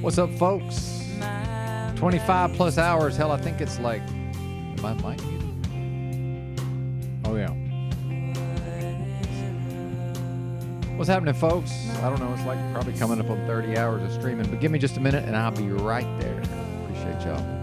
What's up, folks? 25 plus hours. Hell, I think it's like, am I mic muted? Oh, yeah. What's happening, folks? I don't know. It's like probably coming up on 30 hours of streaming, but give me just a minute and I'll be right there. Appreciate y'all.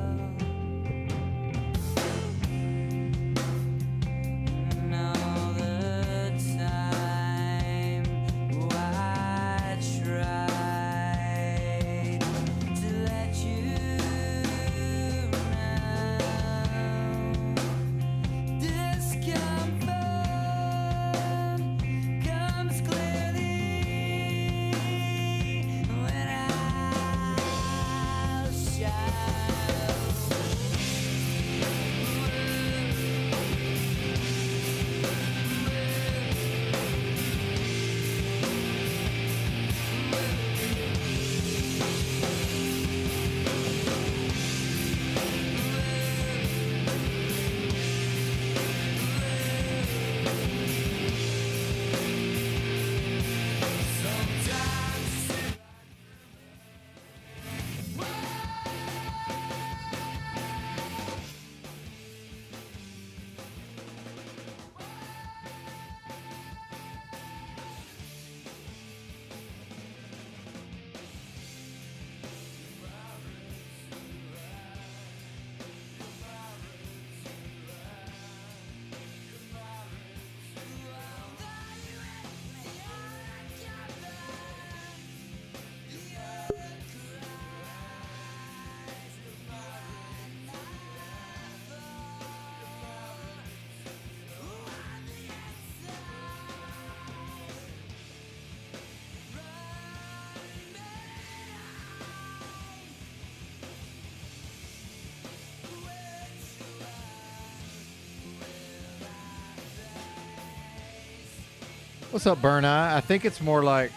What's up, Burn Eye? I think it's more like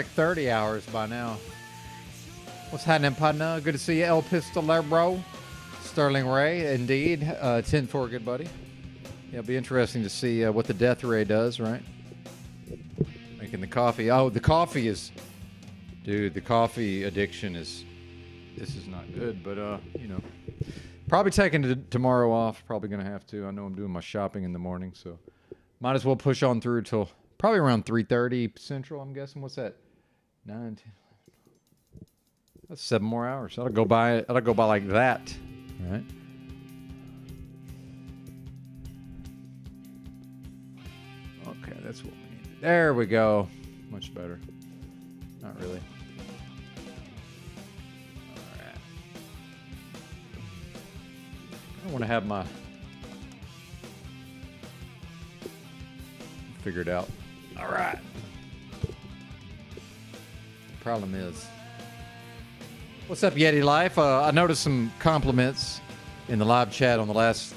30 hours by now. What's happening, partner? Good to see you, El Pistolero. Sterling Ray, indeed. 10-4, good buddy. Yeah, it'll be interesting to see what the death ray does, right? Making the coffee. Oh, the coffee is... Dude, the coffee addiction is... This is not good, but, you know... Probably taking tomorrow off. Probably going to have to. I know I'm doing my shopping in the morning, so... Might as well push on through till probably around 3:30 Central, I'm guessing. What's that? 9, 10... That's 7 more hours. That'll go by like that, right? Okay, that's what we need. There we go. Much better. Not really. All right. I want to have my figured out. All right. The problem is, what's up, Yeti Life? I noticed some compliments in the live chat on the last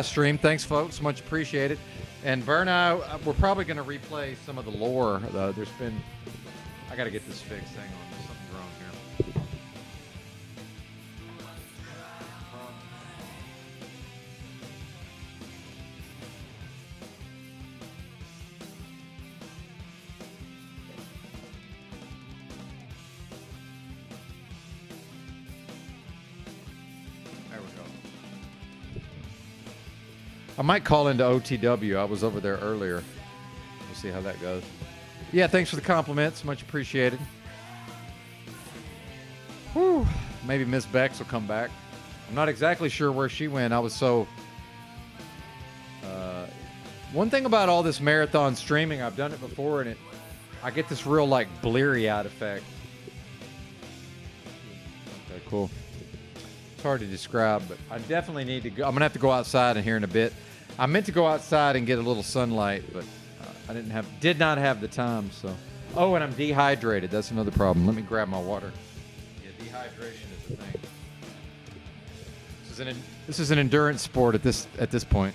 stream. Thanks, folks. Much appreciated. And Burnout, we're probably going to replay some of the lore. There's been... I got to get this fixed. Hang on. There's something wrong here. There we go. I might call into OTW. I was over there earlier. We'll see how that goes. Yeah, thanks for the compliments. Much appreciated. Whew. Maybe Miss Bex will come back. I'm not exactly sure where she went. I was so... one thing about all this marathon streaming, I've done it before, and I get this real, like, bleary-eyed effect. Okay, cool. It's hard to describe, but I definitely need to go. I'm going to have to go outside in here in a bit. I meant to go outside and get a little sunlight, but... I did not have the time, so. Oh, and I'm dehydrated. That's another problem. Let me grab my water. Yeah, dehydration is a thing. This is an endurance sport at this point.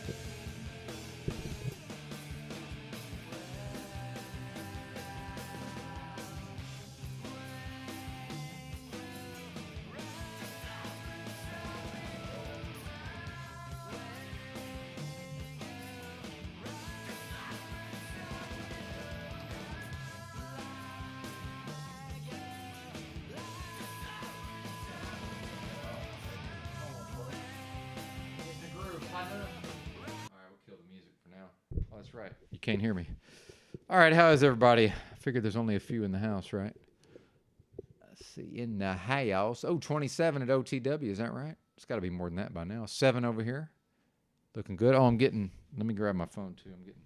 That's right. You can't hear me. All right, how is everybody? I figured there's only a few in the house, right? Let's see, in the house. Oh, 27 at OTW, is that right? It's got to be more than that by now. 7 over here. Looking good. Oh, let me grab my phone too. I'm getting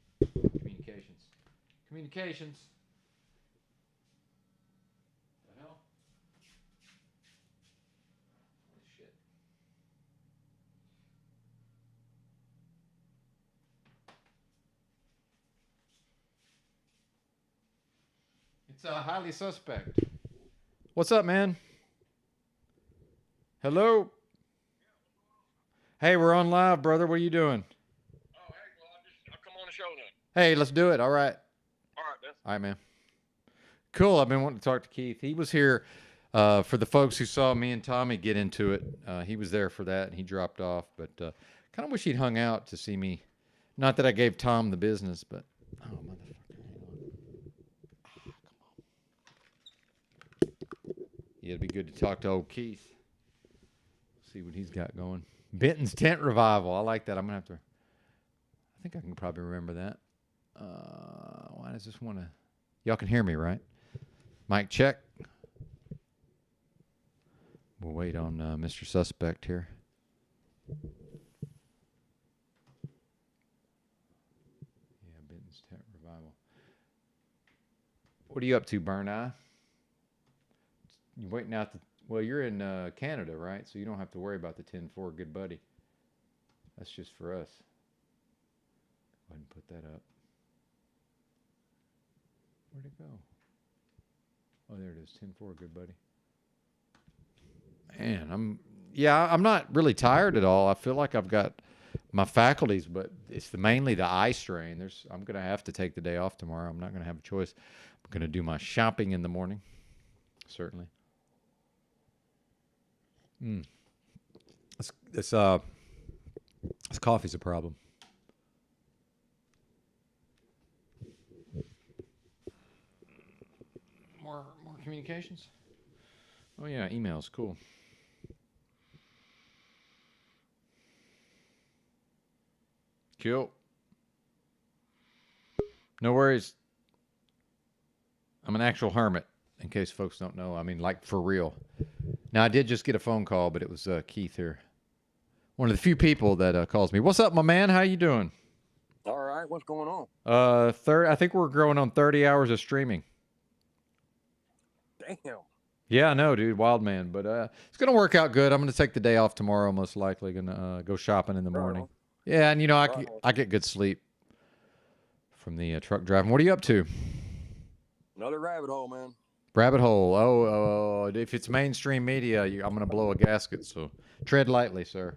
communications. What the hell? Holy shit. It's highly suspect. What's up, man? Hello? Hey, we're on live, brother. What are you doing? Oh, hey, well, I'll come on the show then. Hey, let's do it. All right. All right, man. All right, man. Cool. I've been wanting to talk to Keith. He was here for the folks who saw me and Tommy get into it. He was there for that, and he dropped off. But kind of wish he'd hung out to see me. Not that I gave Tom the business, but oh motherfucker, hang on. Yeah, it'd be good to talk to old Keith. See what he's got going. Benton's tent revival. I like that. I'm gonna have to. I think I can probably remember that. Why does this want to? Y'all can hear me, right? Mic check. We'll wait on Mr. Suspect here. Yeah, Benton's tent revival. What are you up to, Burn Eye? You waiting out the? Well, you're in Canada, right? So you don't have to worry about the 10-4, good buddy. That's just for us. Go ahead and put that up. Where'd it go? Oh, there it is. 10-4, good buddy. Man, I'm not really tired at all. I feel like I've got my faculties, but it's mainly the eye strain. I'm gonna have to take the day off tomorrow. I'm not gonna have a choice. I'm gonna do my shopping in the morning. Certainly. This coffee's a problem. More communications? Oh yeah, emails, cool. Cool. No worries. I'm an actual hermit, in case folks don't know. I mean, like for real. Now I did just get a phone call, but it was Keith here. One of the few people that calls me. What's up, my man? How you doing? All right, what's going on? I think we're growing on 30 hours of streaming. Damn. Yeah, I know, dude. Wild man. But it's going to work out good. I'm going to take the day off tomorrow, most likely. Going to go shopping in the morning. Yeah, and, I get good sleep from the truck driving. What are you up to? Another rabbit hole, man. Rabbit hole. Oh, if it's mainstream media, I'm going to blow a gasket, so tread lightly, sir.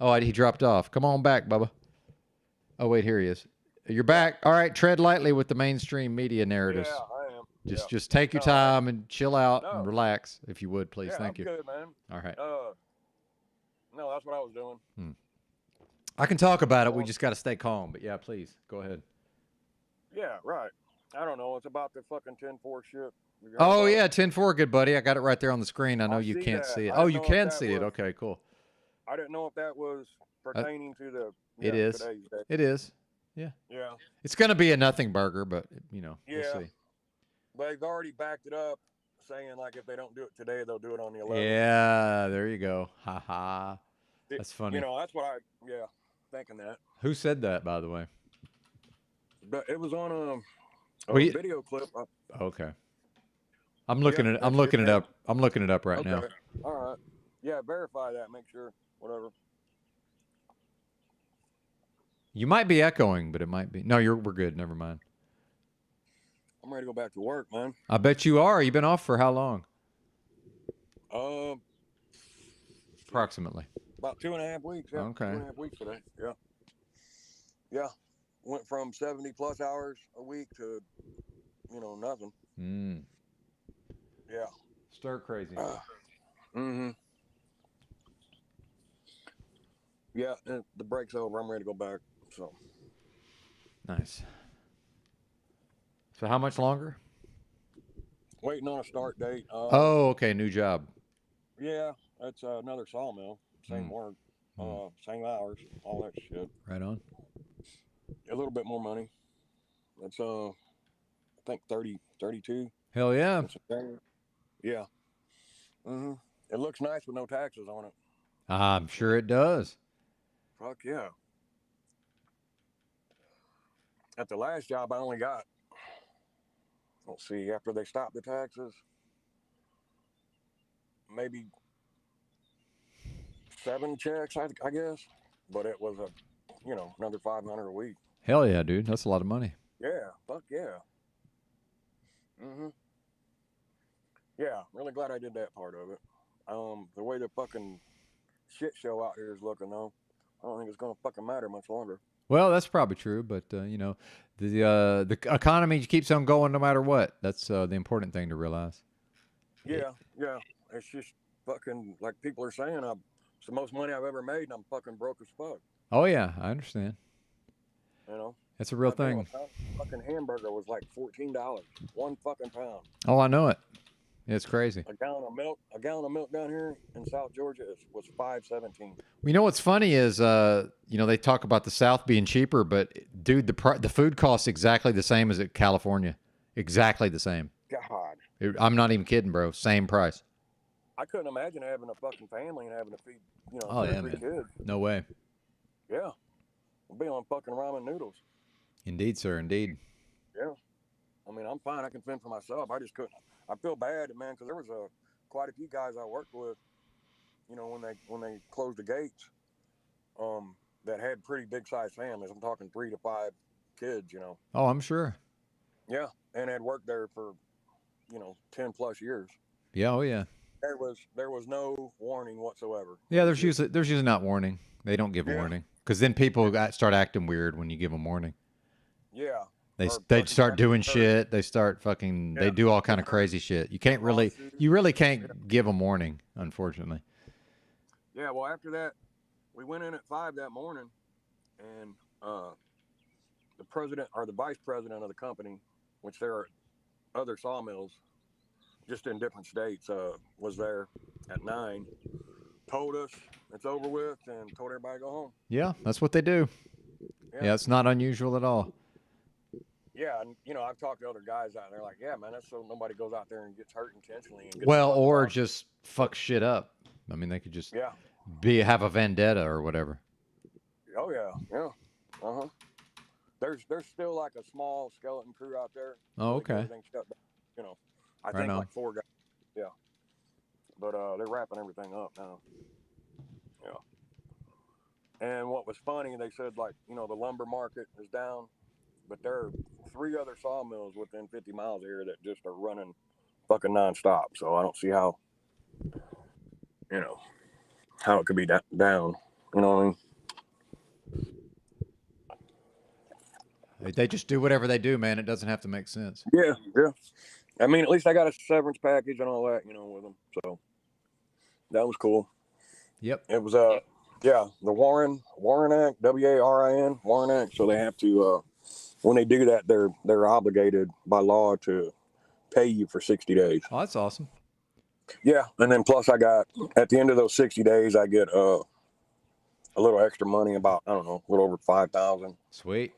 Oh, he dropped off. Come on back, Bubba. Oh, wait, here he is. You're back. All right, tread lightly with the mainstream media narratives. Yeah, I am. Just take your time and chill out and relax, if you would, please. Thank you. Good, man. All right. No, that's what I was doing. I can talk about it. We just got to stay calm. But yeah, please go ahead. Yeah, right. I don't know. It's about the fucking 10-4 shit. Oh yeah, 10-4, good buddy. I got it right there on the screen. I know you can't see it. Oh, you can see it. Okay, cool. I didn't know if that was pertaining to the. It is. It is. Yeah. Yeah. It's gonna be a nothing burger, but we'll see. But they've already backed it up, saying like if they don't do it today, they'll do it on the 11th. Yeah, there you go. Ha ha. That's funny. That's what thinking that. Who said that, by the way? But it was on a video clip. Okay. I'm looking it up. I'm looking it up right now. All right. Yeah, verify that. Make sure. Whatever. You might be echoing, but it might be. No, we're good. Never mind. I'm ready to go back to work, man. I bet you are. You've been off for how long? Approximately. About 2.5 weeks. Yeah. Okay. 2.5 weeks today. Yeah. Yeah. Went from 70+ hours a week to, nothing. Yeah. Stir crazy. Yeah, the break's over. I'm ready to go back. So. Nice. So how much longer? Waiting on a start date. Okay, new job. Yeah, it's another sawmill. Same work, same hours, all that shit. Right on. A little bit more money. That's I think 32. Hell yeah. Yeah. It looks nice with no taxes on it. I'm sure it does. Fuck yeah. At the last job, I only got, let's see, after they stopped the taxes, maybe 7 checks, I guess. But it was another $500 a week. Hell yeah, dude. That's a lot of money. Yeah. Fuck yeah. Yeah. Really glad I did that part of it. The way the fucking shit show out here is looking, though, I don't think it's gonna fucking matter much longer. Well, that's probably true, but you know, the economy keeps on going no matter what. That's the important thing to realize. Yeah, yeah. It's just fucking like people are saying. It's the most money I've ever made, and I'm fucking broke as fuck. Oh yeah, I understand. You know. That's a real Goddamn, a thing. pound of fucking hamburger was like $14. One fucking pound. Oh, I know it. It's crazy. A gallon of milk down here in South Georgia was $5.17. Well, you know what's funny is, you know, they talk about the South being cheaper, but dude, the food costs exactly the same as at California. Exactly the same. God, I'm not even kidding, bro. Same price. I couldn't imagine having a fucking family and having to feed, Oh two or yeah, three man. kids. No way. Yeah, I'll be on fucking ramen noodles. Indeed, sir. Indeed. Yeah, I mean, I'm fine. I can fend for myself. I just couldn't. I feel bad, man, because there was quite a few guys I worked with. When they closed the gates, that had pretty big sized families. I'm talking 3 to 5 kids. Oh, I'm sure. Yeah, and had worked there for 10+ years. Yeah. Oh yeah. There was no warning whatsoever. Yeah. There's usually not warning. They don't give Yeah. warning because then people start acting weird when you give them warning. Yeah. They Or they fucking start doing hurt. shit. They start fucking. They Yeah. do all kind of crazy shit. You really can't give them warning, unfortunately. Yeah. Well, after that, we went in at 5 that morning, and the president or the vice president of the company, which there are other sawmills, just in different states, was there at 9. Told us it's over with, and told everybody to go home. Yeah, that's what they do. Yeah, it's not unusual at all. Yeah, and I've talked to other guys out there like, yeah, man, that's so nobody goes out there and gets hurt intentionally. And gets Well, fucking or robbed. just fuck shit up. I mean, they could just Yeah. have a vendetta or whatever. Oh yeah. Yeah. Uh huh. There's still like a small skeleton crew out there. Oh, They get okay. everything shut down. I Right think on. like 4 guys. Yeah. But they're wrapping everything up now. Yeah. And what was funny, they said like the lumber market is down, but there are 3 other sawmills within 50 miles of here that just are running fucking nonstop. So I don't see how how it could be down. You know what I mean? They just do whatever they do, man. It doesn't have to make sense. Yeah, yeah. I mean, at least I got a severance package and all that, with them. So that was cool. Yep. It was the Warren Act, WARIN, Warren Act. So they have to when they do that, they're obligated by law to pay you for 60 days. Oh, that's awesome. Yeah, and then plus I got at the end of those 60 days, I get a little extra money, about I don't know, a little over 5,000. Sweet.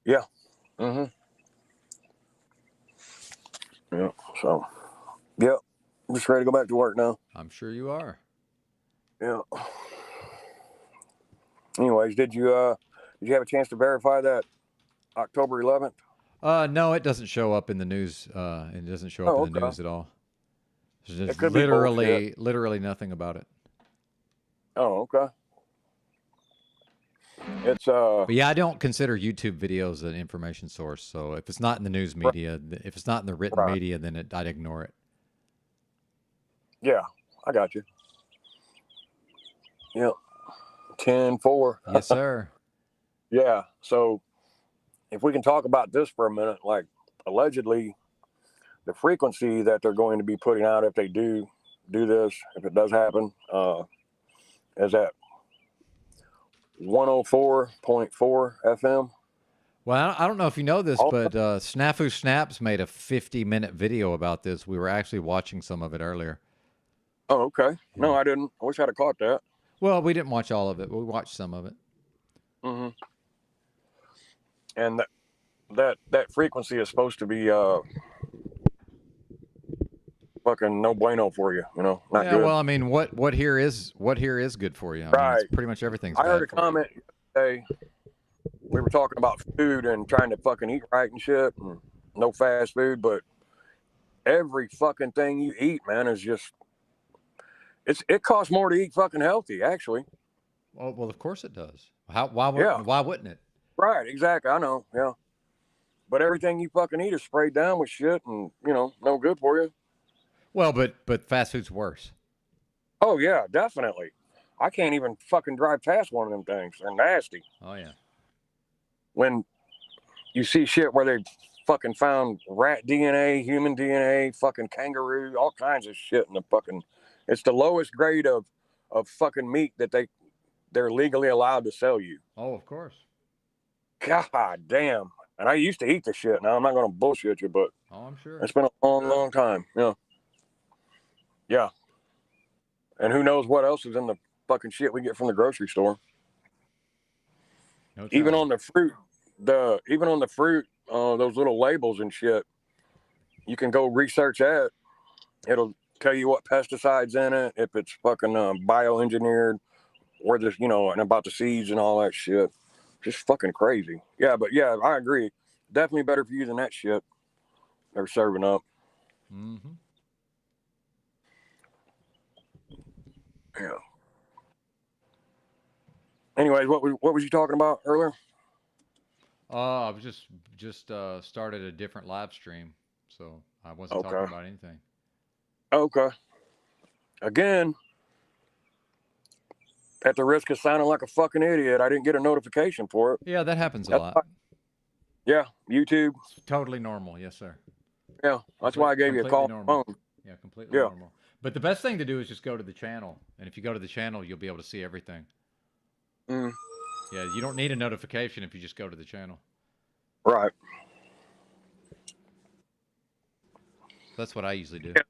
Yeah. Mhm. Yeah. So, yep. I'm just ready to go back to work now. I'm sure you are. Yeah. Anyways, did you have a chance to verify that October 11th? No, it doesn't show up in the news. It doesn't show up in the okay. news at all. There's It just could be bullshit. literally nothing about it. Oh, okay. It's But yeah, I don't consider YouTube videos an information source. So if it's not in the news media, if it's not in the written Right. media, then I'd ignore it. Yeah, I got you. Yep. 10-4. Yes, sir. Yeah. So if we can talk about this for a minute, like allegedly the frequency that they're going to be putting out if they do this, if it does happen, is at 104.4 FM. Well, I don't know if you know this, Oh. but Snafu Snaps made a 50-minute video about this. We were actually watching some of it earlier. Oh, okay. No, I didn't. I wish I'd have caught that. Well, we didn't watch all of it. We watched some of it. Mm-hmm. And that frequency is supposed to be fucking no bueno for you, not Yeah, good. well, I mean, what here is good for you? I mean, Right. it's pretty much everything's I bad heard a for you. comment today. We were talking about food and trying to fucking eat right and shit, and no fast food, but every fucking thing you eat, man, is just it costs more to eat fucking healthy, actually. Well, of course it does. Why wouldn't it? Right, exactly. I know, yeah. But everything you fucking eat is sprayed down with shit and, no good for you. Well, but fast food's worse. Oh, yeah, definitely. I can't even fucking drive past one of them things. They're nasty. Oh yeah. when you see shit where they fucking found rat DNA, human DNA, fucking kangaroo, all kinds of shit in the fucking. It's the lowest grade of fucking meat that they're legally allowed to sell you. Oh, of course. God damn. And I used to eat the shit. Now I'm not gonna bullshit you, but I'm sure it's been a long time. Yeah. Yeah. And who knows what else is in the fucking shit we get from the grocery store. No Even telling. on the fruit, those little labels and shit, you can go research that. It'll tell you what pesticides in it, if it's fucking bioengineered, or there's and about the seeds and all that shit. Just fucking crazy. Yeah, but yeah, I agree. Definitely better for you than that shit they're serving up. Mm-hmm. Yeah. Anyways, what was you talking about earlier? I was just started a different live stream, so I wasn't talking Okay. about anything. Okay. Again, at the risk of sounding like a fucking idiot, I didn't get a notification for it. Yeah, that happens a lot. Yeah, YouTube. It's totally normal. Yes, sir. Yeah, that's why I gave you a call on the phone. Yeah, completely normal. But the best thing to do is just go to the channel, and if you go to the channel, you'll be able to see everything. Mm. Yeah, you don't need a notification if you just go to the channel. Right. That's what I usually do. Yeah.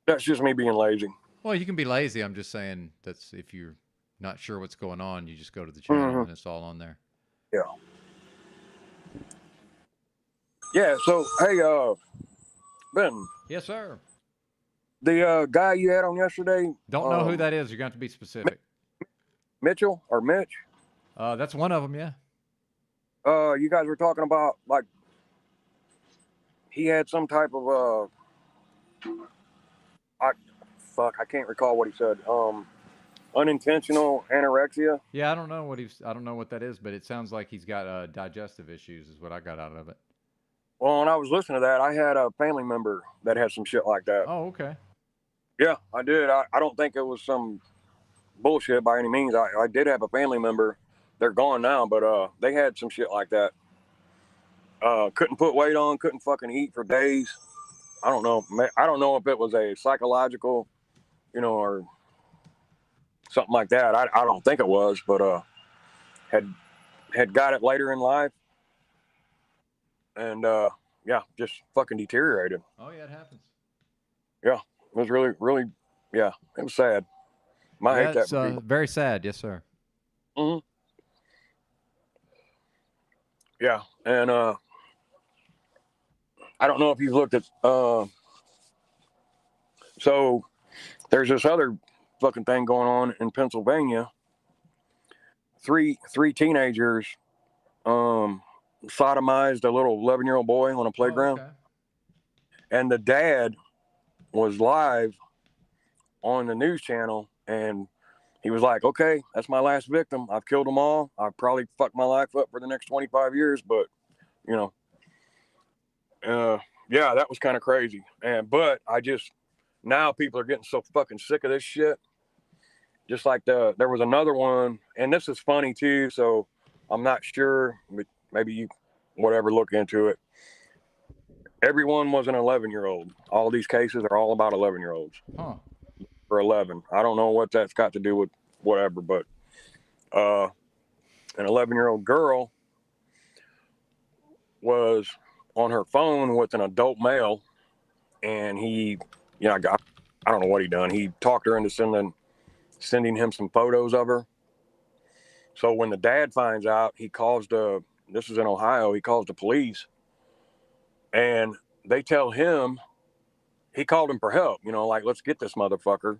That's just me being lazy. Well, you can be lazy. I'm just saying that's if you're not sure what's going on, you just go to the channel and it's all on there. Yeah. Yeah. So hey, Ben. Yes, sir. The guy you had on yesterday. Don't know who that is. You're going to have to be specific. Mitchell or Mitch? That's one of them. Yeah. You guys were talking about like he had some type of I can't recall what he said. Unintentional anorexia. Yeah, I don't know what that is, but it sounds like he's got digestive issues is what I got out of it. Well, when I was listening to that, I had a family member that had some shit like that. Oh, okay. Yeah, I did. I don't think it was some bullshit by any means. I did have a family member. They're gone now, but they had some shit like that. Couldn't put weight on, couldn't fucking eat for days. I don't know. I don't know if it was a psychological, or something like that. I don't think it was, but had got it later in life, and yeah, just fucking deteriorated. Oh yeah, it happens. Yeah, it was really, yeah, it was sad. I hate that for people. Very sad. Yes, sir. Mm-hmm. Yeah, and I don't know if you've looked at. So there's this other fucking thing going on in Pennsylvania. Three teenagers sodomized a little 11-year-old boy on a playground. Oh, okay. And the dad was live on the news channel, and he was like, okay, that's my last victim. I've killed them all. I've probably fucked my life up for the next 25 years, but yeah, that was kind of crazy. But now people are getting so fucking sick of this shit. Just like there was another one, and this is funny too, so I'm not sure, but maybe you look into it. Everyone was an 11-year-old. All these cases are all about 11-year-olds. Huh. For 11. I don't know what that's got to do with whatever, but an 11-year-old girl was on her phone with an adult male, and he, I don't know what he done. He talked her into sending him some photos of her. So when the dad finds out, he calls this is in Ohio, he calls the police, and they tell him, he called him for help, like, let's get this motherfucker.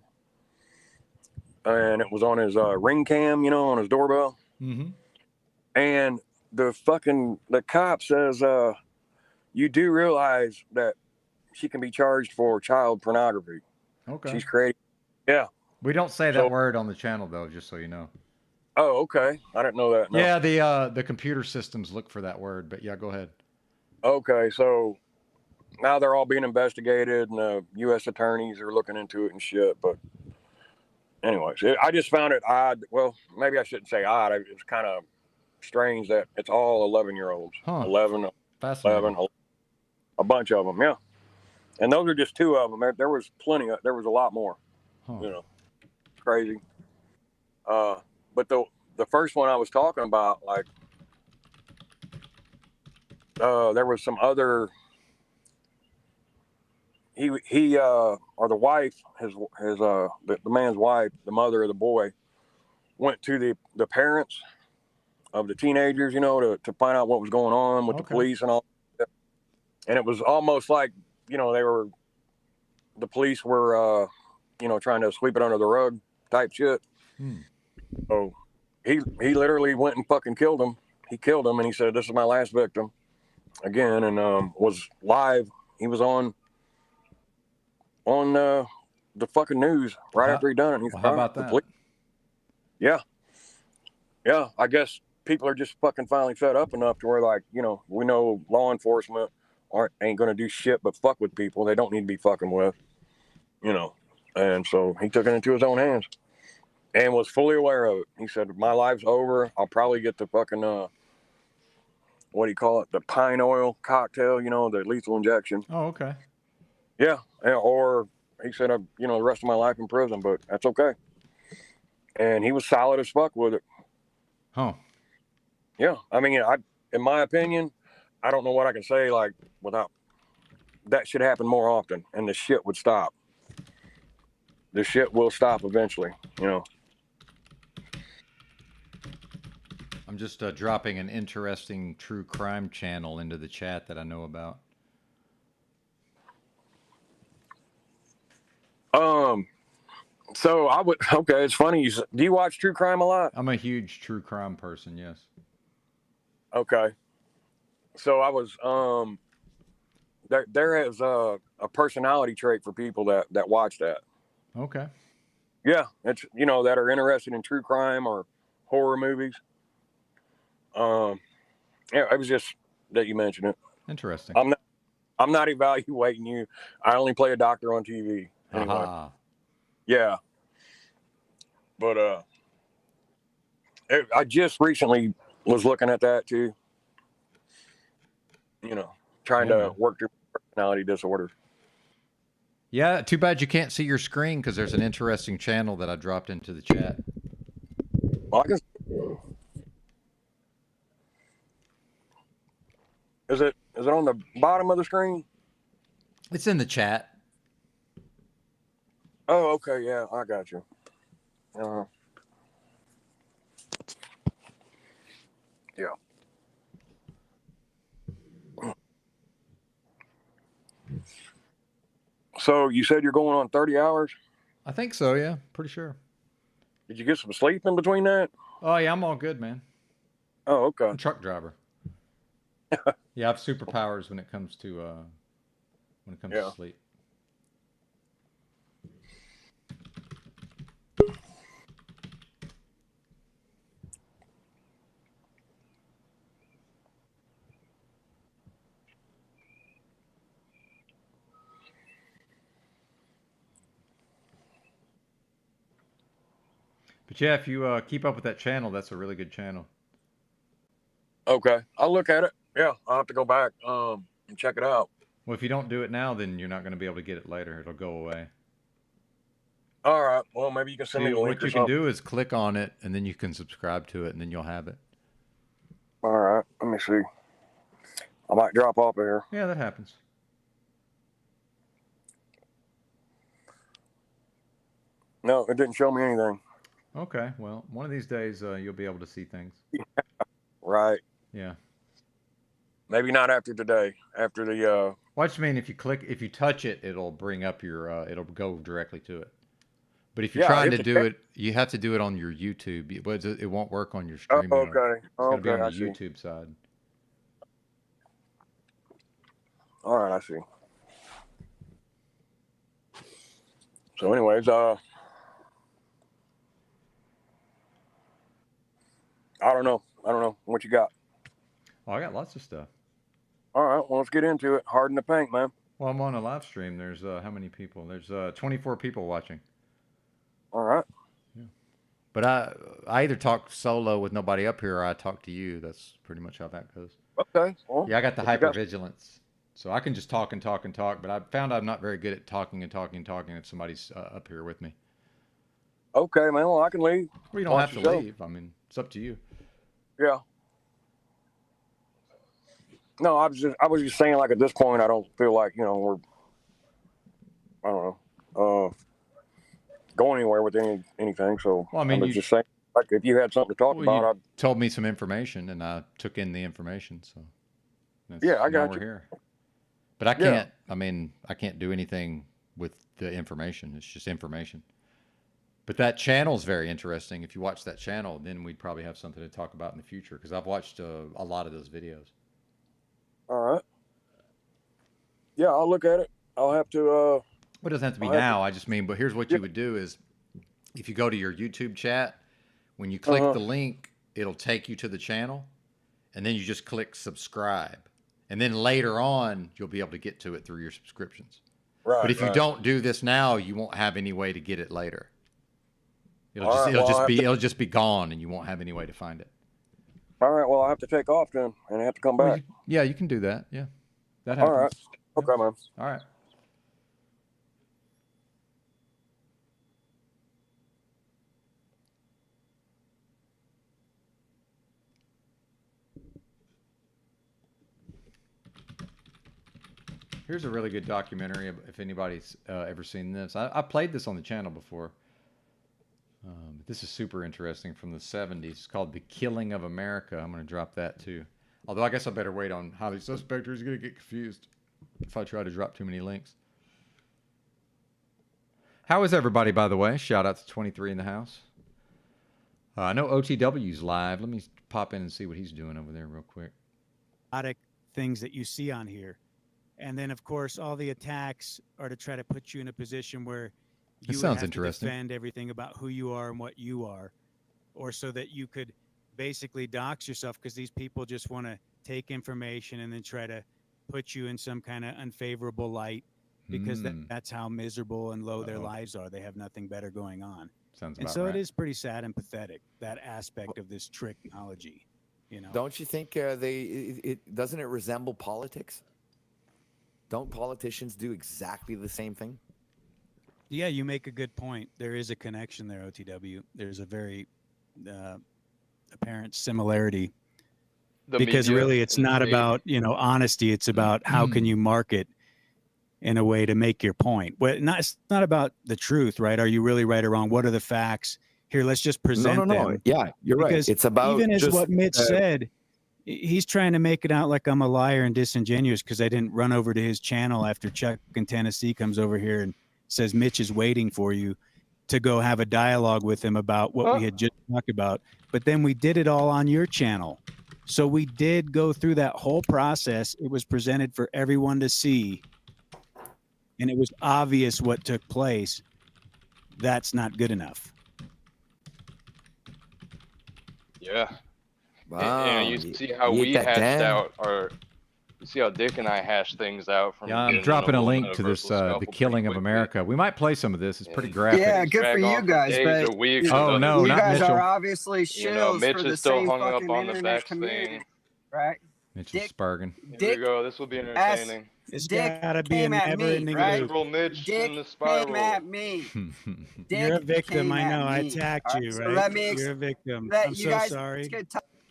And it was on his ring cam, on his doorbell. Mm-hmm. And the cop says, you do realize that she can be charged for child pornography. Okay. She's creating. Yeah. We don't say that word on the channel, though, just so you know. Oh, okay. I didn't know that. No. Yeah, the computer systems look for that word, but yeah, go ahead. Okay, so now they're all being investigated, and the U.S. attorneys are looking into it and shit. But anyways, I just found it odd. Well, maybe I shouldn't say odd. It's kind of strange that it's all 11-year-olds. Huh. 11, Fascinating. 11, a bunch of them, yeah. And those are just two of them. There was plenty of, there was a lot more. Huh. You know, crazy. But the first one I was talking about, like, there was some other. He or the wife, the man's wife, the mother of the boy, went to the parents of the teenagers, you know, to find out what was going on with the Okay. police and all. And it was almost like, you know, the police were, you know, trying to sweep it under the rug type shit. So he literally went and fucking killed him. He killed him, and he said, "This is my last victim." Again, and was live. He was on the fucking news right after he done it. He's Well, how about that? Yeah, yeah. I guess people are just fucking finally fed up enough to where, like, you know, we know law enforcement ain't gonna do shit but fuck with people they don't need to be fucking with, you know. And so he took it into his own hands and was fully aware of it. He said, "My life's over. I'll probably get the fucking what do you call it? The pine oil cocktail, you know, the lethal injection." Oh, okay. Yeah, or he said, "You know, the rest of my life in prison, but that's okay." And he was solid as fuck with it. Huh. Yeah, I mean, in my opinion, I don't know what I can say like without that should happen more often, and the shit would stop. The shit will stop eventually, you know. I'm just dropping an interesting true crime channel into the chat that I know about. So I would okay. It's funny. Do you watch true crime a lot? I'm a huge true crime person. Yes. Okay. So I was there is a personality trait for people that watch that. Okay. Yeah, it's, you know, that are interested in true crime or horror movies. Yeah, it was just that you mentioned it. Interesting. I'm not evaluating you. I only play a doctor on TV. Anyway. Aha. Yeah. But I just recently was looking at that too. You know, trying to work through personality disorder. Yeah, too bad you can't see your screen because there's an interesting channel that I dropped into the chat. Well, I can. Is it on the bottom of the screen? It's in the chat. Oh, okay. Yeah, I got you. Yeah. So you said you're going on 30 hours? I think so, yeah. Pretty sure. Did you get some sleep in between that? Oh, yeah, I'm all good, man. Oh, okay. I'm a truck driver. Yeah, I have superpowers when it comes to to sleep. But yeah, if you keep up with that channel, that's a really good channel. Okay, I'll look at it. Yeah, I'll have to go back and check it out. Well, if you don't do it now, then you're not going to be able to get it later. It'll go away. All right. Well, maybe you can send me the link. What you can do is click on it, and then you can subscribe to it, and then you'll have it. All right. Let me see. I might drop off of here. Yeah, that happens. No, it didn't show me anything. Okay. Well, one of these days you'll be able to see things. Right. Yeah. Maybe not after today. After the. Well, I just mean if you touch it, it'll bring up your. It'll go directly to it. But if you're trying to do it, you have to do it on your YouTube. But it won't work on your stream. Oh, okay. It's got to be on the YouTube side. All right, I see. So, anyways, I don't know. What you got? Oh, I got lots of stuff. All right, well, let's get into it. Harden the paint, man. Well, I'm on a live stream. There's how many people? There's 24 people watching. All right. Yeah. But I either talk solo with nobody up here, or I talk to you. That's pretty much how that goes. Okay. Well, Yeah, I got the if you got- hypervigilance, so I can just talk and talk and talk. But I found I'm not very good at talking and talking and talking if somebody's up here with me. Okay, man. Well, I can leave. Well, you don't Watch have to the show. leave. I mean, it's up to you. Yeah. No, I was just saying, like, at this point, I don't feel like, you know, I don't know, going anywhere with anything. So Well, I mean, was you just saying, like, if you had something to talk well, about, you told me some information, and I took in the information. So that's, Yeah, I now got we're you. here. But I Yeah. can't. I mean, I can't do anything with the information. It's just information. But that channel's very interesting. If you watch that channel, then we'd probably have something to talk about in the future, because I've watched a lot of those videos. all right. Yeah, I'll look at it. I'll have to. Well, it doesn't have to be I'll have now. I just mean, but here's what you would do is, if you go to your YouTube chat, when you click the link, it'll take you to the channel, and then you just click subscribe. And then later on, you'll be able to get to it through your subscriptions. Right. But if you right. don't do this now, you won't have any way to get it later. It'll All just right, well, I'll have it'll just be gone, and you won't have any way to find it. All right. Well, I have to take off then, and I have to come Well, back. yeah, you can do that. Yeah, that All happens. right. Okay, man. All right. Here's a really good documentary if anybody's ever seen this. I played this on the channel before. This is super interesting, from the 70s. It's called The Killing of America. I'm going to drop that too. Although I guess I better wait on Highly Suspect, or he's going to get confused if I try to drop too many links. How is everybody, by the way? Shout out to 23 in the house. I know OTW's live. Let me pop in and see what he's doing over there real quick. Things that you see on here. And then, of course, all the attacks are to try to put you in a position where you sounds have interesting. to defend everything about who you are and what you are, or so that you could basically dox yourself, because these people just want to take information and then try to put you in some kind of unfavorable light, because that's how miserable and low their lives are. They have nothing better going on. Sounds And about so right. it is pretty sad and pathetic, that aspect of this technology. You know, Don't you think doesn't it resemble politics? Don't politicians do exactly the same thing? yeah, you make a good point. There is a connection there, OTW. There's a very apparent similarity, because really it's not about, honesty. It's about how can you market in a way to make your point. Well, it's not about the truth, right? Are you really right or wrong? What are the facts? Here, let's just present them. Yeah, you're Because right. It's about even as just, what Mitch said, he's trying to make it out like I'm a liar and disingenuous because I didn't run over to his channel after Chuck in Tennessee comes over here and says Mitch is waiting for you to go have a dialogue with him about what we had just talked about. But then we did it all on your channel. So we did go through that whole process. It was presented for everyone to see, and it was obvious what took place. That's not good enough. Yeah. wow, You see how we hashed out our. You see how Dick and I hashed things out from. Yeah, I'm getting dropping the a whole link to this, universal scalpel The pretty Killing of quickly. America. We might play some of this. It's pretty Yeah. graphic. Yeah, good for Drag on you guys, days but or weeks Oh, with no, you not guys Mitchell. are obviously shills Mitch for the is still same hung up fucking on the internet sex community, thing. right? Mitchell Dick- Spargan. Here Dick we go. This will be entertaining. It's Dick gotta be a came at me, never-ending right? loop. Spiral Mitch Dick in the came spiral. at me. Dick You're a victim. came I at know. I me. attacked All right, you, so right? let me You're a victim. let I'm you so guys sorry.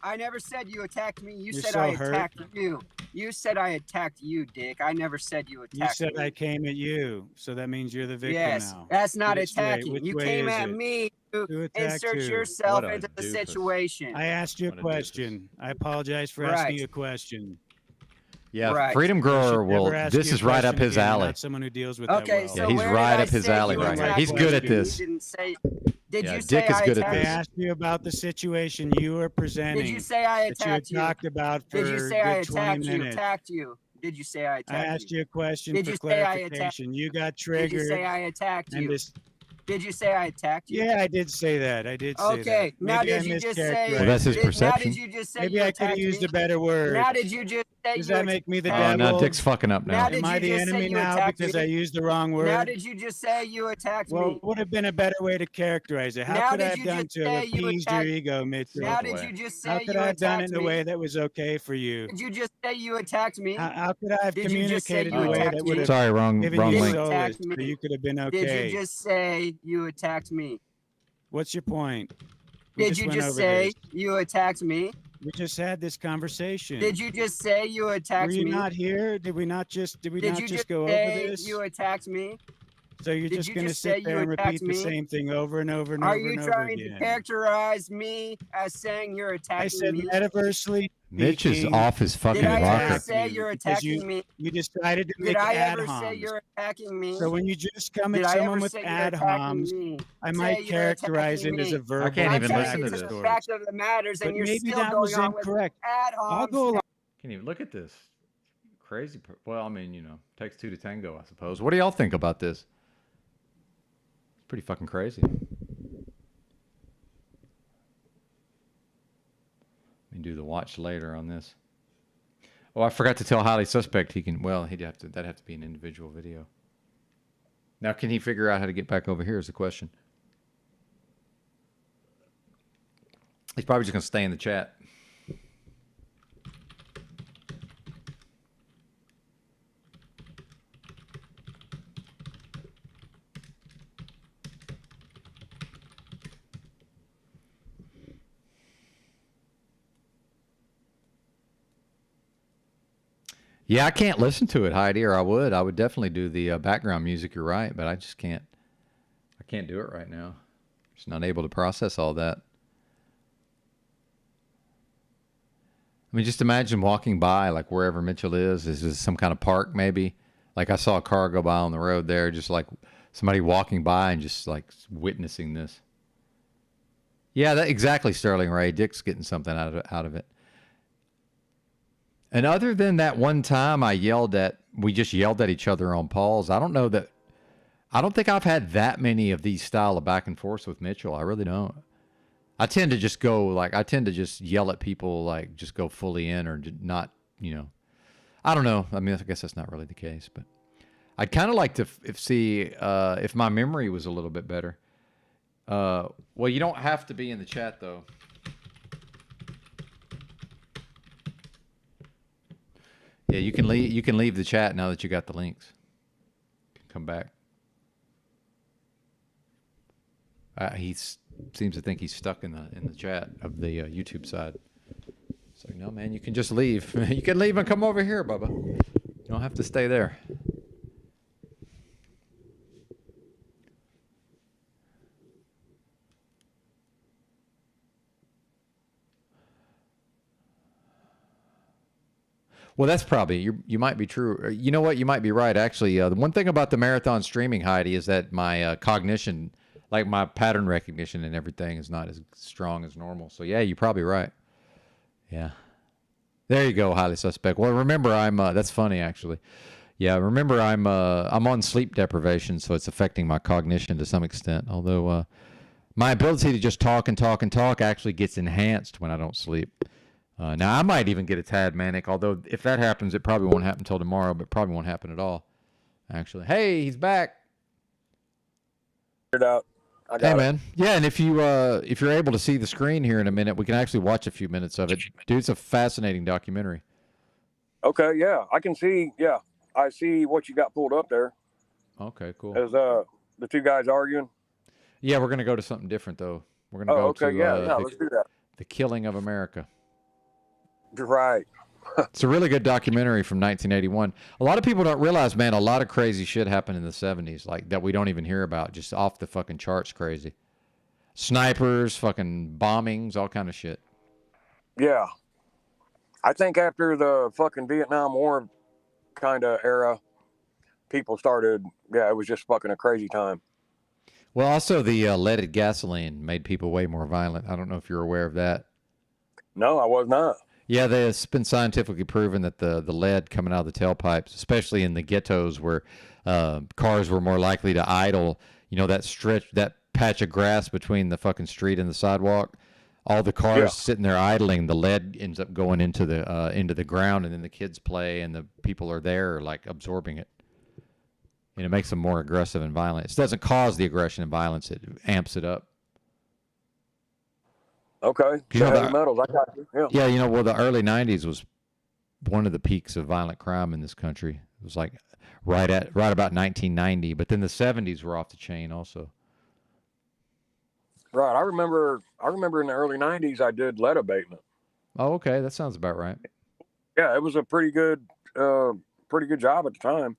I never said you attacked me. You You're said so I hurt. attacked you. You said I attacked you, Dick. I never said you You attacked said me. I came at you, so that means you're the victim Yes, now. that's not Which way- attacking. which You way came is at it? me to Who attacked insert who? yourself What a into the doofus. situation. I asked you a What a doofus. question. I apologize for Right. asking you a question. Yeah, Right. Freedom I Grower should will. never ask This you a is right up question his again. You're alley. Not someone who deals with that Okay, well. so Yeah, he's where right did I up his say alley you right here. attacked He's me? good at You this. didn't say. Did Yeah, you say Dick is I good at I attacked? this. asked you about the situation you were presenting. Did you say I that you attacked had you? talked about for Did you say a I good 20 attacked you? minutes. Attacked you? Did you say I I attacked asked you? you a question Did for you say I attacked? clarification. You got Did triggered. you say I attacked and you? this, Did you say I attacked you? yeah, I did say that. I did say Okay. that. Now Maybe I did you just say? mischaracterized Well, that's his it. Now perception. did you just say Maybe you I could have attacked used me? a better word. Now did you just say Does you that make me the attacked Oh, devil? no, Dick's fucking up now. Now Am did I you the just say enemy you now attacked because me? I used the wrong word? Now did you just say you attacked Well, me? would have been a better way to characterize it. How Now could I did have you done just to say you appease your attacked? ego, Mitchell? Now Out the did way. you just How say could you I have done it attacked in a way me? that was okay for you? Did you just say you attacked me? How could I have Did you just say communicated you in a way attacked that would me? have Sorry, wrong given wrong you Did link. you solace attack so me? you could have been Did okay? you just say you attacked me? What's your point? We Did you went just over say this. you attacked me? We just had this conversation. Did you just say you Were attacked you me? not here? Did we not just Did you just go over say this? you attacked me? So you're did just you gonna just say sit there you and attacked repeat the me? same thing over and over and Are over you and over trying to again? characterize me as saying you're I attacking said me? metaversely Mitch is speaking, off his fucking Did I ever rocker. say you're because attacking me? you decided to Did make I ad ever say homs. you're attacking me? So when you just come Did at I someone ever with say you're ad attacking homs, me? I Say might you're characterize attacking it as a me. verbal can't I'm even telling listen you to to this. the fact of the matters, But and you're maybe still that going was on with incorrect. ad I'll homs. go along. Can't even look at this. Crazy. Well, I mean, you know, takes two to tango, I suppose. What do y'all think about this? It's pretty fucking crazy. We can do the watch later on this. Oh, I forgot to tell Highly Suspect he can. Well, that'd have to be an individual video. Now, can he figure out how to get back over here? Is the question. He's probably just gonna stay in the chat. Yeah, I can't listen to it, Heidi, or I would. I would definitely do the background music. You're right, but I just can't. I can't do it right now. Just not able to process all that. I mean, just imagine walking by, like wherever Mitchell is. Is this some kind of park, maybe? Like I saw a car go by on the road there, just like somebody walking by and just like witnessing this. Yeah, that exactly, Sterling Ray. Dick's getting something out of it. And other than that one time we just yelled at each other on Paul's, I don't think I've had that many of these style of back and forths with Mitchell. I really don't. I tend to just yell at people, like just go fully in or not, you know. I don't know. I mean, I guess that's not really the case, but I'd kind of like to see if my memory was a little bit better. Well, you don't have to be in the chat though. Yeah, you can leave the chat now that you got the links. Come back. He seems to think he's stuck in the chat of the YouTube side. So no, man, you can just leave. You can leave and come over here, Bubba. You don't have to stay there. Well, that's probably, you might be true. You know what? You might be right, actually. The one thing about the marathon streaming, Heidi, is that my cognition, like my pattern recognition and everything, is not as strong as normal. So, yeah, you're probably right. Yeah. There you go, Highly Suspect. Well, remember, that's funny, actually. Yeah, remember, I'm on sleep deprivation, so it's affecting my cognition to some extent. Although my ability to just talk and talk and talk actually gets enhanced when I don't sleep. Now, I might even get a tad manic, although if that happens, it probably won't happen until tomorrow, but probably won't happen at all, actually. Hey, he's back. Figured out. Hey, man. Yeah, and if you're able to see the screen here in a minute, we can actually watch a few minutes of it. Dude, it's a fascinating documentary. Okay, yeah, I can see. Yeah, I see what you got pulled up there. Okay, cool. As the two guys arguing. Yeah, we're going to go to something different, though. We're going to go to yeah, let's do that. The Killing of America. Right. It's a really good documentary from 1981. A lot of people don't realize, man, a lot of crazy shit happened in the 70s, like that we don't even hear about, just off the fucking charts crazy. Snipers, fucking bombings, all kind of shit. Yeah. I think after the fucking Vietnam War kind of era, people started, it was just fucking a crazy time. Well, also the leaded gasoline made people way more violent. I don't know if you're aware of that. No, I was not. Yeah, it's been scientifically proven that the lead coming out of the tailpipes, especially in the ghettos where cars were more likely to idle, you know, that patch of grass between the fucking street and the sidewalk, all the cars Yeah. sitting there idling, the lead ends up going into the ground, and then the kids play, and the people are there like absorbing it. And it makes them more aggressive and violent. It doesn't cause the aggression and violence; it amps it up. Okay. You So know heavy that- metals. I got you. Yeah. Yeah, well, the early '90s was one of the peaks of violent crime in this country. It was like right about 1990, but then the '70s were off the chain also. Right. I remember in the early '90s I did lead abatement. Oh, okay, that sounds about right. Yeah, it was a pretty good job at the time.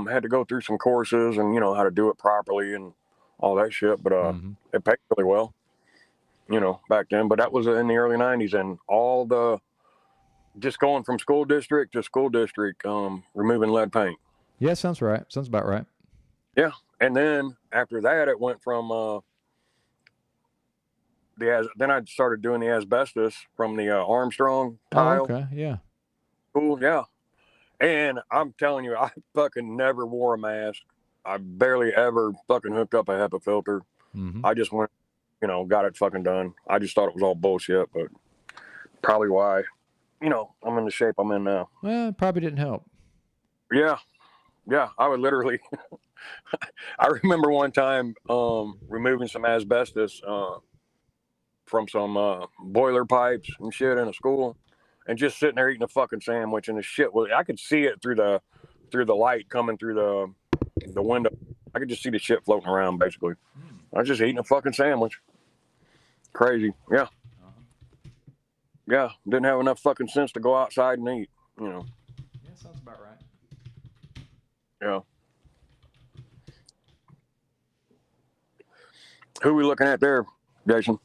Had to go through some courses and how to do it properly and all that shit. But it paid really well. Back then. But that was in the early '90s, and all the just going from school district to school district, removing lead paint. Yeah, sounds right. Sounds about right. Yeah, and then after that, it went from then I started doing the asbestos from the Armstrong tile. Oh, okay, yeah. Cool, yeah. And I'm telling you, I fucking never wore a mask. I barely ever fucking hooked up a HEPA filter. Mm-hmm. I just went, got it fucking done. I just thought it was all bullshit, but probably why, I'm in the shape I'm in now. Well, it probably didn't help. Yeah. Yeah, I would literally. I remember one time removing some asbestos from some boiler pipes and shit in a school, and just sitting there eating a fucking sandwich, and the shit was. I could see it through the light coming through the window. I could just see the shit floating around. Basically, I was just eating a fucking sandwich. Crazy, yeah. Yeah, didn't have enough fucking sense to go outside and eat. Yeah, sounds about right. Yeah. Who we looking at there, Jason?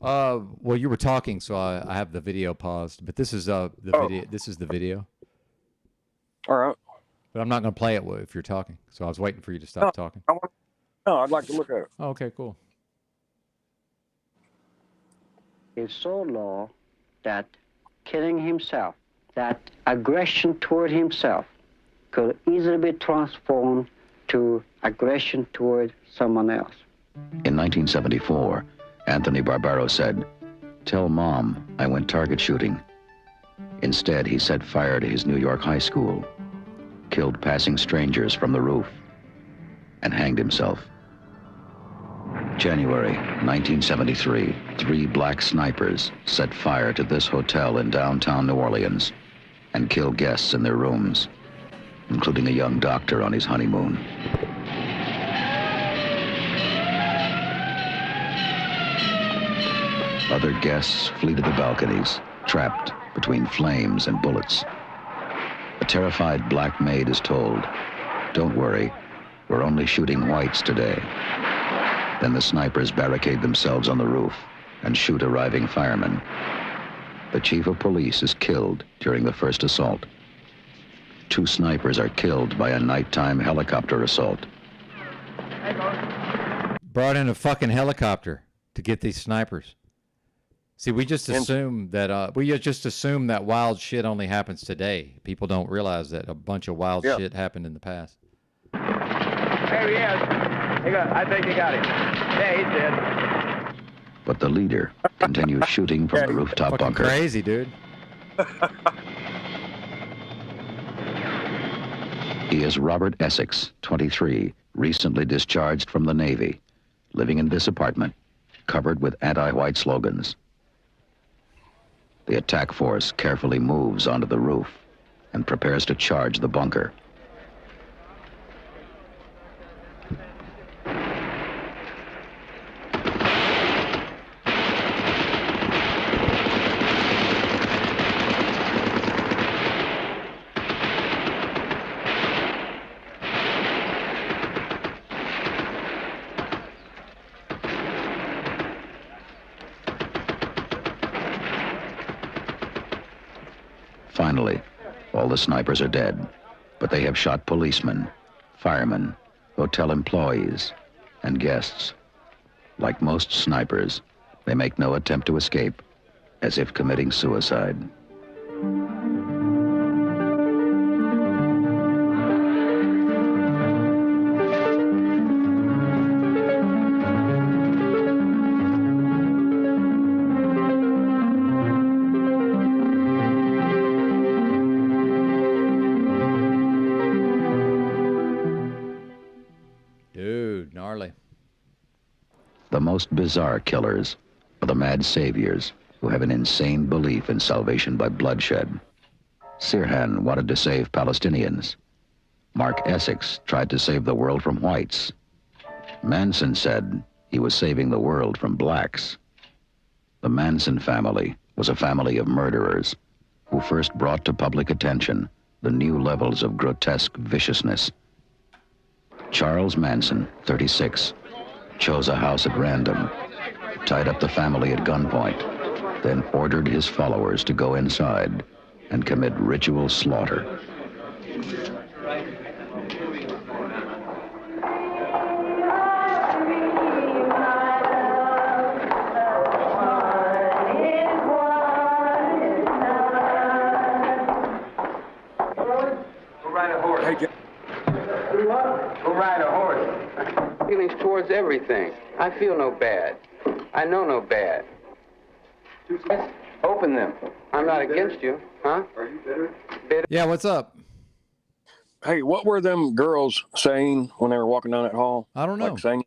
Well, you were talking, so I have the video paused. But this is video. This is the video. All right. But I'm not going to play it if you're talking. So I was waiting for you to stop talking. No, I'd like to look at it. Oh, okay, cool. Is so low that killing himself, that aggression toward himself, could easily be transformed to aggression toward someone else. In 1974, Anthony Barbaro said, "Tell Mom I went target shooting." Instead, he set fire to his New York high school, killed passing strangers from the roof, and hanged himself. January 1973, 3 black snipers set fire to this hotel in downtown New Orleans and killed guests in their rooms, including a young doctor on his honeymoon. Other guests flee to the balconies, trapped between flames and bullets. A terrified black maid is told, "Don't worry, we're only shooting whites today." Then the snipers barricade themselves on the roof and shoot arriving firemen. The chief of police is killed during the first assault. 2 snipers are killed by a nighttime helicopter assault. Brought in a fucking helicopter to get these snipers. See, we just assume that wild shit only happens today. People don't realize that a bunch of wild shit happened in the past. There he is. I think he got him. Yeah, he's dead. But the leader continues shooting from the rooftop Fucking bunker. crazy, dude. He is Robert Essex, 23, recently discharged from the Navy, living in this apartment, covered with anti-white slogans. The attack force carefully moves onto the roof and prepares to charge the bunker. Finally, all the snipers are dead, but they have shot policemen, firemen, hotel employees, and guests. Like most snipers, they make no attempt to escape, as if committing suicide. The most bizarre killers are the mad saviors who have an insane belief in salvation by bloodshed. Sirhan wanted to save Palestinians. Mark Essex tried to save the world from whites. Manson said he was saving the world from blacks. The Manson family was a family of murderers who first brought to public attention the new levels of grotesque viciousness. Charles Manson, 36, chose a house at random, tied up the family at gunpoint, then ordered his followers to go inside and commit ritual slaughter. Feelings towards everything. I feel no bad. I know no bad. Open them. I'm not against you, huh? Are you bitter? Yeah, what's up? Hey, what were them girls saying when they were walking down that hall? I don't know. Like saying,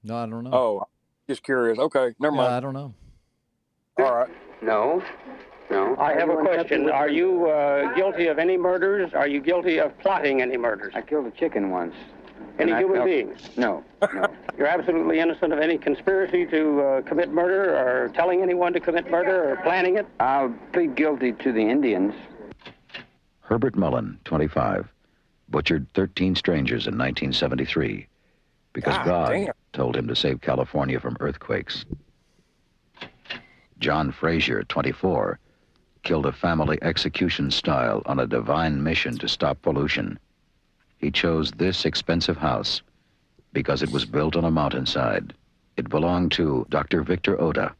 No, I don't know. oh, just curious. Okay, never mind. I don't know. All right. No. No. I have a question. Are you guilty of any murders? Are you guilty of plotting any murders? I killed a chicken once. Any human beings? No, no. You're absolutely innocent of any conspiracy to commit murder or telling anyone to commit murder or planning it? I'll plead guilty to the Indians. Herbert Mullen, 25, butchered 13 strangers in 1973 because God told him to save California from earthquakes. John Frazier, 24, killed a family execution style on a divine mission to stop pollution. He chose this expensive house because it was built on a mountainside. It belonged to Dr. Victor Oda,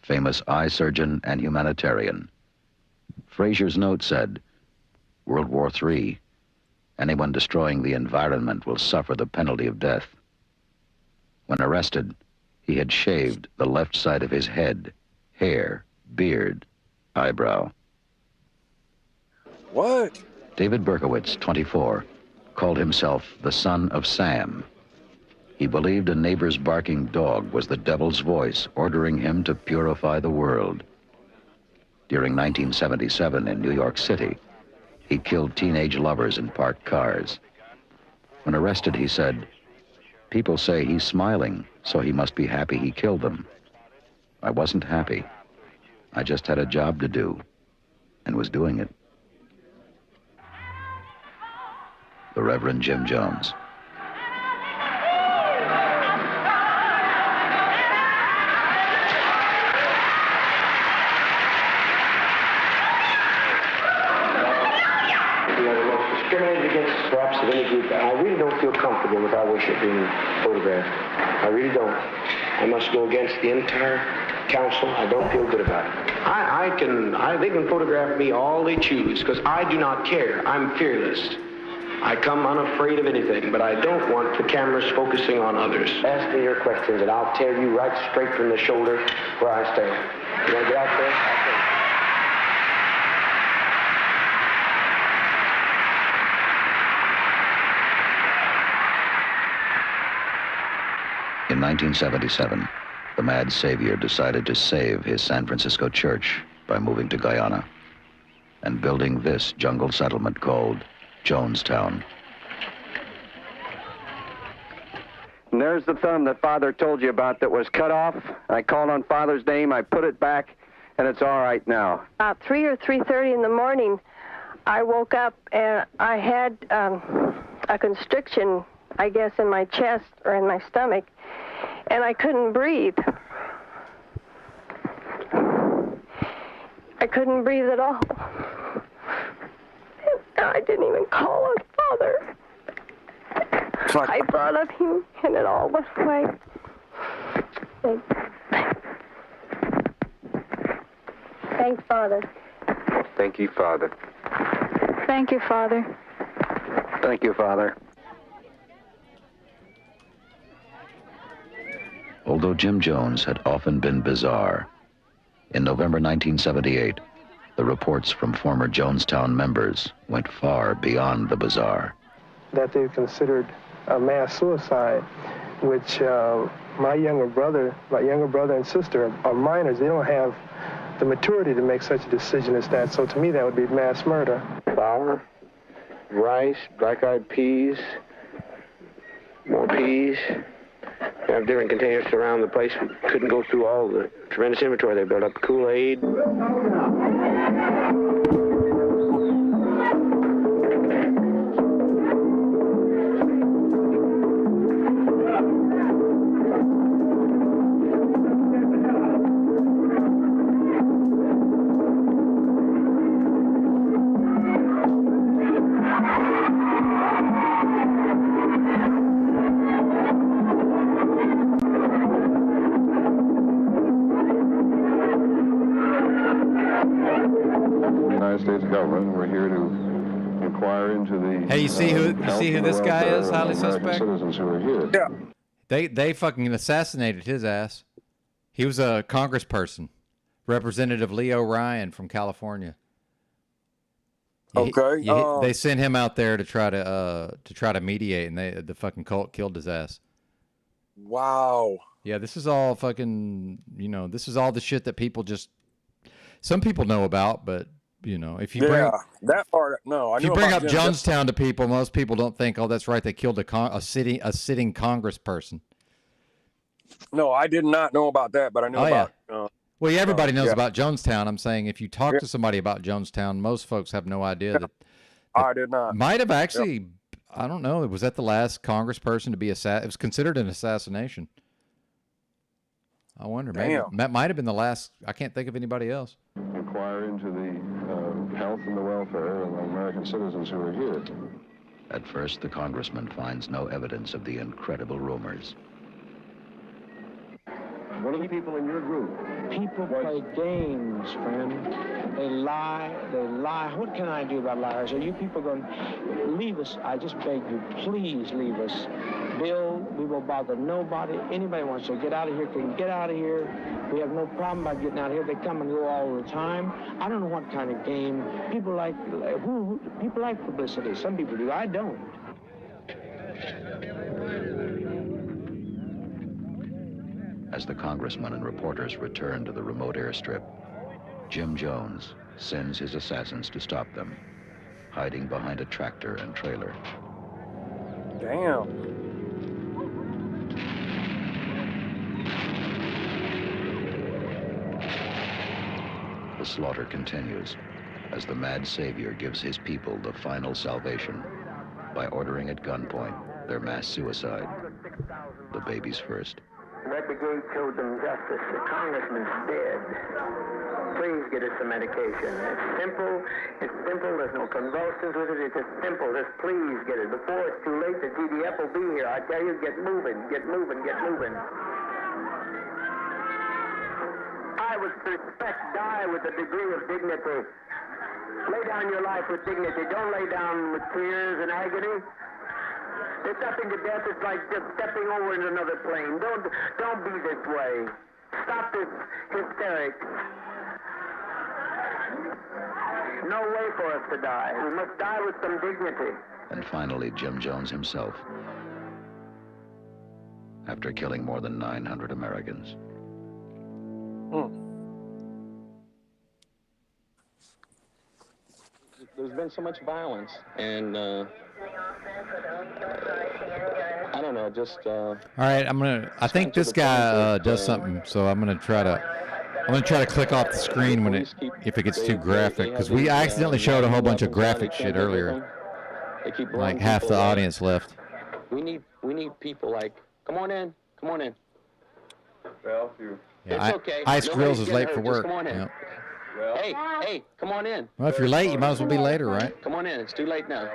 famous eye surgeon and humanitarian. Frazier's note said, World War III, anyone destroying the environment will suffer the penalty of death. When arrested, he had shaved the left side of his head, hair, beard, eyebrow. What? David Berkowitz, 24, called himself the son of Sam. He believed a neighbor's barking dog was the devil's voice ordering him to purify the world. During 1977 in New York City, he killed teenage lovers in parked cars. When arrested, he said, "People say he's smiling, so he must be happy he killed them. I wasn't happy. I just had a job to do and was doing it." The Reverend Jim Jones. Discriminated against perhaps of any group. I really don't feel comfortable with our worship being photographed. I really don't. I must go against the entire council. I don't feel good about it. They can photograph me all they choose because I do not care. I'm fearless. I come unafraid of anything, but I don't want the cameras focusing on others. Ask me your questions and I'll tell you right straight from the shoulder where I stand. You want to get out there? In 1977, the Mad Savior decided to save his San Francisco church by moving to Guyana and building this jungle settlement called Jonestown. And there's the thumb that Father told you about that was cut off. I called on Father's name, I put it back, and it's all right now. About 3 or 3:30 in the morning, I woke up and I had a constriction, I guess, in my chest or in my stomach, and I couldn't breathe. I couldn't breathe at all. I didn't even call on Father. I thought of him, and it all went away. Thanks, Father. Thank you, Father. Thank you, Father. Thank you, Father. Although Jim Jones had often been bizarre, in November 1978, the reports from former Jonestown members went far beyond the bizarre. That they considered a mass suicide, which my younger brother and sister are minors. They don't have the maturity to make such a decision as that. So to me, that would be mass murder. Flour, rice, black-eyed peas, more peas. We have different containers around the place. We couldn't go through all the tremendous inventory they built up. Kool-Aid. Hey, you see who this guy is? Highly suspect. Citizens who are here. Yeah. They fucking assassinated his ass. He was a congressperson, Representative Leo Ryan from California. Okay. They sent him out there to try to mediate, and the fucking cult killed his ass. Wow. Yeah, this is all fucking. This is all the shit that some people know about, but. If you bring that part, no. If you bring up Jonestown to people, most people don't think, "Oh, that's right, they killed a sitting congressperson." No, I did not know about that, but I know about. Well, everybody knows about Jonestown. I'm saying if you talk to somebody about Jonestown, most folks have no idea that. I did not. Might have actually, I don't know. Was that the last congressperson to be assassinated? It was considered an assassination. I wonder. Maybe that might have been the last. I can't think of anybody else. Inquire into the health and the welfare of American citizens who are here. At first, the congressman finds no evidence of the incredible rumors. What are the people in your group? People play games, friend. They lie. They lie. What can I do about liars? Are you people going to leave us? I just beg you, please leave us. Bill, we will bother nobody. Anybody wants to get out of here can get out of here. We have no problem about getting out of here. They come and go all the time. I don't know what kind of game. People like publicity. Some people do. I don't. As the congressman and reporters return to the remote airstrip, Jim Jones sends his assassins to stop them, hiding behind a tractor and trailer. Damn. The slaughter continues as the mad savior gives his people the final salvation by ordering at gunpoint their mass suicide, the babies first. That brigade showed them justice. The congressman's dead. Please get us some medication. It's simple. It's simple. There's no convulsions with it. It's just simple. Just please get it. Before it's too late, the GDF will be here. I tell you, get moving. Get moving. Get moving. I would suspect die with a degree of dignity. Lay down your life with dignity. Don't lay down with tears and agony. It's nothing to death. It's like just stepping over into another plane. Don't be this way. Stop this hysterics. No way for us to die. We must die with some dignity. And finally, Jim Jones himself, after killing more than 900 Americans. There's been so much violence, and I don't know, just all right, I think this guy does something, so I'm gonna try to click off the screen when if it gets too graphic, because we accidentally showed a whole bunch of graphic shit earlier. Like half the audience left. We need people like, come on in. Well, it's okay. Ice Grills is late for Just work. come on in. Yep. Hey, come on in. Well, if you're late, you might as well be later, right? Come on in. It's too late now.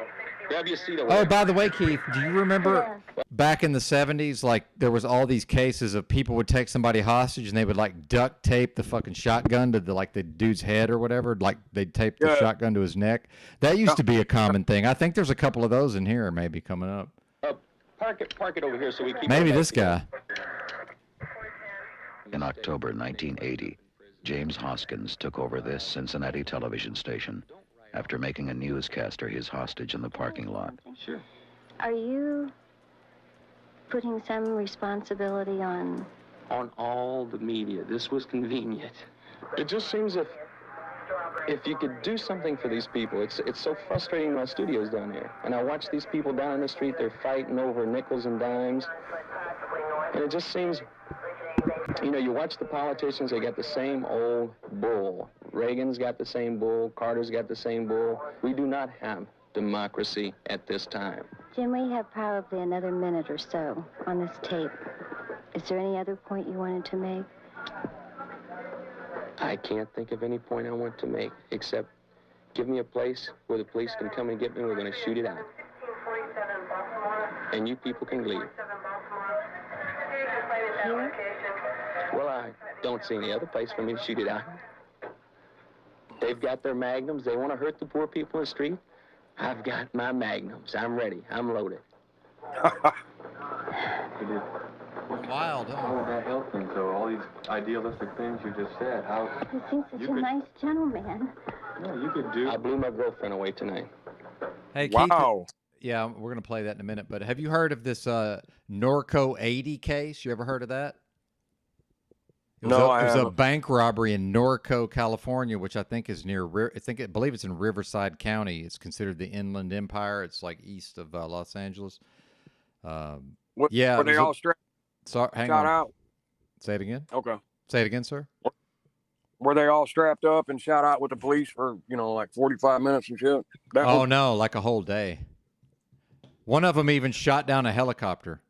Grab your seat over Oh, there. by the way, Keith, do you remember back in the 70s, like there was all these cases of people would take somebody hostage and they would like duct tape the fucking shotgun to the dude's head or whatever, like they'd tape the shotgun to his neck. That used to be a common thing. I think there's a couple of those in here maybe coming up. Park it over here so we keep. Maybe this guy. In October 1980, James Hoskins took over this Cincinnati television station after making a newscaster his hostage in the parking lot. Sure. Are you putting some responsibility on all the media. This was convenient. It just seems if you could do something for these people, it's so frustrating. My studio's down here, and I watch these people down in the street. They're fighting over nickels and dimes, and it just seems, you know, you watch the politicians. They got the same old bull. Reagan's got the same bull. Carter's got the same bull. We do not have democracy at this time. Jim, we have probably another minute or so on this tape. Is there any other point you wanted to make? I can't think of any point I want to make, except give me a place where the police can come and get me. We're going to shoot it out. And you people can leave. Here? Well, I don't see any other place for me to shoot it out. They've got their magnums. They want to hurt the poor people in the street. I've got my magnums. I'm ready. I'm loaded. Wild, huh? How would that help things, though? All these idealistic things you just said. How? He seems such a nice gentleman. No, you could do. I blew my girlfriend away tonight. Hey, wow. Keith, yeah, we're going to play that in a minute, but have you heard of this Norco 80 case? You ever heard of that? It was a bank robbery in Norco, California, which I think is near, I believe it's in Riverside County. It's considered the Inland Empire. It's like east of Los Angeles. Yeah. Were they all strapped? Hang shot on. out? Say it again. Okay. Say it again, sir. Were they all strapped up and shot out with the police for, you know, like 45 minutes and shit? No, like a whole day. One of them even shot down a helicopter.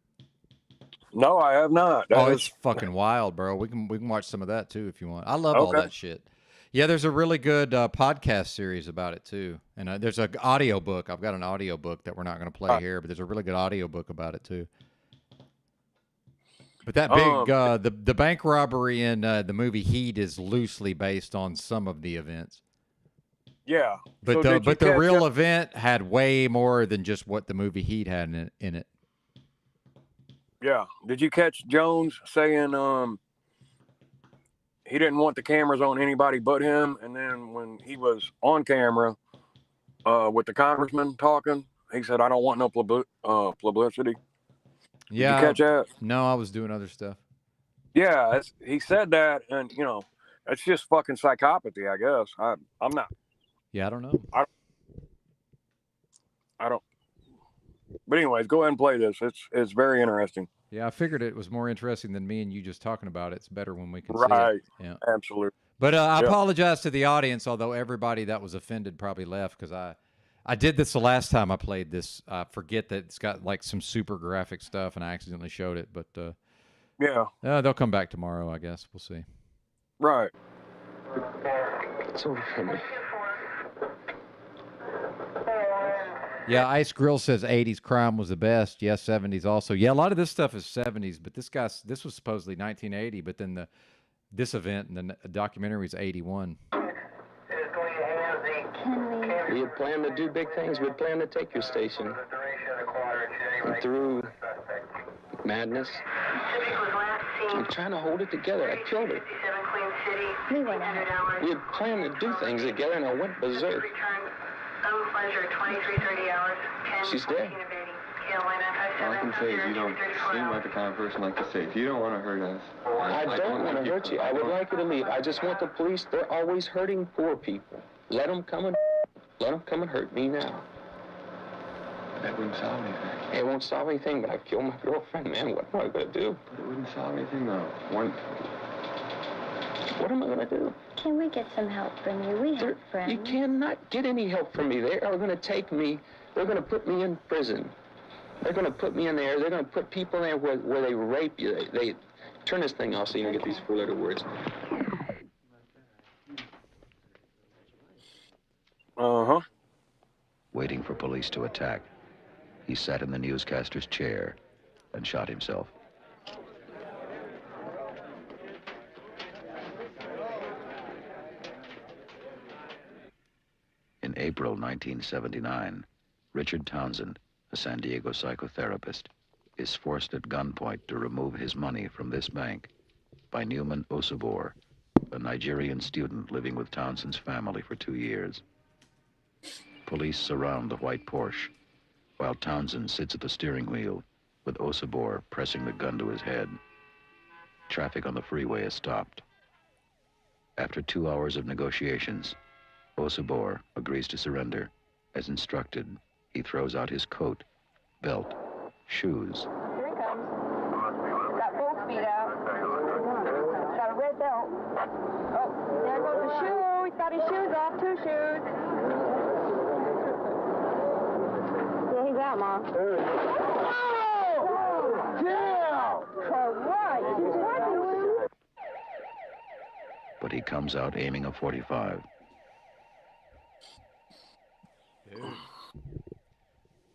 No, I have not. It's fucking wild, bro. We can watch some of that too if you want. I love all that shit. Yeah, there's a really good podcast series about it too, and there's an audio book. I've got an audio book that we're not going to play here, but there's a really good audio book about it too. But that big the bank robbery in the movie Heat is loosely based on some of the events. Yeah, but the real event had way more than just what the movie Heat had in it. Yeah. Did you catch Jones saying he didn't want the cameras on anybody but him? And then when he was on camera with the congressman talking, he said, "I don't want no publicity." Yeah. Did you catch that? No, I was doing other stuff. Yeah, he said that, and you know, it's just fucking psychopathy, I guess. I'm not. Yeah, I don't know. I don't. But anyways, go ahead and play this. It's very interesting. Yeah, I figured it was more interesting than me and you just talking about it. It's better when we can see Right. it. Yeah, absolutely. But I apologize to the audience, although everybody that was offended probably left because I did this the last time I played this. I forget that it's got like some super graphic stuff, and I accidentally showed it. But they'll come back tomorrow, I guess. We'll see. Right. It's over for me. Yeah, Ice Grill says 80s crime was the best. Yeah, 70s also. Yeah, a lot of this stuff is 70s, but this was supposedly 1980, but then this event and the documentary was 81. We had planned to do big things. We had planned to take your station. And through madness, I'm trying to hold it together. I killed her. We had planned to do things together, and I went berserk. She's dead. All I can say is you don't seem like the kind of person like to say, if you don't want to hurt us. I don't want to hurt you. I would like you to leave. I just want the police. They're always hurting poor people. Let them come and hurt me now. That wouldn't solve anything. It won't solve anything, but I've killed my girlfriend, man. What am I going to do? But it wouldn't solve anything, though. What am I going to do? Can we get some help from you? We have friends. You cannot get any help from me. They are going to take me. They're going to put me in prison. They're going to put me in there. They're going to put people in there where they rape you. They turn this thing off so you don't get these four-letter words. Uh-huh. Waiting for police to attack, he sat in the newscaster's chair and shot himself. In April 1979, Richard Townsend, a San Diego psychotherapist, is forced at gunpoint to remove his money from this bank by Newman Osabor, a Nigerian student living with Townsend's family for 2 years. Police surround the white Porsche, while Townsend sits at the steering wheel, with Osibor pressing the gun to his head. Traffic on the freeway is stopped. After 2 hours of negotiations, Osibor agrees to surrender. As instructed, he throws out his coat, belt, shoes. Here he comes. Got both feet out. Got a red belt. Oh, there goes the shoe. He's got his shoes off. 2 shoes. Yeah, he's out, Mom. Oh! Yeah! All right. He's working. But he comes out aiming a .45. Dude.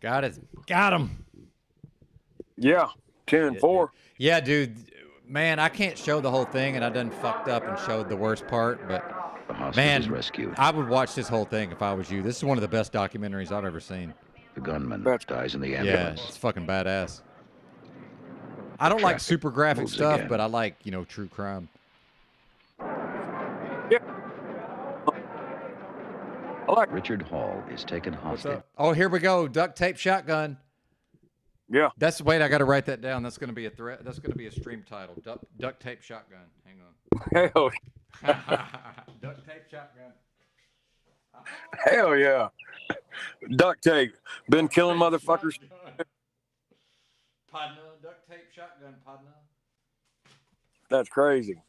Got it. Got him. Yeah, 10-4. Yeah, dude. Man, I can't show the whole thing, and I done fucked up and showed the worst part. But man, rescued. I would watch this whole thing if I was you. This is one of the best documentaries I've ever seen. The gunman dies in the Yeah, ambulance. it's fucking badass. I don't like super graphic moves stuff, again. but I like, you know, true crime. Richard Hall is taken hostage. Oh, here we go. Duct tape shotgun. Yeah. Wait, I got to write that down. That's going to be a threat. That's going to be a stream title. Duct tape shotgun. Hang on. Hell, Duct tape shotgun. hell yeah. Duct tape. Been killing motherfuckers. Partner, duct tape shotgun, partner. That's crazy.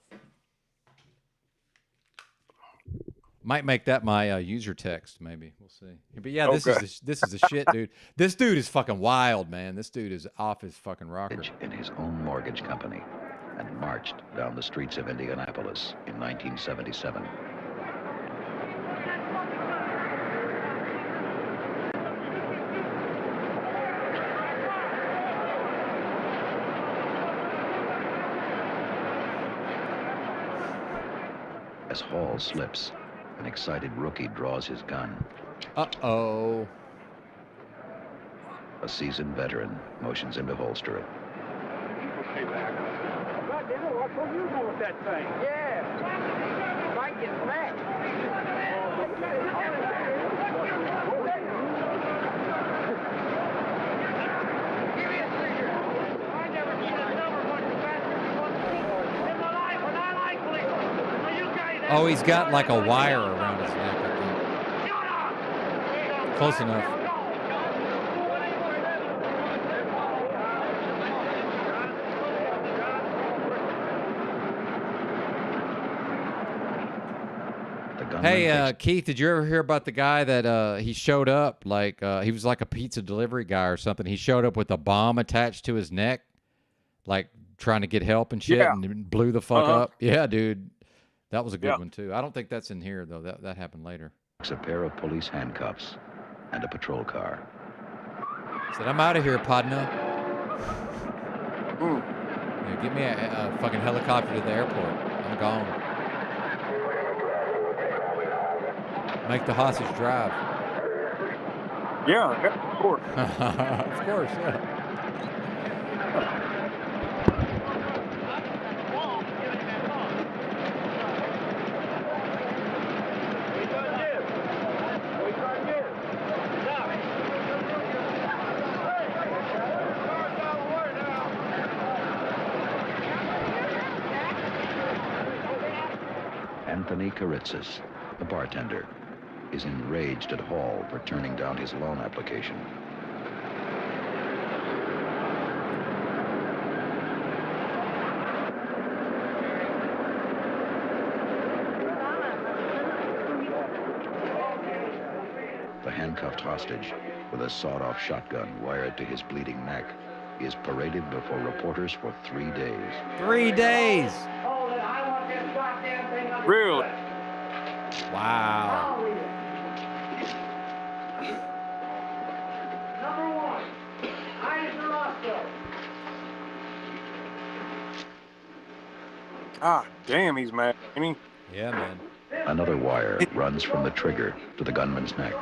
Might make that my user text, maybe. We'll see. But yeah, this is the shit, dude. This dude is fucking wild, man. This dude is off his fucking rocker. In his own mortgage company and marched down the streets of Indianapolis in 1977. As Hall slips, an excited rookie draws his gun. Uh-oh. A seasoned veteran motions him to holster it. God damn it, what will you do with that thing? Yeah. Might get smacked. Give me a cigarette. I never seen a number much faster in my life, and I like police. So you guys... Oh, he's got like a wire around his neck, I think. Close enough. Hey, Keith, did you ever hear about the guy that he showed up like he was like a pizza delivery guy or something? He showed up with a bomb attached to his neck, like trying to get help and shit, and blew the fuck up. Yeah, dude, that was a good one too. I don't think that's in here though. That happened later. A pair of police handcuffs and a patrol car. Said, I'm out of here, partner. Yeah, get me a fucking helicopter to the airport. I'm gone. Make the hostage drive. Yeah, of course. Of course, yeah. Anthony Karitzis, the bartender, is enraged at Hall for turning down his loan application. The handcuffed hostage, with a sawed-off shotgun wired to his bleeding neck, is paraded before reporters for 3 days. 3 days! Really? Wow. Number one, Heinz Roscoe. Ah, damn, he's mad. Yeah, man. Another wire runs from the trigger to the gunman's neck.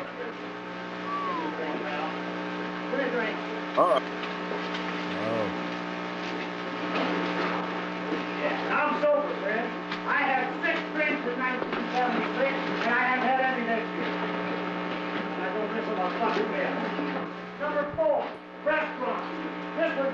I'm sober, Fred. I had 6 drinks in 1976, and I haven't had any next year. I don't miss on my fucking bed. Number 4, restaurant. This was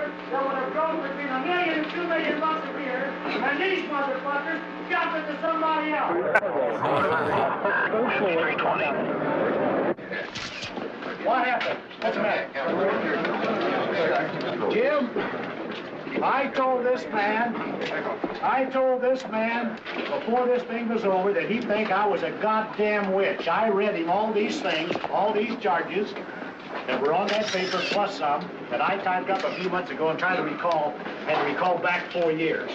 motherfucker that would have grown between $1 million and $2 million a year, and these motherfuckers got it to somebody else. What happened? What's the matter? Jim, I told this man before this thing was over that he'd think I was a goddamn witch. I read him all these things, all these charges that were on that paper, plus some that I typed up a few months ago and tried to recall, had to recall back 4 years.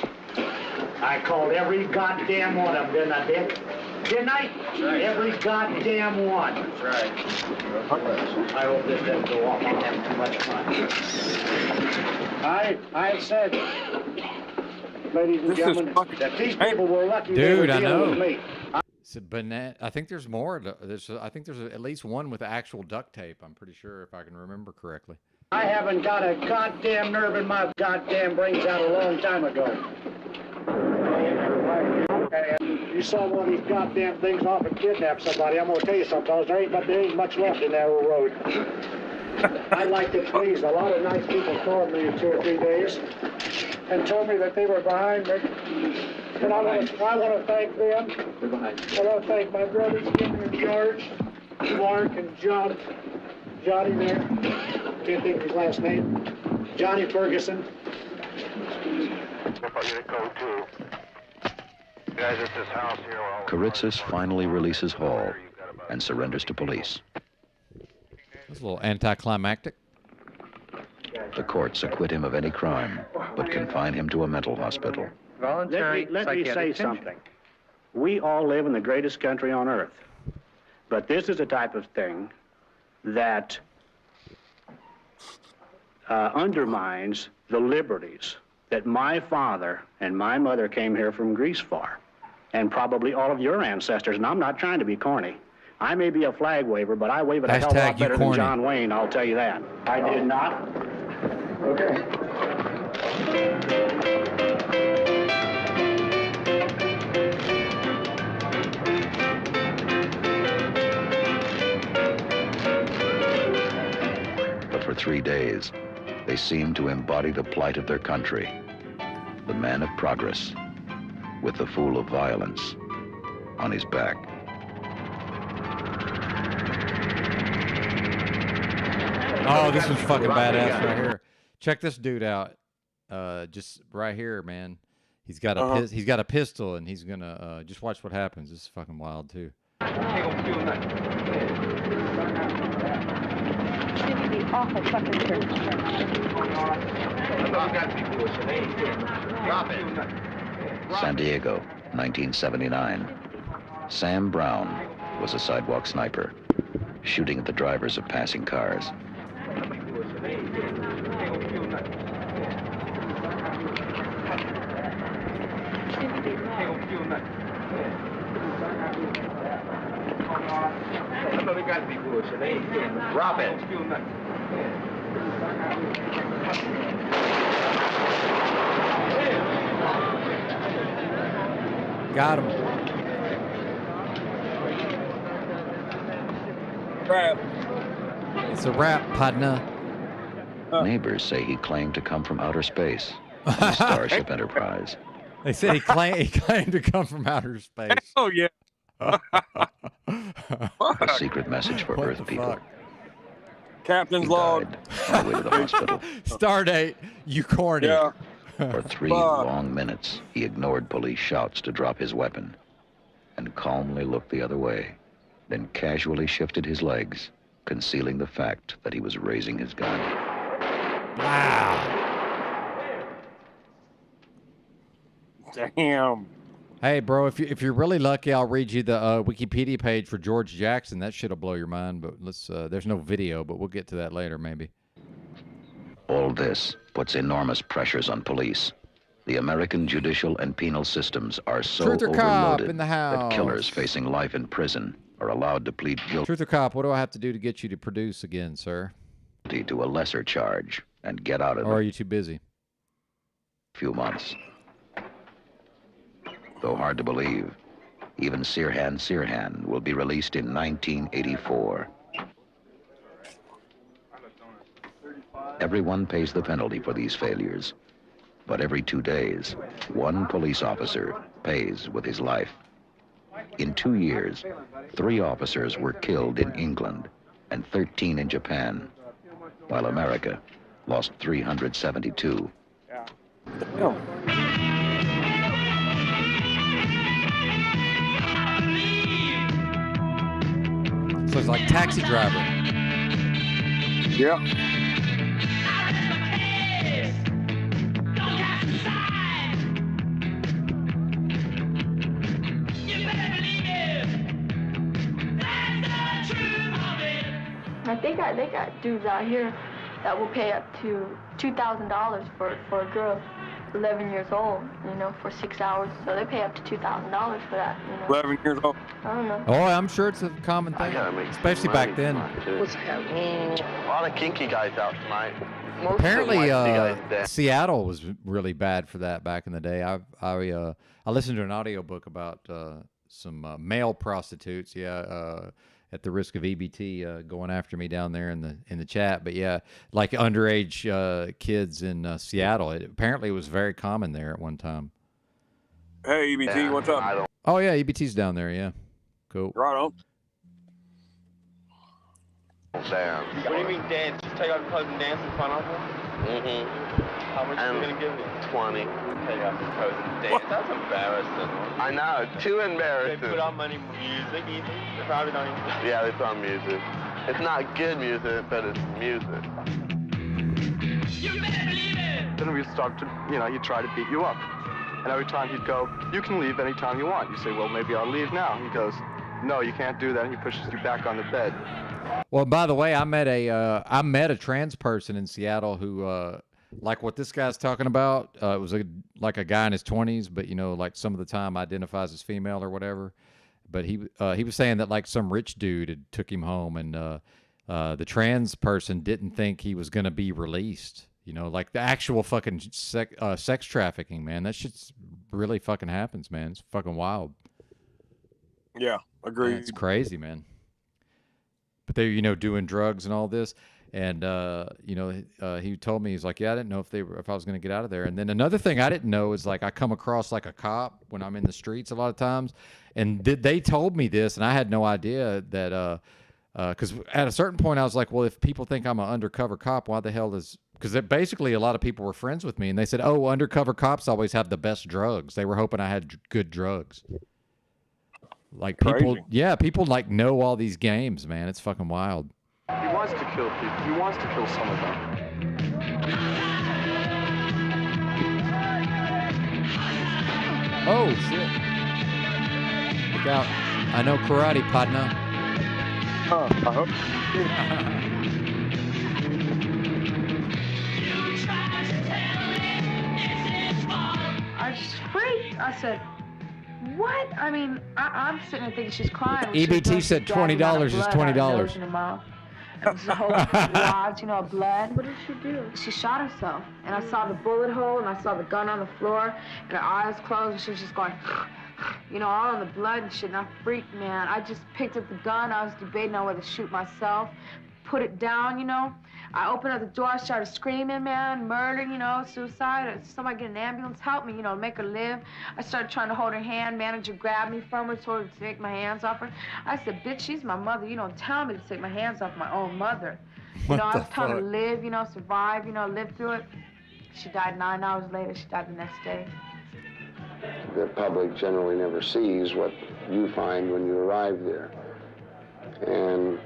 I called every goddamn one of them, didn't I, Dick? Didn't I? Right. Every goddamn one. That's right. I hope this doesn't go off. I'm having too much fun. I said, ladies and gentlemen, that these people were lucky they were dealing with me. It's a banana. I think there's more. I think there's at least one with actual duct tape. I'm pretty sure, if I can remember correctly. I haven't got a goddamn nerve in my goddamn brains out a long time ago. You saw one of these goddamn things off and kidnap somebody. I'm gonna tell you something, there ain't much left in that old road. I'd like to please. A lot of nice people called me in 2 or 3 days and told me that they were behind me. And I want to thank them. I want to thank my brothers, Jimmy and George, Mark and John. Johnny there. Can't think of his last name. Johnny Ferguson. Karitzis finally releases Hall and surrenders to police. That's a little anticlimactic. The courts acquit him of any crime, but confine him to a mental hospital. Let me say something. We all live in the greatest country on earth. But this is a type of thing that undermines the liberties that my father and my mother came here from Greece for, and probably all of your ancestors. And I'm not trying to be corny. I may be a flag waver, but I wave it a hell of a lot better than John Wayne, I'll tell you that. I did not. Okay. But for 3 days, they seemed to embody the plight of their country. The man of progress, with the fool of violence on his back. Oh, this was fucking badass right here. Check this dude out. Just right here, man. He's got a he's got a pistol, and he's gonna just watch what happens. This is fucking wild too. San Diego, 1979. Sam Brown was a sidewalk sniper, shooting at the drivers of passing cars. Drop it. Got him. Wrap. It's a wrap, partner. Neighbors say he claimed to come from outer space on the Starship Enterprise. They said he claimed to come from outer space. Oh yeah. A secret message for Earth people. Captain's log. On the way to the hospital. Stardate, you corny. Yeah. For 3 long minutes, he ignored police shouts to drop his weapon and calmly looked the other way, then casually shifted his legs, concealing the fact that he was raising his gun. Wow. Damn. Hey, bro, if you're really lucky, I'll read you the Wikipedia page for George Jackson. That shit'll blow your mind, but let's there's no video, but we'll get to that later maybe. All this puts enormous pressures on police. The American judicial and penal systems are so Truth or cop overloaded in the that house. killers facing life in prison are allowed to plead guilty Truth or cop, what do I have to do to get you to produce again, sir? to a lesser charge and get out of Or are it you too busy? in a few months. Though hard to believe, even Sirhan will be released in 1984. Everyone pays the penalty for these failures. But every 2 days, one police officer pays with his life. In 2 years, 3 officers were killed in England and 13 in Japan, while America lost 372. So it's like Taxi Driver. Yeah. I think they got dudes out here that will pay up to $2,000 for a girl 11 years old, you know, for 6 hours. So they pay up to $2,000 for that, you know. 11 years old. I don't know. Oh, I'm sure it's a common thing, especially back then. What's happening? A lot of kinky guys out tonight. Most Apparently, of them like to see guys dead. Seattle was really bad for that back in the day. I listened to an audiobook about some male prostitutes. At the risk of EBT going after me down there in the chat, but yeah, like underage kids in Seattle. Apparently, it was very common there at one time. Hey, EBT, what's up? Oh yeah, EBT's down there. Yeah, cool. Right on. Damn. What do you mean dance? Just take out your clothes and dance in front of them? Mm-hmm. How much are you going to give me? 20. Take out your clothes and dance. That's embarrassing. I know. Too They embarrassing. put on money music, either. They probably don't even... Yeah, they put on music. It's not good music, but it's music. Then we start to, he'd try to beat you up. And every time he'd go, you can leave anytime you want. You say, well, maybe I'll leave now. He goes, no, you can't do that. And he pushes you back on the bed. Well, by the way, I met a trans person in Seattle who, like what this guy's talking about, it was like a guy in his 20s, but like some of the time identifies as female or whatever. But he was saying that like some rich dude had took him home, and the trans person didn't think he was gonna be released. Like the actual fucking sex trafficking, man. That shit's really fucking happens, man. It's fucking wild. Yeah, agree. It's crazy, man. But they're, doing drugs and all this. And, he told me, he's like, yeah, I didn't know if I was going to get out of there. And then another thing I didn't know is like, I come across like a cop when I'm in the streets a lot of times. And they told me this, and I had no idea that, because at a certain point I was like, well, if people think I'm an undercover cop, why the hell because basically a lot of people were friends with me, and they said, oh, undercover cops always have the best drugs. They were hoping I had good drugs. Like people like know all these games, man. It's fucking wild. He wants to kill people. He wants to kill some of them. Oh, shit. Look out. I know karate, partner. I hope. I just freaked. I said, what? I mean, I'm sitting there thinking she's crying. EBT said $20 is $20. And it was a whole wad, of blood. What did she do? She shot herself. And I saw the bullet hole, and I saw the gun on the floor, and her eyes closed, and she was just going, all in the blood and shit. And I freaked, man. I just picked up the gun. I was debating on whether to shoot myself, put it down, I opened up the door, I started screaming, man, murder, suicide. Somebody get an ambulance, help me, make her live. I started trying to hold her hand. Manager grabbed me from her, told her to take my hands off her. I said, bitch, she's my mother. You don't tell me to take my hands off my own mother. I was trying to live, survive, live through it. She died 9 hours later. She died the next day. The public generally never sees what you find when you arrive there. And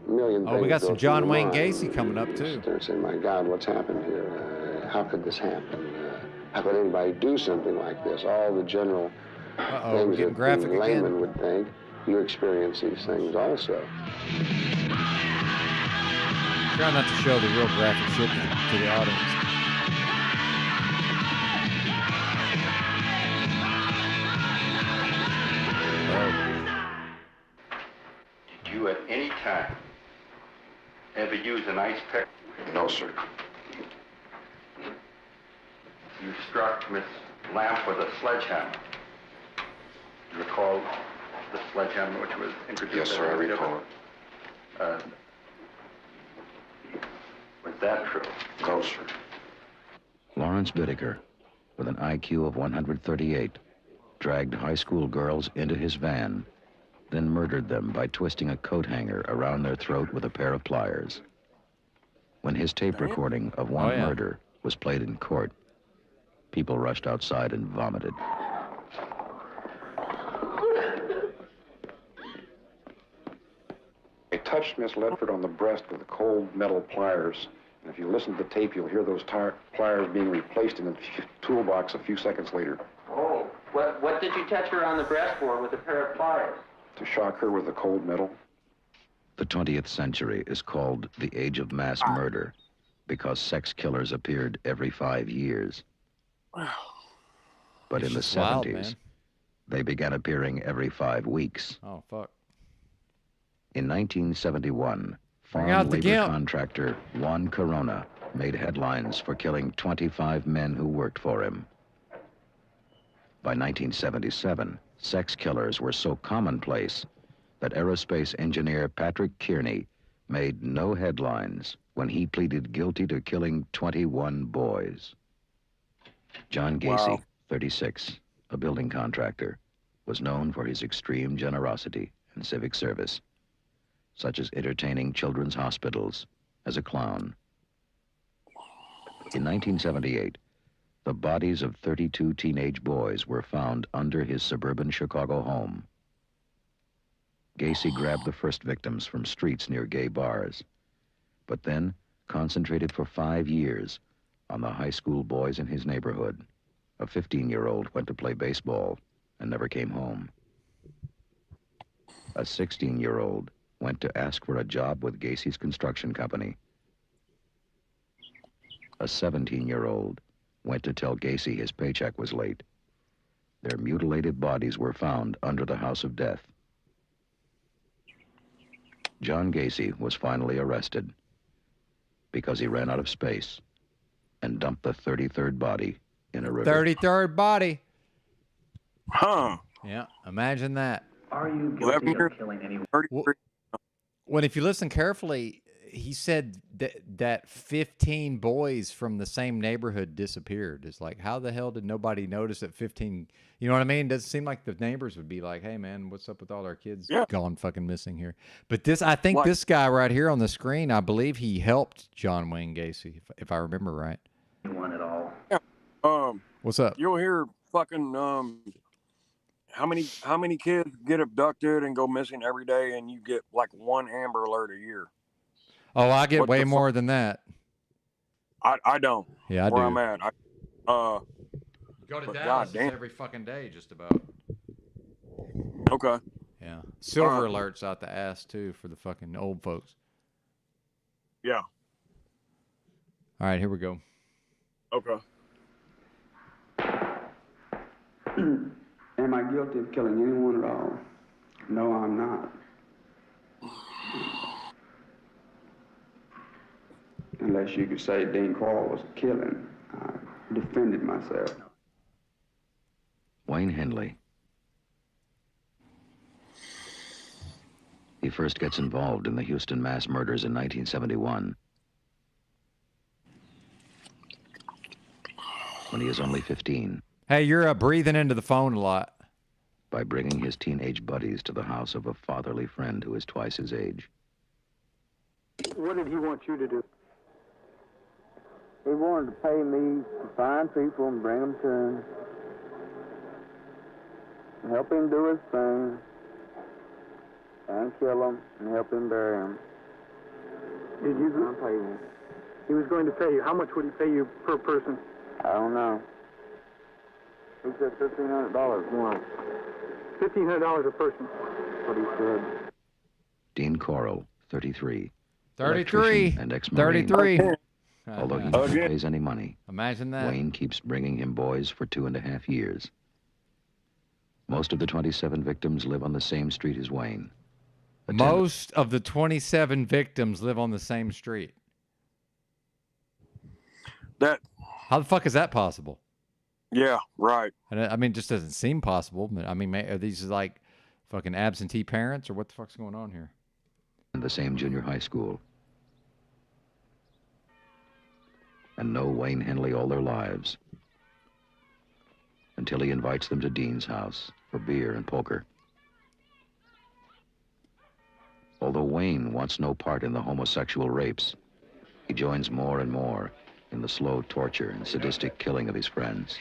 we got some John Wayne Gacy coming up too. They're saying, my God, what's happened here? How could this happen? How could anybody do something like this? All the general things that the layman would think. You experience these things also. Try not to show the real graphic shit to the audience. Did you at any time ever use an ice pick? No, sir. You struck Miss Lamp with a sledgehammer. Do you recall the sledgehammer which was introduced? Yes, sir, I recall it. Was that true? No, sir. Lawrence Bittaker, with an IQ of 138, dragged high school girls into his van, then murdered them by twisting a coat hanger around their throat with a pair of pliers. When his tape recording of one murder was played in court, people rushed outside and vomited. They touched Miss Ledford on the breast with cold metal pliers. And if you listen to the tape, you'll hear those pliers being replaced in the toolbox a few seconds later. Oh, what did you touch her on the breast for with a pair of pliers? To shock her with the cold metal. The 20th century is called the age of mass murder because sex killers appeared every 5 years. But in the 70s, they began appearing every 5 weeks. Oh, fuck. In 1971, farm labor contractor Juan Corona made headlines for killing 25 men who worked for him. By 1977, sex killers were so commonplace that aerospace engineer Patrick Kearney made no headlines when he pleaded guilty to killing 21 boys. John Gacy, 36, a building contractor, was known for his extreme generosity and civic service, such as entertaining children's hospitals as a clown. In 1978, the bodies of 32 teenage boys were found under his suburban Chicago home. Gacy grabbed the first victims from streets near gay bars, but then concentrated for 5 years on the high school boys in his neighborhood. A 15-year-old went to play baseball and never came home. A 16-year-old went to ask for a job with Gacy's construction company. A 17-year-old went to tell Gacy his paycheck was late. Their mutilated bodies were found under the house of death. John Gacy was finally arrested because he ran out of space and dumped the 33rd body in a river. 33rd body. Huh. Yeah, imagine that. Are you guilty of killing anyone? When if you listen carefully, he said that 15 boys from the same neighborhood disappeared. It's like, how the hell did nobody notice that 15? You know what I mean? It doesn't seem like the neighbors would be like, hey, man, what's up with all our kids gone fucking missing here? But this, I think this guy right here on the screen, I believe he helped John Wayne Gacy, if I remember right. Anyone at all? Yeah. What's up? You'll hear fucking how many kids get abducted and go missing every day, and you get like 1 Amber Alert a year. Oh, I get way more than that. I don't. Yeah, I do. Where I'm at. Go to Dallas every fucking day, just about. Okay. Yeah. Silver alerts out the ass too for the fucking old folks. Yeah. All right, here we go. Okay. Am I guilty of killing anyone at all? No, I'm not. Unless you could say Dean Quarles was a killing. I defended myself. Wayne Henley. He first gets involved in the Houston mass murders in 1971. When he is only 15. Hey, you're breathing into the phone a lot. By bringing his teenage buddies to the house of a fatherly friend who is twice his age. What did he want you to do? He wanted to pay me to find people and bring them to him. Help him do his thing. And kill him and help him bury him. Did you? I'll pay you. He was going to pay you. How much would he pay you per person? I don't know. He said $1,500 once. $1,500 a person. What he said. Dean Coral, 33. 33. And ex-Marine. 33. Although he never pays any money. Imagine that. Wayne keeps bringing him boys for 2.5 years. Most of the 27 victims live on the same street as Wayne. Most of the 27 victims live on the same street. How the fuck is that possible? Yeah, right. And I mean, it just doesn't seem possible. But I mean, are these like fucking absentee parents or what the fuck's going on here? In the same junior high school. and know Wayne Henley all their lives, until he invites them to Dean's house for beer and poker. Although Wayne wants no part in the homosexual rapes, he joins more and more in the slow torture and sadistic killing of his friends.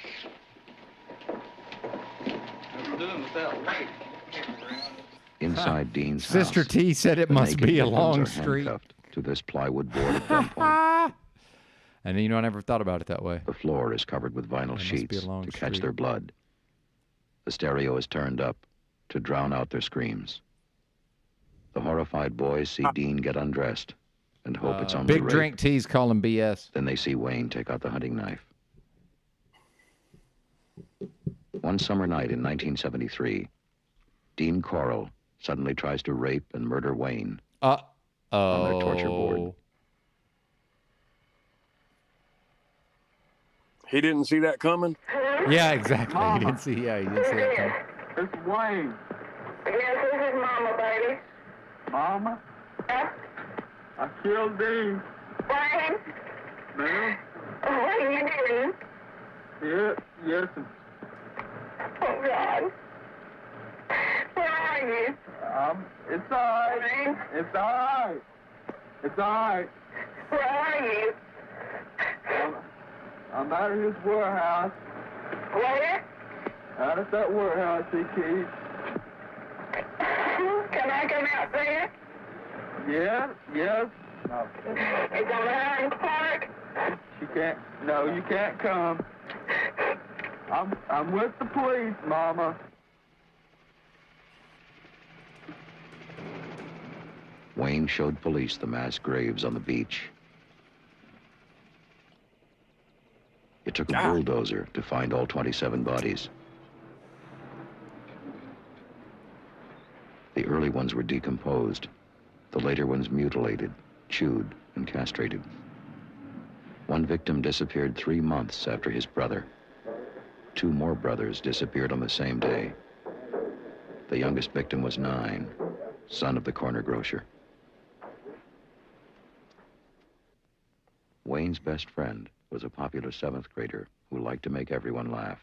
Inside Dean's Sister house, T said it the must naked be a victims long are street. handcuffed to this plywood board at gunpoint. And you know, I never thought about it that way. The floor is covered with vinyl sheets to catch their blood. The stereo is turned up to drown out their screams. The horrified boys see Dean get undressed and hope it's only Big rape. Drink T's calling BS. Then they see Wayne take out the hunting knife. One summer night in 1973, Dean Corll suddenly tries to rape and murder Wayne on their torture board. He didn't see that coming? Yeah, exactly. Mama. He didn't see that coming. It's Wayne. Yes, this is Mama, baby. Mama? Huh? I killed Dean. Wayne? Ma'am? What are you doing? Yeah, yes. Oh, God. Where are you? It's all right. It's all right. It's all right. Where are you? I'm out of his warehouse. Where? Out of that warehouse he keeps. Can I come out there? Yeah, yes. No. It's on Highland Park. You can't. No, you can't come. I'm with the police, Mama. Wayne showed police the mass graves on the beach. It took a bulldozer to find all 27 bodies. The early ones were decomposed, the later ones mutilated, chewed, and castrated. One victim disappeared 3 months after his brother. 2 more brothers disappeared on the same day. The youngest victim was 9, son of the corner grocer. Wayne's best friend was a popular 7th grader who liked to make everyone laugh.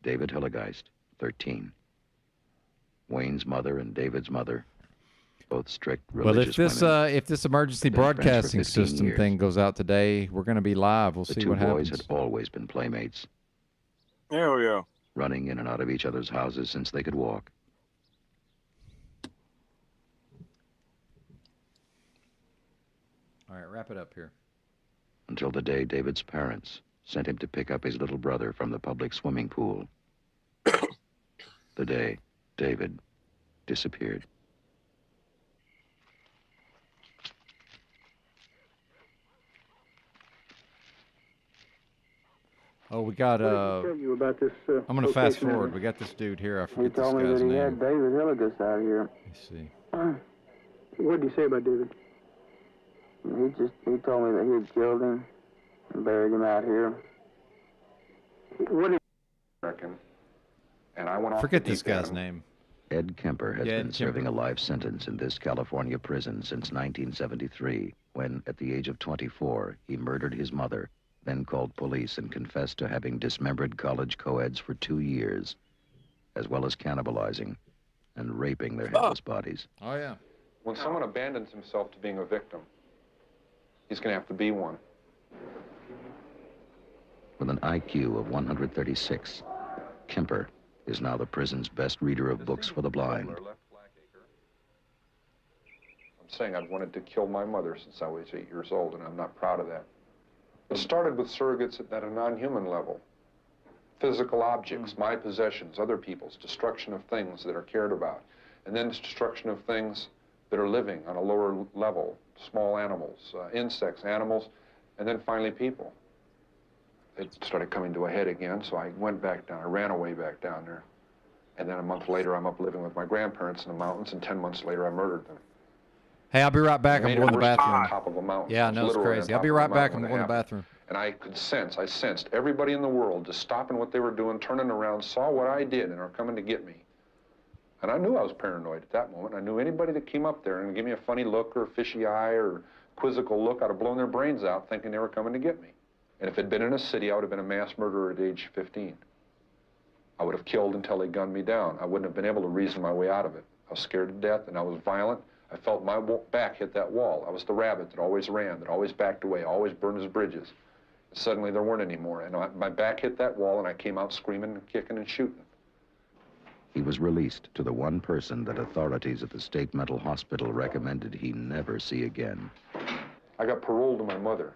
David Hillegeist, 13. Wayne's mother and David's mother, both strict religious women. If this emergency Been friends for broadcasting 15 system years. thing goes out today, we're going to be live. We'll The see 2 what boys happens. had always been playmates, Hell yeah. running in and out of each other's houses since they could walk. All right, wrap it up here. Until the day David's parents sent him to pick up his little brother from the public swimming pool. The day David disappeared. Oh, we got tell you about this, I'm going to fast location? forward. We got this dude here. I He forget this told me guy's that he name. had David Hillegeist out here. Let's see. What did he say about David? He told me that he had killed him and buried him out here. What did And I went off Forget the this deep guy's end. name. Ed Kemper has Yeah, Ed been serving a Kemper. life sentence in this California prison since 1973, when, at the age of 24, he murdered his mother, then called police and confessed to having dismembered college co-eds for 2 years, as well as cannibalizing and raping their headless bodies. Oh, yeah. When someone abandons himself to being a victim, he's going to have to be one. With an IQ of 136, Kemper is now the prison's best reader of books for the blind. I'm saying I've wanted to kill my mother since I was 8 years old, and I'm not proud of that. It started with surrogates at a non-human level. Physical objects, my possessions, other people's, destruction of things that are cared about, and then destruction of things that are living on a lower level, small animals, insects, animals, and then finally people. It started coming to a head again, so I went back down. I ran away back down there. And then a month later, I'm up living with my grandparents in the mountains, and 10 months later, I murdered them. Hey, I'll be right back. I'm Made going it to the worse bathroom. on top of a mountain. Yeah, I It was know, it's literally on crazy. top I'll be of a right back. mountain I'm when going it to the happened. bathroom. And I could sense, I sensed everybody in the world just stopping what they were doing, turning around, saw what I did, and are coming to get me. And I knew I was paranoid at that moment. I knew anybody that came up there and gave me a funny look or a fishy eye or quizzical look, I'd have blown their brains out thinking they were coming to get me. And if it had been in a city, I would have been a mass murderer at age 15. I would have killed until they gunned me down. I wouldn't have been able to reason my way out of it. I was scared to death, and I was violent. I felt my back hit that wall. I was the rabbit that always ran, that always backed away, always burned his bridges. Suddenly there weren't any more, and my back hit that wall, and I came out screaming and kicking and shooting. He was released to the one person that authorities at the state mental hospital recommended he never see again. I got paroled to my mother.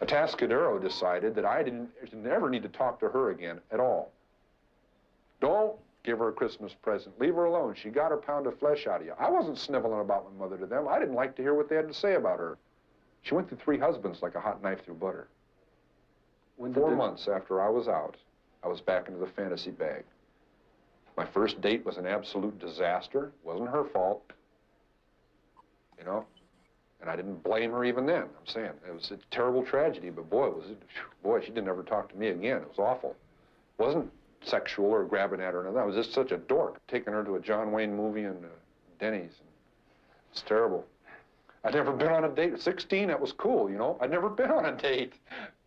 Atascadero decided that I didn't ever need to talk to her again at all. Don't give her a Christmas present. Leave her alone. She got her pound of flesh out of you. I wasn't sniveling about my mother to them. I didn't like to hear what they had to say about her. She went through 3 husbands like a hot knife through butter. 4 months after I was out, I was back into the fantasy bag. My first date was an absolute disaster. It wasn't her fault, you know? And I didn't blame her even then. I'm saying it was a terrible tragedy, but boy, she didn't ever talk to me again. It was awful. It wasn't sexual or grabbing at her or nothing. I was just such a dork, taking her to a John Wayne movie and Denny's. It's terrible. I'd never been on a date. At 16, that was cool, you know? I'd never been on a date,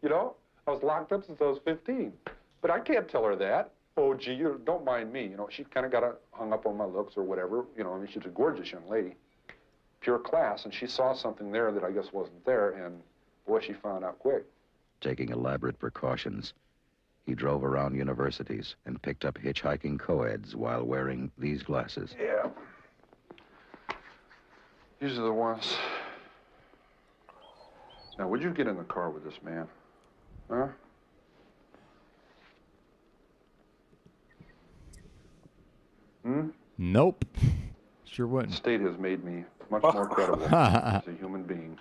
you know? I was locked up since I was 15. But I can't tell her that. Oh, gee, you don't mind me, you know? She kind of got hung up on my looks or whatever. You know, I mean, she's a gorgeous young lady. Pure class, and she saw something there that I guess wasn't there, and boy, she found out quick. Taking elaborate precautions, he drove around universities and picked up hitchhiking co-eds while wearing these glasses. Yeah. These are the ones. Now, would you get in the car with this man? Huh? Nope. Sure wouldn't. The state has made me much more credible as a human being.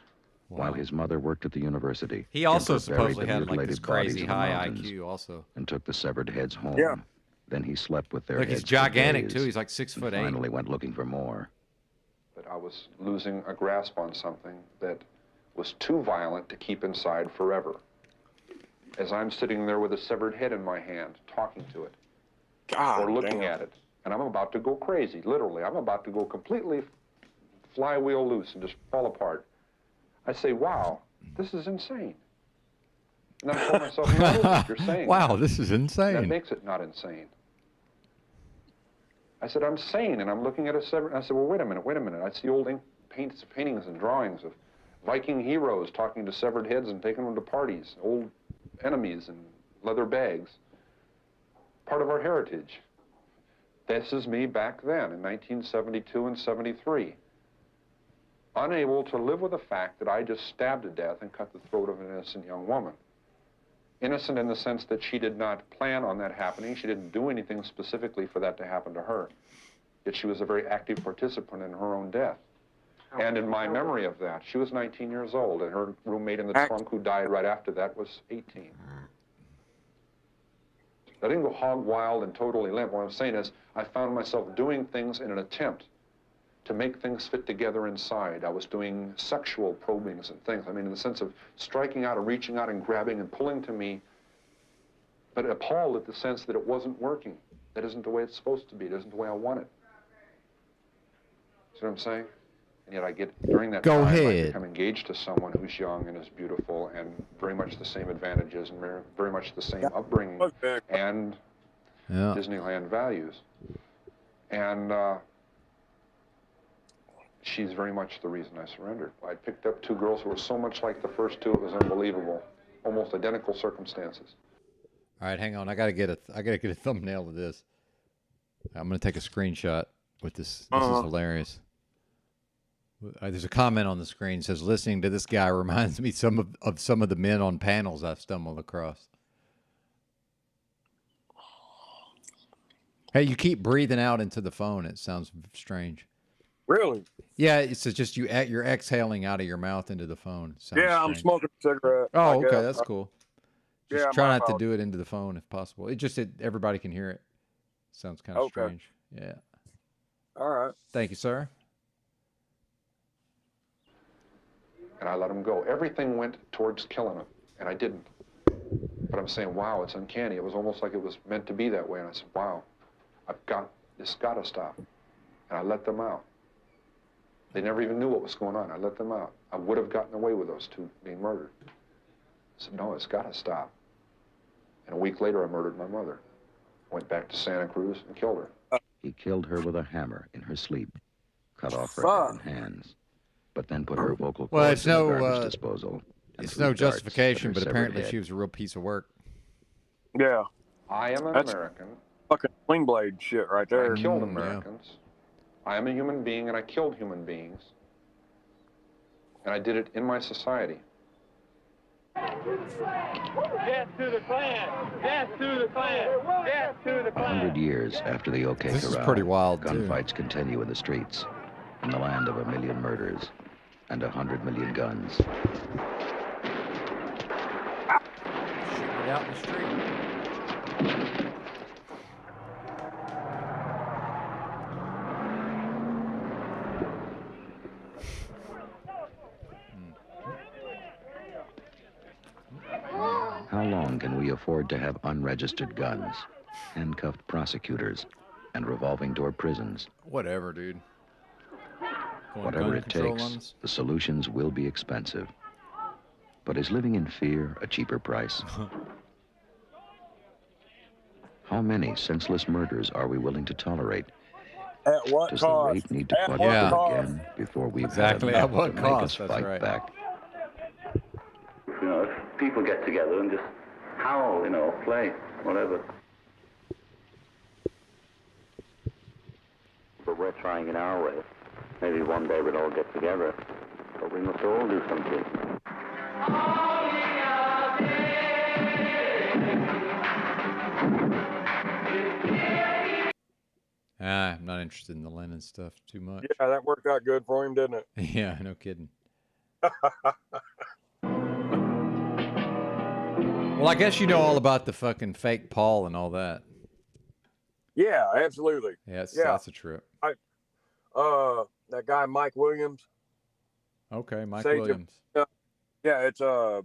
While his mother worked at the university, He also Kemper buried supposedly the had like mutilated this crazy bodies in the high mountains IQ also. and took the severed heads home. Yeah. Then he slept with their Look, heads he's for gigantic days too. He's like 6'8". and finally went looking for more. But I was losing a grasp on something that was too violent to keep inside forever. As I'm sitting there with a severed head in my hand, talking to it, or looking at it, and I'm about to go crazy, literally. I'm about to go completely flywheel loose and just fall apart. I say, wow, this is insane. And I told myself, no, it isn't. You're saying wow, that. this is insane. That makes it not insane. I said, I'm sane, and I'm looking at a severed... I said, well, wait a minute. I see old paintings and drawings of Viking heroes talking to severed heads and taking them to parties, old enemies and leather bags. Part of our heritage. This is me back then in 1972 and 73. Unable to live with the fact that I just stabbed to death and cut the throat of an innocent young woman. Innocent in the sense that she did not plan on that happening. She didn't do anything specifically for that to happen to her. Yet she was a very active participant in her own death. And in my memory of that, she was 19 years old, and her roommate in the trunk who died right after that was 18. I didn't go hog wild and totally limp. What I'm saying is I found myself doing things in an attempt to make things fit together inside. I was doing sexual probings and things. I mean, in the sense of striking out and reaching out and grabbing and pulling to me, but appalled at the sense that it wasn't working. That isn't the way it's supposed to be. It isn't the way I want it. See what I'm saying? And yet I get, during that time, I become engaged to someone who's young and is beautiful and very much the same advantages and very much the same upbringing and Disneyland values. And she's very much the reason I surrendered. I picked up 2 girls who were so much like the first 2, it was unbelievable. Almost identical circumstances. All right, hang on. I gotta get a thumbnail of this. I'm gonna take a screenshot with this. This is hilarious. There's a comment on the screen that says, "Listening to this guy reminds me of some of the men on panels I've stumbled across." Hey, you keep breathing out into the phone. It sounds strange. Really? Yeah, it's just you're exhaling out of your mouth into the phone. Sounds yeah, I'm strange. smoking a cigarette. Oh, okay, that's cool. Just yeah, try not to do it into the phone if possible. Everybody can hear it. Sounds kind of strange. Yeah. All right. Thank you, sir. And I let him go. Everything went towards killing him, and I didn't. But I'm saying, wow, it's uncanny. It was almost like it was meant to be that way. And I said, wow, this got to stop. And I let them out. They never even knew what was going on. I let them out. I would have gotten away with those 2 being murdered. I said, no, it's got to stop. And a week later, I murdered my mother. Went back to Santa Cruz and killed her. He killed her with a hammer in her sleep, cut off her head and hands, but then put her vocal cords in the garbage disposal. It's no justification, but apparently she was a real piece of work. Yeah. I am an That's American. Fucking swing blade shit right there. I killed Americans. Yeah. I am a human being, and I killed human beings. And I did it in my society. Death to the Klan! Death to the Klan! Death to the Klan! 100 years after the OK This is Corral, pretty wild, gunfights continue in the streets, in the land of 1 million murders and 100 million guns. Shooting it out in the street. How long can we afford to have unregistered guns, handcuffed prosecutors, and revolving door prisons? Whatever, dude. Whatever it takes, the solutions will be expensive. But is living in fear a cheaper price? How many senseless murders are we willing to tolerate? At what Does cost? the rate need to quadruple again before we've exactly had at what to make cost? us That's fight right. back? You know, if people get together and just howl, you know, play, whatever. But we're trying in our way. Maybe one day we'll all get together. But we must all do something. I'm not interested in the Lennon stuff too much. Yeah, that worked out good for him, didn't it? Yeah, no kidding. Well, I guess you know all about the fucking fake Paul and all that. Yeah, absolutely. Yeah, that's a trip. That guy Mike Williams. Okay, Mike Sage Williams. Yeah, it's a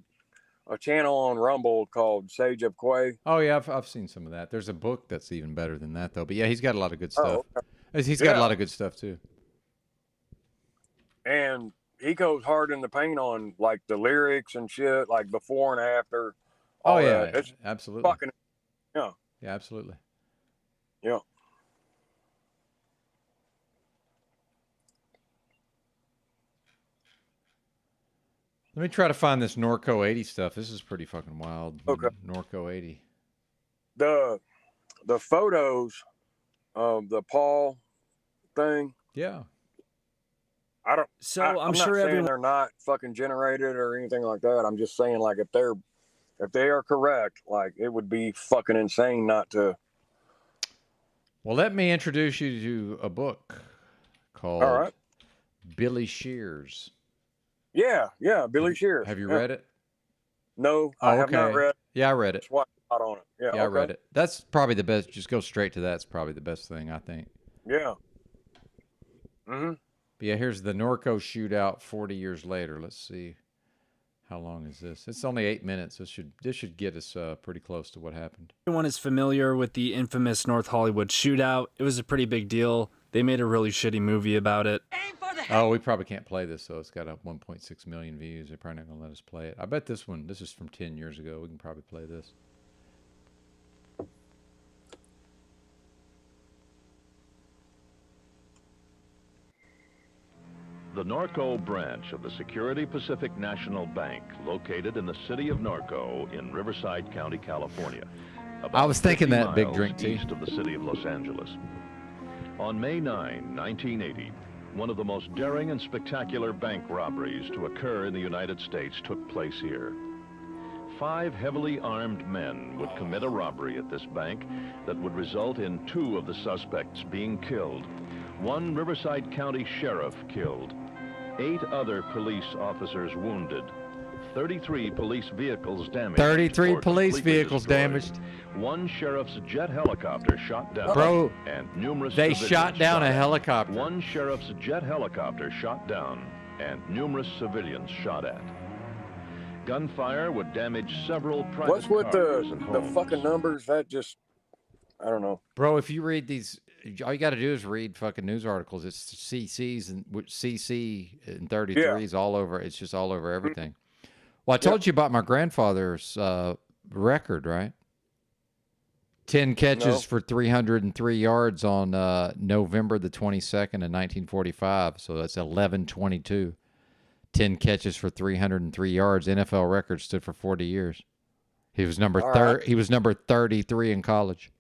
channel on Rumble called Sage of Quay. Oh yeah, I've seen some of that. There's a book that's even better than that though. But yeah, he's got a lot of good stuff. Oh, okay. He's got a lot of good stuff too. And he goes hard in the paint on like the lyrics and shit, like before and after. Oh yeah, it's absolutely. Fucking, yeah. Yeah, absolutely. Yeah. Let me try to find this Norco 80 stuff. This is pretty fucking wild. Okay. Norco 80. The photos of the Paul thing. Yeah. I don't. So I'm I'm not sure saying everyone. they're not fucking generated or anything like that. I'm just saying, like, if they are correct, like, it would be fucking insane not to. Well, let me introduce you to a book called All right. Billy Shears. Yeah, Billy Shears. Have you read it? No, I have not read. Yeah, I read it. What on it? Yeah, I read it. That's probably the best. Just go straight to that. It's probably the best thing, I think. Yeah. Mm-hmm. But yeah, here's the Norco shootout 40 years later. Let's see. How long is this? It's only 8 minutes. This should get us pretty close to what happened. Everyone is familiar with the infamous North Hollywood shootout. It was a pretty big deal. They made a really shitty movie about it. Oh, we probably can't play this, though. It's got a 1.6 million views. They're probably not going to let us play it. I bet this is from 10 years ago. We can probably play this. The Norco branch of the Security Pacific National Bank, located in the city of Norco in Riverside County, California. I was thinking 50 that, Big miles Drink Tea. east of the city of Los Angeles. On May 9, 1980, one of the most daring and spectacular bank robberies to occur in the United States took place here. 5 heavily armed men would commit a robbery at this bank that would result in 2 of the suspects being killed, 1 Riverside County sheriff killed, 8 other police officers wounded, 33 police vehicles damaged. 33 police vehicles damaged. 1 sheriff's jet helicopter shot down. Bro, and numerous they civilians shot down a at. helicopter. 1 sheriff's jet helicopter shot down and numerous civilians shot at. Gunfire would damage several private What's with cars and the homes. fucking numbers? That just, I don't know. Bro, if you read these, all you got to do is read fucking news articles. It's CCs and CC and 33s all over. It's just all over everything. Well, I told you about my grandfather's record, right? 10 catches for 303 yards on November the 22nd in 1945. So that's 11:22. 10 catches for 303 yards. NFL record stood for 40 years. He was he was number 33 in college.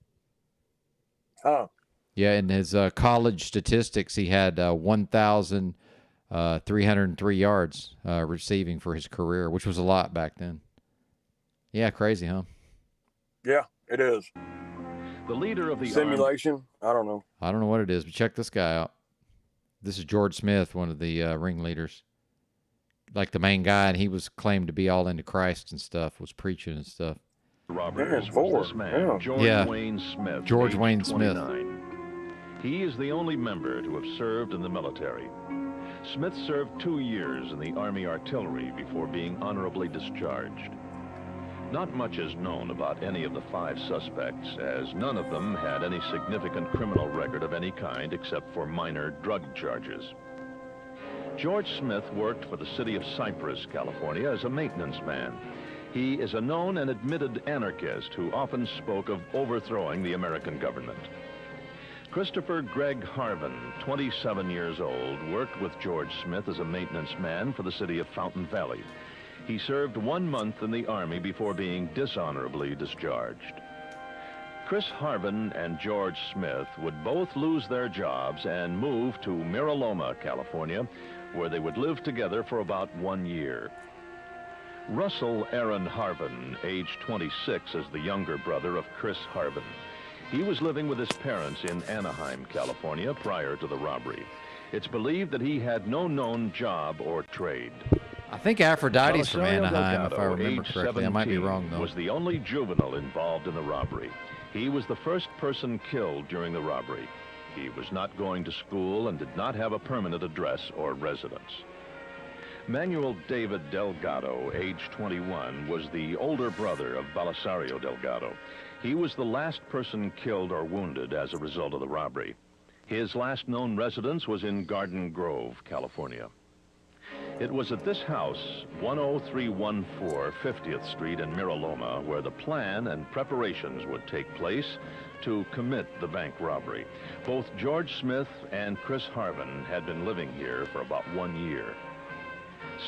Oh. Yeah, in his college statistics, he had 1,303 yards receiving for his career, which was a lot back then. Yeah, crazy, huh? Yeah, it is. The leader of the simulation. I don't know. I don't know what it is, but check this guy out. This is George Smith, one of the ringleaders, like the main guy, and he was claimed to be all into Christ and stuff, was preaching and stuff. Robbers was this man, George Wayne Smith. George Wayne 29. Smith. He is the only member to have served in the military. Smith served 2 years in the Army Artillery before being honorably discharged. Not much is known about any of the 5 suspects, as none of them had any significant criminal record of any kind except for minor drug charges. George Smith worked for the city of Cypress, California, as a maintenance man. He is a known and admitted anarchist who often spoke of overthrowing the American government. Christopher Greg Harvin, 27 years old, worked with George Smith as a maintenance man for the city of Fountain Valley. He served 1 month in the Army before being dishonorably discharged. Chris Harvin and George Smith would both lose their jobs and move to Miraloma, California, where they would live together for about 1 year. Russell Aaron Harvin, age 26, is the younger brother of Chris Harvin. He was living with his parents in Anaheim, California, prior to the robbery. It's believed that he had no known job or trade. I think Aphrodite's from Belisario Anaheim, Delgado, if I remember age correctly. I might be 17, wrong, though. Was the only juvenile involved in the robbery. He was the first person killed during the robbery. He was not going to school and did not have a permanent address or residence. Manuel David Delgado, age 21, was the older brother of Belisario Delgado. He was the last person killed or wounded as a result of the robbery. His last known residence was in Garden Grove, California. It was at this house, 10314 50th Street in Miraloma, where the plan and preparations would take place to commit the bank robbery. Both George Smith and Chris Harvin had been living here for about 1 year.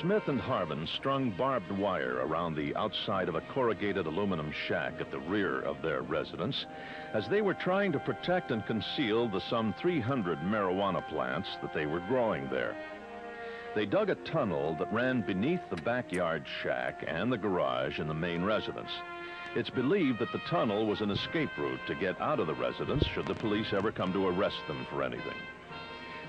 Smith and Harvin strung barbed wire around the outside of a corrugated aluminum shack at the rear of their residence as they were trying to protect and conceal the some 300 marijuana plants that they were growing there. They dug a tunnel that ran beneath the backyard shack and the garage in the main residence. It's believed that the tunnel was an escape route to get out of the residence should the police ever come to arrest them for anything.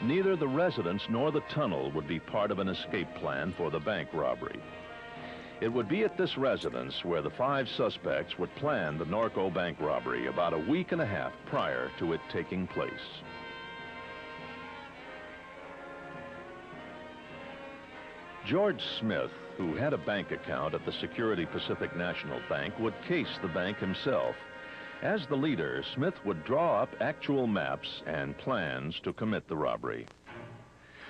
Neither the residence nor the tunnel would be part of an escape plan for the bank robbery. It would be at this residence where the 5 suspects would plan the Norco bank robbery about a week and a half prior to it taking place. George Smith, who had a bank account at the Security Pacific National Bank, would case the bank himself. As the leader, Smith would draw up actual maps and plans to commit the robbery.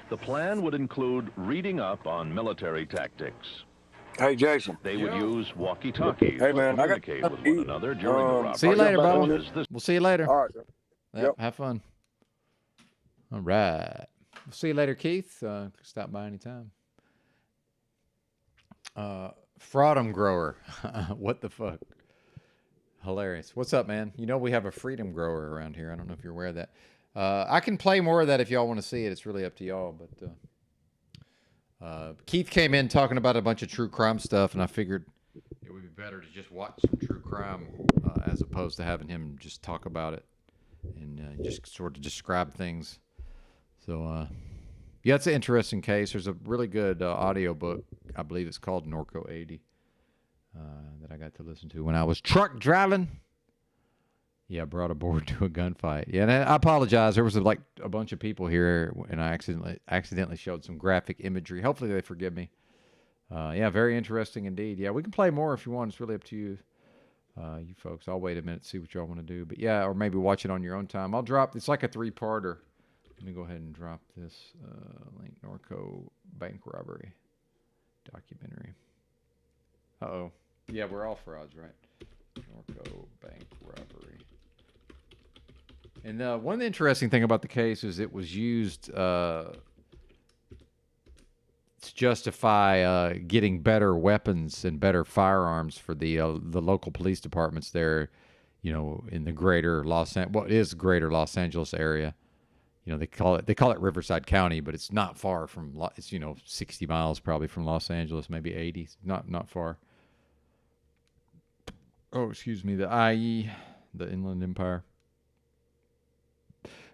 The plan would include reading up on military tactics. Hey, Jason. They would use walkie-talkies Hey, to man, I got communicate with one another during the robbery. See you later, Bubba. This- We'll see you later. All right. Yep. Have fun. All right. We'll see you later, Keith. Stop by anytime. Fraudum grower. What the fuck? Hilarious. What's up, man? You know we have a freedom grower around here. I don't know if you're aware of that. I can play more of that if y'all want to see it. It's really up to y'all. But Keith came in talking about a bunch of true crime stuff, and I figured it would be better to just watch some true crime as opposed to having him just talk about it and just sort of describe things. So, yeah, it's an interesting case. There's a really good audio book. I believe it's called Norco 80 that I got to listen to when I was truck driving. Yeah, brought aboard to a gunfight. Yeah, and I apologize. There was like a bunch of people here, and I accidentally showed some graphic imagery. Hopefully they forgive me. Yeah, very interesting indeed. Yeah, we can play more if you want. It's really up to you, you folks. I'll wait a minute to see what y'all want to do. But yeah, or maybe watch it on your own time. I'll drop. It's like a 3-parter. Let me go ahead and drop this link. Norco bank robbery documentary. Uh-oh. Yeah, we're all frauds, right? Norco bank robbery. And one interesting thing about the case is it was used to justify getting better weapons and better firearms for the local police departments there, you know, in the greater greater Los Angeles area. You know, they call it Riverside County, but it's not far from, it's, you know, 60 miles probably from Los Angeles, maybe 80, not far. Oh, excuse me, the IE, the Inland Empire.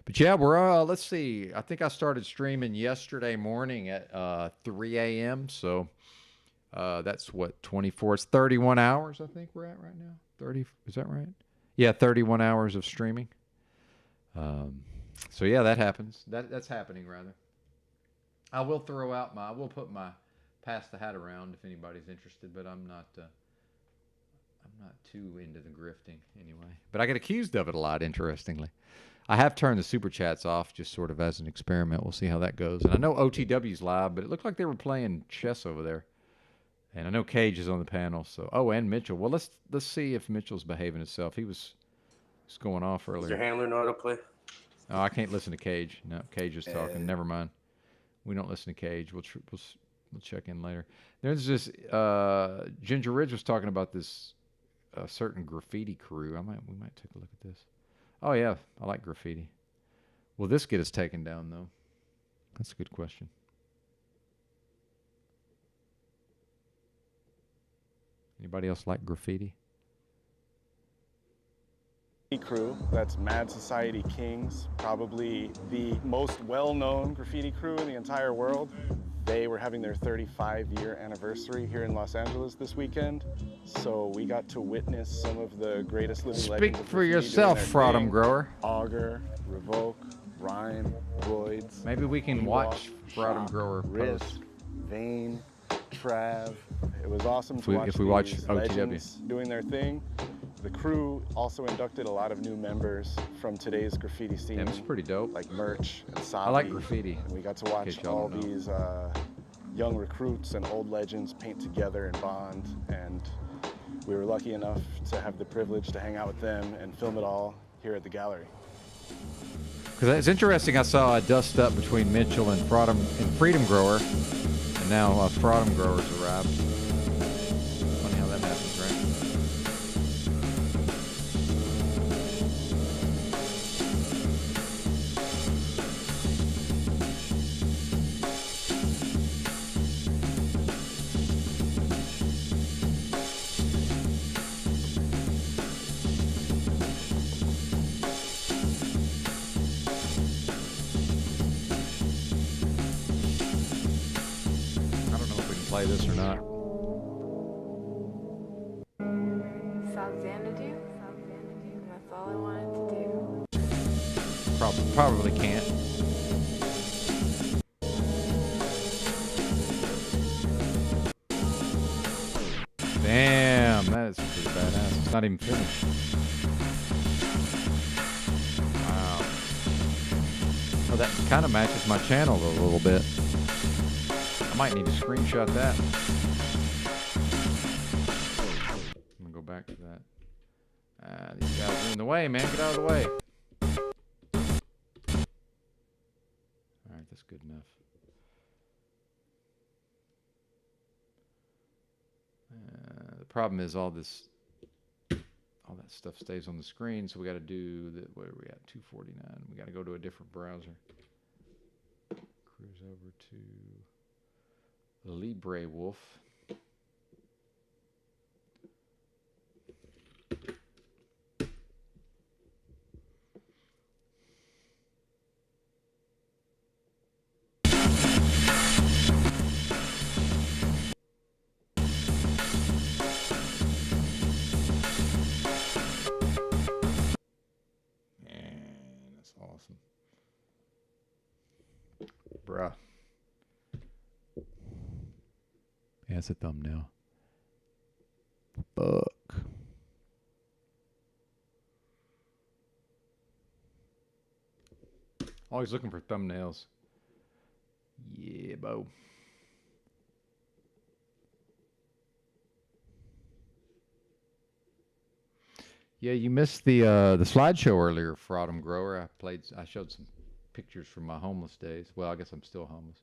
But yeah, we're, let's see, I think I started streaming yesterday morning at 3 a.m., so that's what, 24, it's 31 hours I think we're at right now. 30, is that right? Yeah, 31 hours of streaming. So yeah, that happens. That's happening rather. I will put my pass the hat around if anybody's interested, but I'm not too into the grifting anyway. But I get accused of it a lot, interestingly. I have turned the super chats off just sort of as an experiment. We'll see how that goes. And I know OTW's live, but it looked like they were playing chess over there. And I know Cage is on the panel. So, and Mitchell. Well, let's see if Mitchell's behaving himself. He was going off earlier. Does your handler know how to play? Oh, I can't listen to Cage. No, Cage is talking. Never mind. We don't listen to Cage. We'll check in later. There's this Ginger Ridge was talking about this certain graffiti crew. We might take a look at this. Oh yeah, I like graffiti. Will this get us taken down though? That's a good question. Anybody else like graffiti? Crew, that's Mad Society Kings, probably the most well-known graffiti crew in the entire world. They were having their 35-year anniversary here in Los Angeles this weekend, so we got to witness some of the greatest living legends. Speak for yourself, Fraudum Grower. Auger, Revoke, Rhyme, Roids. Maybe we can watch Fraudum Grower Risk, post. Vane, Trav. It was awesome to watch these legends doing their thing. The crew also inducted a lot of new members from today's graffiti scene. Yeah, it's pretty dope. Like Merch and Sabi. I like graffiti. And we got to watch all these young recruits and old legends paint together and bond. And we were lucky enough to have the privilege to hang out with them and film it all here at the gallery. Because it's interesting, I saw a dust up between Mitchell and Freedom Grower, and now Fraudum Grower's arrived. Funny how that happens, right? Play this or not. South Xanadu? That's all I wanted to do. Probably can't. Damn, that is pretty badass. It's not even finished. Wow. Well, that kind of matches my channel a little bit. I might need to screenshot that. I'm gonna go back to that. These guys are in the way, man. Get out of the way. Alright, that's good enough. The problem is all that stuff stays on the screen, so we got to do the, what are we at? 249. We got to go to a different browser. Cruise over to Libre Wolf. Man, that's awesome. Bruh. Yeah, it's a thumbnail. Fuck. Always looking for thumbnails. Yeah, bo. Yeah, you missed the slideshow earlier for Autumn Grower. I showed some pictures from my homeless days. Well, I guess I'm still homeless.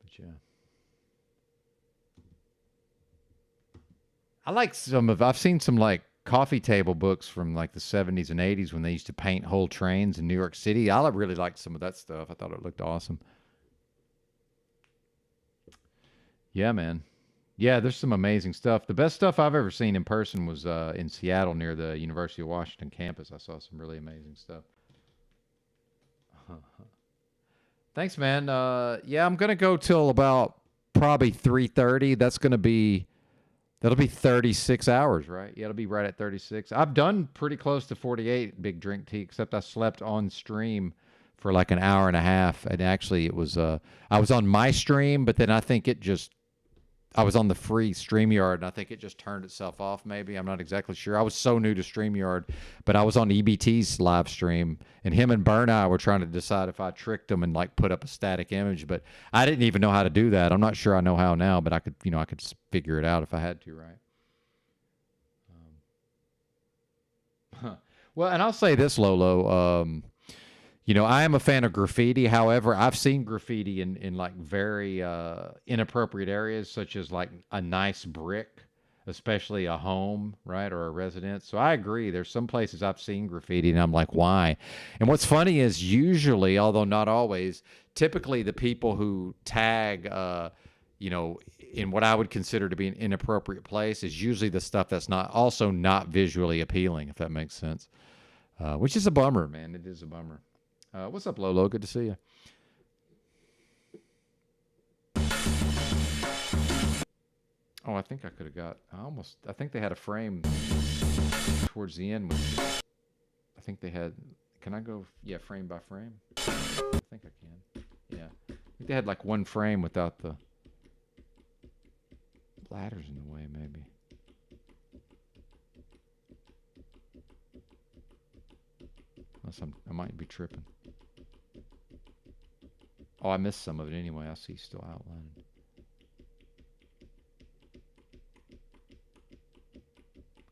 But yeah. I've seen some like coffee table books from like the 70s and 80s when they used to paint whole trains in New York City. I really liked some of that stuff. I thought it looked awesome. Yeah, man. Yeah, there's some amazing stuff. The best stuff I've ever seen in person was in Seattle near the University of Washington campus. I saw some really amazing stuff. Thanks, man. Yeah, I'm going to go till about probably 3:30. That'll be 36 hours, right? Yeah, it'll be right at 36. I've done pretty close to 48 Big Drink Tea, except I slept on stream for like an hour and a half. And actually, it was I was on my stream, but then I think I was on the free StreamYard, and I think it just turned itself off maybe. I'm not exactly sure. I was so new to StreamYard, but I was on EBT's live stream, and him and Burnout were trying to decide if I tricked them and like put up a static image, but I didn't even know how to do that. I'm not sure I know how now, but I could figure it out if I had to, right? Well, and I'll say this, Lolo. I am a fan of graffiti. However, I've seen graffiti in like very inappropriate areas, such as like a nice brick, especially a home, right, or a residence. So I agree. There's some places I've seen graffiti, and I'm like, why? And what's funny is usually, although not always, typically the people who tag, in what I would consider to be an inappropriate place is usually the stuff that's not visually appealing, if that makes sense. Which is a bummer, man. It is a bummer. What's up, Lolo? Good to see you. Oh, I think I could have got... I think they had a frame towards the end. I think they had... Can I go, frame by frame? I think I can. Yeah. I think they had like one frame without the ladders in the way, maybe. Unless I might be tripping. Oh, I missed some of it anyway. I see still outlined.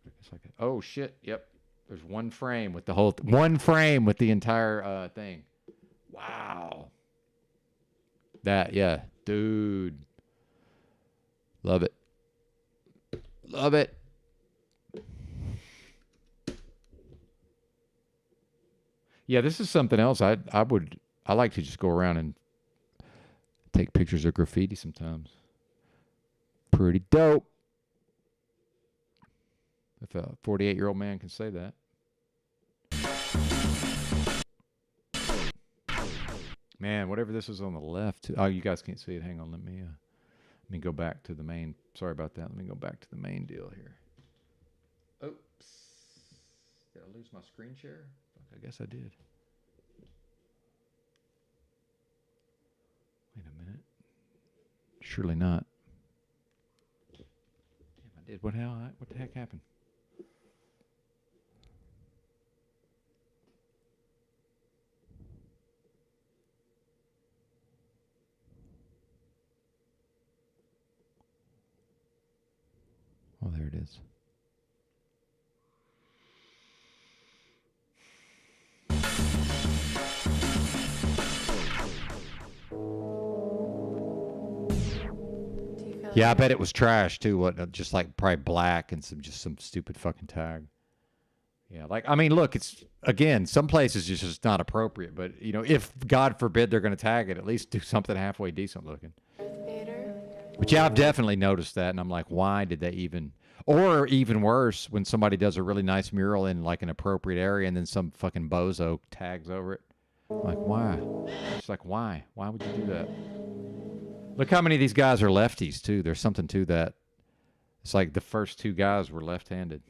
I guess I could. Oh shit! Yep. There's one frame with the entire thing. Wow. Yeah, dude. Love it. Love it. Yeah, this is something else. I like to just go around and take pictures of graffiti sometimes. Pretty dope. If a 48-year-old man can say that. Man, whatever this is on the left. Oh, you guys can't see it. Hang on, let me go back to the main. Sorry about that. Let me go back to the main deal here. Oops. Did I lose my screen share? I guess I did. Wait a minute. Surely not. Damn, I did. What the heck happened? Oh, there it is. Yeah, I bet it was trash too. Just like probably black and some stupid fucking tag. Yeah, like I mean, look, it's again, some places it's just not appropriate. But if God forbid they're going to tag it, at least do something halfway decent looking. But yeah, I've definitely noticed that, and I'm like, why did they even? Or even worse, when somebody does a really nice mural in like an appropriate area, and then some fucking bozo tags over it. I'm like, why? It's like, why? Why would you do that? Look how many of these guys are lefties, too. There's something to that. It's like the first two guys were left-handed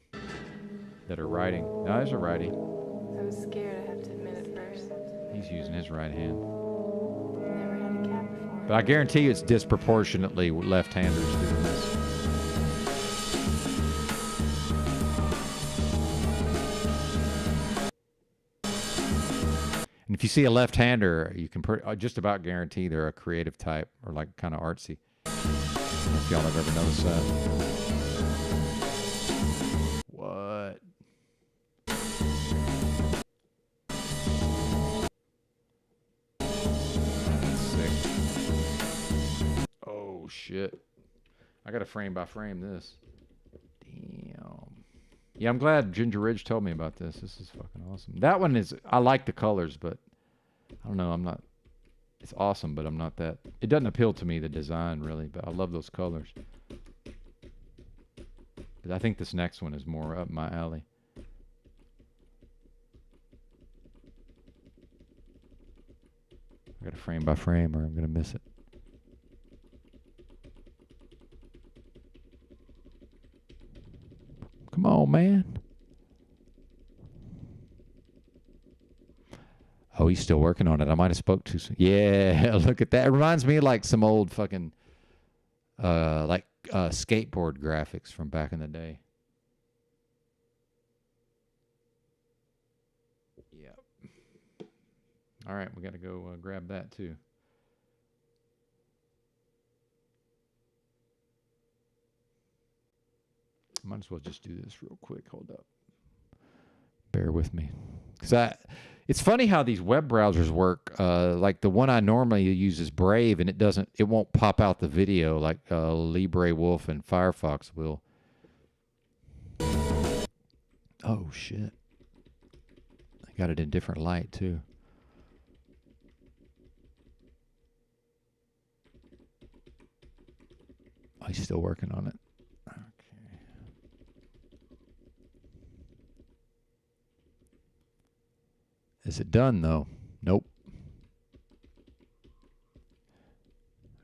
that are writing. No, there's a righty. I was scared, I have to admit at first. He's using his right hand. Never had a cat before. But I guarantee you it's disproportionately left-handers doing this. And if you see a left-hander, you can just about guarantee they're a creative type or like kind of artsy. I don't know if y'all have ever noticed that. What? shit. I got to frame by frame this. Damn. Yeah, I'm glad Ginger Ridge told me about this. This is fucking awesome. That one is, I like the colors, but I don't know, I'm not, it's awesome, but I'm not that, it doesn't appeal to me, the design, really, but I love those colors. But I think this next one is more up my alley. I got to frame by frame or I'm going to miss it. Come on, man. Oh, he's still working on it. I might have spoke too soon. Yeah, look at that. It reminds me of like some old fucking skateboard graphics from back in the day. Yep. All right, we got to go grab that too. Might as well just do this real quick. Hold up. Bear with me. It's funny how these web browsers work. Like the one I normally use is Brave, and it won't pop out the video like Libre Wolf and Firefox will. Oh, shit. I got it in different light, too. Oh, he's still working on it. Is it done, though? Nope.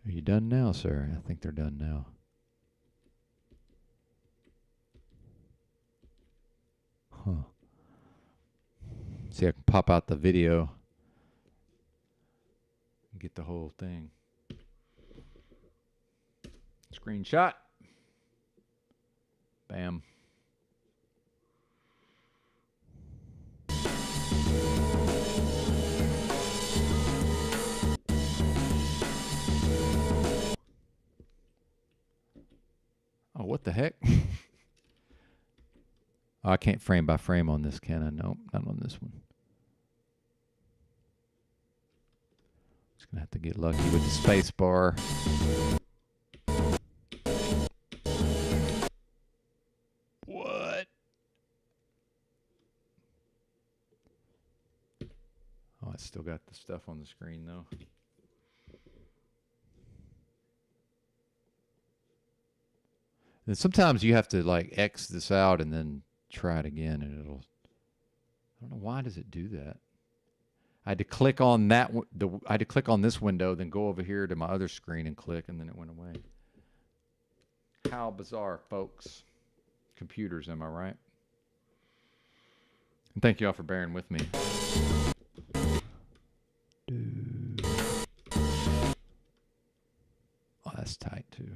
Are you done now, sir? I think they're done now. Huh. See, I can pop out the video and get the whole thing. Screenshot. Bam. Oh, what the heck? Oh, I can't frame by frame on this, can I? Nope, not on this one. Just gonna have to get lucky with the space bar. What? Oh, I still got the stuff on the screen though. And sometimes you have to like X this out and then try it again, and it'll. I don't know why does it do that. I had to click on that. I had to click on this window, then go over here to my other screen and click, and then it went away. How bizarre, folks. Computers, am I right? And thank you all for bearing with me. Oh, that's tight too.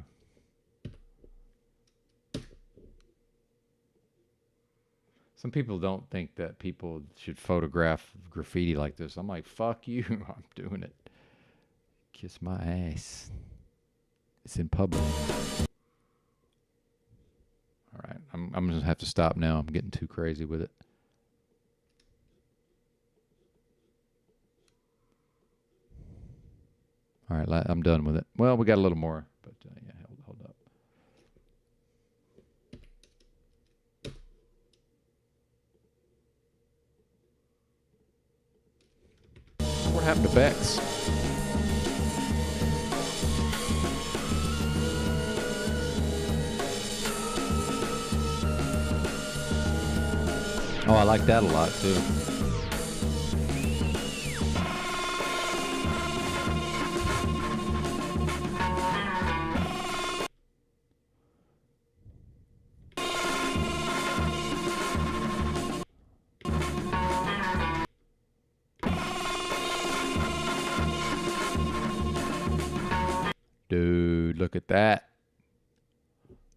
Some people don't think that people should photograph graffiti like this. I'm like, fuck you. I'm doing it. Kiss my ass. It's in public. All right. I'm going to have to stop now. I'm getting too crazy with it. All right. I'm done with it. Well, we got a little more, but yeah, hold up. What happened to Bex? Oh, I like that a lot too. Dude, look at that.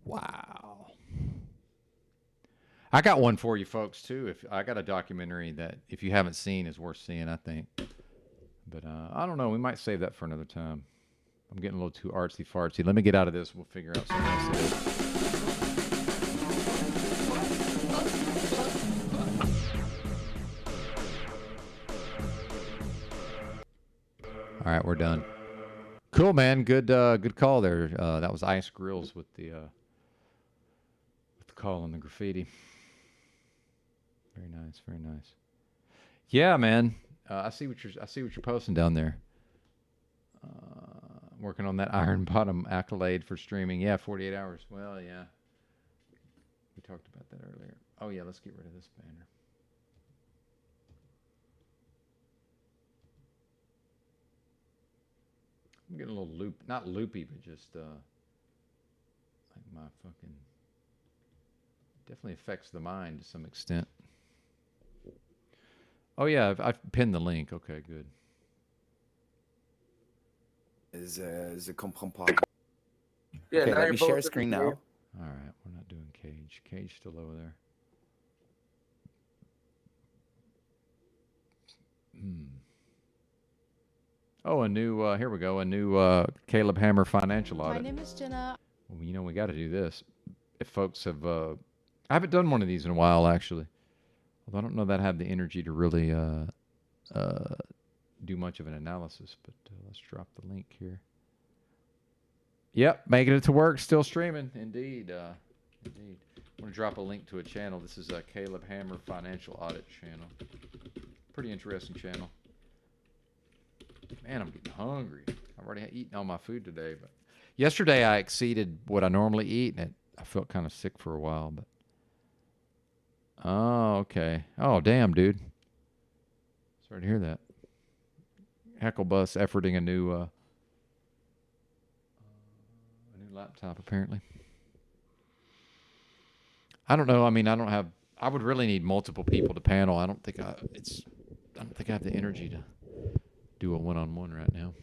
Wow. I got one for you folks too. I got a documentary that if you haven't seen is worth seeing, I think. But I don't know, we might save that for another time. I'm getting a little too artsy fartsy. Let me get out of this, we'll figure out something else. All right, we're done. Cool, man. Good call there. That was Ice Grills with the call on the graffiti. Very nice, very nice. Yeah, man. I see what you're posting down there. Working on that Iron Bottom accolade for streaming. Yeah, 48 hours. Well, yeah. We talked about that earlier. Oh yeah, let's get rid of this banner. I'm getting a little not loopy, but just like my fucking definitely affects the mind to some extent. Oh yeah, I've pinned the link. Okay, good. Je comprends pas. Yeah, Okay, now let you're me share both screen here. now. All right, we're not doing Cage. Cage still over there. Oh, a new, here we go, a new Caleb Hammer financial audit. My name is Jenna. Well, you know, we got to do this. If folks have, I haven't done one of these in a while, actually. Although I don't know that I have the energy to really do much of an analysis, but let's drop the link here. Yep, making it to work, still streaming. Indeed. Indeed. I'm going to drop a link to a channel. This is a Caleb Hammer financial audit channel. Pretty interesting channel. Man, I'm getting hungry. I've already eaten all my food today, but yesterday I exceeded what I normally eat, and I felt kind of sick for a while. But oh, okay. Oh, damn, dude. Sorry to hear that. Hecklebus efforting a new laptop, apparently. I don't know. I mean, I would really need multiple people to panel. I don't think I have the energy to do a one-on-one right now.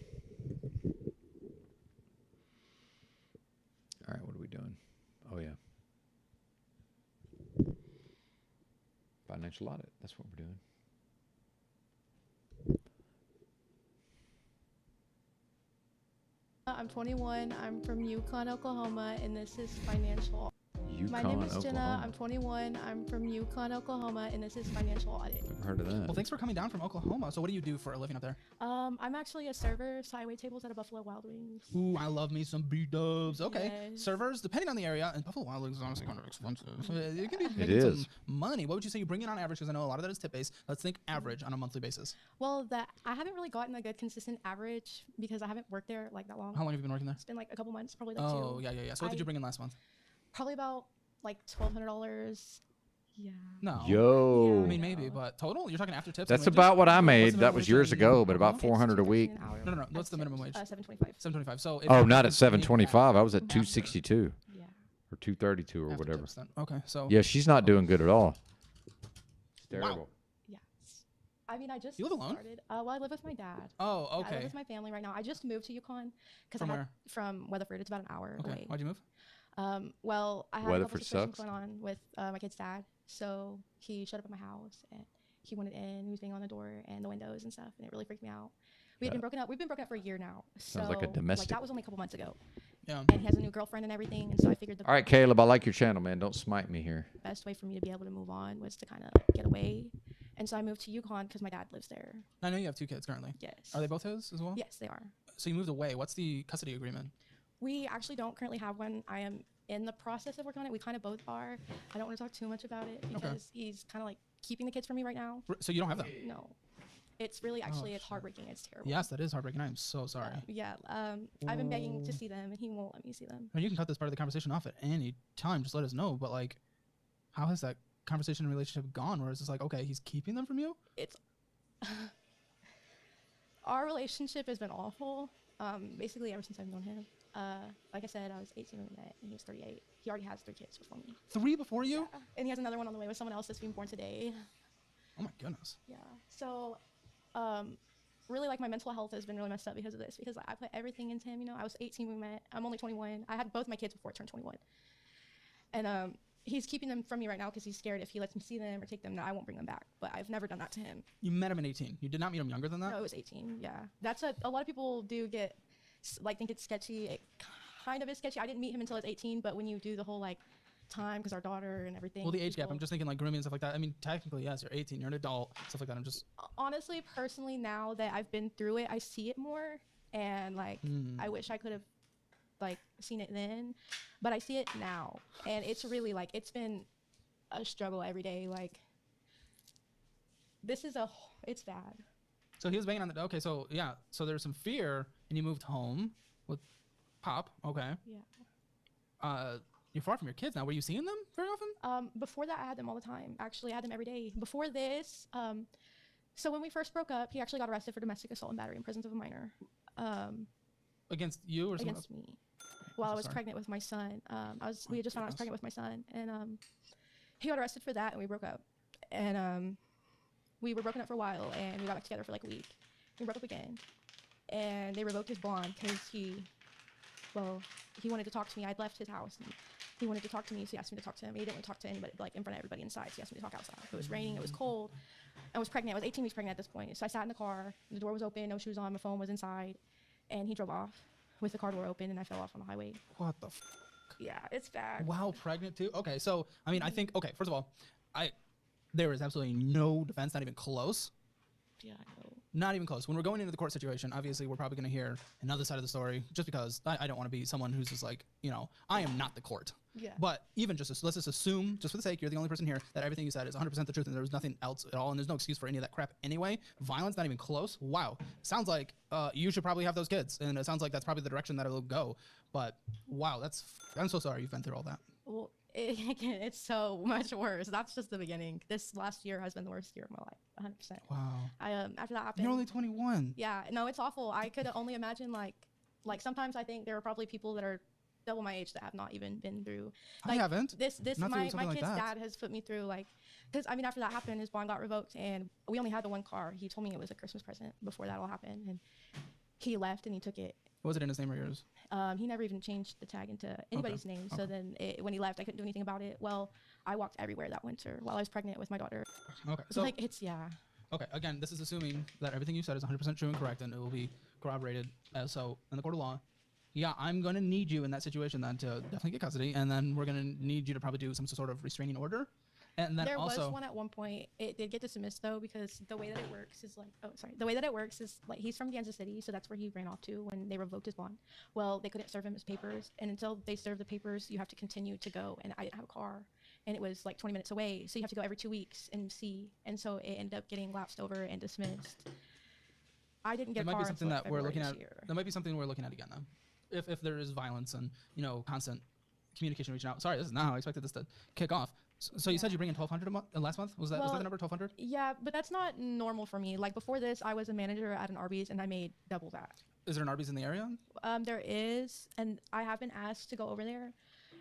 All right, what are we doing? Oh, yeah. Financial audit. That's what we're doing. I'm 21. I'm from Yukon, Oklahoma, and this is financial. My name is Jenna. I'm 21. I'm from Yukon, Oklahoma, and this is financial audit. Never heard of that. Well, thanks for coming down from Oklahoma. So what do you do for a living up there? I'm actually a server, so I wait tables at a Buffalo Wild Wings. Ooh, I love me some B-dubs. Okay. Yes. Servers, depending on the area, and Buffalo Wild Wings is honestly kind of expensive. It can be It making is. some money. What would you say you bring in on average? Because I know a lot of that is tip-based. Let's think average on a monthly basis. Well, I haven't really gotten a good consistent average because I haven't worked there like that long. How long have you been working there? It's been like a couple months, probably like 2. Oh, yeah. So what did you bring in last month? Probably about like $1,200. Yeah. No. Yo. I mean, maybe, but total? You're talking after tips? That's and wages? about what I What's made. the That was years ago, but about $400 a week. No. What's the minimum wage? $7.25. $7.25. So. Oh, not at $7.25. I was at $2.62. Yeah. Or $2.32 or whatever. Tips, then. Okay, so. Yeah, she's not doing good at all. It's terrible. Wow. Yes. I mean, I just You live alone? started. Well, I live with my dad. Oh, I live okay. with my family right now. I just moved to Yukon because From I had where? from Weatherford. It's about an hour Okay. away. Why'd you move? Well, I had a couple Weatherford situations sucks. going on with my kid's dad. So he showed up at my house and he wanted in. He was banging on the door and the windows and stuff, and it really freaked me out. We had been broken up. We've been broken up for a year now. Sounds like a domestic. Like that was only a couple months ago. Yeah. And he has a new girlfriend and everything, and so I figured the All right, Caleb, I like your channel, man. Don't smite me here. best way for me to be able to move on was to kind of get away. And so I moved to Yukon because my dad lives there. I know you have 2 kids currently. Yes. Are they both his as well? Yes, they are. So you moved away. What's the custody agreement? We actually don't currently have one. I am in the process of working on it. We kind of both are. I don't want to talk too much about it because he's kind of like keeping the kids from me right now. So you don't have them? No. It's really actually, it's heartbreaking. It's terrible. Yes, that is heartbreaking. I am so sorry. Yeah. I've been begging to see them and he won't let me see them. I mean, you can cut this part of the conversation off at any time. Just let us know. But like, how has that conversation and relationship gone? Where it's just like, okay, he's keeping them from you? It's our relationship has been awful. Basically ever since I've known him. Like I said, I was 18 when we met and he was 38. He already has 3 kids before me. 3 before you? Yeah. And he has another one on the way with someone else that's being born today. Oh my goodness. Yeah. So, really, like, my mental health has been really messed up because of this. Because I put everything into him. You know, I was 18 when we met. I'm only 21. I had both my kids before I turned 21. And he's keeping them from me right now because he's scared if he lets me see them or take them, that I won't bring them back. But I've never done that to him. You met him at 18. You did not meet him younger than that? No, it was 18. Yeah. That's a lot of people do get, like, think it's sketchy. It kind of is sketchy. I didn't meet him until I was 18. But when you do the whole, like, time, because our daughter and everything. Well, the age gap. I'm just thinking like grooming and stuff like that. I mean, technically, yes, you're 18. You're an adult. Stuff like that. I'm just. Honestly, personally, now that I've been through it, I see it more. and like I wish I could have like seen it then, but I see it now, and it's really like it's been a struggle every day. Like it's bad. So he was banging on the. Okay, so yeah, so there's some fear, and you moved home with Pop. Okay. Yeah. You're far from your kids now. Were you seeing them very often? Before that, I had them all the time. Actually, I had them every day. Before this, so when we first broke up, he actually got arrested for domestic assault and battery in presence of a minor. Against you or against me? While I was pregnant with my son. We had just found out I was pregnant with my son, and he got arrested for that, and we broke up. And we were broken up for a while, and we got back together for like a week. We broke up again, and they revoked his bond because he wanted to talk to me. I'd left his house, and he wanted to talk to me, so he asked me to talk to him. He didn't want to talk to anybody, like in front of everybody inside, so he asked me to talk outside. It was raining, it was cold. I was pregnant. I was 18 weeks pregnant at this point. So I sat in the car, the door was open, no shoes on, my phone was inside, and he drove off with the car door open, and I fell off on the highway. What the f? Yeah, it's bad. Wow, pregnant too? Okay, so, I mean, I think, okay, first of all, there is absolutely no defense, not even close. Yeah, I know. Not even close. When we're going into the court situation, obviously we're probably going to hear another side of the story, just because I don't want to be someone who's just like, you know, I am not the court. Yeah. But even just, let's just assume, just for the sake, you're the only person here, that everything you said is 100% the truth and there was nothing else at all, and there's no excuse for any of that crap anyway. Violence, not even close. Wow. Sounds like you should probably have those kids, and it sounds like that's probably the direction that it'll go. But wow, I'm so sorry you've been through all that. Well, it's so much worse. That's just the beginning. This last year has been the worst year of my life, 100%. Wow. After that happened. You're only 21. Yeah, no, it's awful. I could only imagine like sometimes I think there are probably people that are double my age that have not even been through. Like, I haven't. My kid's dad has put me through like, because I mean after that happened, his bond got revoked, and we only had the one car. He told me it was a Christmas present before that all happened, and he left and he took it. Was it in his name or yours? He never even changed the tag into anybody's name. So then when he left, I couldn't do anything about it. Well, I walked everywhere that winter while I was pregnant with my daughter. Okay. So like yeah. Okay. Again, this is assuming that everything you said is 100% true and correct, and it will be corroborated. So in the court of law, yeah, I'm going to need you in that situation then to definitely get custody, and then we're going to need you to probably do some sort of restraining order. And then there also, was one at one point. It did get dismissed though, because the way that it works is like, the way that it works is like he's from Kansas City, so that's where he ran off to when they revoked his bond. Well, they couldn't serve him his papers, and until they serve the papers, you have to continue to go. And I didn't have a car, and it was like 20 minutes away, so you have to go every 2 weeks and see. And so it ended up getting lapsed over and dismissed. I didn't get a car. That might be something that we're looking at. Year. That might be something we're looking at again though. If there is violence and constant communication reaching out. Sorry, this is not how I expected this to kick off. So you said you bring in 1,200 a month last month? Was that the number, 1,200? Yeah, but that's not normal for me. Like before this, I was a manager at an Arby's, and I made double that. Is there an Arby's in the area? There is, and I have been asked to go over there.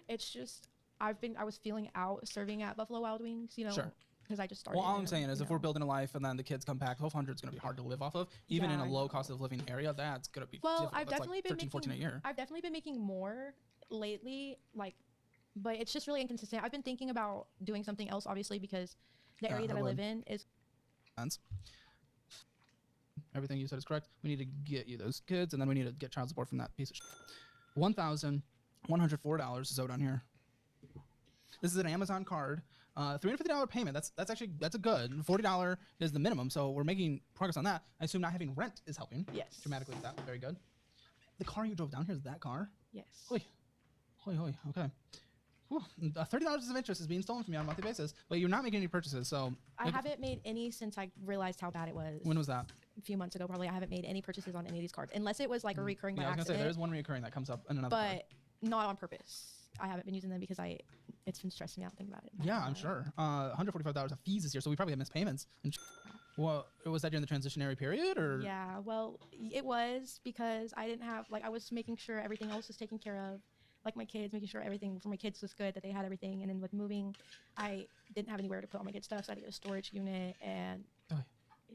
It's just I was feeling out serving at Buffalo Wild Wings, Sure. Because I just started. Well, all I'm saying is if we're building a life and then the kids come back, 1,200 is going to be hard to live off of. Even in a low cost of living area, that's going to be difficult. I've definitely been 13, 14 a year. I've definitely been making more lately, but it's just really inconsistent. I've been thinking about doing something else, obviously, because the area that I live in is. Everything you said is correct. We need to get you those kids, and then we need to get child support from that piece of shit. $1,104 is owed on here. This is an Amazon card. $350 payment. That's a good. $40 is the minimum, so we're making progress on that. I assume not having rent is helping. Yes. Dramatically with that. Very good. The car you drove down here is that car? Yes. Hoy. Okay. Whew. $30 of interest is being stolen from you on a monthly basis, but you're not making any purchases, so. I haven't made any since I realized how bad it was. When was that? A few months ago, probably. I haven't made any purchases on any of these cards, unless it was like a recurring by I was accident. gonna say there's one recurring that comes up in another card. Not on purpose. I haven't been using them because it's been stressing me out thinking about it. Yeah, I'm sure. $145 of fees this year, so we probably have missed payments. Well, was that during the transitionary period, or? Yeah, well, it was because I didn't have I was making sure everything else was taken care of. Like my kids, making sure everything for my kids was good, that they had everything. And then with moving, I didn't have anywhere to put all my kids' stuff, so I had to get a storage unit, and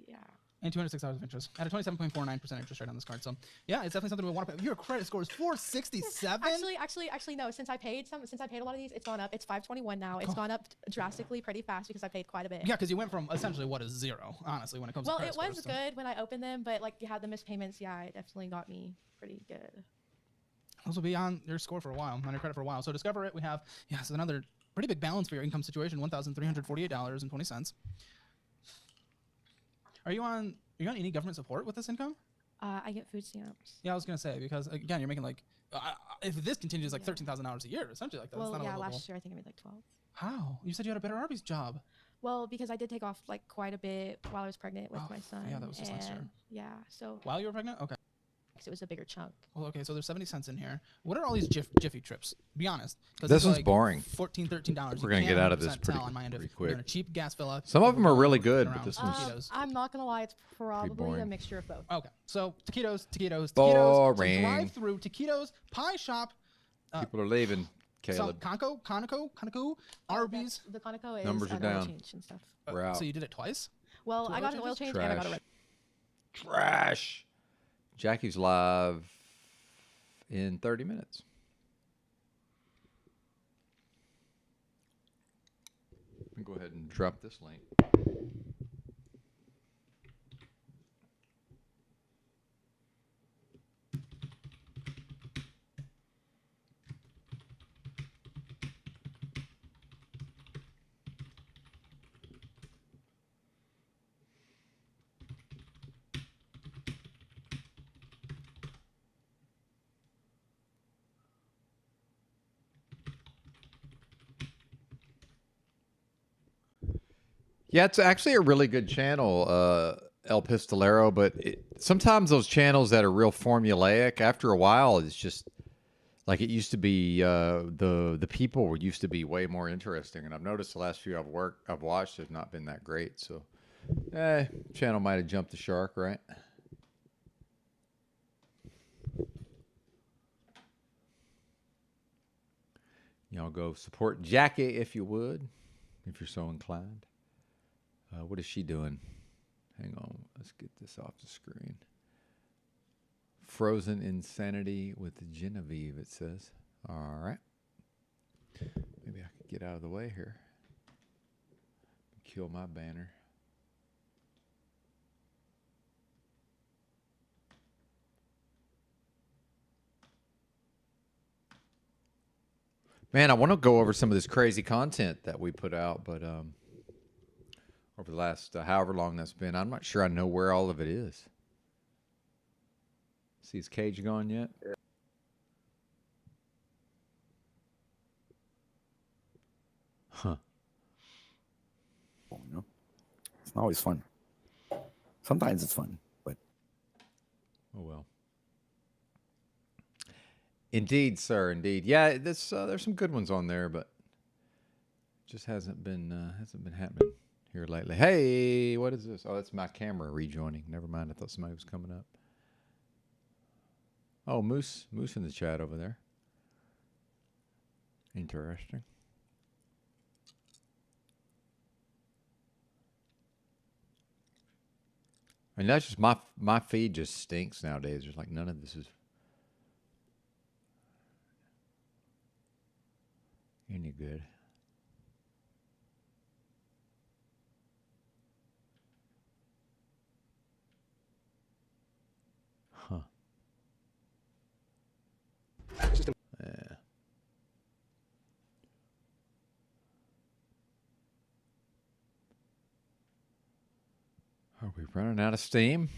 yeah. And $206 of interest at a 27.49% interest rate on this card. So yeah, it's definitely something we want to pay. Your credit score is 467. Actually, no. Since I paid a lot of these, it's gone up. It's 521 now. It's gone up drastically, pretty fast because I paid quite a bit. Yeah, because you went from essentially what is zero, honestly, when it comes to credit scores. Well, it was good when I opened them, but you had the missed payments. Yeah, it definitely got me pretty good. Those will be on your score for a while, on your credit for a while. So discover it. We have so another pretty big balance for your income situation, $1,348.20. Are you on any government support with this income? I get food stamps. Yeah, I was gonna say, because again, you're making like, if this continues, like $13,000 a year, essentially, like that. Well, That's not yeah, a livable. last year I think I made like 12. How? You said you had a better Arby's job. Well, because I did take off like quite a bit while I was pregnant with my son. yeah, that was just last year. Yeah, so. While you were pregnant? Okay. Because it was a bigger chunk. Well, okay, so there's 70 cents in here. What are all these Jiffy trips? Be honest. This one's like boring. $14, $13. We're going to get out of this pretty quick. quick. A cheap gas filler. Some of them are really good, but this one's I'm not going to lie, it's probably a boring. mixture of both. Okay, so taquitos. Boring. Drive-through taquitos, pie shop. People are leaving, Caleb. Conoco, Arby's. The Conoco is Numbers are oil down. change and stuff. We're out. So you did it twice? Well, I got an oil change and I got a red. Trash. Jackie's live in 30 minutes. Go ahead and drop this link. Yeah, it's actually a really good channel, El Pistolero, but sometimes those channels that are real formulaic, after a while, it's just like it used to be. The people used to be way more interesting, and I've noticed the last few I've watched have not been that great. So, channel might have jumped the shark, right? Y'all go support Jackie if you would, if you're so inclined. What is she doing? Hang on. Let's get this off the screen. Frozen Insanity with Genevieve, it says. All right. Maybe I could get out of the way here. Kill my banner. Man, I want to go over some of this crazy content that we put out, but over the last however long that's been, I'm not sure I know where all of it is. See his cage gone yet? Yeah. Huh. You know, it's not always fun. Sometimes it's fun, but oh well. Indeed, sir. Indeed. Yeah, there's some good ones on there, but just hasn't been happening here lately. Hey, what is this? Oh, that's my camera rejoining. Never mind. I thought somebody was coming up. Oh, Moose in the chat over there. Interesting. I mean, that's just my feed just stinks nowadays. There's like none of this is any good. Huh. Yeah. Are we running out of steam?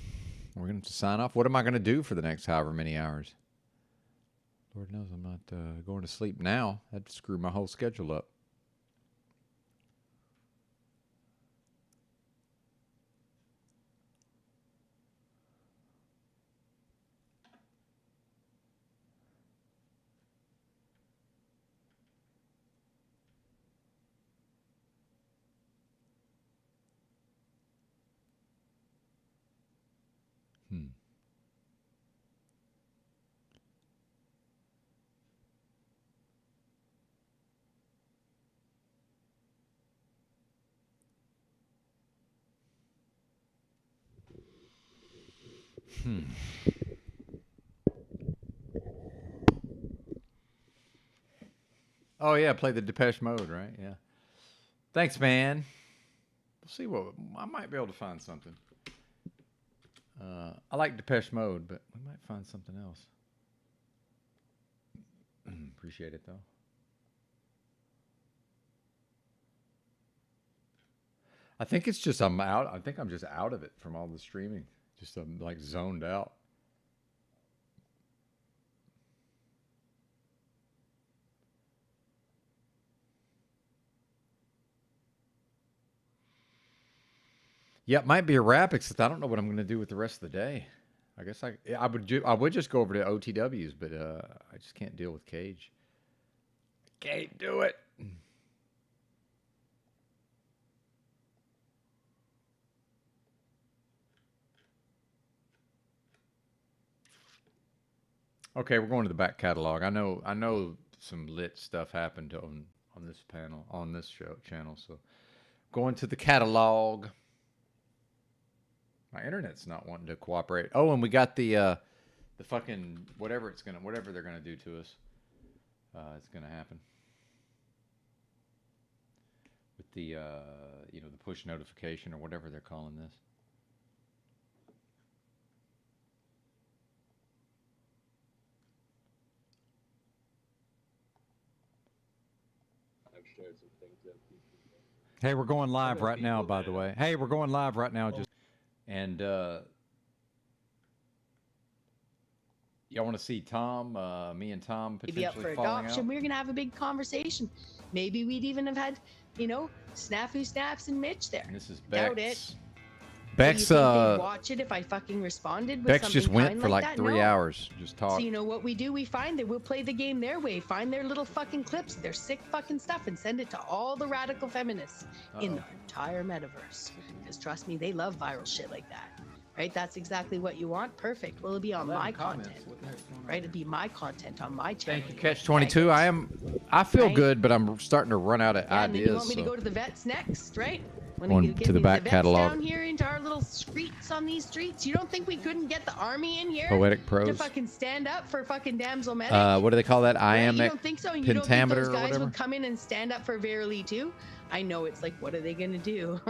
We're going to have to sign off. What am I going to do for the next however many hours? Lord knows I'm not going to sleep now. That'd screw my whole schedule up. Oh yeah, play the Depeche Mode, right? Yeah. Thanks, man. We'll see what I might be able to find something. I like Depeche Mode, but we might find something else. Appreciate it though. I think it's just I'm out. I think I'm just out of it from all the streaming. Just I'm like zoned out. Yeah, it might be a wrap, except I don't know what I'm going to do with the rest of the day. I guess I would just go over to OTWs, but I just can't deal with Cage. Can't do it. Okay, we're going to the back catalog. I know some lit stuff happened on this panel, on this channel. So going to the catalog. My internet's not wanting to cooperate. Oh, and we got the fucking whatever they're gonna do to us. It's gonna happen with the the push notification or whatever they're calling this. I've shared some things that people. Hey, we're going live right now, by the way. Hey, we're going live right now. And y'all want to see Tom, me and Tom potentially Maybe up for falling adoption. out? We're gonna have a big conversation. Maybe we'd even have had, Snafu Snaps and Mitch there. And this is Doubt Bex. it. Bex, Do you think they'd watch it if I fucking responded with Bex something just went kind for like that? 3 No. hours, just So talking. you know what we do? We find that we'll play the game their way, find their little fucking clips, their sick fucking stuff, and send it to all the radical feminists in the entire metaverse. Because trust me, they love viral shit like that. Right? That's exactly what you want. Perfect. Well, it'll be on my content. Right? It'll be my content on my channel. Thank you, Catch 22. I feel Right? good, but I'm starting to run out of Yeah, and then you ideas. want me to so- go to the vets next, right? When Going you get to the me back vets catalog. down here into our little streets on these streets. You don't think we couldn't get the army in here Poetic to prose. fucking stand up for fucking damsel medic? What do they call that? Right? You Iambic don't think so? And you don't think pentameter those or guys whatever? would come in and stand up for Verily too? I know it's like, what are they gonna do?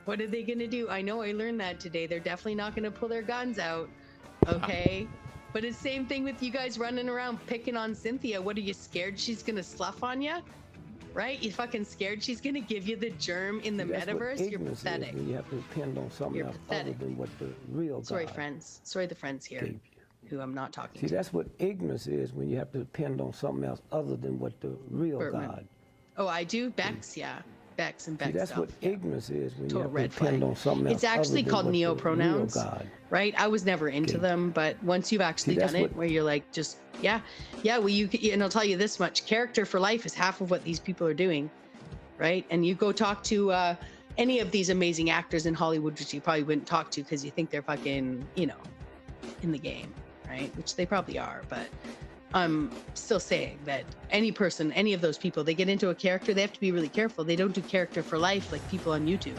What are they gonna do? I know I learned that today. They're definitely not gonna pull their guns out. Okay. But it's same thing with you guys running around picking on Cynthia. What are you scared she's gonna slough on you? Right? You fucking scared she's gonna give you the germ in the That's what metaverse? You're ignorance is, pathetic. when you have to depend on something You're else pathetic. other than what the real Sorry, God friends. Sorry, the friends here gave who I'm not talking See, to. that's what ignorance is, when you have to depend on something else other than what the real Bertman. God. Oh, I do? Bex, yeah. Bex and See, Bex that's stuff. what ignorance is, when Total you have red to depend flag. on something else It's actually other than called what the real neo-pronouns, God. right? I was never into them, but once you've actually that's done it, what- where you're like, just, yeah, well, and I'll tell you this much, character for life is half of what these people are doing, right? And you go talk to any of these amazing actors in Hollywood, which you probably wouldn't talk to because you think they're fucking, in the game, right? Which they probably are, but I'm still saying that any person, any of those people, they get into a character, they have to be really careful. They don't do character for life like people on YouTube.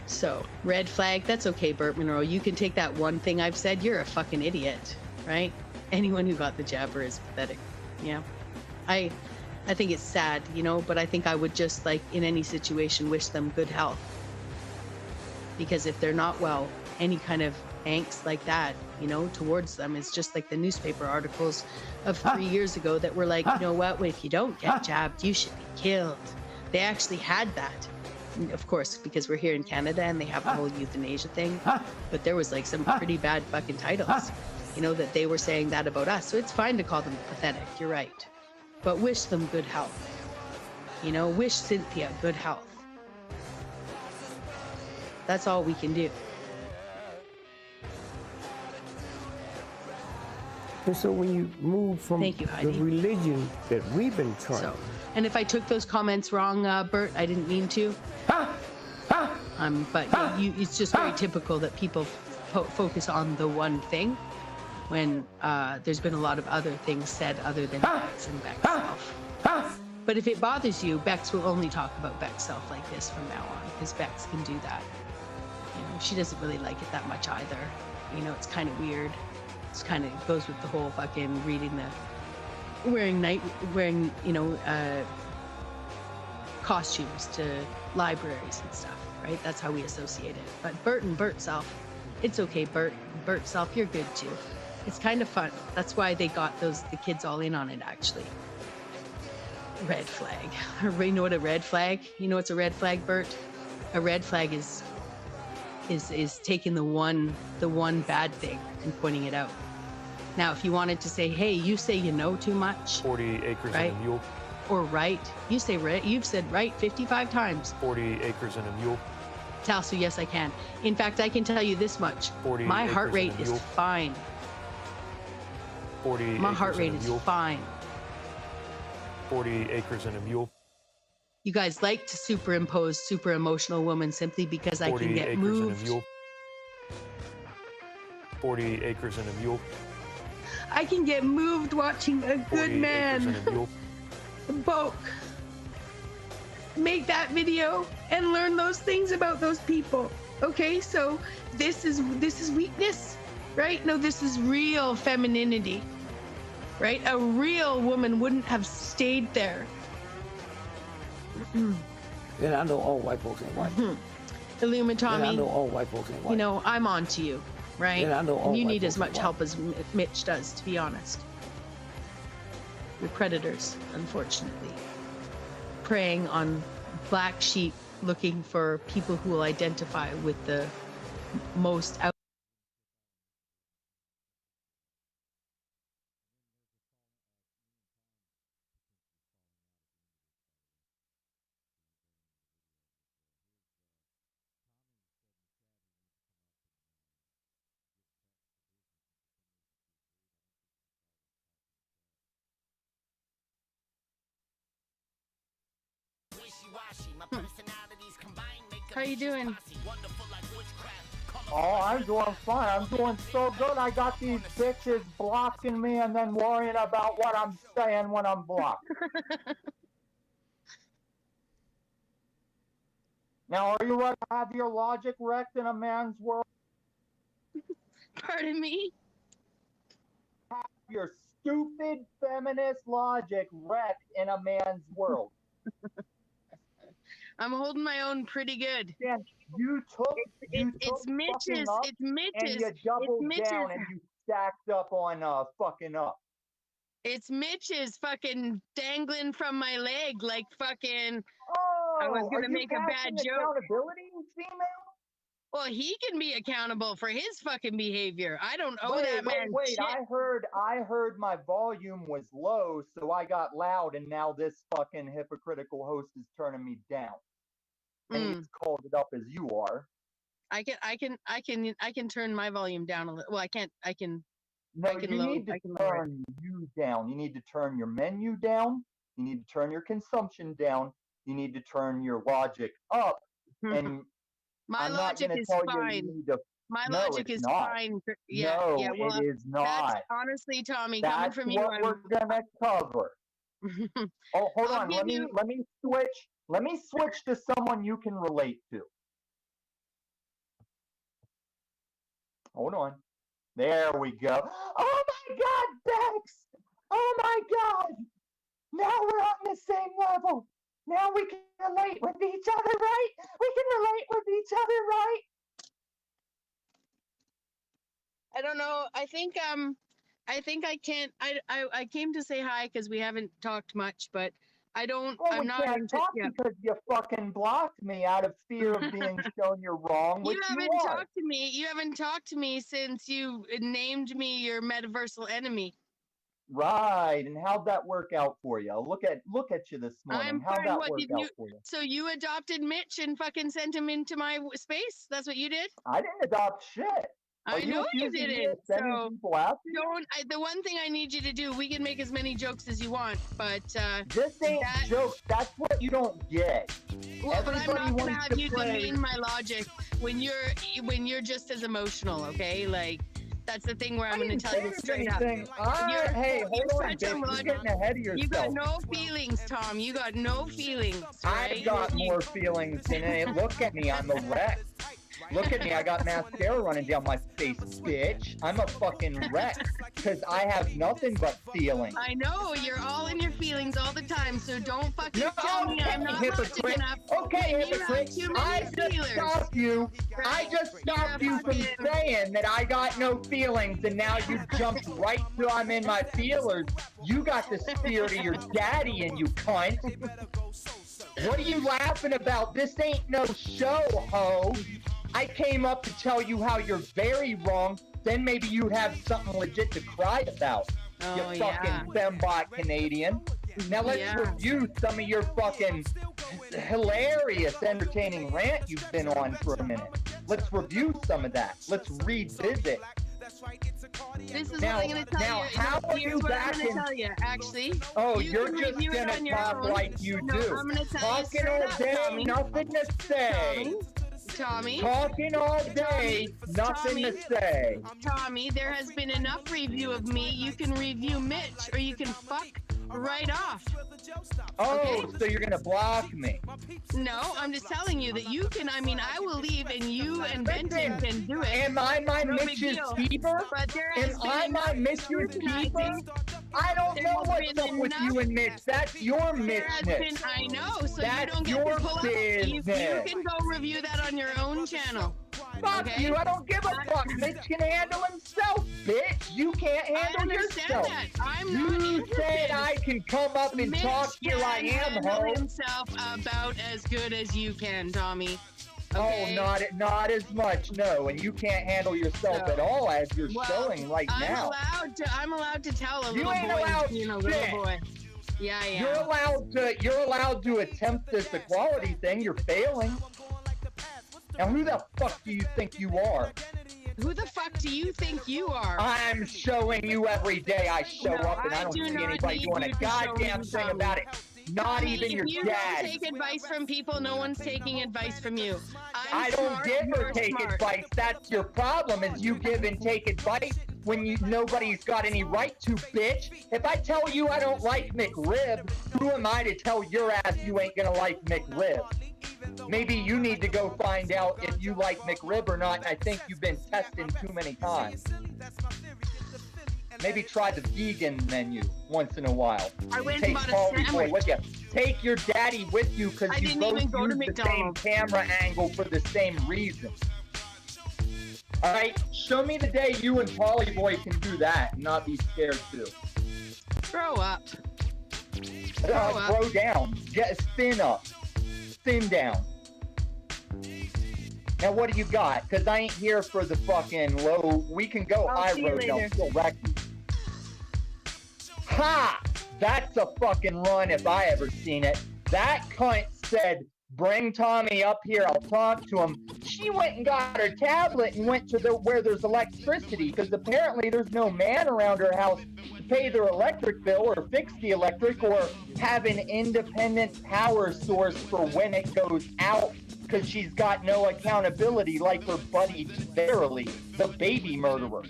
So, red flag, that's okay, Burt Monroe. You can take that one thing I've said, you're a fucking idiot, right? Anyone who got the jabber is pathetic. Yeah. I think it's sad, but I think I would just, like, in any situation, wish them good health. Because if they're not well, any kind of angst like that, towards them is just like the newspaper articles of 3 years ago that were like, you know what, well, if you don't get jabbed, you should be killed. They actually had that. Of course, because we're here in Canada and they have the whole euthanasia thing. But there was like some pretty bad fucking titles, that they were saying that about us. So it's fine to call them pathetic. You're right. But wish them good health. Wish Cynthia good health. That's all we can do. And so when you move from Thank you, the Heidi. religion that we've been trying, So, and if I took those comments wrong, Bert, I didn't mean to. But it's just very typical that people focus on the one thing when there's been a lot of other things said other than Bex and Bex self. But if it bothers you, Bex will only talk about Bex self like this from now on, because Bex can do that. She doesn't really like it that much either. It's kind of weird. It's kind of goes with the whole fucking wearing costumes to libraries and stuff, right? That's how we associate it. But Bert and Bert self, it's okay, Bert. Bert self, you're good too. It's kind of fun. That's why they got the kids all in on it, actually. Red flag. Everybody know what a red flag? You know what's a red flag, Bert? A red flag is taking the one bad thing and pointing it out. Now, if you wanted to say, hey, you say you know too much. 40 acres right? and a mule. or right. You say right. You've said right 55 times. 40 acres and a mule. Tasu, yes, I can. In fact, I can tell you this much. 40 My acres heart rate and a is mule. fine. 40 My acres heart rate and a is mule. fine. 40 acres and a mule. You guys like to superimpose super emotional women simply because I 40 can get acres and a moved. mule. 40 acres and a mule. I can get moved watching a 40 good acres man and a mule. Boke make that video and learn those things about those people. Okay, so this is weakness, right? No, this is real femininity, right? A real woman wouldn't have stayed there. And I know all white folks ain't white. Illumitami, And I know all white folks ain't white. you know, I'm on to you, right? And I know all And you white need as folks ain't much help as Mitch does, to be honest. You're predators, unfortunately. Preying on black sheep, looking for people who will identify with the most out. How you doing? Oh, I'm doing fine. I'm doing so good. I got these bitches blocking me and then worrying about what I'm saying when I'm blocked. Now, are you ready to have your logic wrecked in a man's world? Pardon me? Have your stupid feminist logic wrecked in a man's world. I'm holding my own pretty good. You took it's Mitch's. up It's Mitch's. and you doubled it's Mitch's. down and you stacked up on fucking up. It's Mitch's fucking dangling from my leg like fucking. Oh, I was gonna are you make a bad passing joke. accountability, female? Well, he can be accountable for his fucking behavior. I don't owe Wait, that man wait, shit. I heard my volume was low, so I got loud, and now this fucking hypocritical host is turning me down. And he's called it up as you are. I can turn my volume down a little. Well, I can't. I can. No, I can you load. need to I can lower it. turn you down. You need to turn your menu down. You need to turn your consumption down. You need to turn your logic up. And My I'm logic not going is to tell fine. you need to. My No, logic it's is not. fine. Yeah, No, yeah. Well, it is not. That's, honestly, Tommy, coming That's from you, what we're gonna cover. Oh, hold I'll on. give Let me switch. Let me switch to someone you can relate to. Hold on. There we go. Oh my God, Bex! Oh my God! Now we're on the same level. Now we can relate with each other, right? We can relate with each other, right? I don't know. I think I can't. I came to say hi because we haven't talked much, but I don't. Well, I'm we not can't into. talk Yeah. because you fucking blocked me out of fear of being shown you're wrong, which You you haven't are. talked to me. You haven't talked to me since you named me your metaversal enemy. Right, and how'd that work out for you? Look at you this morning. I'm How'd fine. that What work did out you? for you? So you adopted Mitch and fucking sent him into my space? That's what you did? I didn't adopt shit. Are I know you accusing me didn't. of sending So people after you? don't. The one thing I need you to do. We can make as many jokes as you want, but This ain't jokes. That's what you don't get. Well, but I'm Everybody not gonna wants have to you play. demean my logic when you're just as emotional. Okay, like that's the thing where I'm gonna tell you straight up. Hey, hold on, bitch. You're getting ahead of yourself. You got no feelings, Tom. You got no feelings. Right? I got more feelings than any. Look at me, I'm a wreck. Look at me, I got mascara running down my face, bitch. I'm a fucking wreck, because I have nothing but feelings. I know, you're all in your feelings all the time, so don't fucking No, tell me I'm not logic enough. Okay, when you have hypocrite. too many feelers. I just stopped you from saying that I got no feelings, and now you jumped right to I'm in my feelers. You got the spirit of your daddy in you, cunt. What are you laughing about? This ain't no show, ho. I came up to tell you how you're very wrong, then maybe you'd have something legit to cry about. You fucking fembot Canadian. Now let's review some of your fucking hilarious, entertaining rant you've been on for a minute. Let's review some of that. Let's revisit. This is Now- what I'm going to tell now, you. how are Here's you what I'm back going to in- tell you, actually. Oh, You you're can just review it gonna on your talk own. like you No, do. I'm going to tell Talking you all straight day, up, Tommy. nothing to say. Tommy. Talking all day, nothing to say. Tommy, there has been enough review of me. You can review Mitch, or you can fuck right off. Oh, so you're gonna block me? No, I'm just telling you that you can. I mean, I will leave, and you and Benton can do it. Am I my No big Mitch's deal. keeper? But there has Am been I my enough Mitch's scrutinizing. keeper? I don't There know has what's been up with enough- you and Mitch. That's your There has been, Mitchness. I know, so That's you don't get your to pull up. You business. can go review that on your own channel. Fuck Okay? you, I don't give a fuck. Mitch can handle himself, bitch. You can't handle understand yourself. that. I'm you not interested. said I can come up and Mitch talk here I can am, handle ho. himself about as good as you can, Tommy. Oh, Okay? not as much, no. And you can't handle yourself No. at all as you're Well, showing right now. I'm allowed to tell a You little ain't boy allowed being a shit. little boy. Yeah, yeah. You're allowed to attempt this equality thing. You're failing. Now who the fuck do you think you are? Who the fuck do you think you are? I'm showing you every day. I show No, up and I I don't do see not anybody need doing you a to show goddamn me, thing Tommy. about it. Not Tommy, even your if you dad. don't take advice from people, no one's taking advice from you. I don't give or take advice. That's your problem, is you give and take advice when nobody's got any right to, bitch. If I tell you I don't like McRib, who am I to tell your ass you ain't gonna like McRib? Maybe you need to go find out if you like McRib or not. I think you've been testing too many times. Maybe try the vegan menu once in a while. I went Take and bought a Paulie Boy sandwich. with you. Take your daddy with you because I you didn't both even go to use the same McDonald's. camera angle for the same reason. All right, show me the day you and Paulie Boy can do that and not be scared too. Grow up. Grow up. Grow down. Get spin up. Spin down. Now what do you got? Because I ain't here for the fucking low. We can go I'll high see you road. I'll later. still wreck you. Ha! That's a fucking run if I ever seen it. That cunt said, bring Tommy up here, I'll talk to him. She went and got her tablet and went to where there's electricity, because apparently there's no man around her house to pay their electric bill or fix the electric or have an independent power source for when it goes out, because she's got no accountability like her buddy Verily, the baby murderer.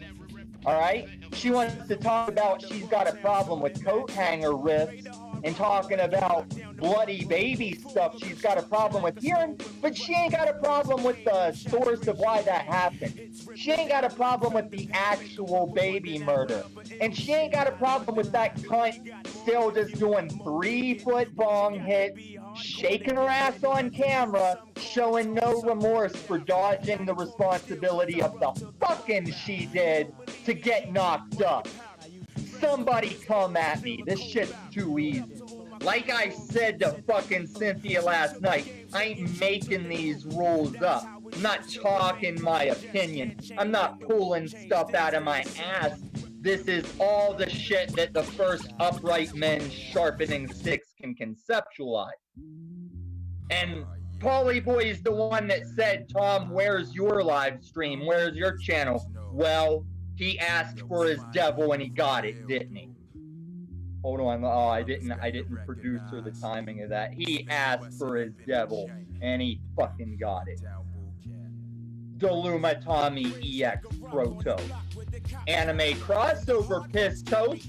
All right? She wants to talk about she's got a problem with coat hanger rips and talking about bloody baby stuff she's got a problem with hearing, but she ain't got a problem with the source of why that happened. She ain't got a problem with the actual baby murder. And she ain't got a problem with that cunt still just doing 3-foot bong hits, shaking her ass on camera, showing no remorse for dodging the responsibility of the fucking she did to get knocked up. Somebody come at me. This shit's too easy. Like I said to fucking Cynthia last night, I ain't making these rules up. I'm not talking my opinion. I'm not pulling stuff out of my ass. This is all the shit that the first upright men sharpening sticks can conceptualize. And Paulie Boy is the one that said, Tom, where's your live stream? Where's your channel? Well, he asked for his devil and he got it, didn't he? Hold on. Oh, I didn't produce her the timing of that. He asked for his devil and he fucking got it. Deluma Tommy EX Proto. Anime crossover Piss Toast.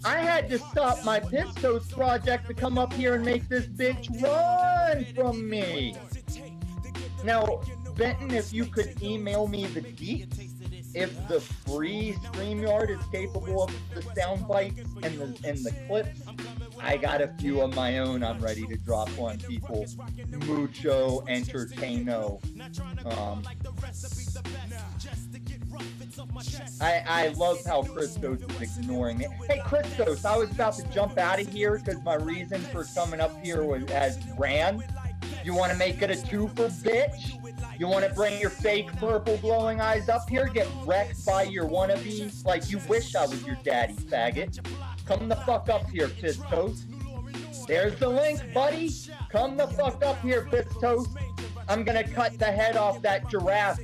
I had to stop my Piss Toast project to come up here and make this bitch run from me. Now, Benton, if you could email me the deets, if the free StreamYard is capable of the sound bites and the clips, I got a few of my own I'm ready to drop on people. Mucho entertaino. I love how Christos is ignoring it. Hey Christos, I was about to jump out of here because my reason for coming up here was as ran. You want to make it a twofer, bitch? You want to bring your fake purple glowing eyes up here, get wrecked by your wannabes like you wish I was your daddy, faggot? Come the fuck up here, Piss Toast. There's the link, buddy. Come the fuck up here, Pistos. I'm gonna cut the head off that giraffe.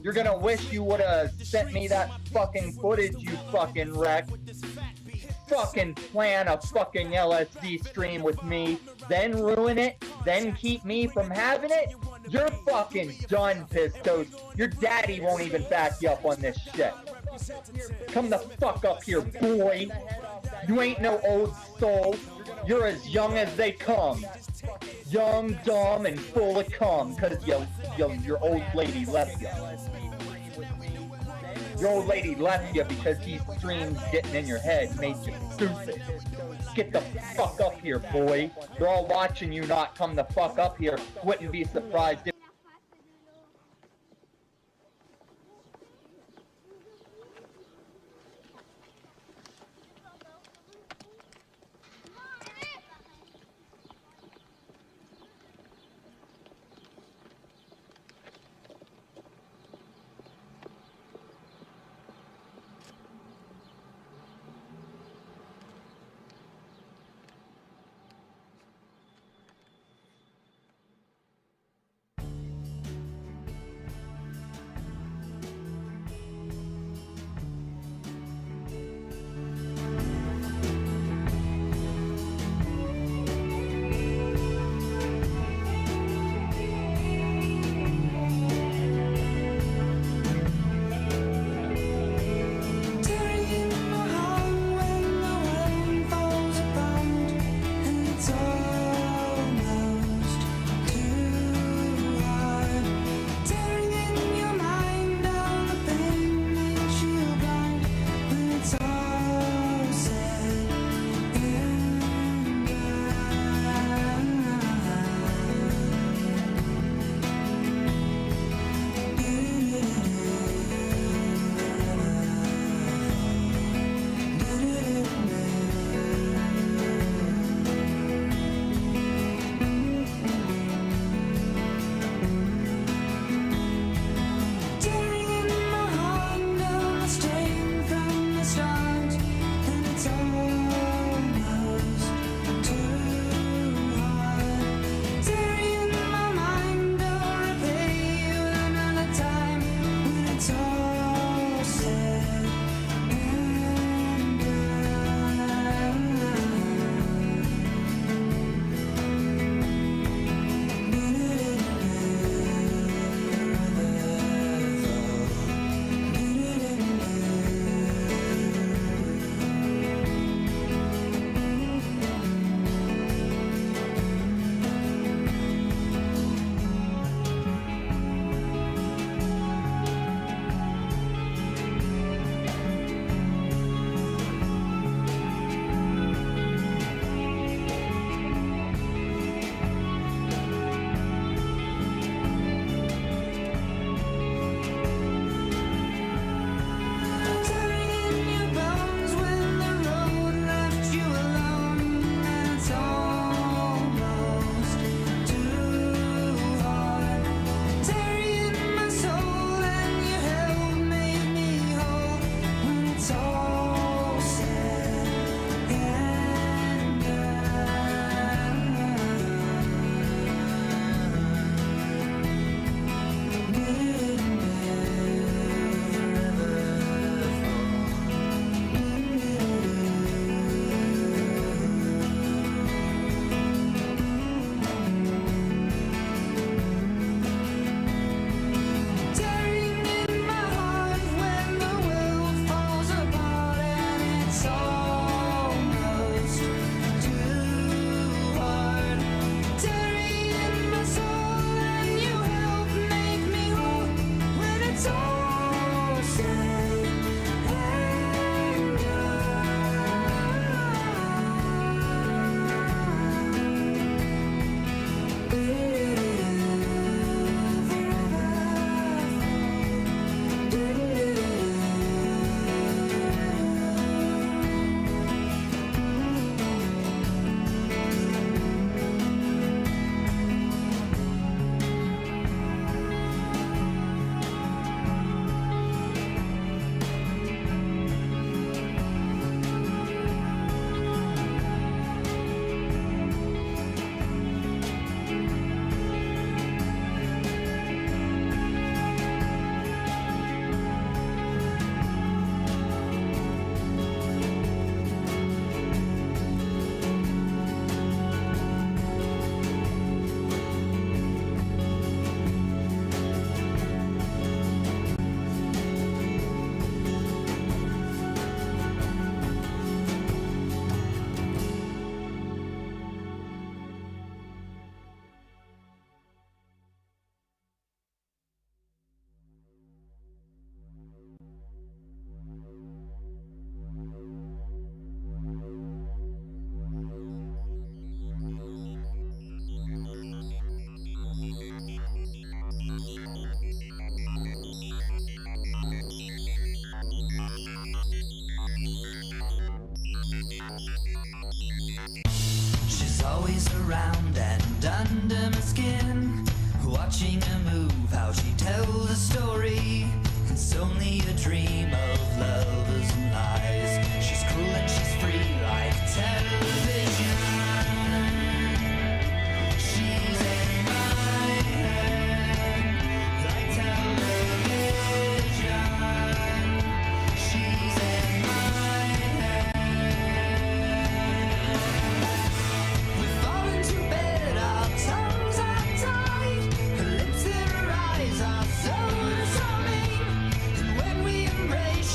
You're gonna wish you would have sent me that fucking footage, you fucking wreck. Fucking plan a fucking LSD stream with me, then ruin it, then keep me from having it? You're fucking done, Pistos. Your daddy won't even back you up on this shit. Come the fuck up here, boy. You ain't no old soul. You're as young as they come. Young, dumb, and full of cum, cause your old lady left you. Your old lady left you because these streams getting in your head made you stupid. Get the fuck up here, boy. They're all watching you not come the fuck up here. Wouldn't be surprised if always around and under my skin. Watching her move, how she tells a story. It's only a dream of lovers and lies. She's cool and she's free like television. She's in my head like television. She's in my head. We fall into bed, our tongues are tied. Her lips and her eyes are so disarming. And when we embrace,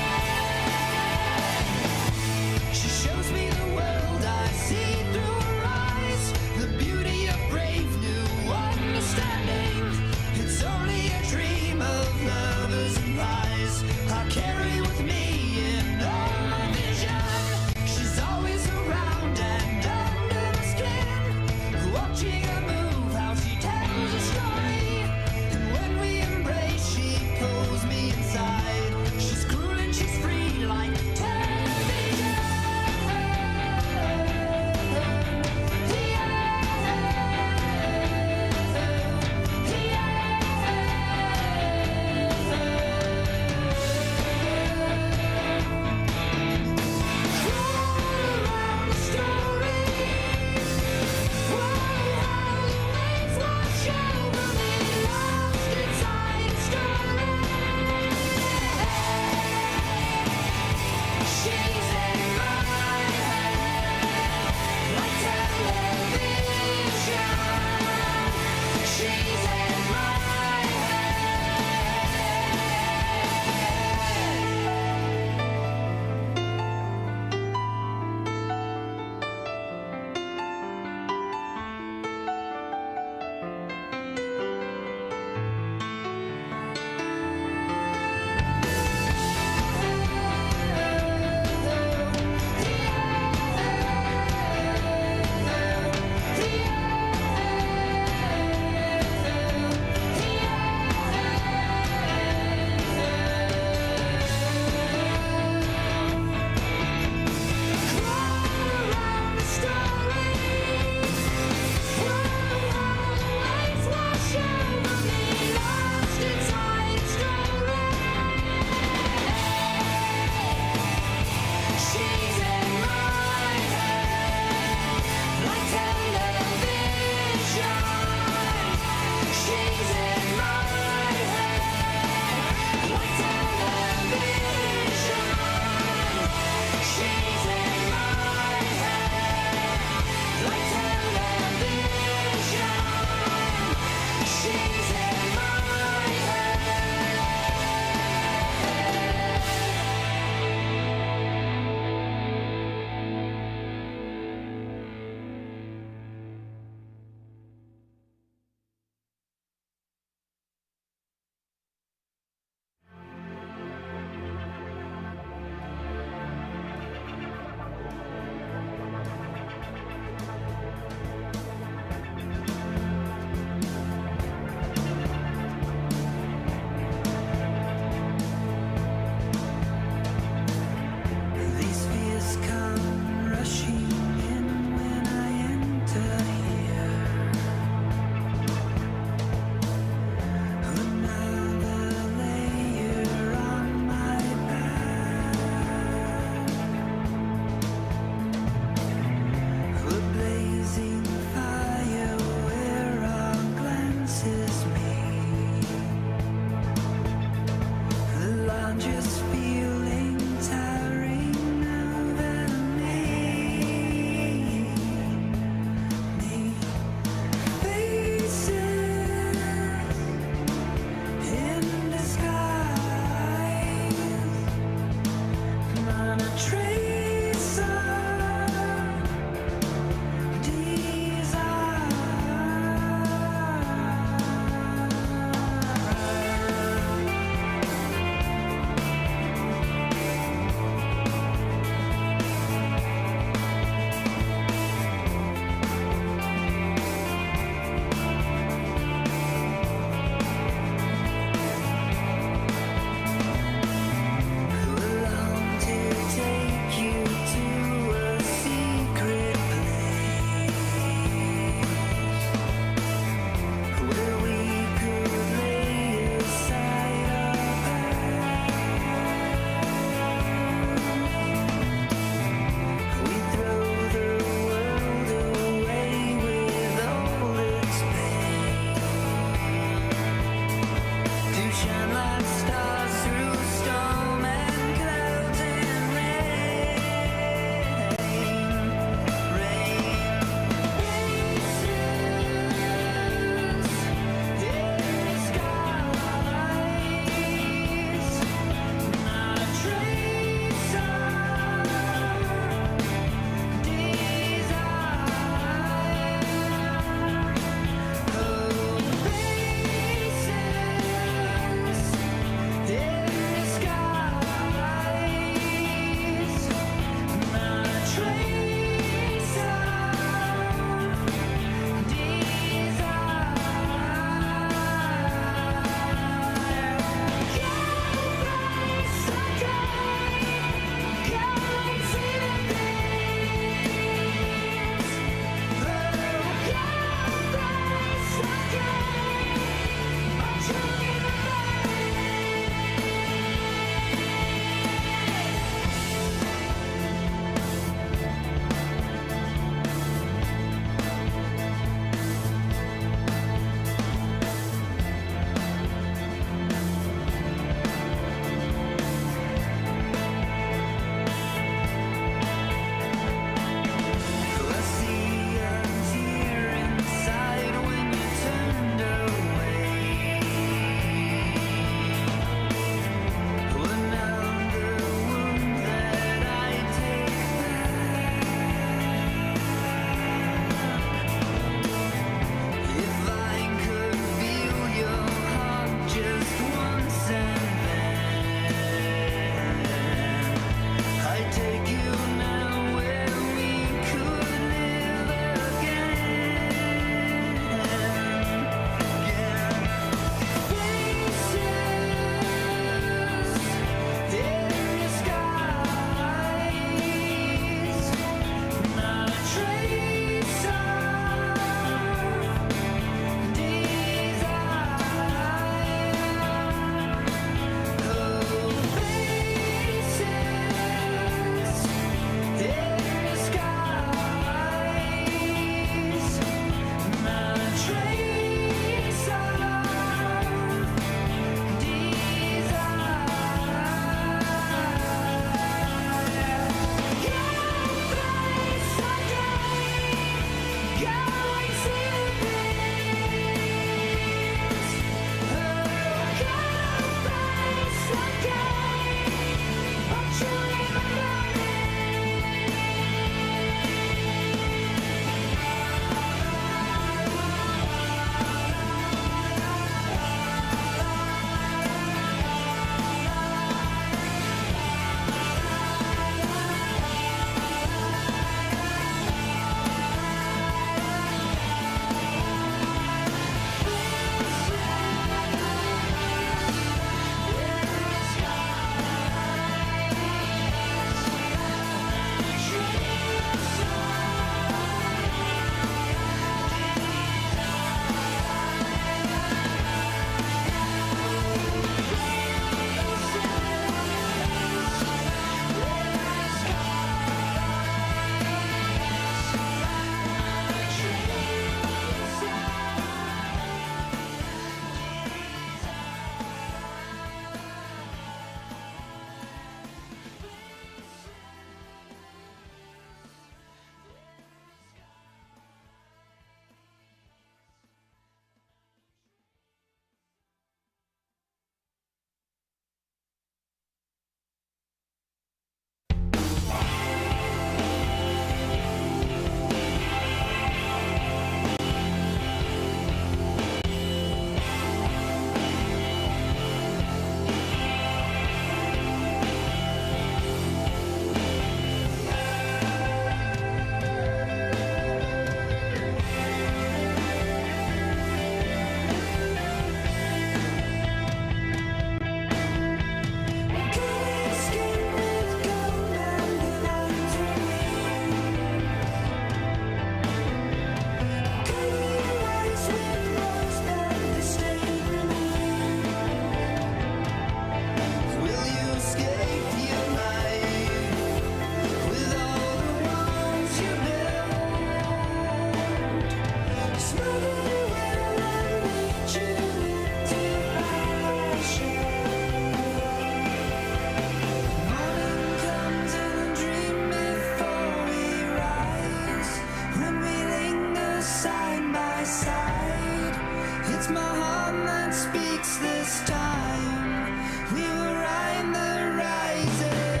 speaks this time. We will ride the rising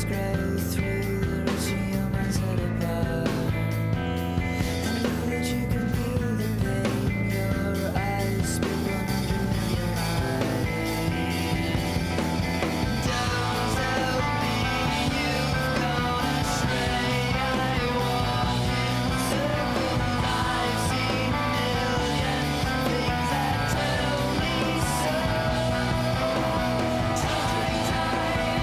grow through the roots of your mind's head apart. I know that you can feel the pain, your eyes speak 100 million lies. Don't tell me you've gone astray. I walk in circles, I've seen million things that tell me so. Time, time,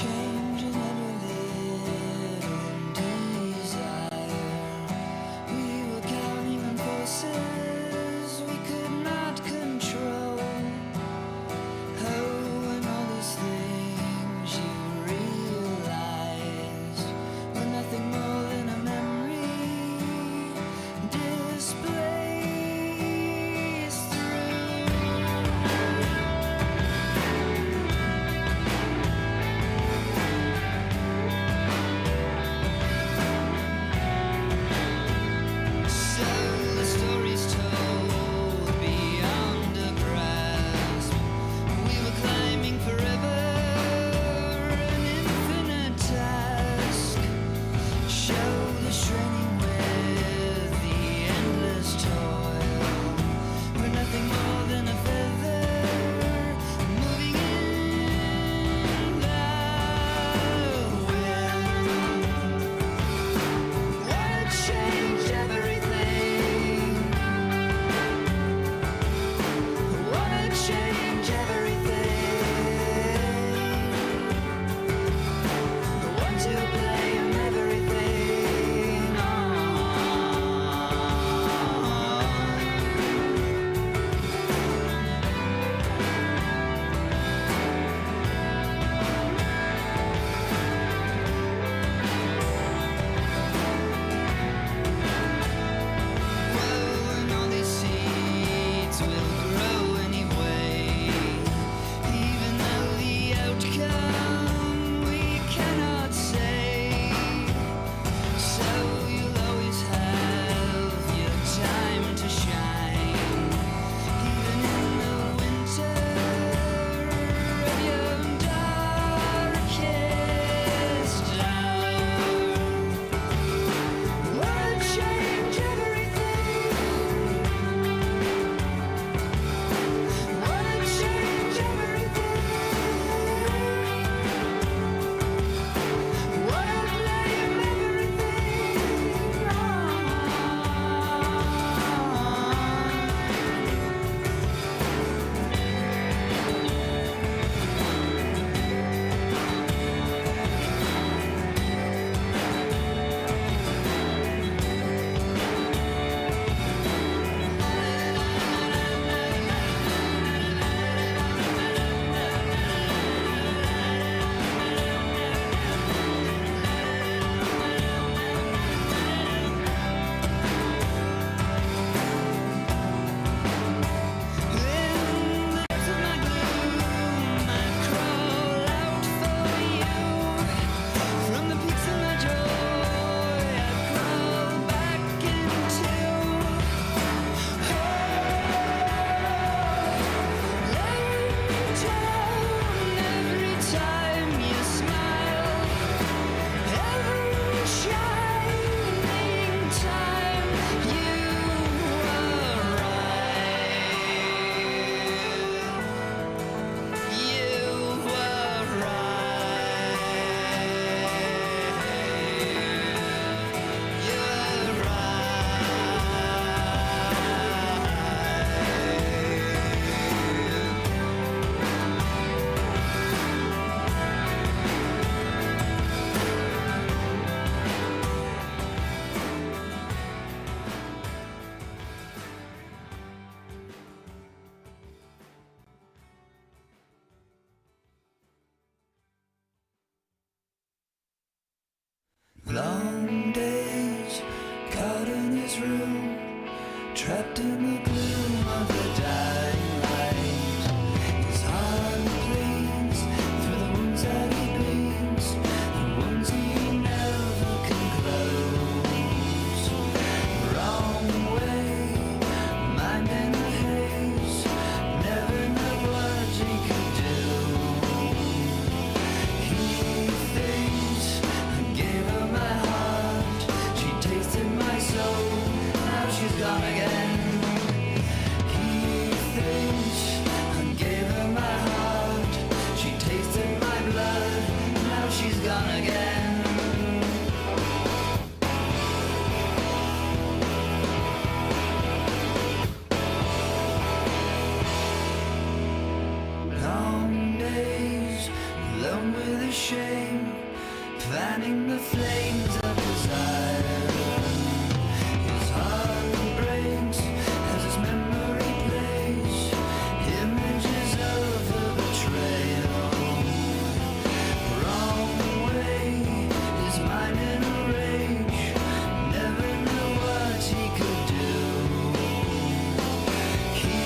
changing every little desire. We were counting on forces we could not control. Oh, and all these things you realized were nothing more than a memory displaced through. fanning the flames of desire. His heart breaks as his memory plays images of the betrayal. Wrong way, his mind in a rage, never knew what he could do. He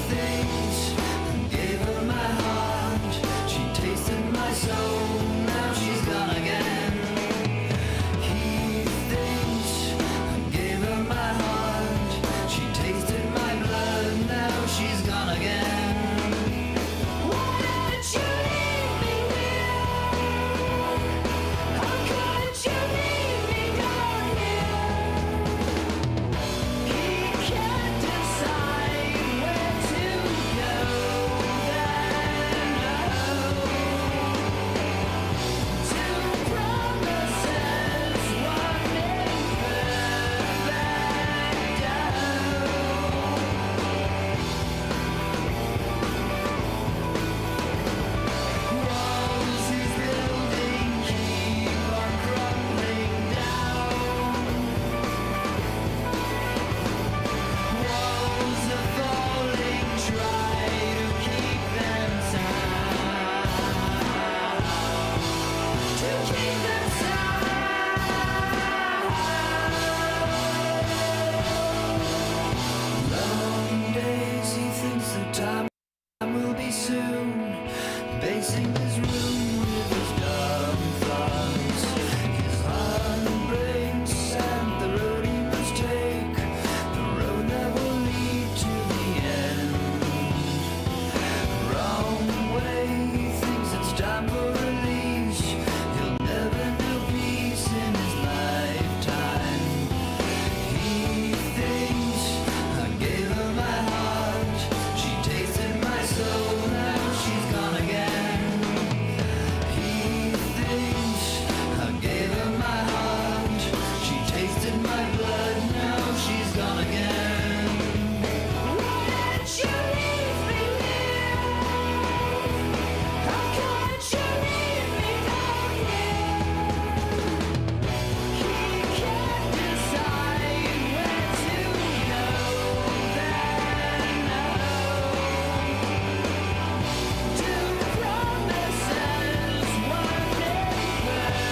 thinks I gave her my heart, she tasted my soul, now she's gone again. He thinks I gave her my heart, she tasted my blood, now she's gone again. Why did you leave me here? How could you leave me down here? He can't decide where to go then. Two promises, one imperfect. Walls he's building keep on crumbling down. Walls are falling, try to keep them sound. To keep them sound. Long days, he thinks the time will be soon. Basing his room with his dumb thoughts. His heart breaks and the road he must take, the road that will lead to the end. Wrong way, he thinks it's time for release. He'll never know peace in his lifetime. He thinks I gave her my heart, she tasted my soul, now she's gone again. He thinks I gave her my heart, she tasted my blood, now she's gone again. Why did you leave me here? How could you leave me down here? He can't decide where to go then. Two promises, one imperfect.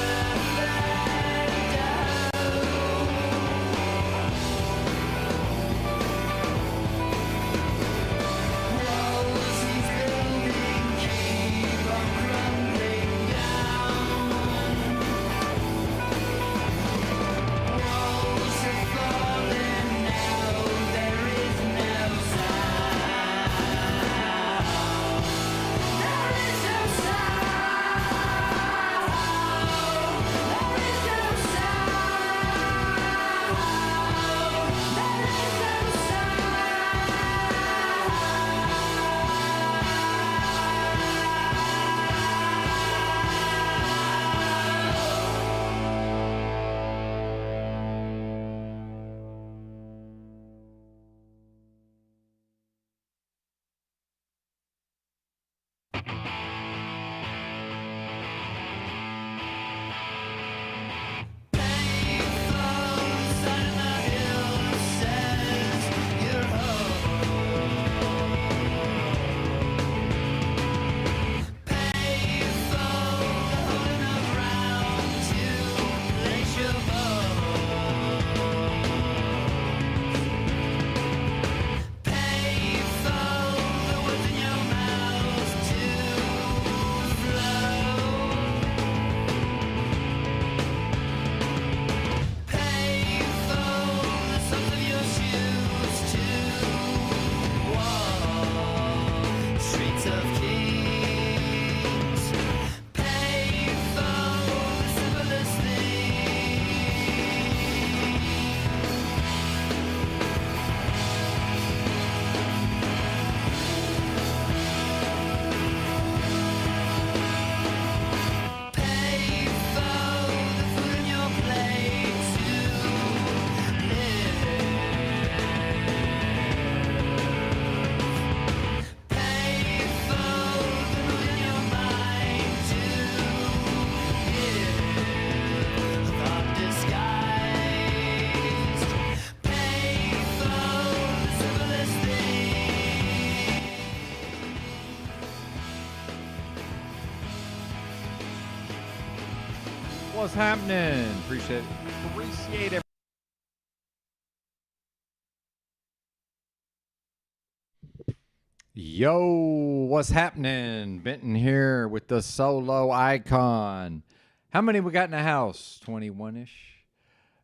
Walls he's building keep on crumbling down. Walls are falling now, there is no sound. There is no sound. There is no sound. There is no streets of kings. Pay for the simplest Pay for the food in your plate to live. Pay for What's happening? Appreciate it. Yo, what's happening? Benton here with the solo icon. How many we got in the house? 21-ish.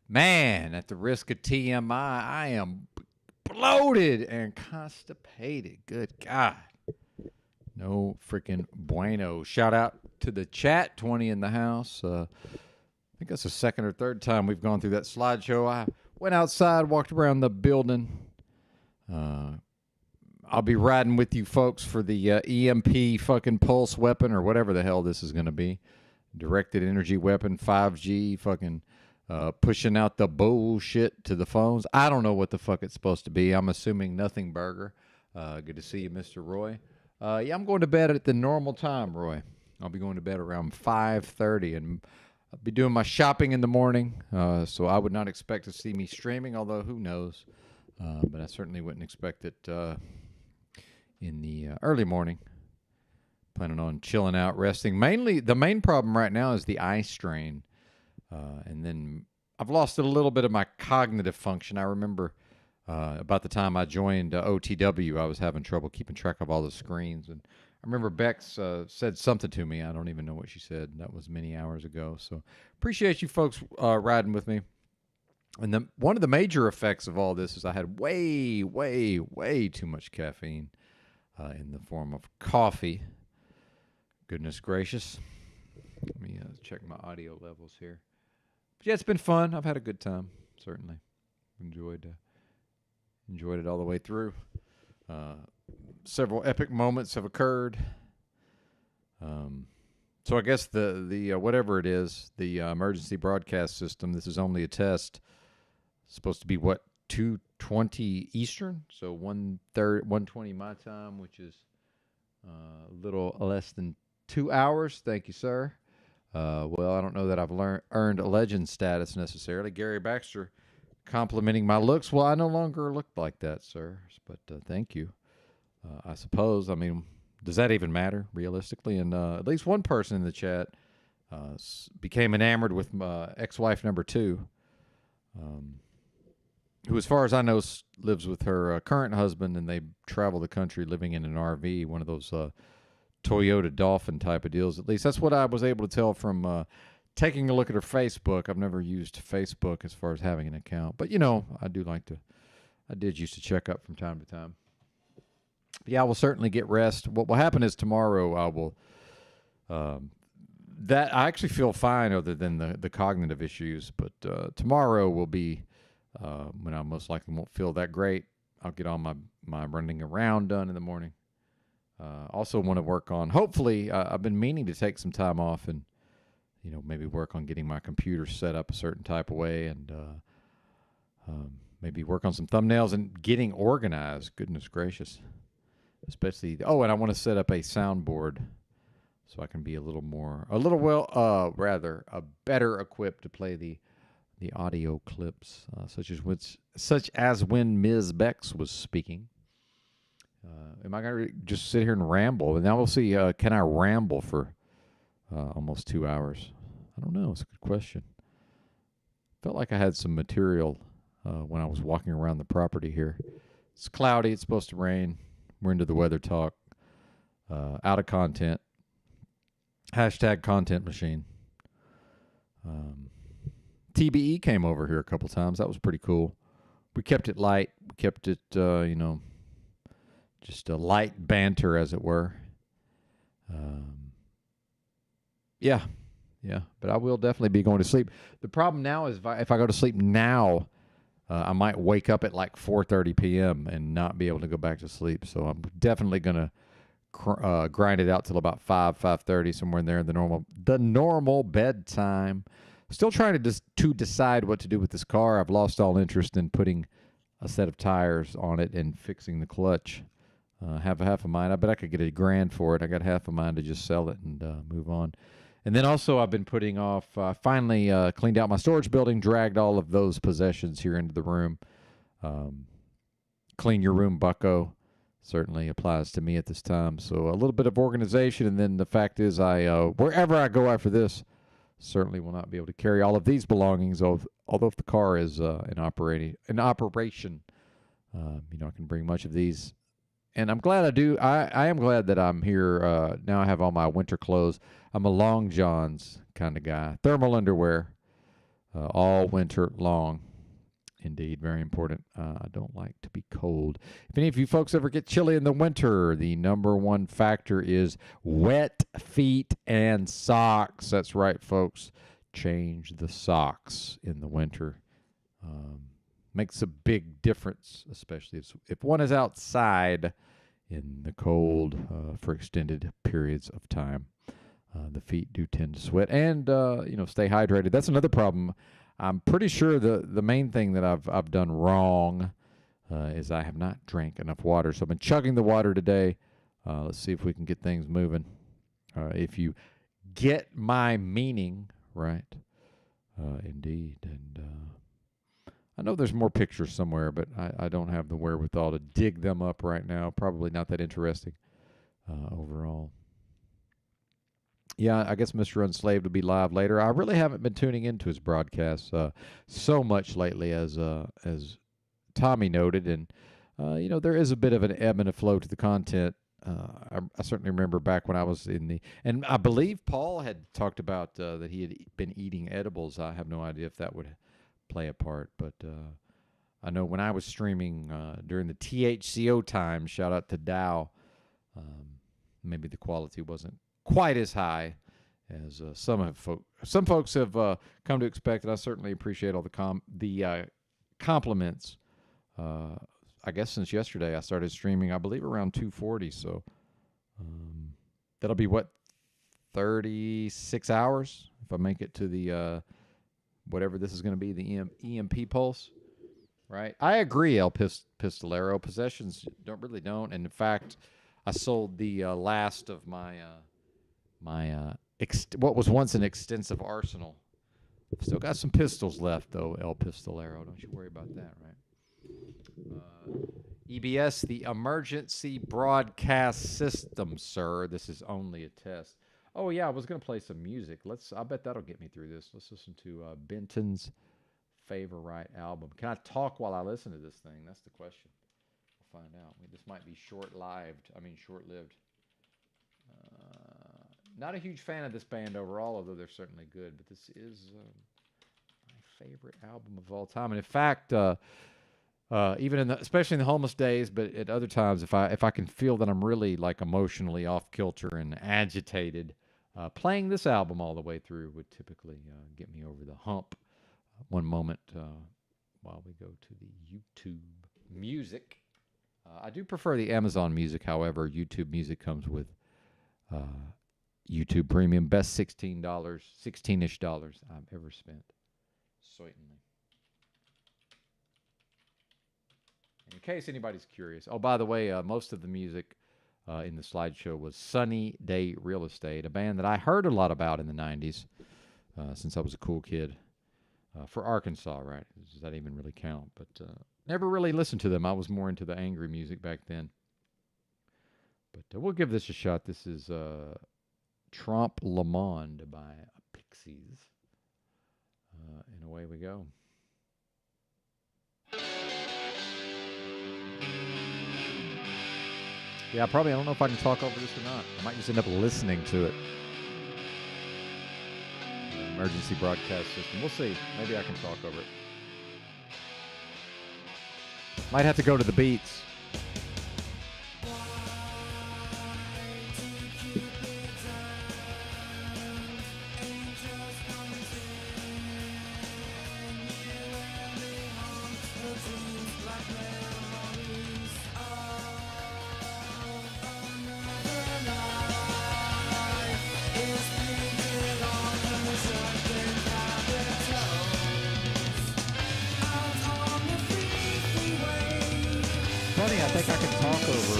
Man, at the risk of TMI, I am bloated and constipated. Good God. No freaking bueno. Shout out to the chat, 20 in the house. I think that's the second or third time we've gone through that slideshow. I went outside, walked around the building. I'll be riding with you folks for the EMP fucking pulse weapon or whatever the hell this is going to be. Directed energy weapon, 5G, fucking pushing out the bullshit to the phones. I don't know what the fuck it's supposed to be. I'm assuming nothing burger. Good to see you, Mr. Roy. Yeah, I'm going to bed at the normal time, Roy. I'll be going to bed around 5:30, and I'll be doing my shopping in the morning, so I would not expect to see me streaming, although who knows. But I certainly wouldn't expect it in the early morning. Planning on chilling out, resting. Mainly, the main problem right now is the eye strain. And then I've lost a little bit of my cognitive function. I remember about the time I joined OTW, I was having trouble keeping track of all the screens. And I remember Bex said something to me. I don't even know what she said. That was many hours ago. So appreciate you folks riding with me. And one of the major effects of all this is I had way, way, way too much caffeine in the form of coffee. Goodness gracious. Let me check my audio levels here. But yeah, it's been fun. I've had a good time, certainly. Enjoyed it all the way through. Several epic moments have occurred. So I guess the whatever it is, the emergency broadcast system, this is only a test. It's supposed to be, what, 2:20 Eastern? So 1:20 my time, which is a little less than 2 hours. Thank you, sir. Well, I don't know that I've earned a legend status necessarily. Gary Baxter complimenting my looks. Well, I no longer look like that, sir. But thank you. I suppose. I mean, does that even matter realistically? And at least one person in the chat became enamored with my ex-wife number 2, who, as far as I know, lives with her current husband, and they travel the country living in an RV, one of those Toyota Dolphin type of deals. At least that's what I was able to tell from taking a look at her Facebook. I've never used Facebook as far as having an account, but I did used to check up from time to time. Yeah, I will certainly get rest. What will happen is tomorrow I will that I actually feel fine other than the cognitive issues, but tomorrow will be when I most likely won't feel that great. I'll get all my running around done in the morning. Also want to work on, hopefully, I've been meaning to take some time off and, maybe work on getting my computer set up a certain type of way and maybe work on some thumbnails and getting organized. Goodness gracious. Especially, and I want to set up a soundboard so I can be better equipped to play the audio clips, such as when Ms. Bex was speaking. Am I going to just sit here and ramble? And now we'll see, can I ramble for almost 2 hours? I don't know. It's a good question. Felt like I had some material when I was walking around the property here. It's cloudy. It's supposed to rain. We're into the weather talk. Out of content. Hashtag content machine. TBE came over here a couple times. That was pretty cool. We kept it light. We kept it, just a light banter, as it were. Yeah. But I will definitely be going to sleep. The problem now is if I go to sleep now, I might wake up at like 4:30 p.m. and not be able to go back to sleep. So I'm definitely going to grind it out till about 5:30, somewhere in there, the normal bedtime. Still trying to decide what to do with this car. I've lost all interest in putting a set of tires on it and fixing the clutch. Have half of mine. I bet I could get $1,000 for it. I got half of mine to just sell it and move on. And then also I've been putting off, finally cleaned out my storage building, dragged all of those possessions here into the room. Clean your room, bucko. Certainly applies to me at this time. So a little bit of organization, and then the fact is wherever I go after this, certainly will not be able to carry all of these belongings. Although if the car is in operation, I can bring much of these. And I'm glad I do. I am glad that I'm here. Now I have all my winter clothes. I'm a long johns kind of guy. Thermal underwear, all winter long. Indeed, very important. I don't like to be cold. If any of you folks ever get chilly in the winter, the number one factor is wet feet and socks. That's right, folks. Change the socks in the winter. Makes a big difference, especially if one is outside in the cold for extended periods of time. The feet do tend to sweat and, stay hydrated. That's another problem. I'm pretty sure the main thing that I've done wrong is I have not drank enough water. So I've been chugging the water today. Let's see if we can get things moving. If you get my meaning, right? Indeed. And I know there's more pictures somewhere, but I don't have the wherewithal to dig them up right now. Probably not that interesting overall. Yeah, I guess Mr. Unslaved will be live later. I really haven't been tuning into his broadcasts so much lately, as Tommy noted, and there is a bit of an ebb and a flow to the content. I certainly remember back when I was and I believe Paul had talked about that he had been eating edibles. I have no idea if that would play a part, but I know when I was streaming during the THCO time, shout out to Dow, maybe the quality wasn't quite as high as some folks have come to expect, and I certainly appreciate all the compliments. I guess since yesterday I started streaming, I believe around 2:40, so that'll be 36 hours if I make it to the whatever this is going to be, the EMP pulse, right? I agree, El Pistolero. Possessions don't, and in fact, I sold the last of my what was once an extensive arsenal. Still got some pistols left, though, El Pistolero. Don't you worry about that, right? EBS, the Emergency Broadcast System, sir. This is only a test. Oh, yeah, I was going to play some music. I bet that'll get me through this. Let's listen to Benton's favorite album. Can I talk while I listen to this thing? That's the question. We'll find out. This might be short-lived. Not a huge fan of this band overall, although they're certainly good. But this is my favorite album of all time. And in fact, even especially in the homeless days, but at other times, if I can feel that I'm really like emotionally off kilter and agitated, playing this album all the way through would typically get me over the hump. One moment while we go to the YouTube music. I do prefer the Amazon music, however. YouTube music comes with YouTube Premium. Best $16-ish I've ever spent. Certainly. In case anybody's curious. Oh, by the way, most of the music in the slideshow was Sunny Day Real Estate, a band that I heard a lot about in the 90s since I was a cool kid. For Arkansas, right? Does that even really count? But never really listened to them. I was more into the angry music back then. But we'll give this a shot. This is Trompe Le Monde by Pixies. And away we go. Yeah, I don't know if I can talk over this or not. I might just end up listening to it. Emergency broadcast system. We'll see. Maybe I can talk over it. Might have to go to the beats. Funny, I think I can talk over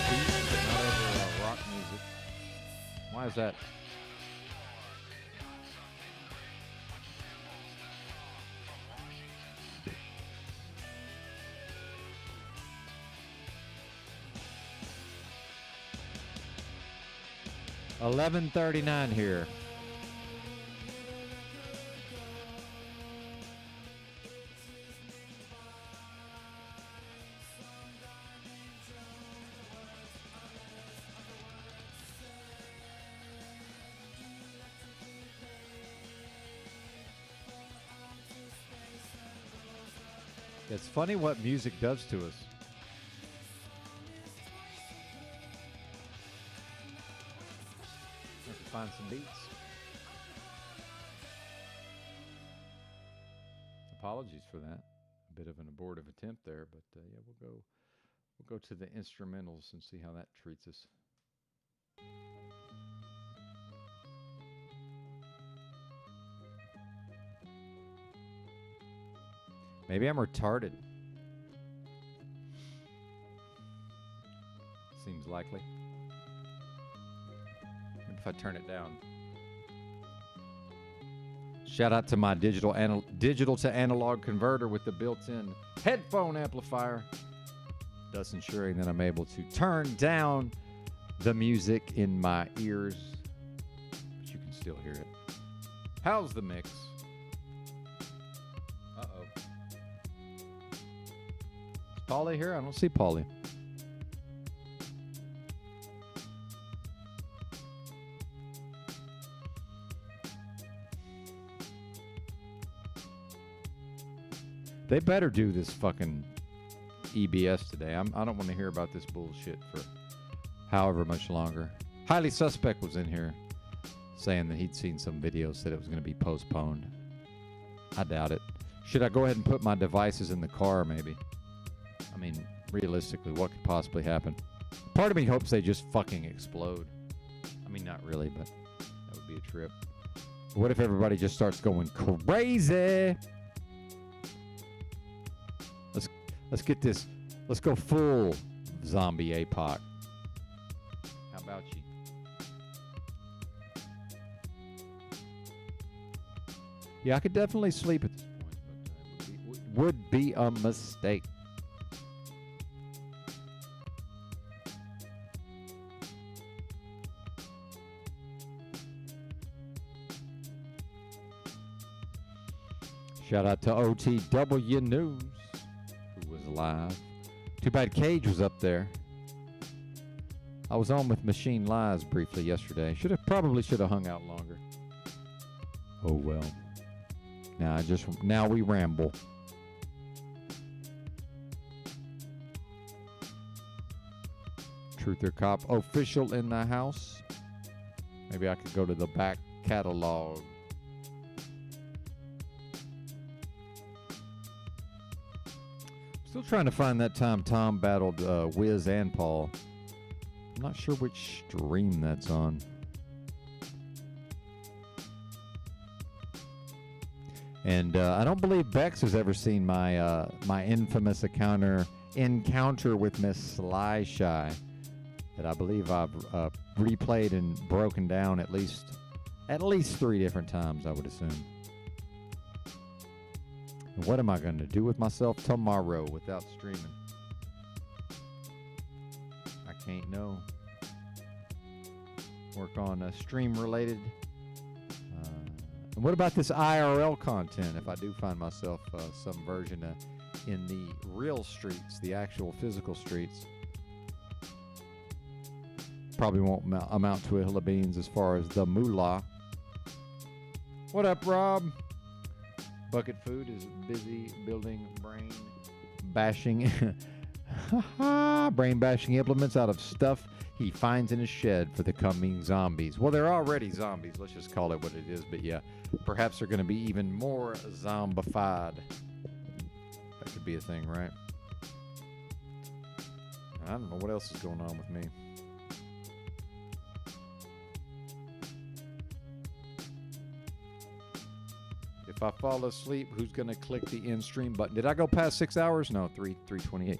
beats, but not over rock music. Why is that? $11:39 here. It's funny what music does to us. Have to find some beats. Apologies for that. A bit of an abortive attempt there, but yeah, we'll go to the instrumentals and see how that treats us. Maybe I'm retarded. Seems likely. What if I turn it down? Shout out to my digital to analog converter with the built-in headphone amplifier, thus ensuring that I'm able to turn down the music in my ears, but you can still hear it. How's the mix? Uh-oh. Is Paulie here? I don't see Paulie. They better do this fucking EBS today. I don't want to hear about this bullshit for however much longer. Highly Suspect was in here saying that he'd seen some videos, said it was going to be postponed. I doubt it. Should I go ahead and put my devices in the car, maybe? I mean, realistically, what could possibly happen? Part of me hopes they just fucking explode. I mean, not really, but that would be a trip. What if everybody just starts going crazy? Let's get this. Let's go full zombie APOC. How about you? Yeah, I could definitely sleep at this point, but would be a mistake. Shout out to OTW News, who was live. Too bad Cage was up there. I was on with Machine Lies briefly yesterday. Probably should have hung out longer. Oh well. Now we ramble. Truth or Cop official in the house. Maybe I could go to the back catalog. Still trying to find that time Tom battled Wiz and Paul. I'm not sure which stream that's on. And I don't believe Bex has ever seen my my infamous encounter with Miss Sly Shy that I believe I've replayed and broken down at least 3 different times, I would assume. And what am I going to do with myself tomorrow without streaming? I can't know. Work on stream-related. And what about this IRL content? If I do find myself some version in the real streets, the actual physical streets, probably won't amount to a hill of beans as far as the moolah. What up, Rob? Bucket Food is busy building brain bashing implements out of stuff he finds in his shed for the coming zombies. Well, they're already zombies. Let's just call it what it is. But yeah, perhaps they're going to be even more zombified. That could be a thing, right? I don't know what else is going on with me. If I fall asleep, who's going to click the end stream button? Did I go past 6 hours? No, 3:28.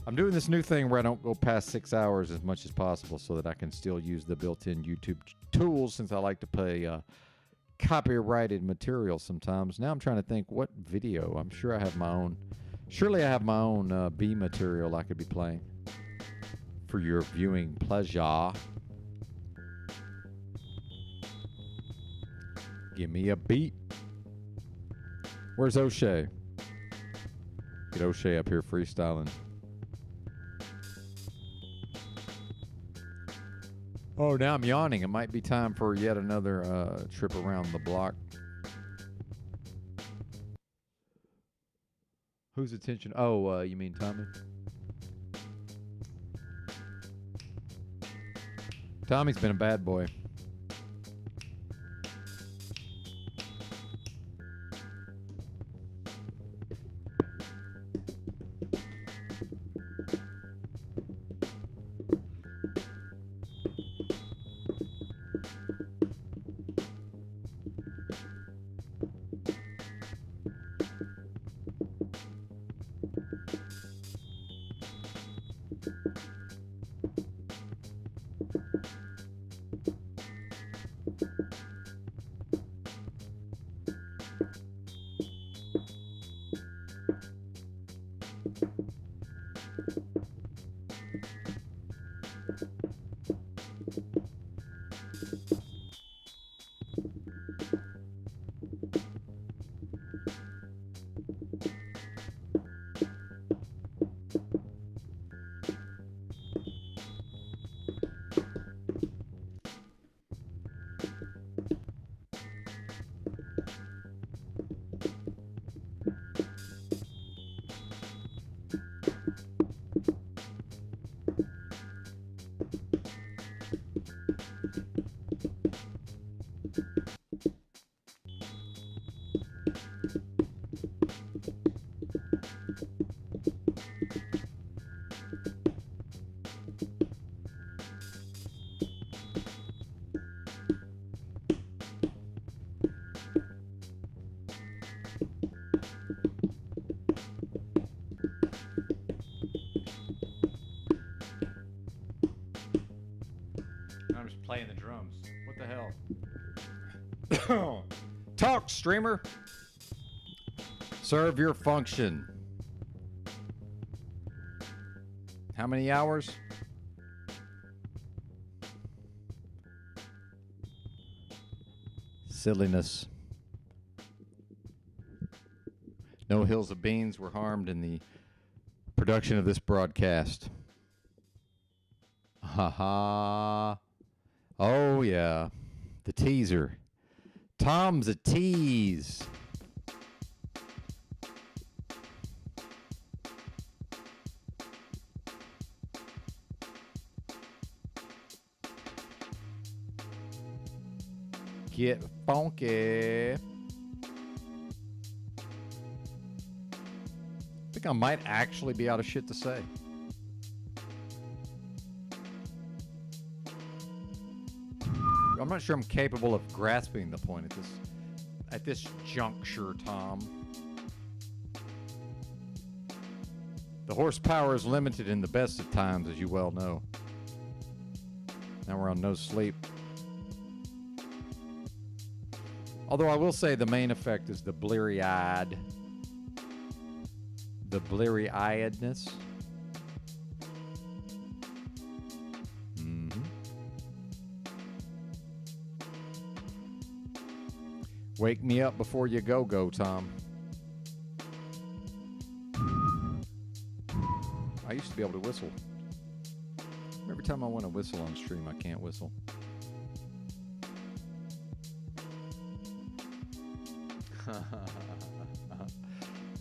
I'm doing this new thing where I don't go past 6 hours as much as possible so that I can still use the built-in YouTube tools, since I like to play copyrighted material sometimes. Now I'm trying to think what video. I'm sure I have my own. Surely I have my own B material I could be playing for your viewing pleasure. Give me a beat. Where's O'Shea? Get O'Shea up here freestyling. Oh, now I'm yawning. It might be time for yet another trip around the block. Whose attention? Oh, you mean Tommy? Tommy's been a bad boy. I'm just playing the drums. What the hell? Talk, streamer. Serve your function. How many hours? Silliness. No hills of beans were harmed in the production of this broadcast. Ha ha. Oh, yeah. The teaser. Tom's a tease. Get funky. I think I might actually be out of shit to say. I'm not sure I'm capable of grasping the point at this juncture, Tom. The horsepower is limited in the best of times, as you well know. Now we're on no sleep. Although I will say the main effect is the bleary-eyed. The bleary-eyedness. Wake me up before you go, Tom. I used to be able to whistle. Every time I want to whistle on stream, I can't whistle.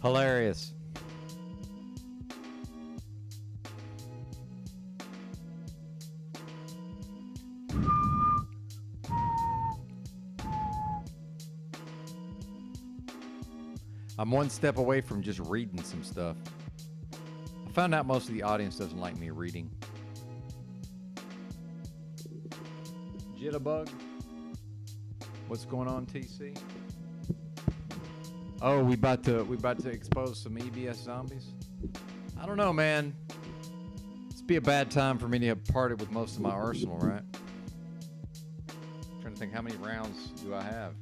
Hilarious. I'm one step away from just reading some stuff. I found out most of the audience doesn't like me reading. Jitterbug? What's going on, TC? Oh, we about to expose some EBS zombies? I don't know, man. It's be a bad time for me to have parted with most of my arsenal, right? I'm trying to think, how many rounds do I have?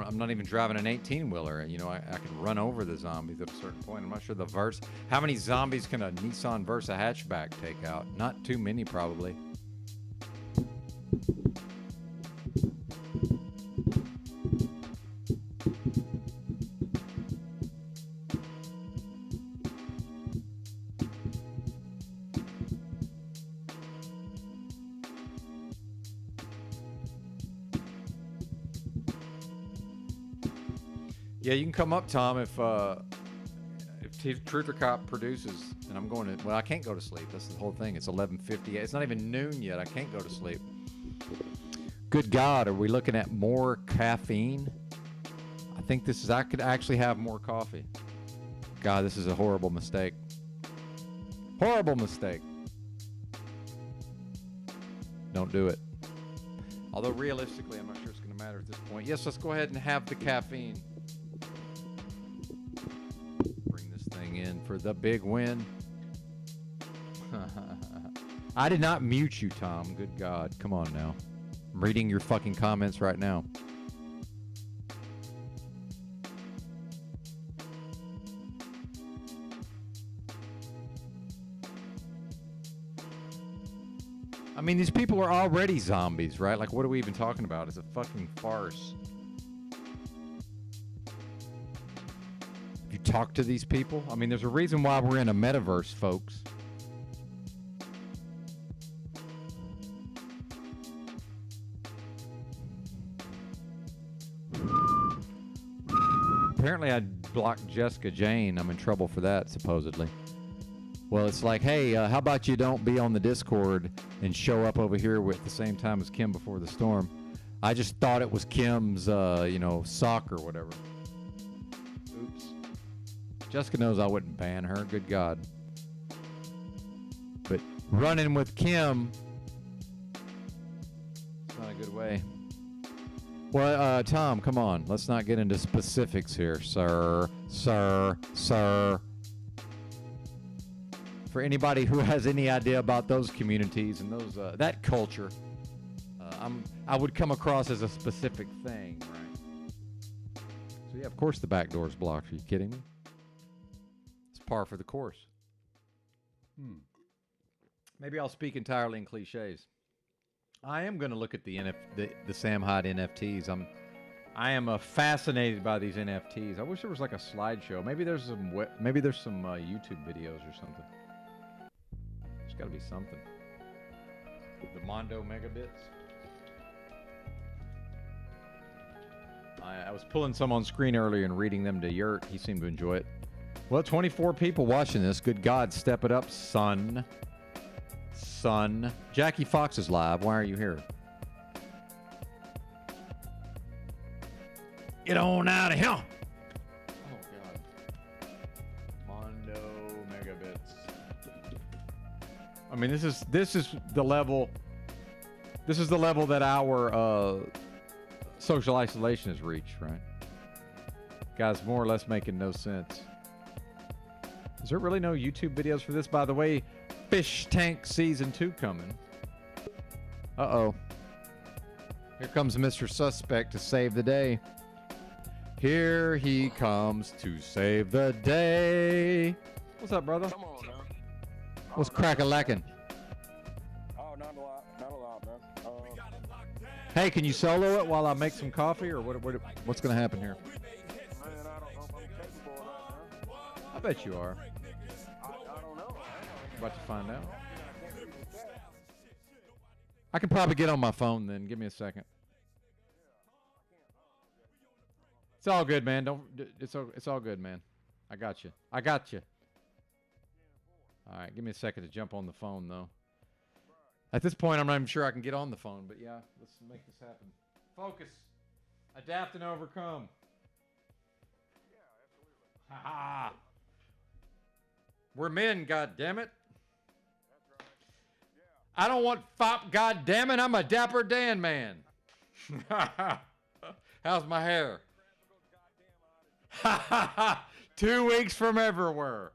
I'm not even driving an 18-wheeler. You know, I could run over the zombies at a certain point. I'm not sure the Versa. How many zombies can a Nissan Versa hatchback take out? Not too many, probably. Yeah, you can come up, Tom, if Truth or Cop produces, and I'm going to. Well, I can't go to sleep. That's the whole thing. It's 11:50. It's not even noon yet. I can't go to sleep. Good God, are we looking at more caffeine? I think this is. I could actually have more coffee. God, this is a horrible mistake. Horrible mistake. Don't do it. Although realistically, I'm not sure it's going to matter at this point. Yes, let's go ahead and have the caffeine. Bring this thing in for the big win. I did not mute you, Tom. Good God. Come on now. I'm reading your fucking comments right now. I mean, these people are already zombies, right? Like, what are we even talking about? It's a fucking farce. If you talk to these people, I mean, there's a reason why we're in a metaverse, folks. Apparently, I blocked Jessica Jane. I'm in trouble for that, supposedly. Well, it's like, hey, how about you don't be on the Discord and show up over here at the same time as Kim before the storm? I just thought it was Kim's, sock or whatever. Oops. Jessica knows I wouldn't ban her. Good God. But running with Kim, it's not a good way. Well, Tom, come on. Let's not get into specifics here, sir. For anybody who has any idea about those communities and those that culture, I would come across as a specific thing, right? So yeah, of course the back door's blocked. Are you kidding me? It's par for the course. Maybe I'll speak entirely in cliches. I am going to look at the Sam Hyde NFTs. I am fascinated by these NFTs. I wish there was like a slideshow. Maybe there's some YouTube videos or something. There's got to be something. The Mondo Megabits. I was pulling some on screen earlier and reading them to Yurt. He seemed to enjoy it. Well, 24 people watching this. Good God, step it up, son. Jackie Fox is live. Why are you here? Get on out of here. Oh, God. Mondo Megabits. I mean, this is the level. This is the level that our social isolation has reached, right? Guys, more or less making no sense. Is there really no YouTube videos for this? By the way, Fish Tank Season 2 coming. Uh-oh. Here comes Mr. Suspect to save the day. Here he comes to save the day. What's up, brother? Come on, man. What's crack-a-lackin'? Oh, not a lot, man. Hey, can you solo it while I make some coffee, or what's going to happen here? Man, I don't know if I'm capable of that, man. I bet you are. I don't know. About to find out. I can probably get on my phone then. Give me a second. It's all good, man. It's all good, man. I got you. All right, give me a second to jump on the phone, though. At this point, I'm not even sure I can get on the phone, but yeah, let's make this happen. Focus. Adapt and overcome. Ha ha. We're men, goddammit. I don't want fop, goddammit. I'm a Dapper Dan man. How's my hair? 2 weeks from everywhere.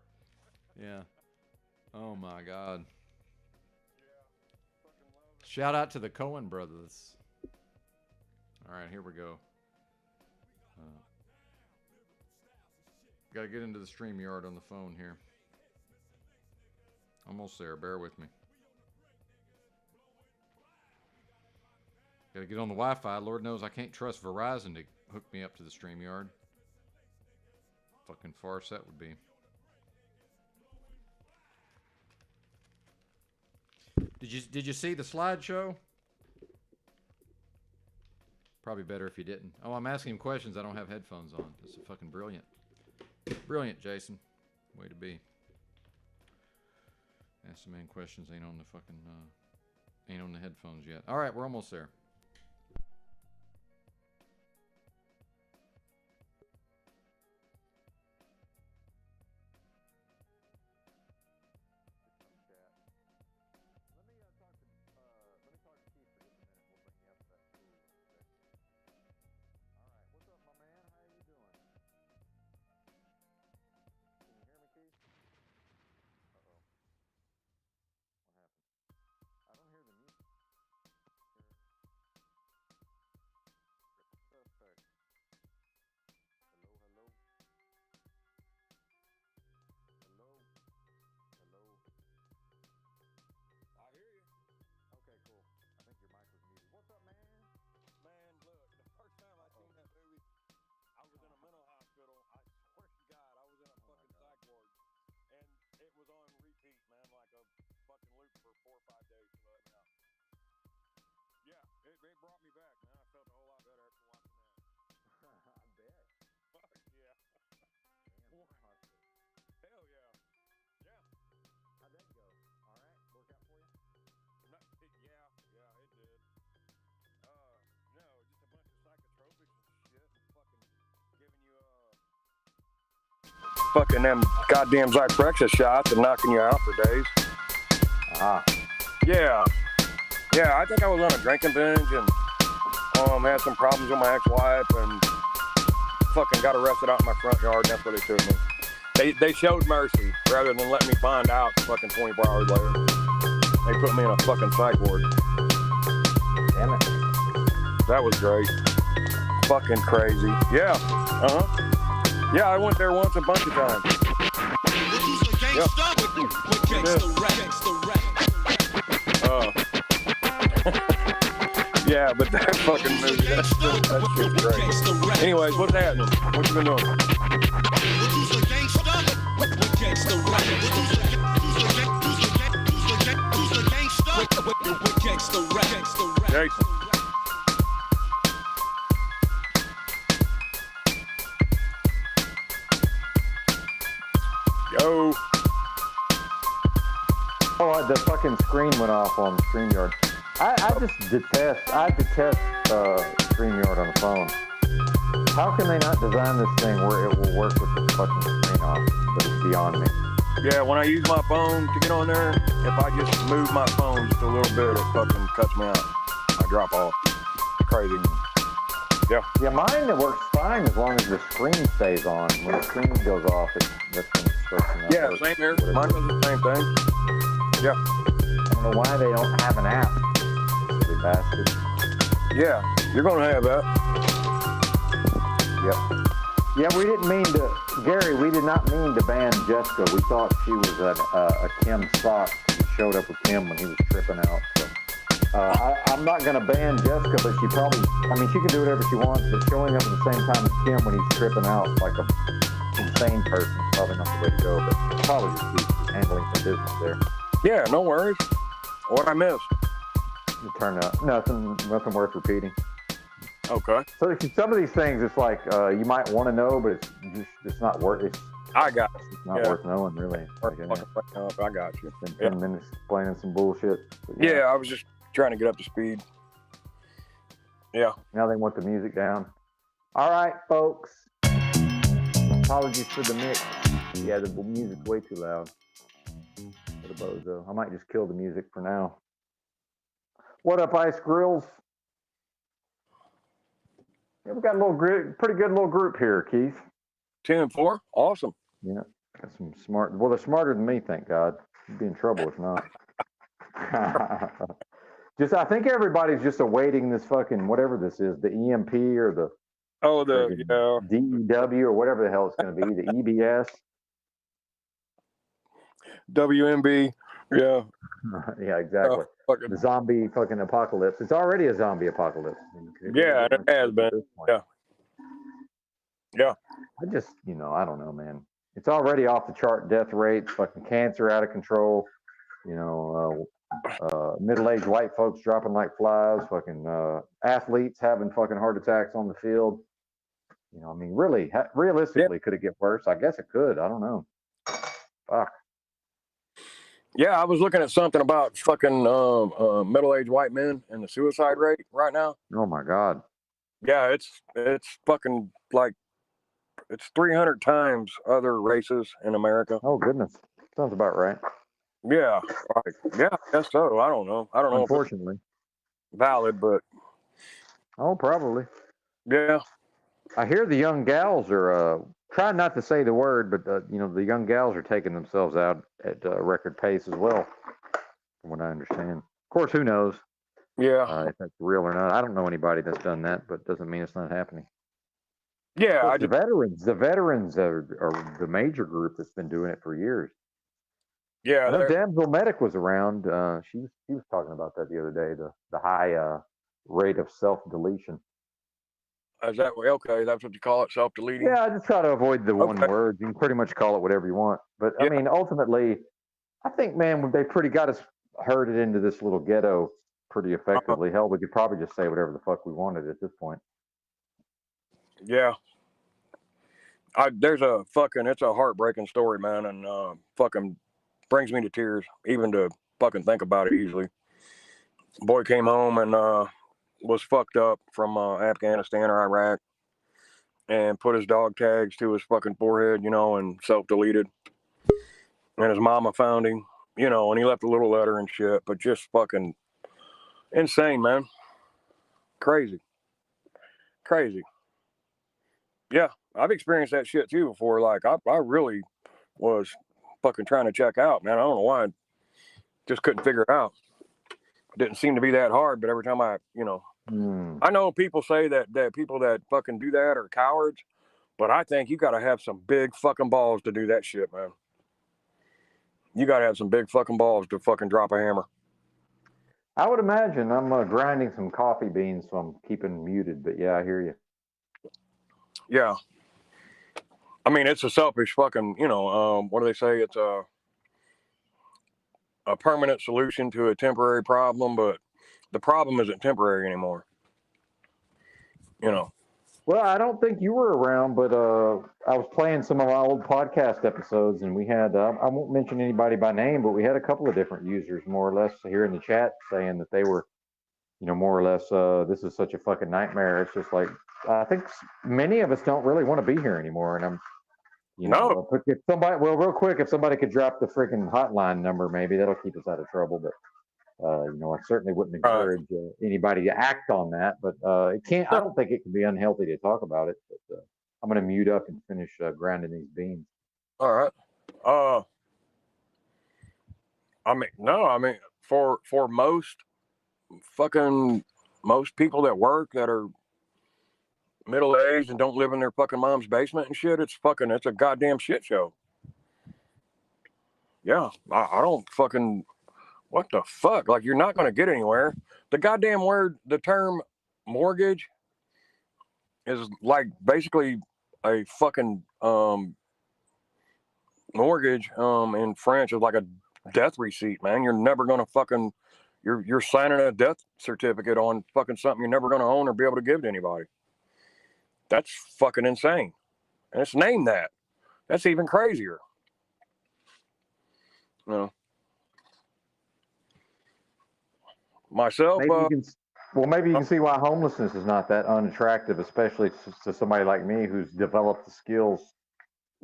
Yeah. Oh my God. Shout out to the Coen brothers. All right, here we go. Got to get into the StreamYard on the phone here. Almost there. Bear with me. Got to get on the Wi-Fi. Lord knows I can't trust Verizon to hook me up to the StreamYard. Fucking farce that would be. Did you see the slideshow? Probably better if you didn't. Oh, I'm asking him questions. I don't have headphones on. This is fucking brilliant. Brilliant, Jason. Way to be. Ask the man questions. Ain't on the fucking, ain't on the headphones yet. All right, we're almost there. It brought me back, man. I felt a whole lot better after watching that. I bet. Fuck yeah. Damn, Hell yeah. Yeah. how'd that go? All right, work out for you? No, yeah, it did. No, just a bunch of psychotropics and shit, and fucking giving you fucking them goddamn Zyprexa shots and knocking you out for days. Yeah. Yeah, I think I was on a drinking binge and had some problems with my ex-wife and fucking got arrested out in my front yard. That's what they took me. They showed mercy rather than let me bond out fucking 24 hours later. They put me in a fucking psych ward. Damn it. That was great. Fucking crazy. Yeah. Yeah, I went there once a bunch of times. Yeah, but that fucking movie, that shit's great. Anyways, what's happening? What you been doing? Jason. Yo. Oh, the fucking screen went off on StreamYard. I detest StreamYard on the phone. How can they not design this thing where it will work with the fucking screen off? That is beyond me. Yeah, when I use my phone to get on there, if I just move my phone just a little bit, it fucking cuts me out. I drop off. Crazy. Yeah. Yeah, mine it works fine as long as the screen stays on. When the screen goes off, that's when it starts to not Yeah, work. same here. Mine does the same thing. Yeah. I don't know why they don't have an app. Silly bastard. Yeah, you're gonna have that. Yep. Yeah, we didn't mean to, Gary, we did not mean to ban Jessica. We thought she was a Kim sock. She showed up with Kim when he was tripping out. So, I'm not going to ban Jessica, but she probably, I mean, she can do whatever she wants, but showing up at the same time as Kim when he's tripping out like a insane person is probably not the way to go, but probably just keep handling some business there. Yeah, no worries. What I missed? It turned out nothing worth repeating. Okay. So some of these things, it's like you might want to know, but it's not worth it. I got you. It's not worth knowing, really. I got you. Been 10 minutes explaining some bullshit. Yeah, I was just trying to get up to speed. Yeah. Now they want the music down. All right, folks. Apologies for the mix. Yeah, the music's way too loud. For the bozo. I might just kill the music for now. What up, Ice Grills? Yeah, we got a pretty good little group here, Keith. 10-4, awesome. Yeah, got some smart. Well, they're smarter than me, thank God. You'd be in trouble if not. I think everybody's just awaiting this fucking whatever this is, the EMP or the DEW or whatever the hell it's going to be, the EBS. WMB, yeah. Yeah, exactly. The zombie fucking apocalypse. It's already a zombie apocalypse. Yeah, it has been. Yeah. Yeah. I just, I don't know, man. It's already off the chart death rates, fucking cancer out of control. Middle-aged white folks dropping like flies, fucking athletes having fucking heart attacks on the field. You know, I mean, really, realistically, could it get worse? I guess it could. I don't know. Fuck. Yeah, I was looking at something about fucking middle-aged white men and the suicide rate right now. Oh my God. Yeah, it's fucking like it's 300 times other races in America. Oh goodness, sounds about right. Yeah, right. Yeah, I guess so. I don't know. I don't know Unfortunately. if it's valid, but Oh, probably. yeah. I hear the young gals are trying not to say the word, but you know, the young gals are taking themselves out at record pace as well, from what I understand. Of course, who knows? Yeah. If that's real or not. I don't know anybody that's done that, but doesn't mean it's not happening. Yeah, Of course, the veterans are the major group that's been doing it for years. Yeah, I know Damsel Medic was around. She was talking about that the other day. The high rate of self deletion. is that okay? That's what you call it, self-deleting. Yeah, I just try to avoid the one word. You can pretty much call it whatever you want. But I mean, ultimately, I think, man, they pretty got us herded into this little ghetto pretty effectively. Hell, we could probably just say whatever the fuck we wanted at this point. Yeah. There's a fucking, it's a heartbreaking story, man, and fucking brings me to tears, even to fucking think about it easily. Boy came home and was fucked up from Afghanistan or Iraq and put his dog tags to his fucking forehead, you know, and self-deleted. And his mama found him, you know, and he left a little letter and shit, but just fucking insane, man. Crazy. Yeah, I've experienced that shit too before. Like, I really was fucking trying to check out, man. I don't know why. I just couldn't figure it out. Didn't seem to be that hard, but every time I, you know, I know people say that people that fucking do that are cowards, but I think you got to have some big fucking balls to do that shit, man. You got to have some big fucking balls to fucking drop a hammer. I would imagine. I'm grinding some coffee beans, so I'm keeping muted. But yeah, I hear you. Yeah. I mean, it's a selfish fucking, you know, what do they say? It's a permanent solution to a temporary problem, but the problem isn't temporary anymore. You know. Well, I don't think you were around, but I was playing some of my old podcast episodes, and we had, I won't mention anybody by name, but we had a couple of different users, more or less, here in the chat saying that they were, you know, more or less, this is such a fucking nightmare. It's just like, I think many of us don't really want to be here anymore. And I'm, you know, if somebody, well, real quick, if somebody could drop the freaking hotline number, maybe that'll keep us out of trouble. But you know, I certainly wouldn't encourage anybody to act on that. But it can't. I don't think it can be unhealthy to talk about it. But I'm going to mute up and finish grinding these beans. All right. I mean, for most people that work that are middle aged and don't live in their fucking mom's basement and shit, it's a goddamn shit show. Yeah, I don't fucking. What the fuck? Like, you're not going to get anywhere. The goddamn word, the term mortgage is like basically a fucking mortgage in French is like a death receipt, man. You're never going to fucking, you're signing a death certificate on fucking something you're never going to own or be able to give to anybody. That's fucking insane. And it's named that. That's even crazier. You know. Myself, maybe you can see why homelessness is not that unattractive, especially to somebody like me who's developed the skills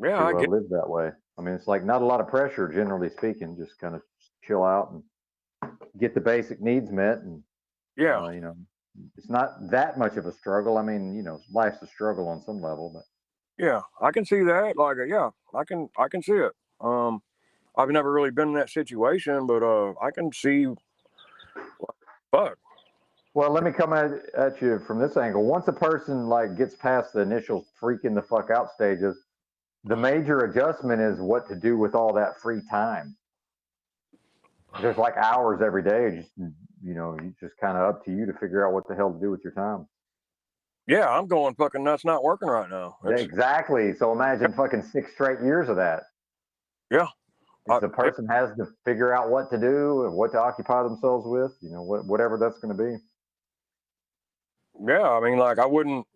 to live that way. I mean, it's like not a lot of pressure, generally speaking. Just kind of chill out and get the basic needs met, and you know, it's not that much of a struggle. I mean, you know, life's a struggle on some level, but yeah, I can see that. Like, yeah, I can see it. I've never really been in that situation, but I can see. Fuck. Well, let me come at you from this angle. Once a person like gets past the initial freaking the fuck out stages, the major adjustment is what to do with all that free time. There's like hours every day. Just, you know, you just kind of up to you to figure out what the hell to do with your time. Yeah, I'm going fucking nuts not working right now. Exactly. So imagine fucking 6 straight years of that. Yeah. The person has to figure out what to do and what to occupy themselves with, you know, whatever that's going to be. Yeah, I mean, like I wouldn't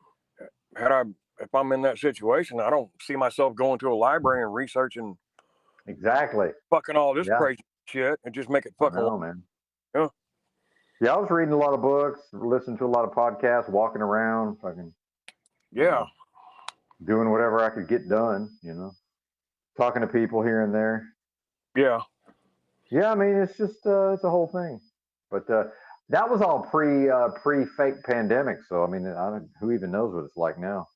if I'm in that situation, I don't see myself going to a library and researching exactly fucking all this crazy shit and just make it fucking. I know, man. Yeah. Yeah, I was reading a lot of books, listening to a lot of podcasts, walking around, fucking. Yeah. Doing whatever I could get done, you know. Talking to people here and there. Yeah. Yeah, I mean, it's just it's a whole thing. But that was all pre fake pandemic. So I mean, who even knows what it's like now?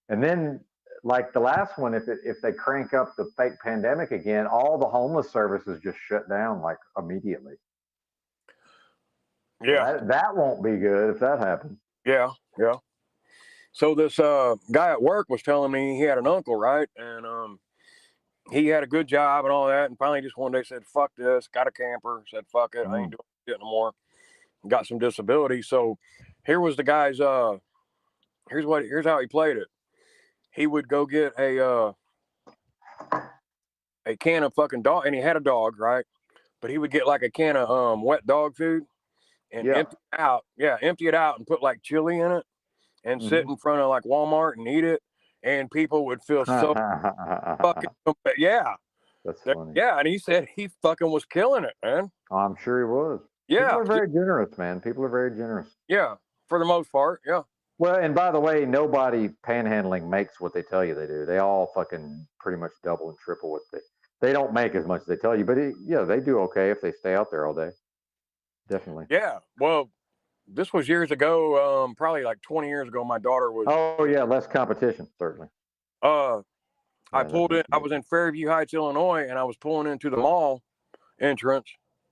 And then, like the last one, if they crank up the fake pandemic again, all the homeless services just shut down like immediately. Yeah. So that won't be good if that happens. Yeah. Yeah. So this guy at work was telling me he had an uncle, right? And he had a good job and all that, and finally just one day said, "Fuck this," got a camper, said, "Fuck it, I ain't doing shit no more." Got some disability. So here was the guy's here's how he played it. He would go get a can of fucking dog, and he had a dog, right? But he would get like a can of wet dog food and empty it out and put like chili in it and sit in front of like Walmart and eat it, and people would feel so fucking That's funny. Yeah, and he said he fucking was killing it, man. I'm sure he was. Yeah. People are very generous, man. People are very generous. Yeah, for the most part, yeah. Well, and by the way, nobody panhandling makes what they tell you they do. They all fucking pretty much double and triple what they don't make as much as they tell you, but they do okay if they stay out there all day. Definitely. Yeah. Well, this was years ago, probably like 20 years ago. My daughter was. Oh yeah, less competition, certainly. I pulled in. I was in Fairview Heights, Illinois, and I was pulling into the mall entrance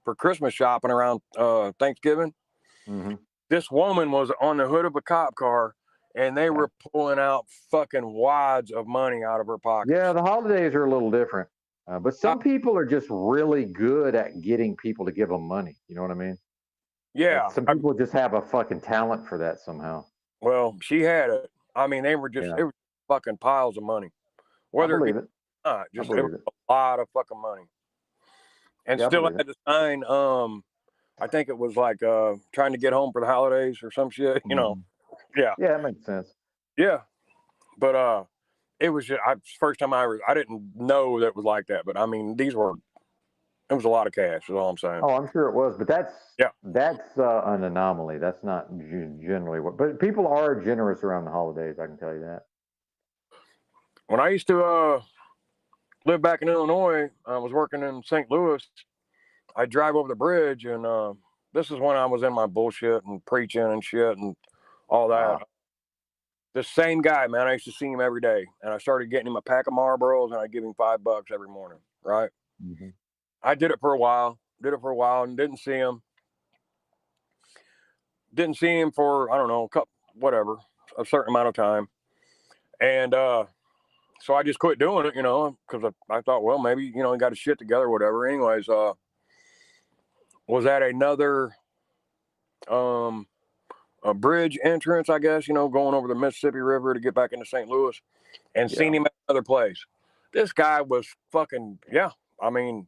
for Christmas shopping around Thanksgiving. Mm-hmm. This woman was on the hood of a cop car, and they were pulling out fucking wads of money out of her pocket. Yeah, the holidays are a little different, but some people are just really good at getting people to give them money. You know what I mean? Yeah. Like some people just have a fucking talent for that somehow. Well, she had it. I mean, they were just it was fucking piles of money. Whether it was a lot of fucking money. And still had to sign, I think it was like trying to get home for the holidays or some shit, you know. Yeah. Yeah, that makes sense. Yeah. But it was just first time I didn't know that it was like that. But I mean, it was a lot of cash, is all I'm saying. Oh, I'm sure it was, but that's an anomaly. That's not generally but people are generous around the holidays, I can tell you that. When I used to live back in Illinois, I was working in St. Louis. I'd drive over the bridge, and this is when I was in my bullshit and preaching and shit and all that. The same guy, man, I used to see him every day, and I started getting him a pack of Marlboros, and I'd give him $5 every morning, right? Mm-hmm. I did it for a while, and didn't see him. Didn't see him for, I don't know, a certain amount of time. And so I just quit doing it, you know, because I thought, well, maybe, you know, he got his shit together or whatever. Anyways, was at another a bridge entrance, I guess, you know, going over the Mississippi River to get back into St. Louis, and seen him at another place. This guy was fucking, I mean,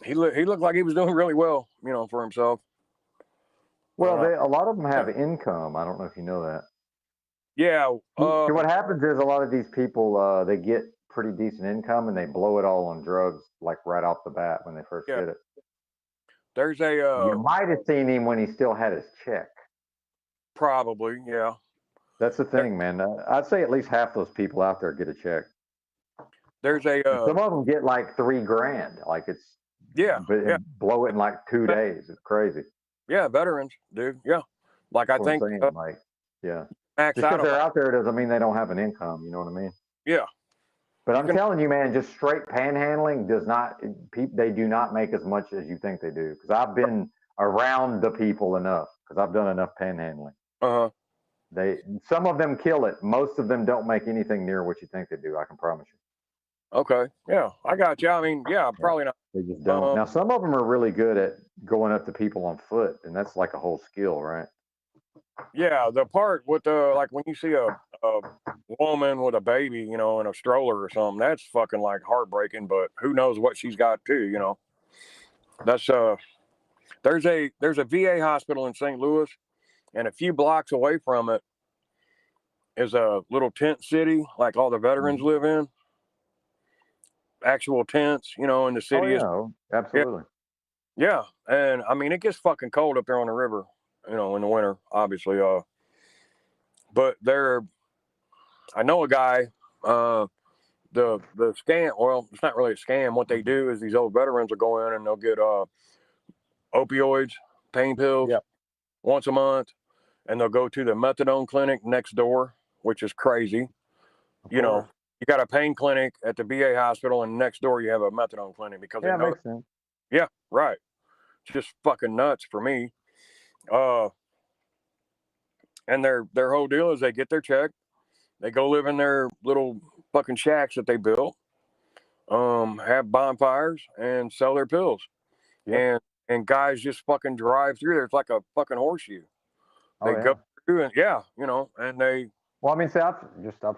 he looked like he was doing really well, you know, for himself. Well, a lot of them have income. I don't know if you know that. Yeah. What happens is a lot of these people, they get pretty decent income and they blow it all on drugs, like right off the bat when they first get it. There's a. You might have seen him when he still had his check. Probably, yeah. That's the thing, man. I'd say at least half those people out there get a check. There's a. Some of them get like $3,000. Like it's. Blow it in like 2 days. It's crazy. Yeah, veterans, dude. Yeah, like I think. Just because they're out there doesn't mean they don't have an income. You know what I mean? Yeah. But I'm telling you, man, just straight panhandling does not. They do not make as much as you think they do. Because I've been around the people enough. Because I've done enough panhandling. Some of them kill it. Most of them don't make anything near what you think they do. I can promise you. Okay. Yeah, I got you. I mean, probably not. They just don't. Now, some of them are really good at going up to people on foot, and that's like a whole skill, right? Yeah, the part with the like when you see a woman with a baby, you know, in a stroller or something, that's fucking like heartbreaking. But who knows what she's got too, you know? That's there's a VA hospital in St. Louis, and a few blocks away from it is a little tent city, like all the veterans live in. Actual tents, you know, in the city. Oh, yeah, absolutely. Yeah, and I mean it gets fucking cold up there on the river, you know, in the winter, obviously. But I know a guy. The scam. Well, it's not really a scam. What they do is these old veterans will go in and they'll get opioids, pain pills, once a month, and they'll go to the methadone clinic next door, which is crazy. You know, you got a pain clinic at the VA hospital, and next door you have a methadone clinic because they Yeah, know. makes sense. Yeah, right. It's just fucking nuts for me. And their whole deal is they get their check, they go live in their little fucking shacks that they built, have bonfires and sell their pills. And guys just fucking drive through there. It's like a fucking horseshoe. They go through and you know, and they. Well, I mean, see, I've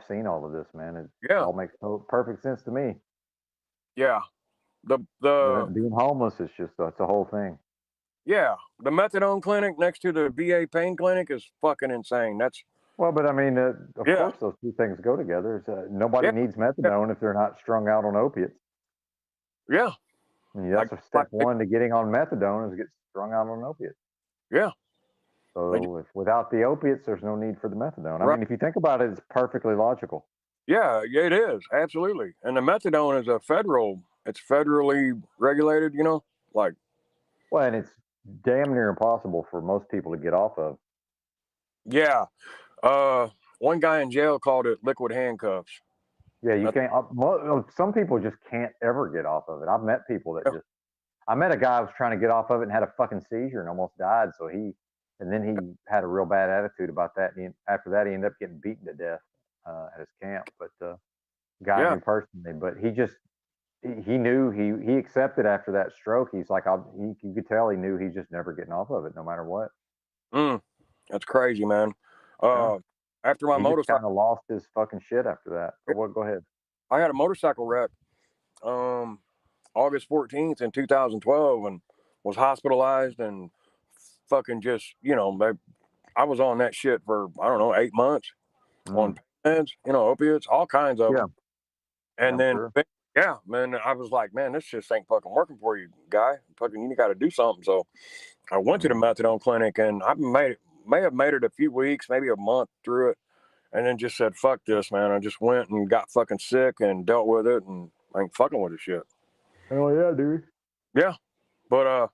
seen all of this, man. It all makes perfect sense to me. Yeah, the being homeless is just it's a whole thing. Yeah, the methadone clinic next to the VA pain clinic is fucking insane. That's well, but I mean, of course, those two things go together. Nobody needs methadone if they're not strung out on opiates. Yeah, I mean, that's step one to getting on methadone is get strung out on opiates. Yeah. So without the opiates, there's no need for the methadone. I mean, if you think about it, it's perfectly logical. Yeah, it is absolutely. And the methadone is it's federally regulated. You know, like. Well, and it's damn near impossible for most people to get off of. Yeah. One guy in jail called it liquid handcuffs. Yeah, you can't. Some people just can't ever get off of it. I've met people that just. I met a guy who was trying to get off of it and had a fucking seizure and almost died. So then he had a real bad attitude about that. And after that, he ended up getting beaten to death at his camp. But guy knew personally, but he knew he accepted after that stroke. He's like, you could tell he knew he's just never getting off of it, no matter what. That's crazy, man. After my motorcycle, kind of lost his fucking shit after that. But go ahead. I had a motorcycle wreck, August 14th in 2012, and was hospitalized and fucking just, you know, I was on that shit for I don't know 8 months on meds, you know, opiates, all kinds of them. And then man, I was like, man, this just ain't fucking working for you, guy. Fucking, you got to do something. So I went to the methadone clinic, and I may have made it a few weeks, maybe a month through it, and then just said, fuck this, man. I just went and got fucking sick and dealt with it, and I ain't fucking with the shit. Oh yeah, dude. Yeah, but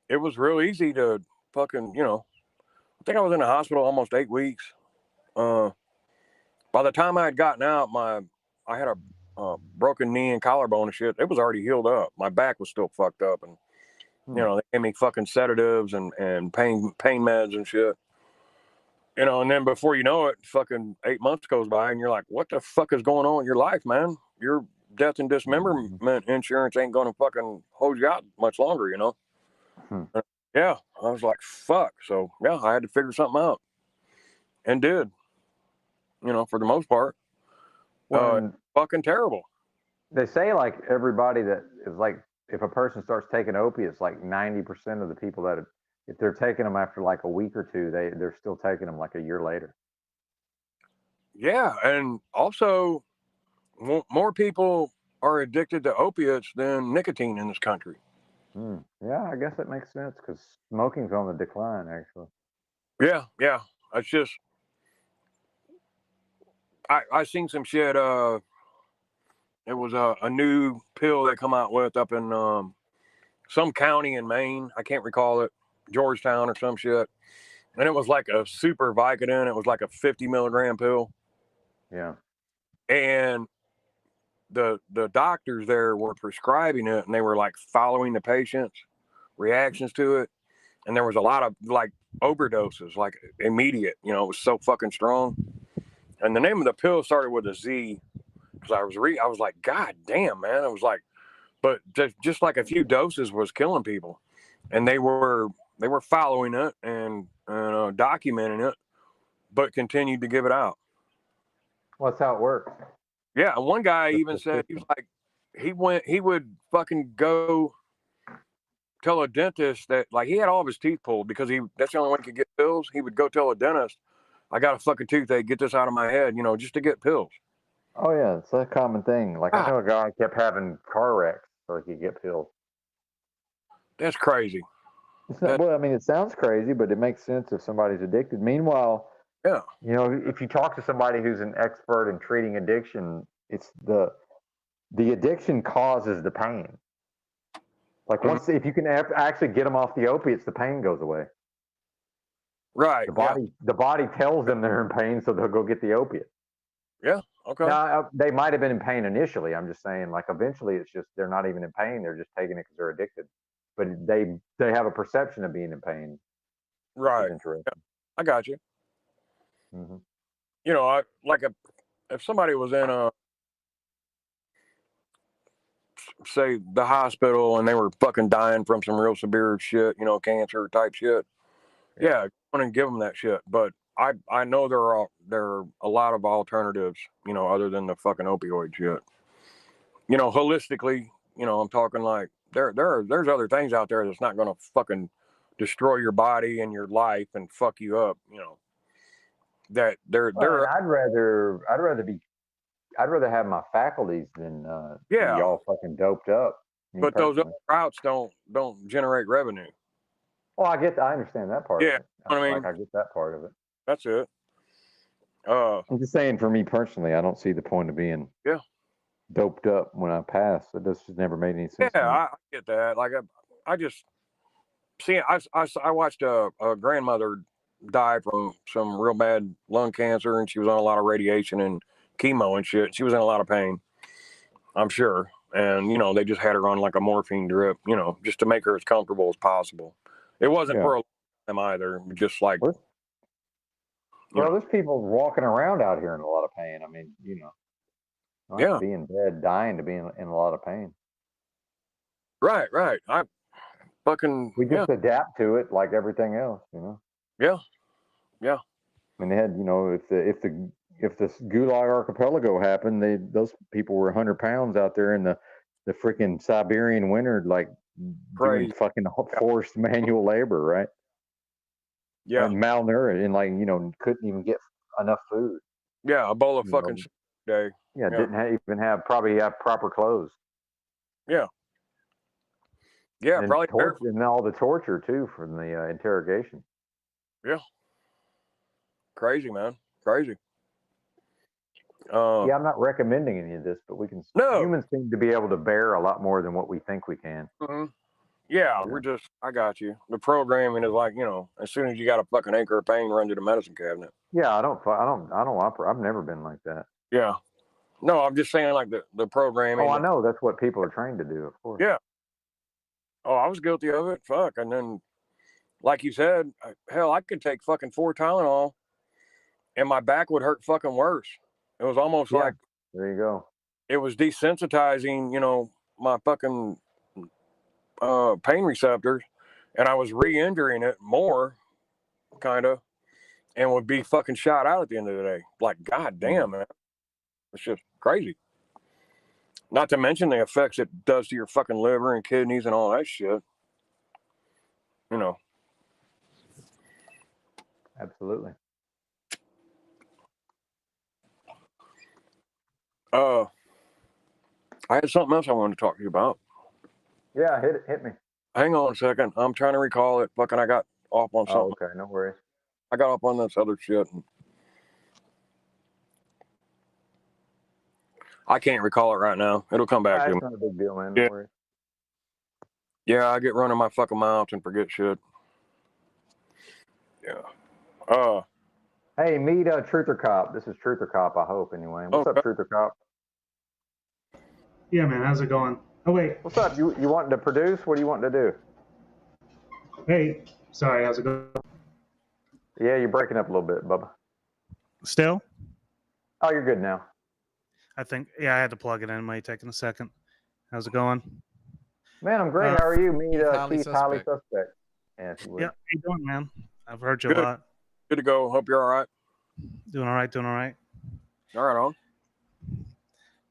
it was real easy to fucking, you know. I think I was in the hospital almost 8 weeks. By the time I had gotten out, I had a broken knee and collarbone and shit. It was already healed up. My back was still fucked up, and you know, they gave me fucking sedatives and pain meds and shit. You know, and then before you know it, fucking 8 months goes by, and you're like, what the fuck is going on in your life, man? Your death and dismemberment insurance ain't gonna fucking hold you out much longer, you know? Yeah, I was like, fuck. So yeah, I had to figure something out, and did. You know, for the most part. Fucking terrible. They say like everybody that is like, if a person starts taking opiates, like 90% of the people that if they're taking them after like a week or two, they're still taking them like a year later. Yeah, and also more people are addicted to opiates than nicotine in this country. Yeah, I guess that makes sense because smoking's on the decline, actually. Yeah, it's just I seen some shit. It was a new pill they come out with up in some county in Maine. I can't recall it, Georgetown or some shit. And it was like a super Vicodin. It was like a 50 milligram pill. Yeah. And the doctors there were prescribing it, and they were like following the patient's reactions to it. And there was a lot of like overdoses, like immediate. You know, it was so fucking strong. And the name of the pill started with a Z. Because I was like, God damn, man. I was like, but just like a few doses was killing people. And they were they were following it and documenting it, but continued to give it out. Well, that's how it works. Yeah, and one guy even said he was like, he would fucking go tell a dentist that, like, he had all of his teeth pulled because that's the only way he could get pills. He would go tell a dentist, I got a fucking toothache, get this out of my head, just to get pills. Oh yeah, it's a common thing. Like I know a guy kept having car wrecks so he could get pills. That's crazy. Well, I mean, it sounds crazy, but it makes sense if somebody's addicted. Meanwhile, yeah, if you talk to somebody who's an expert in treating addiction, it's the addiction causes the pain. Like if you can actually get them off the opiates, the pain goes away. Right. The body tells them they're in pain, so they'll go get the opiate. Yeah. Okay. Now, they might have been in pain initially. I'm just saying, like, eventually it's just they're not even in pain. They're just taking it because they're addicted. But they have a perception of being in pain. Right. Yeah, I got you. Mm-hmm. If somebody was in say the hospital and they were fucking dying from some real severe shit, cancer type shit. Yeah, I want to give them that shit. But I know there are a lot of alternatives, other than the fucking opioid shit. Holistically, I'm talking like there's other things out there that's not going to fucking destroy your body and your life and fuck you up. That I'd rather have my faculties than be all fucking doped up. But those other routes don't generate revenue. Well, I understand that part. Yeah, of it. I get that part of it. That's it. I'm just saying, for me personally, I don't see the point of being doped up when I pass. It just never made any sense. Yeah, I get that. Like I just see. I watched a grandmother die from some real bad lung cancer, and she was on a lot of radiation and chemo and shit. She was in a lot of pain, I'm sure. And they just had her on like a morphine drip, just to make her as comfortable as possible. It wasn't for a long time either, just like. Well, there's people walking around out here in a lot of pain. I mean, not to be in bed dying to be in a lot of pain. Right. We just adapt to it like everything else, Yeah. I mean, they had, if the Gulag Archipelago happened, those people were 100 pounds out there in the freaking Siberian winter, like doing fucking forced manual labor, right? Yeah. And malnourished and couldn't even get enough food. Yeah, a bowl of fucking shit a day. Yeah, didn't even probably have proper clothes. Yeah. Yeah, and probably. And all the torture too from the interrogation. Yeah. Crazy, man. Crazy. I'm not recommending any of this, but humans seem to be able to bear a lot more than what we think we can. Mm-hmm. Yeah, I got you. The programming is like, as soon as you got a fucking acre of pain, run to the medicine cabinet. Yeah, I don't operate. I've never been like that. Yeah. No, I'm just saying like the programming. Oh, I know. That's what people are trained to do, of course. Yeah. Oh, I was guilty of it. Fuck. And then, like you said, hell, I could take fucking 4 Tylenol and my back would hurt fucking worse. It was almost like. There you go. It was desensitizing, my fucking pain receptors, and I was re-injuring it more, kind of, and would be fucking shot out at the end of the day. Like, god damn, man. It's just crazy. Not to mention the effects it does to your fucking liver and kidneys and all that shit. Absolutely. I had something else I wanted to talk to you about. Yeah, hit me. Hang on a second. I'm trying to recall it. Fucking, I got off on something. Oh, okay, no worries. I got off on this other shit. I can't recall it right now. It'll come back to me. It's not a big deal, man. No worries. Yeah, I get running my fucking mouth and forget shit. Yeah. Hey, meet Truther Cop. This is Truther Cop, I hope, anyway. What's up, Truther Cop? Yeah, man. How's it going? Oh, wait. What's up? You wanting to produce? What do you want to do? Hey. Sorry, how's it going? Yeah, you're breaking up a little bit, Bubba. Still? Oh, you're good now. I think, I had to plug it in. Might take a second. How's it going? Man, I'm great. How are you? Meet Keith, highly suspect. Yeah, if you would. Yeah, how you doing, man? I've heard you Good. a lot. Good to go. Hope you're all right. Doing all right, doing all right. All right, on.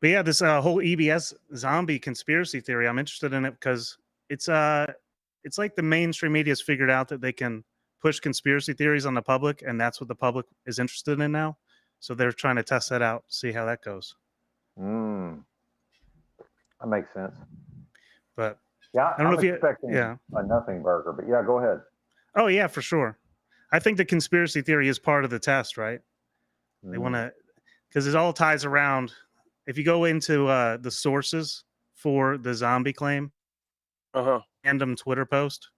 But yeah, this whole EBS zombie conspiracy theory, I'm interested in it because it's like the mainstream media has figured out that they can push conspiracy theories on the public, and that's what the public is interested in now. So they're trying to test that out, see how that goes. That makes sense. But yeah, I don't know I'm if you, expecting yeah. a nothing burger, but yeah, go ahead. Oh yeah, for sure. I think the conspiracy theory is part of the test, right? They want to, because it all ties around. If you go into the sources for the zombie claim, random Twitter post.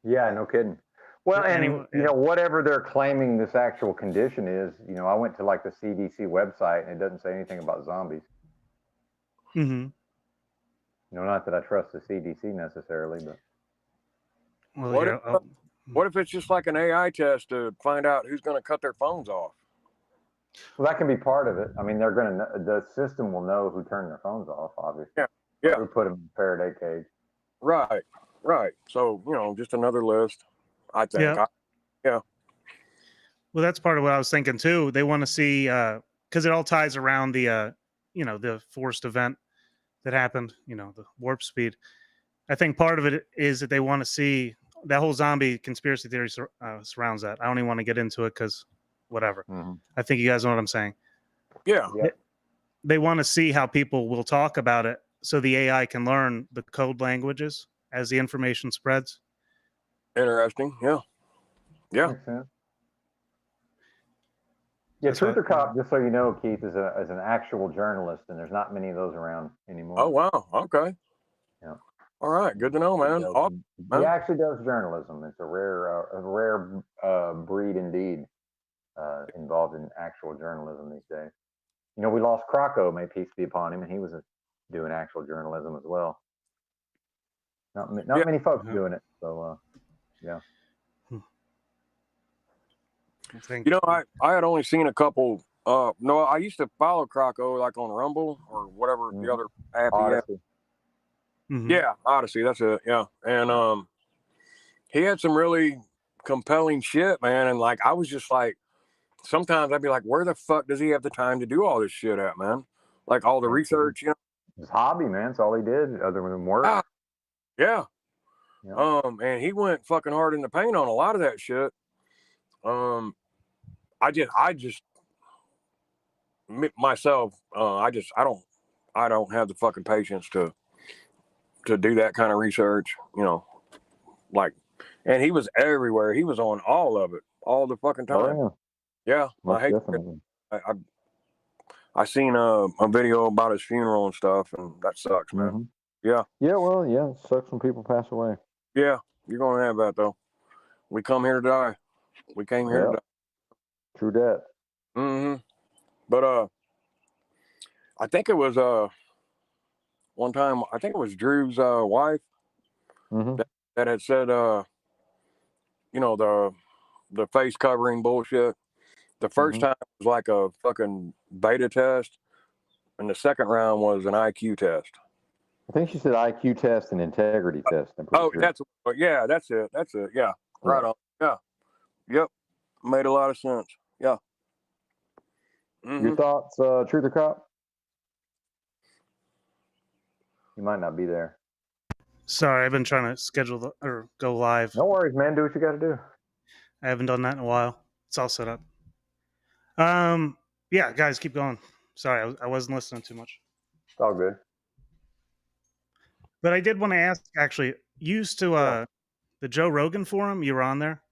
Yeah, no kidding. Well, and Anyone- you know, whatever they're claiming this actual condition is, you know, I went to like the CDC website and it doesn't say anything about zombies. Mm-hmm. You know, not that I trust the CDC necessarily, but Well, What, yeah, if, what if it's just like an AI test to find out who's going to cut their phones off? well, that can be part of it. I mean, the system will know who turned their phones off, obviously. Yeah, yeah. Who put them in a Faraday cage. Right, right. So, you know, just another list, I think. Yeah. Yeah. Well, that's part of what I was thinking too. They want to see, because it all ties around the, you know, the forced event that happened, you know, the warp speed. I think part of it is that they want to see that whole zombie conspiracy theory surrounds that. I don't even want to get into it because whatever. I think you guys know what I'm saying. Yeah. They want to see how people will talk about it so the AI can learn the code languages as the information spreads. Interesting. Yeah. Yeah. Makes sense. Yeah, Truth or Cop, just so you know, Keith, is an actual journalist, and there's not many of those around anymore. Oh, wow. Okay. Yeah. All right. Good to know, man. Awesome, man. He actually does journalism. It's a rare breed indeed, involved in actual journalism these days. You know, we lost Crocco, may peace be upon him, and he was doing actual journalism as well. Not many folks doing it, so yeah. You know, I had only seen a couple. No, I used to follow Crocco like on Rumble or whatever the other app he had. Yeah, Odyssey. That's it. Yeah, and he had some really compelling shit, man. And like, I was just like, sometimes I'd be like, where the fuck does he have the time to do all this shit at, man? Like all the research, you know. His hobby, man. It's all he did other than work. Yeah. And he went fucking hard in the paint on a lot of that shit. Myself, I don't have the fucking patience to do that kind of research, you know, like, and he was everywhere. He was on all of it, all the fucking time. Oh, yeah. Most I hate definitely. I seen a video about his funeral and stuff, and that sucks, man. Yeah. Yeah, well, yeah, it sucks when people pass away. Yeah, you're gonna have that though. We come here to die. We came here to die. True that. But I think it was one time, I think it was Drew's wife that had said you know, the face covering bullshit. The first time was like a fucking beta test, and the second round was an IQ test. I think she said IQ test and integrity test. Oh, sure. That's it. That's it. Yeah. Right on. Yeah. Yep. Made a lot of sense. Yeah. Your thoughts, Truth or Cop? You might not be there. Sorry, I've been trying to schedule or go live. No worries, man. Do what you got to do. I haven't done that in a while. It's all set up. Yeah, guys, keep going. Sorry, I wasn't listening too much. It's all good. But I did want to ask, actually, you used to the Joe Rogan forum. You were on there.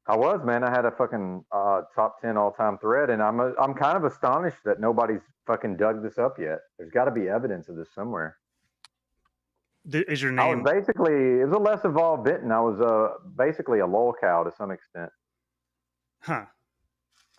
I was, man. I had a fucking top 10 all-time thread, and I'm kind of astonished that nobody's fucking dug this up yet. There's got to be evidence of this somewhere. Is your name? It was a less evolved Benton. I was basically a lolcow to some extent. Huh.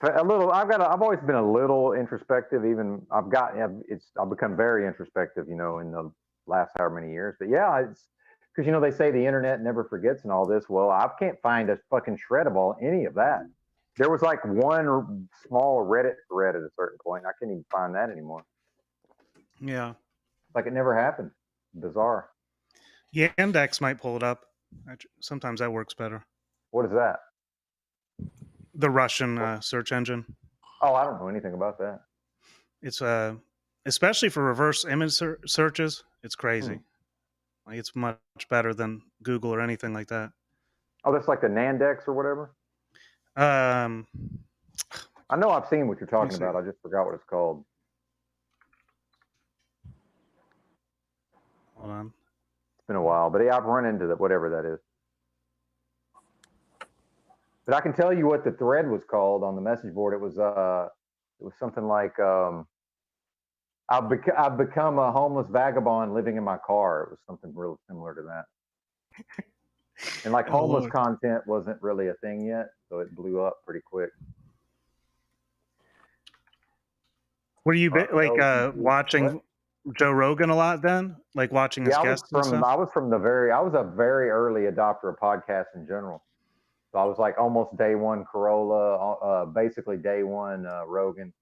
I've always been a little introspective. I've become very introspective, you know, in the last however many years. But yeah, it's because, you know, they say the internet never forgets and all this. Well, I can't find a fucking shred of any of that. There was like one small Reddit thread at a certain point. I can't even find that anymore. Yeah. Like it never happened. Bizarre. Yandex might pull it up. Sometimes that works better. What is that? The Russian search engine. Oh, I don't know anything about that. It's especially for reverse image searches. It's crazy. Like it's much better than Google or anything like that. Oh, that's like the Nandex or whatever. I know I've seen what you're talking about. I just forgot what it's called. Hold on. It's been a while, but yeah, I've run into whatever that is. But I can tell you what the thread was called on the message board. It was something like I've become a homeless vagabond living in my car. It was something real similar to that. And like homeless content wasn't really a thing yet, so it blew up pretty quick. Were you watching Joe Rogan a lot then? Like watching his guests and stuff? I was a very early adopter of podcasts in general. So I was like almost day one Corolla, basically day one Rogan.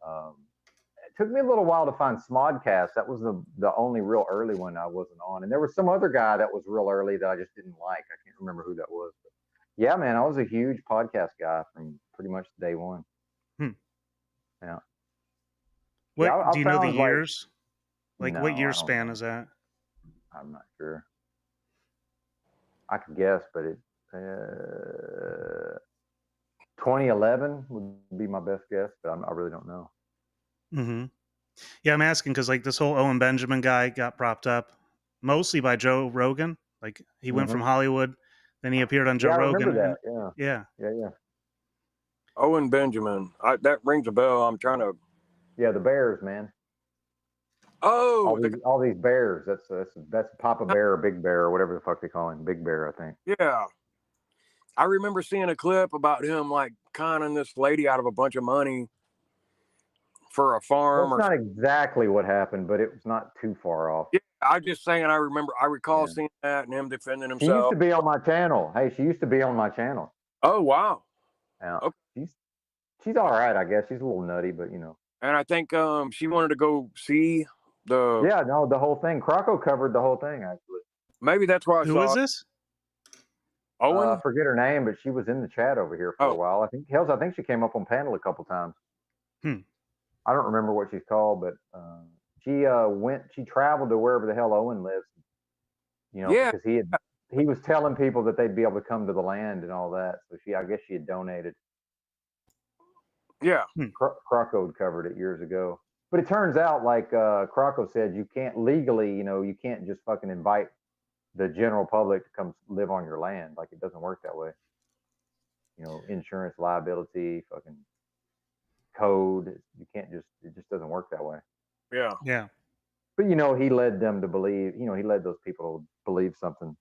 It took me a little while to find Smodcast. That was the only real early one I wasn't on. And there was some other guy that was real early that I just didn't like. I can't remember who that was. But yeah, man, I was a huge podcast guy from pretty much day one. Yeah. What do you know the years? Like no, what year span is that? I'm not sure. I could guess, but 2011 would be my best guess, but I really don't know. Yeah, I'm asking because like this whole Owen Benjamin guy got propped up mostly by Joe Rogan. Like he went from Hollywood, then he appeared on Joe Rogan. Remember that. Yeah. Owen Benjamin. That rings a bell. I'm trying to. Yeah, the Bears, man. Oh, all these bears. That's Papa Bear or Big Bear or whatever the fuck they call him. Big Bear, I think. Yeah. I remember seeing a clip about him like conning this lady out of a bunch of money for a farm. That's not exactly what happened, but it was not too far off. Yeah, I'm just saying. I recall seeing that and him defending himself. She used to be on my channel. Hey, she used to be on my channel. Oh wow. Yeah. Okay. She's all right, I guess. She's a little nutty, but you know. And I think she wanted to go see the. Yeah, no, the whole thing. Croco covered the whole thing actually. Maybe that's why I saw. Who is this? Owen. I forget her name, but she was in the chat over here for a while. I think she came up on panel a couple times. I don't remember what she's called, but she traveled to wherever the hell Owen lives. You know, because he was telling people that they'd be able to come to the land and all that. So I guess she had donated. Yeah. Croco covered it years ago. But it turns out, like Croco said, you can't legally, you can't just fucking invite the general public to come live on your land. Like it doesn't work that way. Insurance liability, fucking code. It just doesn't work that way. Yeah. Yeah. But he led them to believe, he led those people to believe something.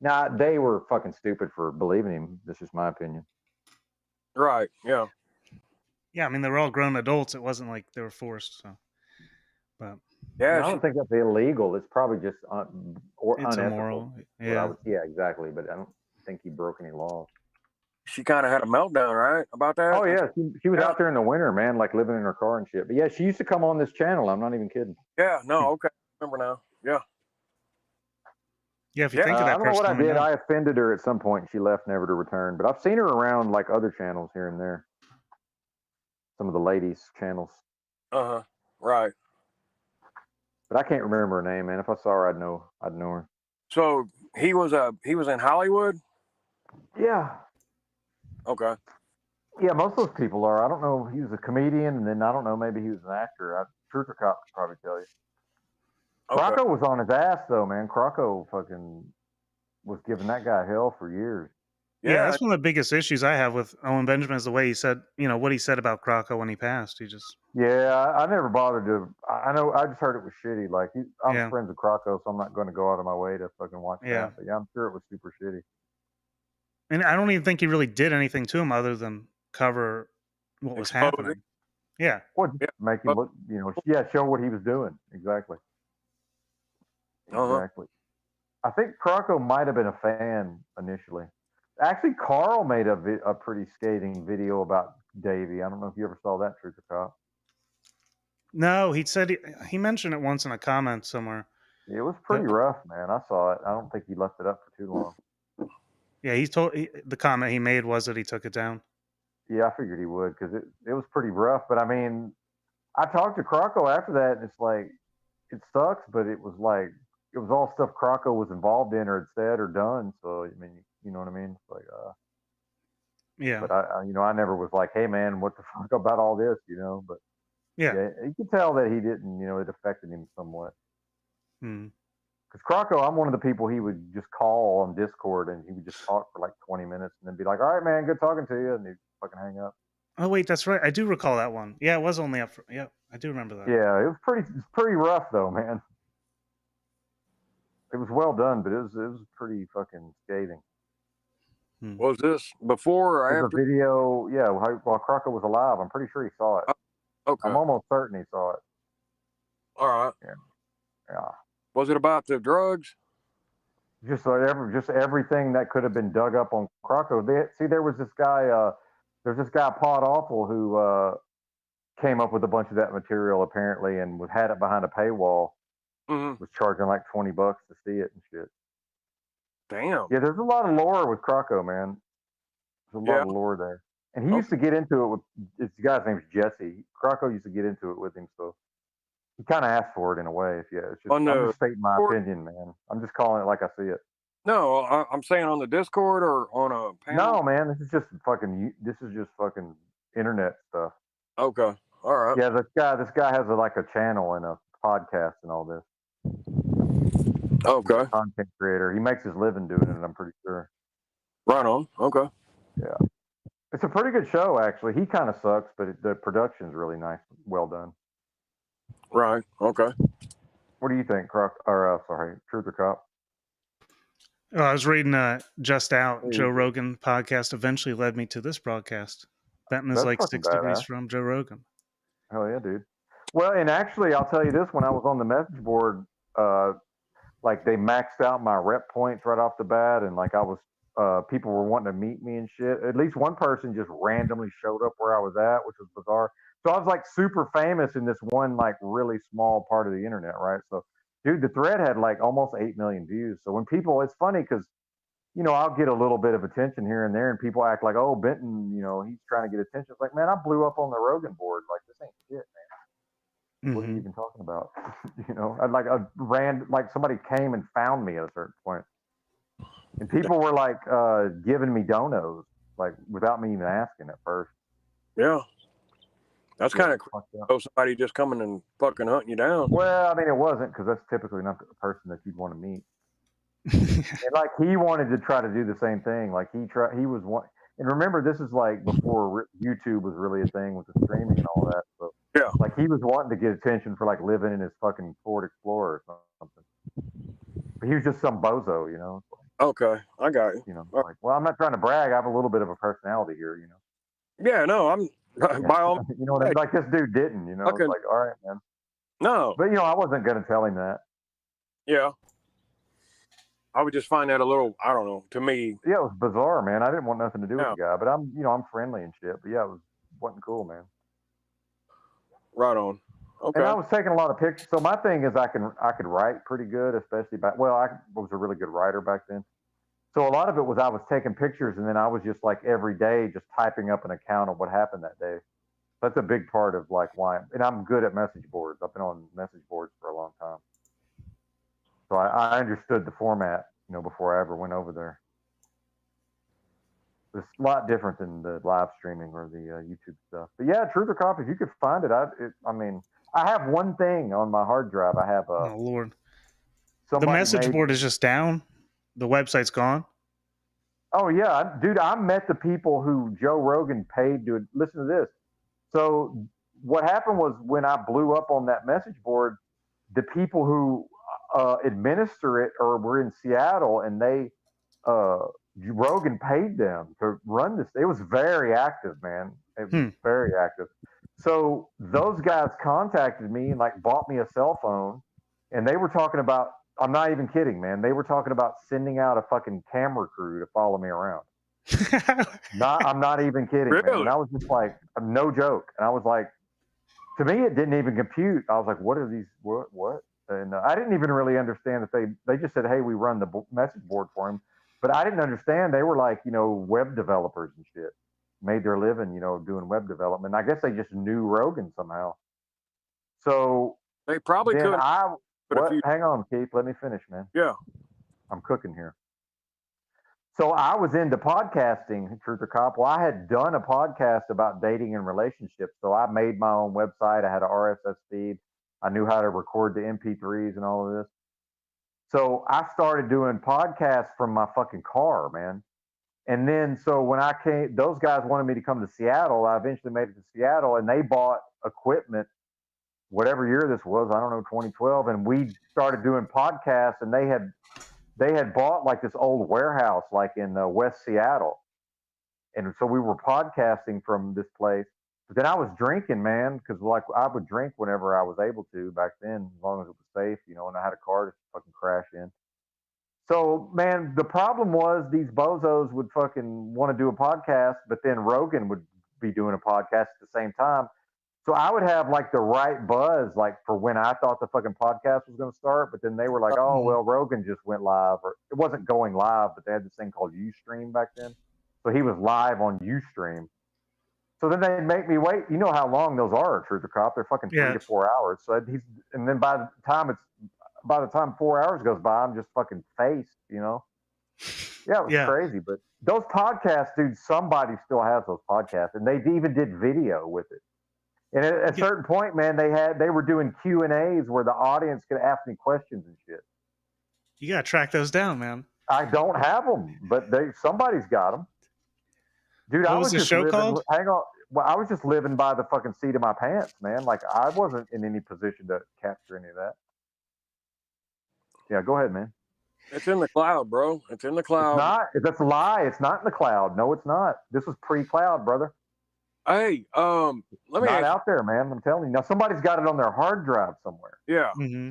Now they were fucking stupid for believing him. This is my opinion. Right. Yeah. Yeah, I mean they were all grown adults. It wasn't like they were forced. So, but I don't think that's illegal. It's probably just it's immoral. Yeah. Yeah, exactly. But I don't think he broke any laws. She kind of had a meltdown, right, about that? Oh yeah, she was out there in the winter, man, like living in her car and shit. But yeah, she used to come on this channel. I'm not even kidding. Yeah. No. Okay. Remember now. Yeah. Yeah. If you think of that I don't know what I did. I offended her at some point. And she left, never to return. But I've seen her around like other channels here and there. Some of the ladies' channels. Right. But I can't remember her name, man. If I saw her, I'd know her. So he was in Hollywood? Yeah. Okay. Yeah, most of those people are. I don't know. He was a comedian, and then I don't know. Maybe he was an actor. Truther Cop could probably tell you. Okay. Croco was on his ass though, man. Croco fucking was giving that guy hell for years. Yeah, that's one of the biggest issues I have with Owen Benjamin is the way he said, what he said about Croco when he passed. He just. Yeah, I never bothered to. I know. I just heard it was shitty. Like I'm friends with Croco, so I'm not going to go out of my way to fucking watch that. But yeah, I'm sure it was super shitty. And I don't even think he really did anything to him other than cover what was happening. Yeah. Well, make him look, show what he was doing. Exactly. Exactly. I think Croco might have been a fan initially. Actually, Carl made a pretty scathing video about Davey. I don't know if you ever saw that, Truther Cop. No, he said he mentioned it once in a comment somewhere. It was pretty rough, man. I saw it. I don't think he left it up for too long. Yeah, the comment he made was that he took it down. Yeah, I figured he would because it was pretty rough. But I mean, I talked to Crocco after that, and it's like it sucks, but it was all stuff Crocco was involved in or had said or done. So I mean, you know what I mean? It's like, yeah. But I never was like, hey man, what the fuck about all this, But yeah, you could tell that he didn't, it affected him somewhat. Hmm. Because Crocco, I'm one of the people he would just call on Discord and he would just talk for like 20 minutes and then be like, all right, man, good talking to you. And he'd fucking hang up. Oh, wait, that's right. I do recall that one. Yeah, it was only up for, yeah, I do remember that. Yeah, it's pretty rough though, man. It was well done, but it was pretty fucking scathing. Was this before or after? The video, yeah, while Crocco was alive, I'm pretty sure he saw it. Okay. I'm almost certain he saw it. All right. Yeah. Was it about the drugs? Just everything that could have been dug up on Crocco. There was this guy, Pod Awful, who came up with a bunch of that material apparently, and had it behind a paywall. Mm-hmm. Was charging like $20 to see it and shit. Damn. Yeah, there's a lot of lore with Crocco, man. There's a lot of lore there. And he used to get into it with this guy's name's Jesse. Crocco used to get into it with him, so he kind of asked for it in a way. I'm just stating my opinion, man. I'm just calling it like I see it. No, I'm saying on the Discord or on a panel. No, man, this is just fucking internet stuff. Okay, all right. Yeah, this guy has a channel and a podcast and all this. Okay. Content creator. He makes his living doing it, I'm pretty sure. Right on. Okay. Yeah. It's a pretty good show, actually. He kind of sucks, but the production's really nice. Well done. Right. Okay. What do you think, Truth or Cop? I was reading Just Out, Joe Rogan podcast eventually led me to this broadcast. Benton is like 6 degrees from Joe Rogan. Hell yeah, dude. Well, and actually, I'll tell you this, when I was on the message board, they maxed out my rep points right off the bat, and people were wanting to meet me and shit. At least one person just randomly showed up where I was at, which was bizarre. So I was super famous in this one really small part of the internet, right? So, dude, the thread had almost 8 million views. So when people, it's funny because, I'll get a little bit of attention here and there, and people act like, oh, Benton, he's trying to get attention. It's like, man, I blew up on the Rogan board. This ain't shit, man. What are you even talking about? Somebody came and found me at a certain point. And people were giving me donos, without me even asking at first. Yeah. That's kind of cool. Somebody just coming and fucking hunting you down. Well, I mean, it wasn't, because that's typically not the person that you'd want to meet. And he wanted to try to do the same thing. He was one. And remember, this is before YouTube was really a thing with the streaming and all that. So yeah, he was wanting to get attention for living in his fucking Ford Explorer or something. But he was just some bozo, Okay, I got you. Well, I'm not trying to brag. I have a little bit of a personality here, Yeah, no, I'm by all. You know what I mean? This dude didn't, Okay. It's all right, man. No. But I wasn't gonna tell him that. Yeah. I would just find that a little, I don't know, to me. Yeah, it was bizarre, man. I didn't want nothing to do with the guy, but I'm friendly and shit. But yeah, wasn't cool, man. Right on. Okay. And I was taking a lot of pictures. So my thing is, I could write pretty good, especially I was a really good writer back then. So a lot of it was I was taking pictures, and then I was just every day just typing up an account of what happened that day. That's a big part of why. And I'm good at message boards. I've been on message boards for a long time. So I understood the format, before I ever went over there. It's a lot different than the live streaming or the YouTube stuff. But yeah, Truth or Cop, if you could find it, I have one thing on my hard drive. I have oh Lord, the message board is just down. The website's gone. Oh yeah, dude, I met the people who Joe Rogan paid to listen to this. So what happened was, when I blew up on that message board, the people who administer it were in Seattle, and Rogan paid them to run this. It was very active, man. It was very active. So those guys contacted me and bought me a cell phone, and they were talking about, I'm not even kidding, man. They were talking about sending out a fucking camera crew to follow me around. I'm not even kidding, really? Man. And I was just no joke. And I was to me, it didn't even compute. I was what are these? What? And I didn't even really understand that they just said, hey, we run the message board for him. But I didn't understand they were like, web developers and shit, made their living, doing web development. I guess they just knew Rogan somehow. So they probably then could. Hang on, Keith, let me finish, man. Yeah. I'm cooking here. So I was into podcasting, Truth or Cop. Well, I had done a podcast about dating and relationships. So I made my own website. I had an RSS feed. I knew how to record the MP3s and all of this. So I started doing podcasts from my fucking car, man. And then, so when I came, those guys wanted me to come to Seattle. I eventually made it to Seattle, and they bought equipment, whatever year this was, I don't know, 2012. And we started doing podcasts, and they had bought like this old warehouse, like in West Seattle. And so we were podcasting from this place. But then I was drinking, man, because like I would drink whenever I was able to back then, as long as it was safe, and I had a car to fucking crash in. So, man, the problem was these bozos would fucking want to do a podcast, but then Rogan would be doing a podcast at the same time. So I would have like the right buzz, like for when I thought the fucking podcast was going to start, but then they were like, oh, well, Rogan just went live, or it wasn't going live, but they had this thing called Ustream back then. So he was live on Ustream. So then they'd make me wait. You know how long those are, Truth or Cop? They're fucking 3 to 4 hours. So and then by the time 4 hours goes by, I'm just fucking faced, Yeah, it was crazy. But those podcasts, dude, somebody still has those podcasts, and they even did video with it. And at a certain point, man, they were doing Q&As where the audience could ask me questions and shit. You gotta track those down, man. I don't have them, but somebody's got them. Dude, what was the show called? Hang on. Well, I was just living by the fucking seat of my pants, man. Like, I wasn't in any position to capture any of that. Yeah, go ahead, man. It's in the cloud, bro. It's in the cloud. It's not. That's a lie. It's not in the cloud. No, it's not. This was pre-cloud, brother. Hey, let me not out there, man. I'm telling you. Now, somebody's got it on their hard drive somewhere. Yeah. Mm-hmm.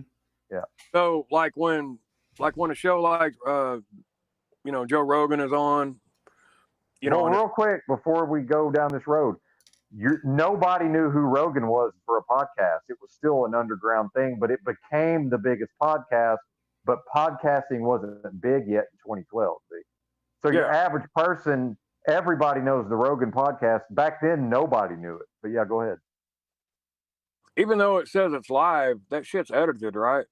Yeah. So, like when a show like, Joe Rogan is on, real quick before we go down this road, nobody knew who Rogan was for a podcast. It was still an underground thing, but it became the biggest podcast. But podcasting wasn't big yet in 2012. See? So your average person, everybody knows the Rogan podcast. Back then, nobody knew it. But yeah, go ahead. Even though it says it's live, that shit's edited, right?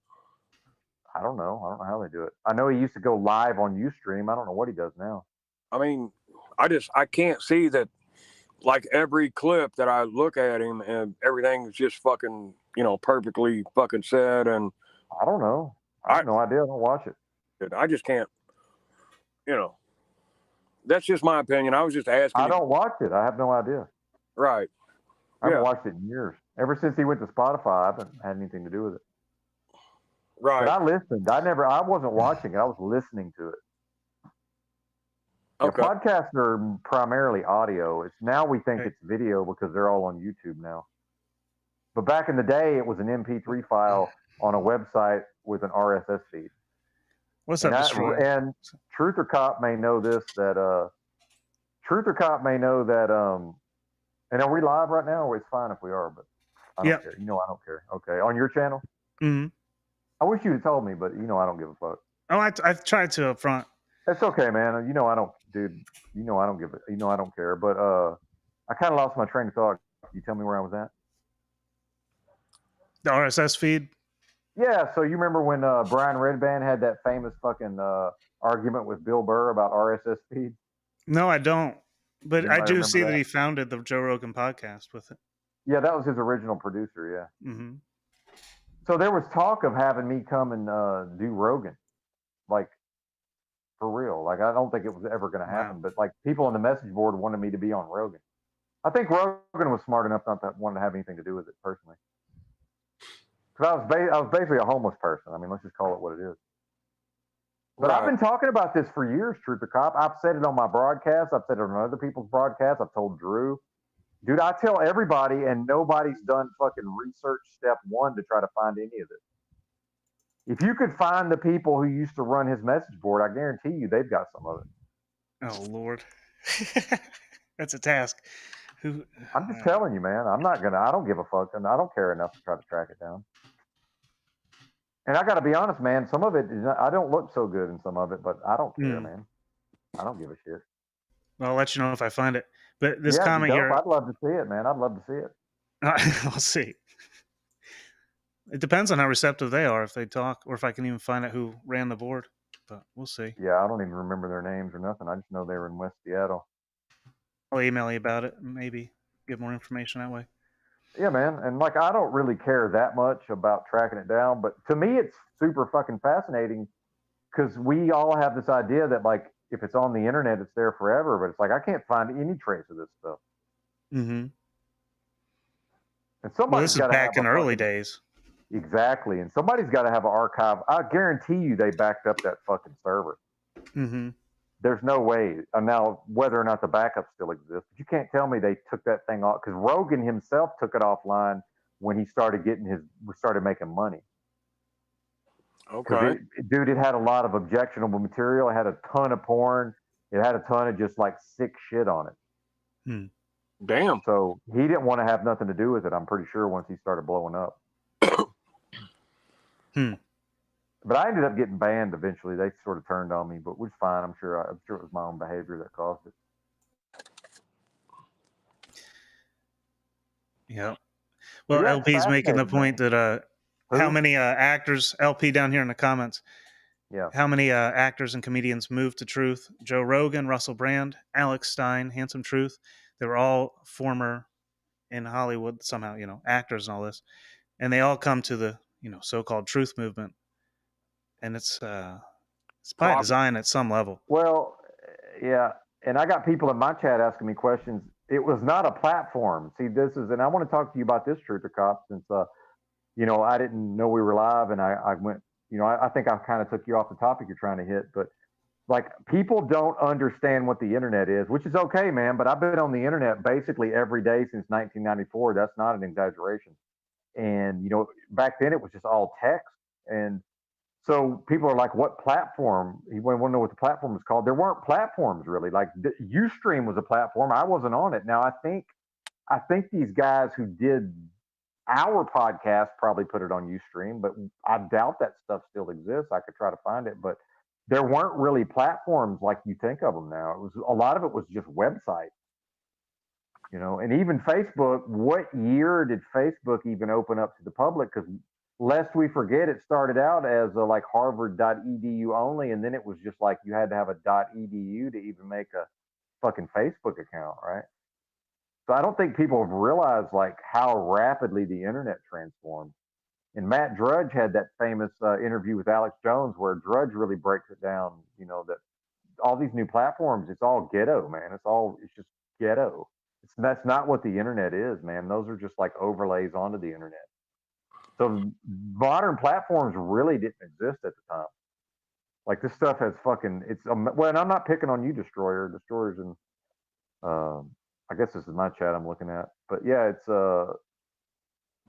I don't know. I don't know how they do it. I know he used to go live on Ustream. I don't know what he does now. I mean, I can't see that. Like every clip that I look at him, and everything's just fucking, perfectly fucking said. And I don't know. I have no idea. I don't watch it. I just can't. That's just my opinion. I was just asking. I don't watch it. I have no idea. Right. I haven't watched it in years. Ever since he went to Spotify, I haven't had anything to do with it. Right. But I listened. I wasn't watching it. I was listening to it. Okay. Yeah, podcasts are primarily audio. It's now we think it's video because they're all on YouTube now. But back in the day, it was an MP3 file on a website with an RSS feed. What's up, Destroy? And Truth or Cop may know this, that and are we live right now? Or it's fine if we are, but I don't care. I don't care. Okay, on your channel? Mm-hmm. I wish you had told me, but I don't give a fuck. Oh, I've tried to up front. It's okay, man. I don't, dude. I don't give it. I don't care. But I kind of lost my train of thought. Can you tell me where I was at? The RSS feed. Yeah. So you remember when Brian Redband had that famous fucking argument with Bill Burr about RSS feed? No, I don't. But I do see that that he founded the Joe Rogan podcast with it. Yeah, that was his original producer. Yeah. Mm-hmm. So there was talk of having me come and do Rogan, like. For real. Like, I don't think it was ever going to happen, but like people on the message board wanted me to be on Rogan. I think Rogan was smart enough not to want to have anything to do with it personally. Because I was basically a homeless person. I mean, let's just call it what it is. But I've been talking about this for years, Truth or Cop. I've said it on my broadcast. I've said it on other people's broadcasts. I've told Drew. Dude, I tell everybody, and nobody's done fucking research step one to try to find any of this. If you could find the people who used to run his message board, I guarantee you they've got some of it. Oh, Lord. That's a task. I'm just telling you, man. I don't give a fuck, and I don't care enough to try to track it down. And I got to be honest, man. Some of it is I don't look so good in some of it, but I don't care, Hmm. man. I don't give a shit. Well, I'll let you know if I find it. But this Yeah, it'd be comment dope. here, I'd love to see it, man. I'd love to see it. I'll see. It depends on how receptive they are, if they talk, or if I can even find out who ran the board. But we'll see. Yeah, I don't even remember their names or nothing. I just know they were in West Seattle. I'll email you about it and maybe get more information that way. Yeah, man. And like, I don't really care that much about tracking it down, but to me, it's super fucking fascinating because we all have this idea that like, if it's on the internet, it's there forever. But it's like, I can't find any trace of this stuff. Mm-hmm. And Well, somebody's this is got to have back in a early fucking, days. exactly. And somebody's got to have an archive. I guarantee you they backed up that fucking server. Mm-hmm. There's no way. Now, whether or not the backup still exists, but you can't tell me they took that thing off because Rogan himself took it offline when he started started making money. Okay. Dude, it had a lot of objectionable material. It had a ton of porn. It had a ton of just like sick shit on it. Hmm. Damn. So he didn't want to have nothing to do with it. I'm pretty sure once he started blowing up. But I ended up getting banned eventually. They sort of turned on me, but which is fine. I'm sure it was my own behavior that caused it. Yeah. Well, Yeah, it's LP's making the fascinating, point that how many actors, LP down here in the comments, Yeah. how many actors and comedians moved to Truth? Joe Rogan, Russell Brand, Alex Stein, Handsome Truth. They were all former in Hollywood somehow, actors and all this. And they all come to the, so-called truth movement. And it's by design at some level. Well, yeah. And I got people in my chat asking me questions. It was not a platform. See, and I want to talk to you about this, Truth or Cop, since, I didn't know we were live and I went, I think I kind of took you off the topic you're trying to hit, but like people don't understand what the internet is, which is okay, man. But I've been on the internet basically every day since 1994. That's not an exaggeration. And, back then it was just all text. And so people are like, what platform? You want to know what the platform was called? There weren't platforms really. Like Ustream was a platform. I wasn't on it. Now I think these guys who did our podcast probably put it on Ustream, but I doubt that stuff still exists. I could try to find it, but there weren't really platforms like you think of them now. It was a lot of it was just websites, and even Facebook. What year did Facebook even open up to the public? Because lest we forget, it started out as like Harvard.edu only, and then it was just like you had to have a .edu to even make a fucking Facebook account, right? So I don't think people have realized like how rapidly the internet transformed. And Matt Drudge had that famous interview with Alex Jones where Drudge really breaks it down, that all these new platforms, it's all ghetto, man. It's just ghetto. That's not what the internet is, man. Those are just like overlays onto the internet. So modern platforms really didn't exist at the time. Like this stuff has well, and I'm not picking on you, Destroyer. Destroyer's in, I guess this is my chat I'm looking at. But yeah, it's the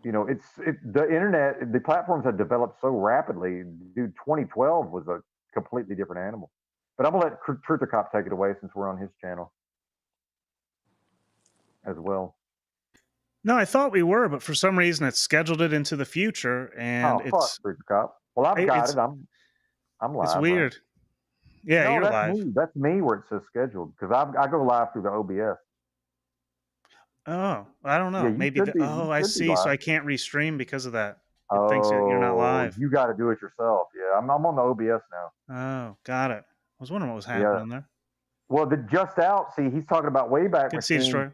internet, the platforms have developed so rapidly. Dude, 2012 was a completely different animal. But I'm gonna let Truth or Cop take it away since we're on his channel as well. No, I thought we were, but for some reason it's scheduled it into the future, and fuck, Truth or Cop. Well, I've got it. I'm live. It's weird. Right? Yeah, no, you're that's live. Me. That's me where it says scheduled because I go live through the OBS. Oh, I don't know. Yeah, Maybe. I see. So I can't restream because of that. It thinks that you're not live. You got to do it yourself. Yeah, I'm on the OBS now. Oh, got it. I was wondering what was happening there. Well, the Just Out. See, he's talking about Wayback Machine.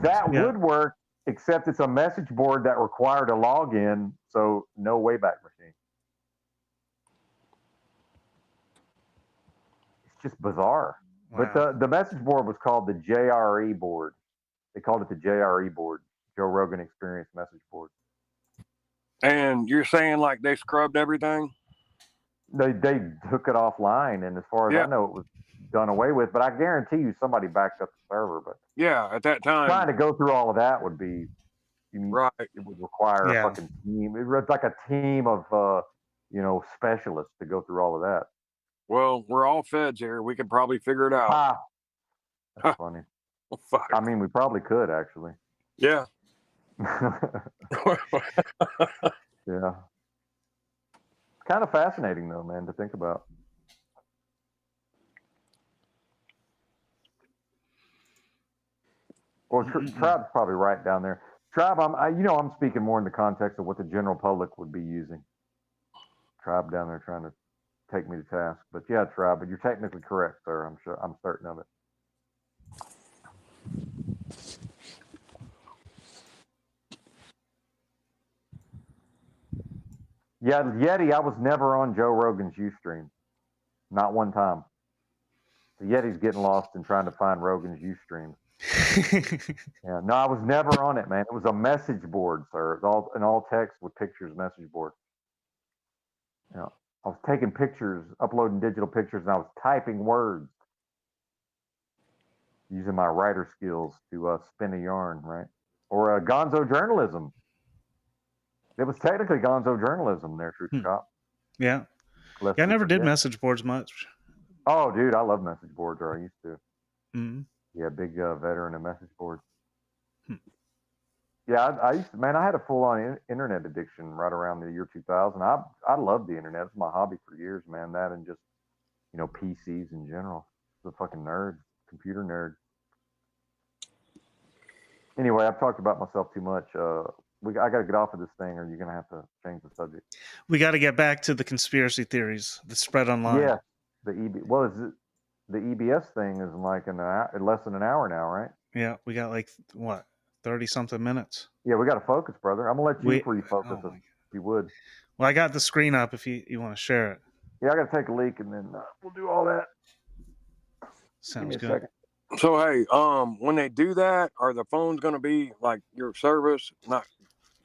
That would work, except it's a message board that required a login, so no Wayback Machine. It's just bizarre. Wow. But the message board was called the JRE board. They called it the JRE board, Joe Rogan Experience Message Board. And you're saying like they scrubbed everything? They took it offline, and as far as I know, it was done away with. But I guarantee you, somebody backed up the server. But yeah, at that time, trying to go through all of that would be right. It would require a fucking team. It's like a team of specialists to go through all of that. Well, we're all feds here. We could probably figure it out. That's funny. Oh, fuck. I mean, we probably could actually. Yeah. Yeah. kind of fascinating though, man, to think about. Well, Tribe's probably right down there. Tribe, I'm speaking more in the context of what the general public would be using. Tribe down there trying to take me to task, but yeah, Tribe, but you're technically correct, sir. I'm certain of it. Yeah, Yeti, I was never on Joe Rogan's Ustream. Not one time. The Yeti's getting lost in trying to find Rogan's Ustream. Yeah, no, I was never on it, man. It was a message board, sir. It was an all text with pictures message board. You know, I was taking pictures, uploading digital pictures, and I was typing words using my writer skills to spin a yarn, right? Or gonzo journalism. It was technically gonzo journalism there, Truth Cop. Yeah. Lest Yeah, I we never did forget. message boards much. Oh, dude, I love message boards, or I used to. Mm-hmm. Yeah, big veteran of message boards. Yeah, I used to, man, I had a full-on internet addiction right around the year 2000. I loved the internet. It's my hobby for years, man. That and just, PCs in general. The fucking nerd, computer nerd. Anyway, I've talked about myself too much. I got to get off of this thing, or you're going to have to change the subject. We got to get back to the conspiracy theories that spread online. Yeah, the EBS thing is in like less than an hour now, right? Yeah, we got like, what, 30-something minutes? Yeah, we got to focus, brother. I'm going to let you refocus us, if you would. Well, I got the screen up if you want to share it. Yeah, I got to take a leak, and then we'll do all that. Sounds Give me good. a second. So hey, when they do that, are the phones going to be like your service? Not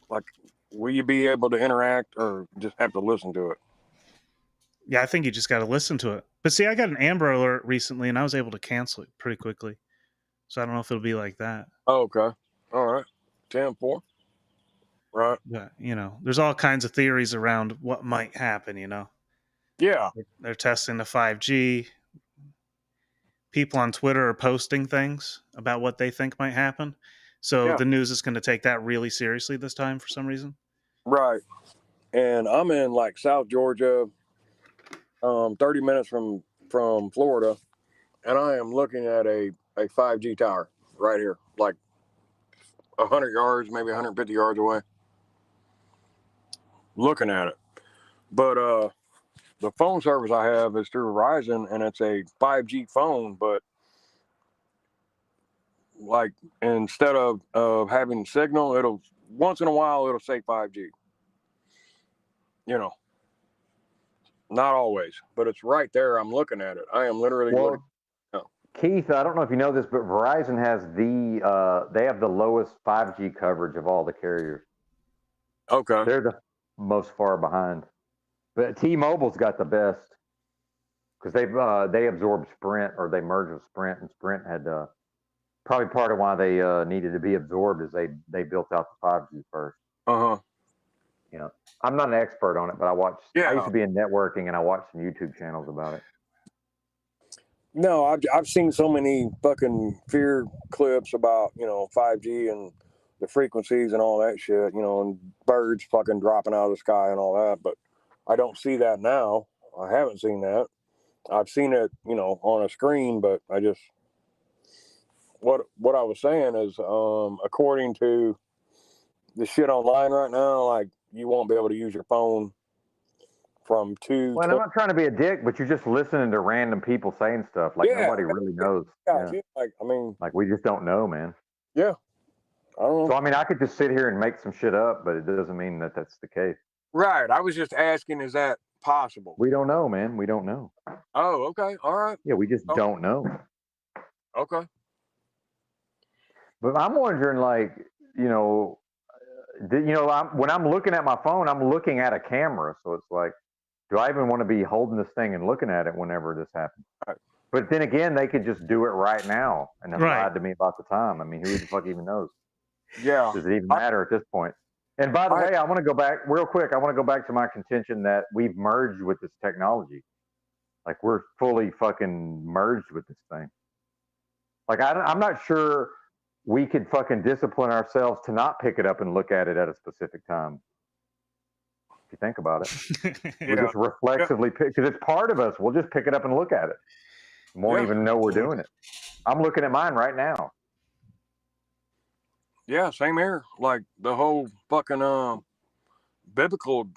like, will you be able to interact, or just have to listen to it? Yeah, I think you just got to listen to it. But see, I got an Amber Alert recently, and I was able to cancel it pretty quickly. So I don't know if it'll be like that. Oh, okay. All right. 10-4. Right. But, there's all kinds of theories around what might happen, Yeah. They're testing the 5G. People on Twitter are posting things about what they think might happen. So the news is going to take that really seriously this time for some reason. Right. And I'm in like South Georgia, 30 minutes from Florida, and I am looking at a 5G tower right here, like 100 yards, maybe 150 yards away. Looking at it. But the phone service I have is through Verizon, and it's a 5G phone, but like instead of having signal, it'll once in a while it'll say 5G. Not always, but it's right there. I'm looking at it. I am literally looking. Keith, I don't know if you know this, but Verizon has they have the lowest 5G coverage of all the carriers. Okay. They're the most far behind. But T-Mobile's got the best because they absorbed Sprint, or they merged with Sprint, and Sprint had probably part of why they needed to be absorbed is they built out the 5G first. I'm not an expert on it, but I used to be in networking, and I watched some YouTube channels about it. No, I've seen so many fucking fear clips about 5G and the frequencies and all that shit, and birds fucking dropping out of the sky and all that, but I don't see that now. I haven't seen that. I've seen it, on a screen, but I just what I was saying is, according to the shit online right now, like you won't be able to use your phone from 2. Well, I'm not trying to be a dick, but you're just listening to random people saying stuff like nobody really knows. Yeah. Like we just don't know, man. Yeah. I don't know. So I could just sit here and make some shit up, but it doesn't mean that that's the case. Right. I was just asking, is that possible? We don't know, man. We don't know. Oh, okay. All right. Yeah, we just don't know. Okay. But I'm wondering, like, when I'm looking at my phone, I'm looking at a camera. So it's like, do I even want to be holding this thing and looking at it whenever this happens? Right. But then again, they could just do it right now and have lied to me about the time. I mean, who the fuck even knows? Yeah. Does it even matter at this point? And by the way, I want to go back real quick. I want to go back to my contention that we've merged with this technology. Like we're fully fucking merged with this thing. Like I'm not sure we could fucking discipline ourselves to not pick it up and look at it at a specific time. you think about it. We Yeah. just reflexively pick, because it's part of us. We'll just pick it up and look at it. Won't Yeah. even know we're doing it. I'm looking at mine right now. Yeah, same here. Like the whole fucking biblical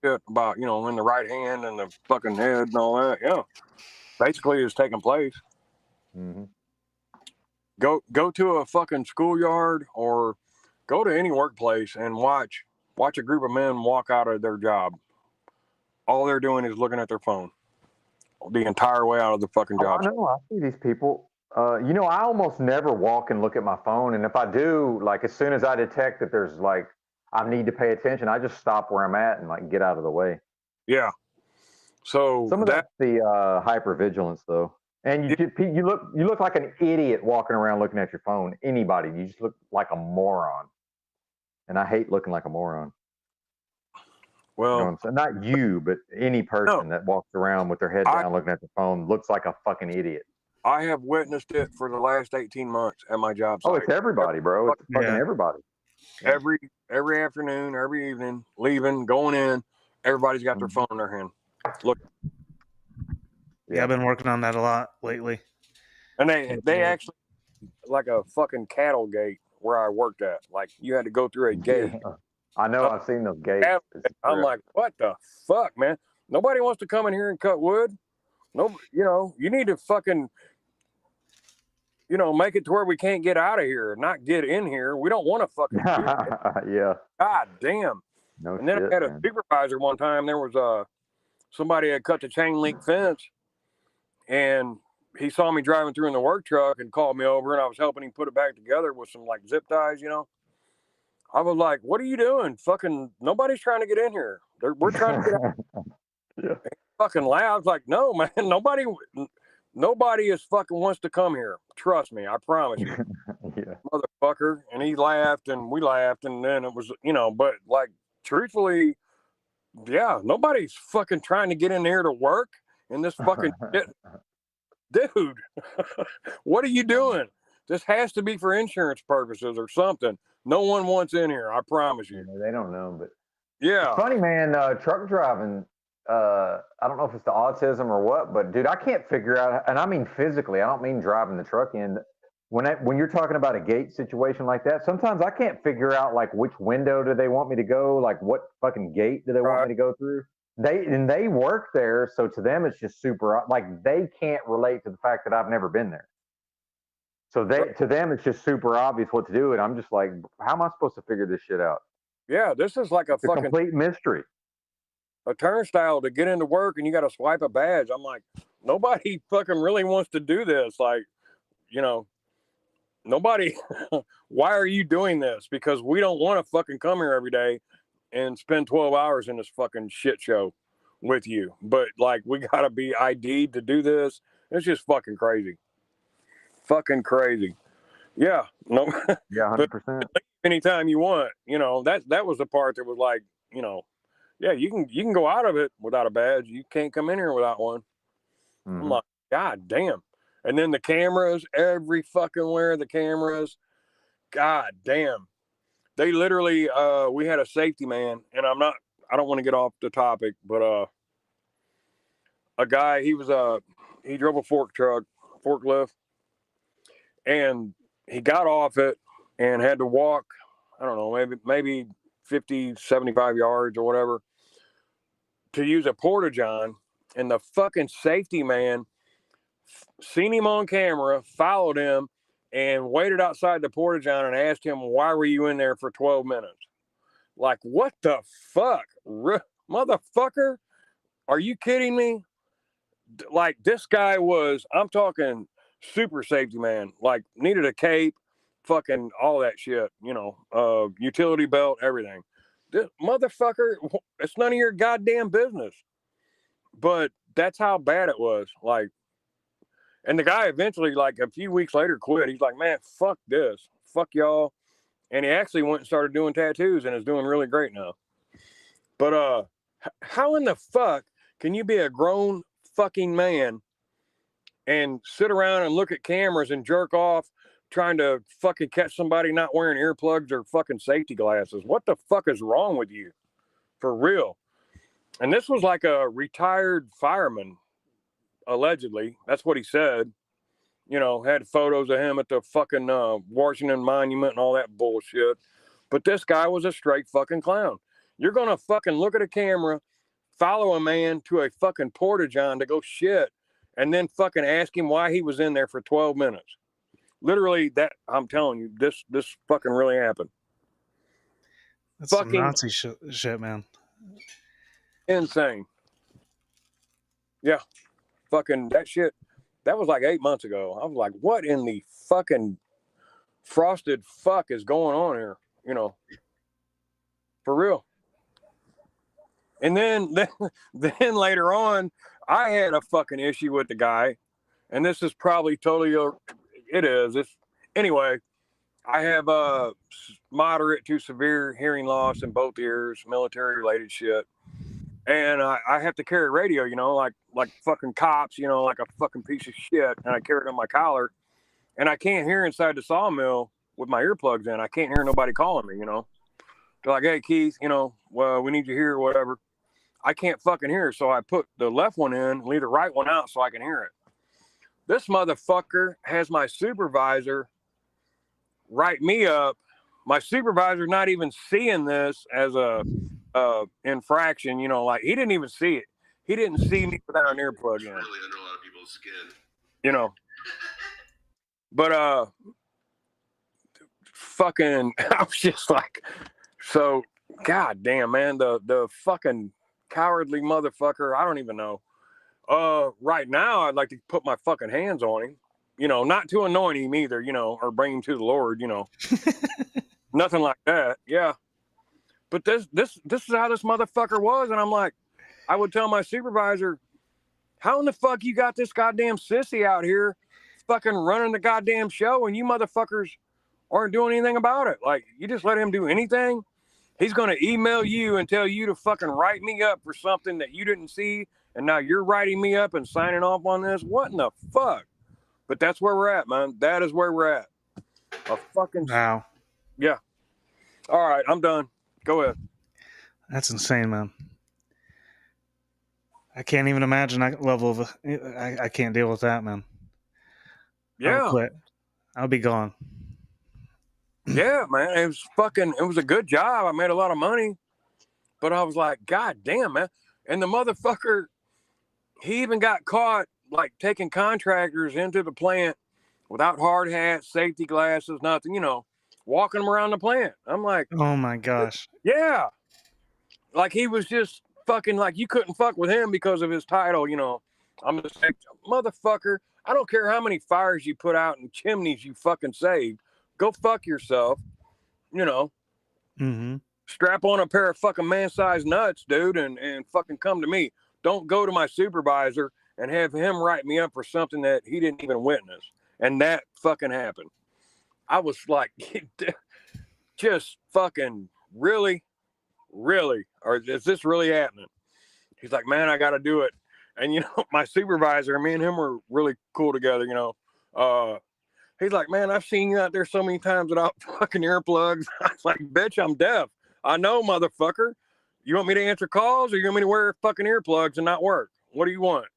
shit about, you know, in the right hand and the fucking head and all that. Yeah, basically is taking place. Mm-hmm. Go to a fucking schoolyard or go to any workplace and watch a group of men walk out of their job. All they're doing is looking at their phone the entire way out of the fucking job. I know. I see these people. You know, I almost never walk and look at my phone. And if I do, like as soon as I detect that there's like, I need to pay attention, I just stop where I'm at and like get out of the way. Yeah. So some of that's the hypervigilance though. And you look like an idiot walking around looking at your phone. Anybody, you just look like a moron. And I hate looking like a moron. Well, you know what I'm saying? Not you, but any person that walks around with their head down looking at their phone looks like a fucking idiot. I have witnessed it for the last 18 months at my job site. Oh, it's everybody, bro. It's fucking everybody. Every afternoon, every evening, leaving, going in, everybody's got their phone in their hand. Look. Yeah, I've been working on that a lot lately. And they actually, like a fucking cattle gate where I worked at. Like you had to go through a gate. Yeah. I know. I've seen those gates. I'm like, what the fuck, man? Nobody wants to come in here and cut wood. No, you know, you need to fucking, you know, make it to where we can't get out of here, not get in here. We don't want to fucking do it. Yeah. God damn. No and then shit, I had a man. supervisor one time. There was somebody had cut the chain link fence, and he saw me driving through in the work truck and called me over, and I was helping him put it back together with some like zip ties, you know. I was like, "What are you doing? Fucking nobody's trying to get in here. We're trying to get out." Yeah. Fucking loud. I was like, "No, man, nobody is fucking wants to come here. Trust me, I promise you." Yeah. Motherfucker. And he laughed and we laughed, and then it was, you know, but like truthfully, yeah, nobody's fucking trying to get in there to work in this fucking shit. Dude, what are you doing? This has to be for insurance purposes or something. No one wants in here, I promise you. They don't know, but yeah, it's funny, man. Truck driving. I don't know if it's the autism or what, but dude, I can't figure out. And I mean physically. I don't mean driving the truck in. When you're talking about a gate situation like that, sometimes I can't figure out like which window do they want me to go, like what fucking gate do they want me to go through. They work there, so to them it's just super. Like they can't relate to the fact that I've never been there. So to them it's just super obvious what to do, and I'm just like, how am I supposed to figure this shit out? Yeah, this is like It's fucking complete mystery. A turnstile to get into work, and you got to swipe a badge. I'm like, nobody fucking really wants to do this. Like, you know, nobody. Why are you doing this? Because we don't want to fucking come here every day and spend 12 hours in this fucking shit show with you. But like, we got to be ID'd to do this. It's just fucking crazy. Fucking crazy. Yeah. No. Yeah, 100%. Anytime you want, you know, that was the part that was like, you know, yeah, you can go out of it without a badge. You can't come in here without one. Mm-hmm. I'm like, God damn. And then the cameras, every fucking where the cameras. God damn. They literally, we had a safety man, and I don't want to get off the topic, but a guy, he drove a forklift, and he got off it and had to walk, I don't know, maybe 50, 75 yards or whatever to use a porta-john, and the fucking safety man seen him on camera, followed him, and waited outside the porta-john and asked him, why were you in there for 12 minutes? Like, what the fuck? Motherfucker? Are you kidding me? Like, this guy was, I'm talking super safety man, like needed a cape, fucking all that shit, you know, utility belt, everything. This motherfucker, it's none of your goddamn business. But that's how bad it was. Like, and the guy eventually, like a few weeks later, quit. He's like, man, fuck this. Fuck y'all. And he actually went and started doing tattoos and is doing really great now. But how in the fuck can you be a grown fucking man and sit around and look at cameras and jerk off trying to fucking catch somebody not wearing earplugs or fucking safety glasses? What the fuck is wrong with you? for real. And this was like a retired fireman, allegedly. That's what he said. You know, had photos of him at the fucking Washington Monument and all that bullshit. But this guy was a straight fucking clown. You're going to fucking look at a camera, follow a man to a fucking porta-john to go shit, and then fucking ask him why he was in there for 12 minutes. Literally, that, I'm telling you, this fucking really happened. That's some Nazi shit, man. Insane. Yeah. Fucking that shit. That was like 8 months ago. I was like, what in the fucking frosted fuck is going on here? You know, for real. And then later on, I had a fucking issue with the guy. And this is probably totally, it is. Anyway, I have moderate to severe hearing loss in both ears, military related shit. And I have to carry radio, you know, like fucking cops, you know, like a fucking piece of shit. And I carry it on my collar. And I can't hear inside the sawmill with my earplugs in. I can't hear nobody calling me, you know. They're like, hey, Keith, you know, well, we need you here or whatever. I can't fucking hear. So I put the left one in, leave the right one out so I can hear it. This motherfucker has my supervisor write me up. My supervisor not even seeing this as a infraction, you know, like he didn't even see it. He didn't see me without an earplug in. Really under a lot of people's skin. You know. But fucking I was just like, so goddamn, man, the fucking cowardly motherfucker, I don't even know. Right now I'd like to put my fucking hands on him. You know, not to anoint him either, you know, or bring him to the Lord, you know. Nothing like that. Yeah. But this is how this motherfucker was. And I'm like, I would tell my supervisor, how in the fuck you got this goddamn sissy out here fucking running the goddamn show and you motherfuckers aren't doing anything about it? Like, you just let him do anything? He's going to email you and tell you to fucking write me up for something that you didn't see. And now you're writing me up and signing off on this? What in the fuck? But that's where we're at, man. That is where we're at. A fucking... Wow. Yeah. All right, I'm done. Go ahead. That's insane, man. I can't even imagine that level of... I can't deal with that, man. Yeah. I'll quit. I'll be gone. Yeah, man. It was a good job. I made a lot of money. But I was like, God damn, man. And the motherfucker, he even got caught like taking contractors into the plant without hard hats, safety glasses, nothing, you know, walking them around the plant. I'm like, oh my gosh. Yeah. Like he was just fucking like, you couldn't fuck with him because of his title, you know. I'm just like, motherfucker, I don't care how many fires you put out and chimneys you fucking saved. Go fuck yourself, you know. Mm-hmm. Strap on a pair of fucking man-sized nuts, dude, and fucking come to me. Don't go to my supervisor and have him write me up for something that he didn't even witness. And that fucking happened. I was like, just fucking really? Or is this really happening? He's like, man, I got to do it. And, you know, my supervisor, me and him were really cool together, you know. He's like, man, I've seen you out there so many times without fucking earplugs. I was like, bitch, I'm deaf. I know, motherfucker. You want me to answer calls or you want me to wear fucking earplugs and not work? What do you want?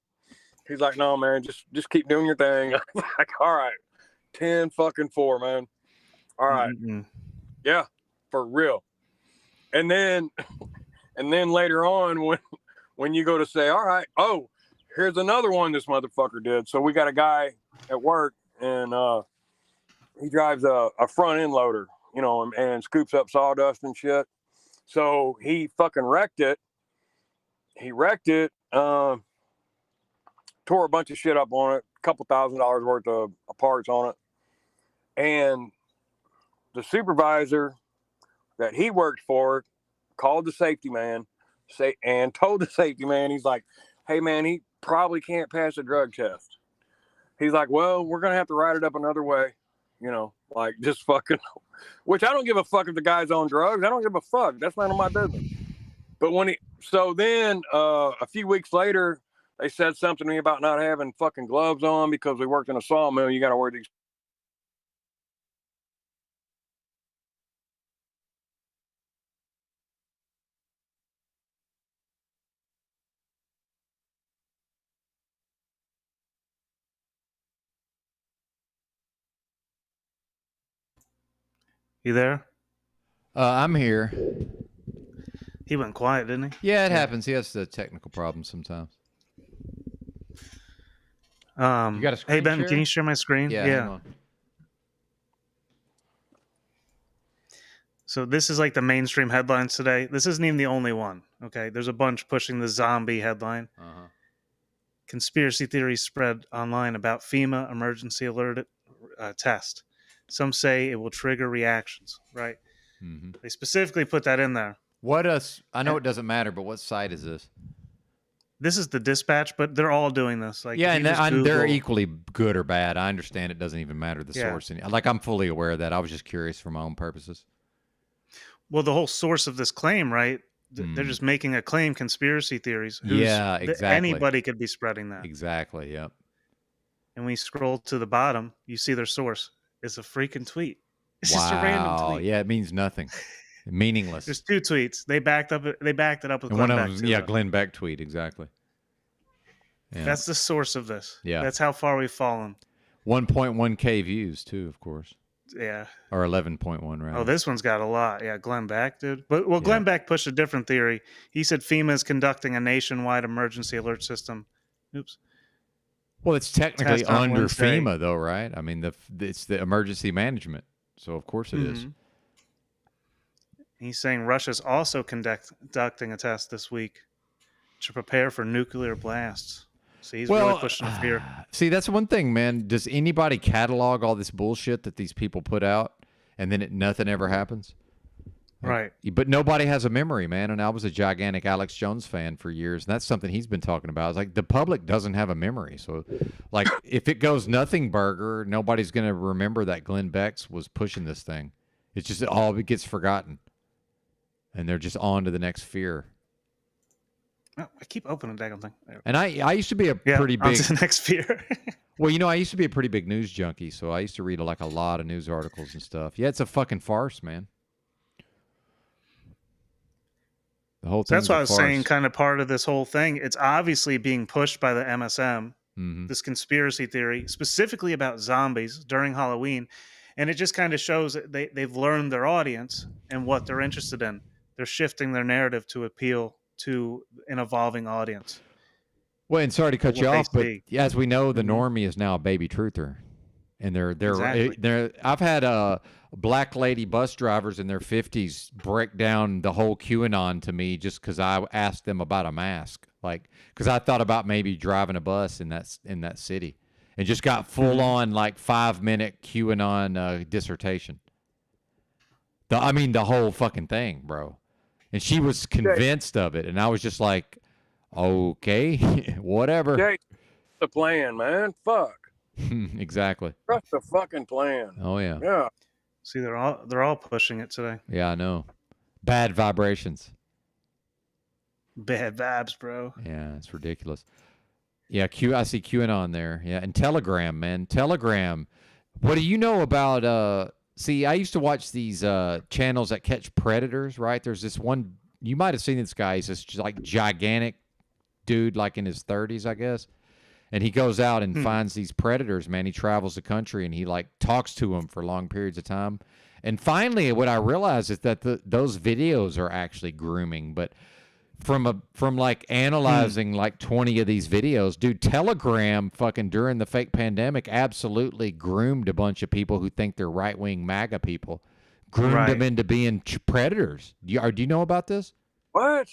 He's like, no, man, just keep doing your thing. I'm like, all right, 10-4, man. All right. Mm-hmm. Yeah, for real. And then later on, when you go to say, all right, oh, here's another one this motherfucker did. So we got a guy at work and he drives a front end loader, you know, and scoops up sawdust and shit. So he fucking wrecked it. Tore a bunch of shit up on it, a couple $1,000s worth of parts on it. And the supervisor that he worked for called the safety man and told the safety man, he's like, hey man, he probably can't pass a drug test. He's like, well, we're going to have to write it up another way. You know, like just fucking, which I don't give a fuck if the guy's on drugs. I don't give a fuck. That's none of my business. But so then a few weeks later, they said something to me about not having fucking gloves on because we worked in a sawmill. You got to wear these. You there? I'm here. He went quiet, didn't he? Yeah, it happens. He has the technical problems sometimes. You got a screen Hey Ben, share? can you share my screen? Yeah. Hang on. So this is like the mainstream headlines today. This isn't even the only one. Okay, there's a bunch pushing the zombie headline. Conspiracy theories spread online about FEMA emergency alert test. Some say it will trigger reactions. Right? Mm-hmm. They specifically put that in there. I know it doesn't matter, but what site is this? This is the Dispatch, but they're all doing this. Like, Yeah, if you and just they're Google- equally good or bad. I understand it doesn't even matter the Yeah. source. Like, I'm fully aware of that. I was just curious for my own purposes. Well, the whole source of this claim, right? They're just making a claim, conspiracy theories. Yeah, exactly. Anybody could be spreading that. Exactly, yep. And when you scroll to the bottom, you see their source. It's a freaking tweet. It's just a random tweet. Yeah, it means nothing. Meaningless. There's two tweets. They backed it up with And Glenn one of Beck, them, too, yeah, though. Glenn Beck tweet, exactly. Yeah. That's the source of this. Yeah. That's how far we've fallen. 1.1K views, too, of course. Yeah. Or 11.1, right? Oh, this one's got a lot. Yeah, Glenn Beck, dude. But Glenn Beck pushed a different theory. He said FEMA is conducting a nationwide emergency alert system. Oops. Well, it's technically Test on under Wednesday. FEMA, though, right? I mean, it's the emergency management, so of course it is. Mhm. He's saying Russia's also conducting a test this week to prepare for nuclear blasts. So he's really pushing the fear. See, that's one thing, man. Does anybody catalog all this bullshit that these people put out, and then nothing ever happens? Right. But nobody has a memory, man. And I was a gigantic Alex Jones fan for years, and that's something he's been talking about. It's like the public doesn't have a memory. So, like, if it goes nothing burger, nobody's going to remember that Glenn Beck's was pushing this thing. It's just all of it gets forgotten, and they're just on to the next fear. Oh, I keep opening the daggone thing. There. And I used to be a pretty on big to the next fear. Well, you know, I used to be a pretty big news junkie, so I used to read like a lot of news articles and stuff. Yeah, it's a fucking farce, man. The whole So thing. that's why I was saying, kind of part of this whole thing. It's obviously being pushed by the MSM, this conspiracy theory, specifically about zombies during Halloween, and it just kind of shows that they've learned their audience and what they're interested in. They're shifting their narrative to appeal to an evolving audience. Well, and sorry to cut you What they off, but see. as we know, the normie is now a baby truther, and Exactly. they're. I've had black lady bus drivers in their 50s break down the whole QAnon to me just because I asked them about a mask, like because I thought about maybe driving a bus in that city, and just got full on like 5-minute QAnon dissertation. The whole fucking thing, bro. And she was convinced of it, and I was just like, okay, whatever. Okay, the plan, man. Fuck. Exactly. Trust the fucking plan. Oh yeah. Yeah. See, they're all pushing it today. Yeah, I know. Bad vibrations. Bad vibes, bro. Yeah, it's ridiculous. Yeah, I see QAnon there. Yeah, and Telegram, man. Telegram. What do you know about see, I used to watch these channels that catch predators, right? There's this one, you might have seen this guy. He's this like gigantic dude, like in his 30s, I guess. And he goes out and finds these predators, man. He travels the country and he like talks to them for long periods of time. And finally, what I realized is that those videos are actually grooming. But from like analyzing like 20 of these videos, dude, Telegram fucking during the fake pandemic absolutely groomed a bunch of people who think they're right-wing MAGA people. Groomed them into being predators. Do you know about this? What?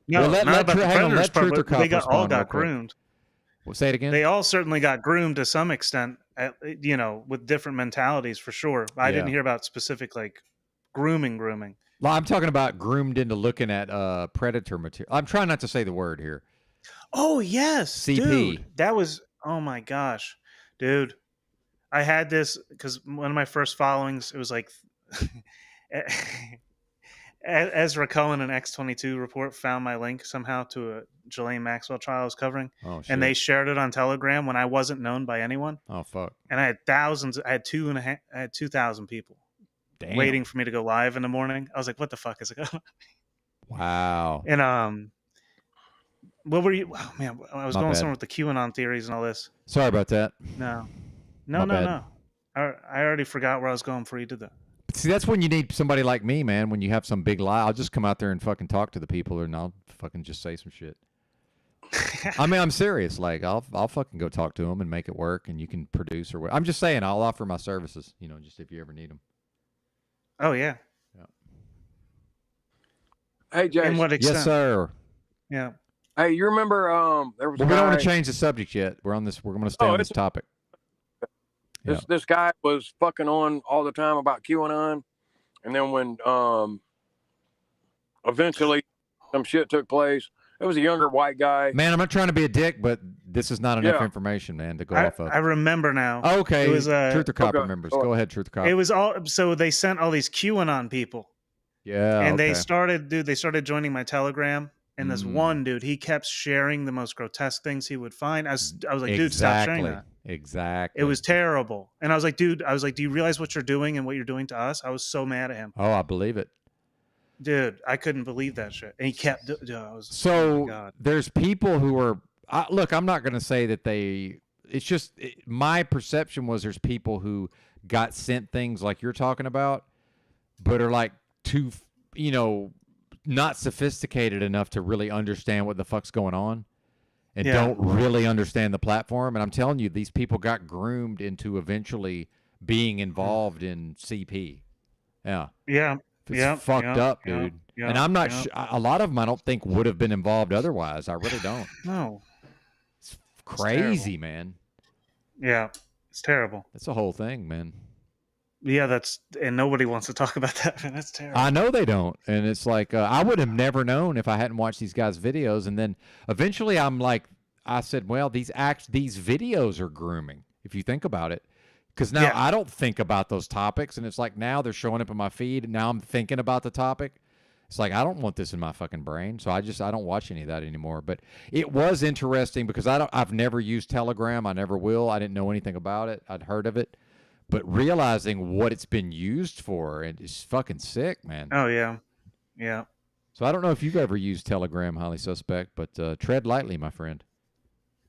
No, Well, let not about the hang on, predators let part, Truther but Cop they all respond real got quick. groomed. Well, say it again. They all certainly got groomed to some extent, with different mentalities for sure. I didn't hear about specific like grooming. Well, I'm talking about groomed into looking at predator material. I'm trying not to say the word here. Oh yes, CP. dude, that was oh my gosh, dude. I had this because one of my first followings. It was like Ezra Cohen and X22 report found my link somehow to a Ghislaine Maxwell trial I was covering, and they shared it on Telegram when I wasn't known by anyone. Oh fuck! And I had thousands. I had 2,000 people waiting for me to go live in the morning. I was like, "What the fuck is it going on?" Wow. And what were you? Oh man, I was My going bad. somewhere with the QAnon theories and all this. Sorry about that. No. My bad. I already forgot where I was going before you did that. See, that's when you need somebody like me, man. When you have some big lie, I'll just come out there and fucking talk to the people, and I'll fucking just say some shit. I mean, I'm serious. Like, I'll fucking go talk to them and make it work, and you can produce or what. I'm just saying, I'll offer my services. You know, just if you ever need them. Oh yeah. Hey, Jay. In what extent? Yes, sir. Yeah. Hey, you remember there was a But we don't want guy- to change the subject yet. We're on this. We're going to stay on this topic. This guy was fucking on all the time about QAnon, and then when eventually some shit took place, it was a younger white guy. Man, I'm not trying to be a dick, but this is not enough Yeah. information, man, to go I, off of. I remember now. Okay, It was Truth or Cop remembers. Go ahead, Truth or Cop. It was all so they sent all these QAnon people. Yeah, and okay. they started joining my Telegram. And this one dude, he kept sharing the most grotesque things he would find. I was like, dude, stop sharing that. Exactly. It was terrible. And I was like, dude, do you realize what you're doing and what you're doing to us? I was so mad at him. Oh, I believe it. Dude, I couldn't believe that shit. And he kept I was, So oh my God. there's people who are look, I'm not going to say that it's just my perception was there's people who got sent things like you're talking about, but are like too, not sophisticated enough to really understand what the fuck's going on and don't really understand the platform. And I'm telling you, these people got groomed into eventually being involved in CP. Yeah. Yeah. It's fucked up, dude. And I'm not a lot of them I don't think would have been involved otherwise. I really don't. No. It's crazy, man. Yeah. It's terrible. That's the whole thing, man. Yeah, and nobody wants to talk about that. Man, that's terrible. I know they don't. And it's like, I would have never known if I hadn't watched these guys' videos. And then eventually I said, well, these videos are grooming, if you think about it. Because now I don't think about those topics. And it's like now they're showing up in my feed. And now I'm thinking about the topic. It's like, I don't want this in my fucking brain. So I don't watch any of that anymore. But it was interesting because I've never used Telegram. I never will. I didn't know anything about it. I'd heard of it. But realizing what it's been used for, and it's fucking sick, man. Oh, yeah. Yeah. So I don't know if you've ever used Telegram, highly suspect, but tread lightly, my friend.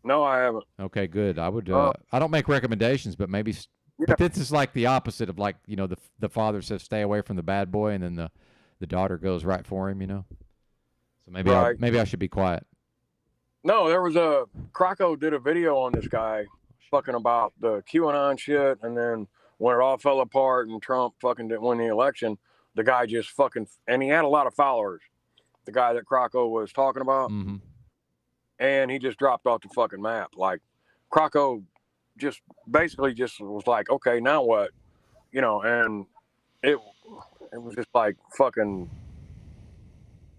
No, I haven't. Okay, good. I would. I don't make recommendations, but maybe. But this is like the opposite of like the father says stay away from the bad boy, and then the daughter goes right for him. So maybe I should be quiet. No, there was Croco did a video on this guy fucking about the QAnon shit, and then when it all fell apart and Trump fucking didn't win the election, the guy just fucking, and he had a lot of followers, the guy that Croco was talking about, and he just dropped off the fucking map. Like, Croco just basically just was like, okay, now what? And it was just like fucking,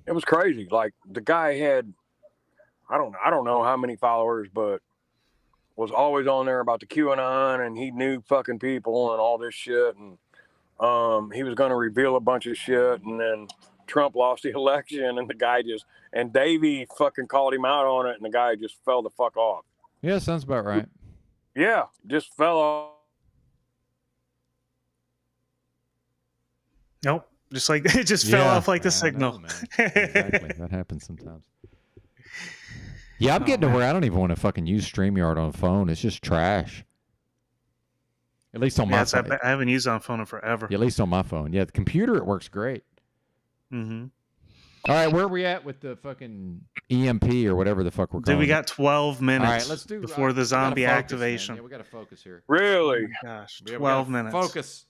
it was crazy. Like, the guy had, I don't know how many followers, but was always on there about the QAnon, and he knew fucking people and all this shit. And he was going to reveal a bunch of shit. And then Trump lost the election, and the guy and Davey fucking called him out on it, and the guy just fell the fuck off. Yeah, sounds about right. Yeah, just fell off. Nope. Just like it just fell off like the signal. Exactly. That happens sometimes. Yeah, I'm getting to where I don't even want to fucking use StreamYard on a phone. It's just trash. At least on my phone. I haven't used it on phone in forever. Yeah, at least on my phone. Yeah, the computer, it works great. Mm-hmm. All right, where are we at with the fucking EMP or whatever the fuck we're calling Dude, we it? got 12 minutes All right, let's do before the zombie focus, activation. Man. Yeah, we got to focus here. Really? Oh my gosh, We 12 gotta minutes. Focus.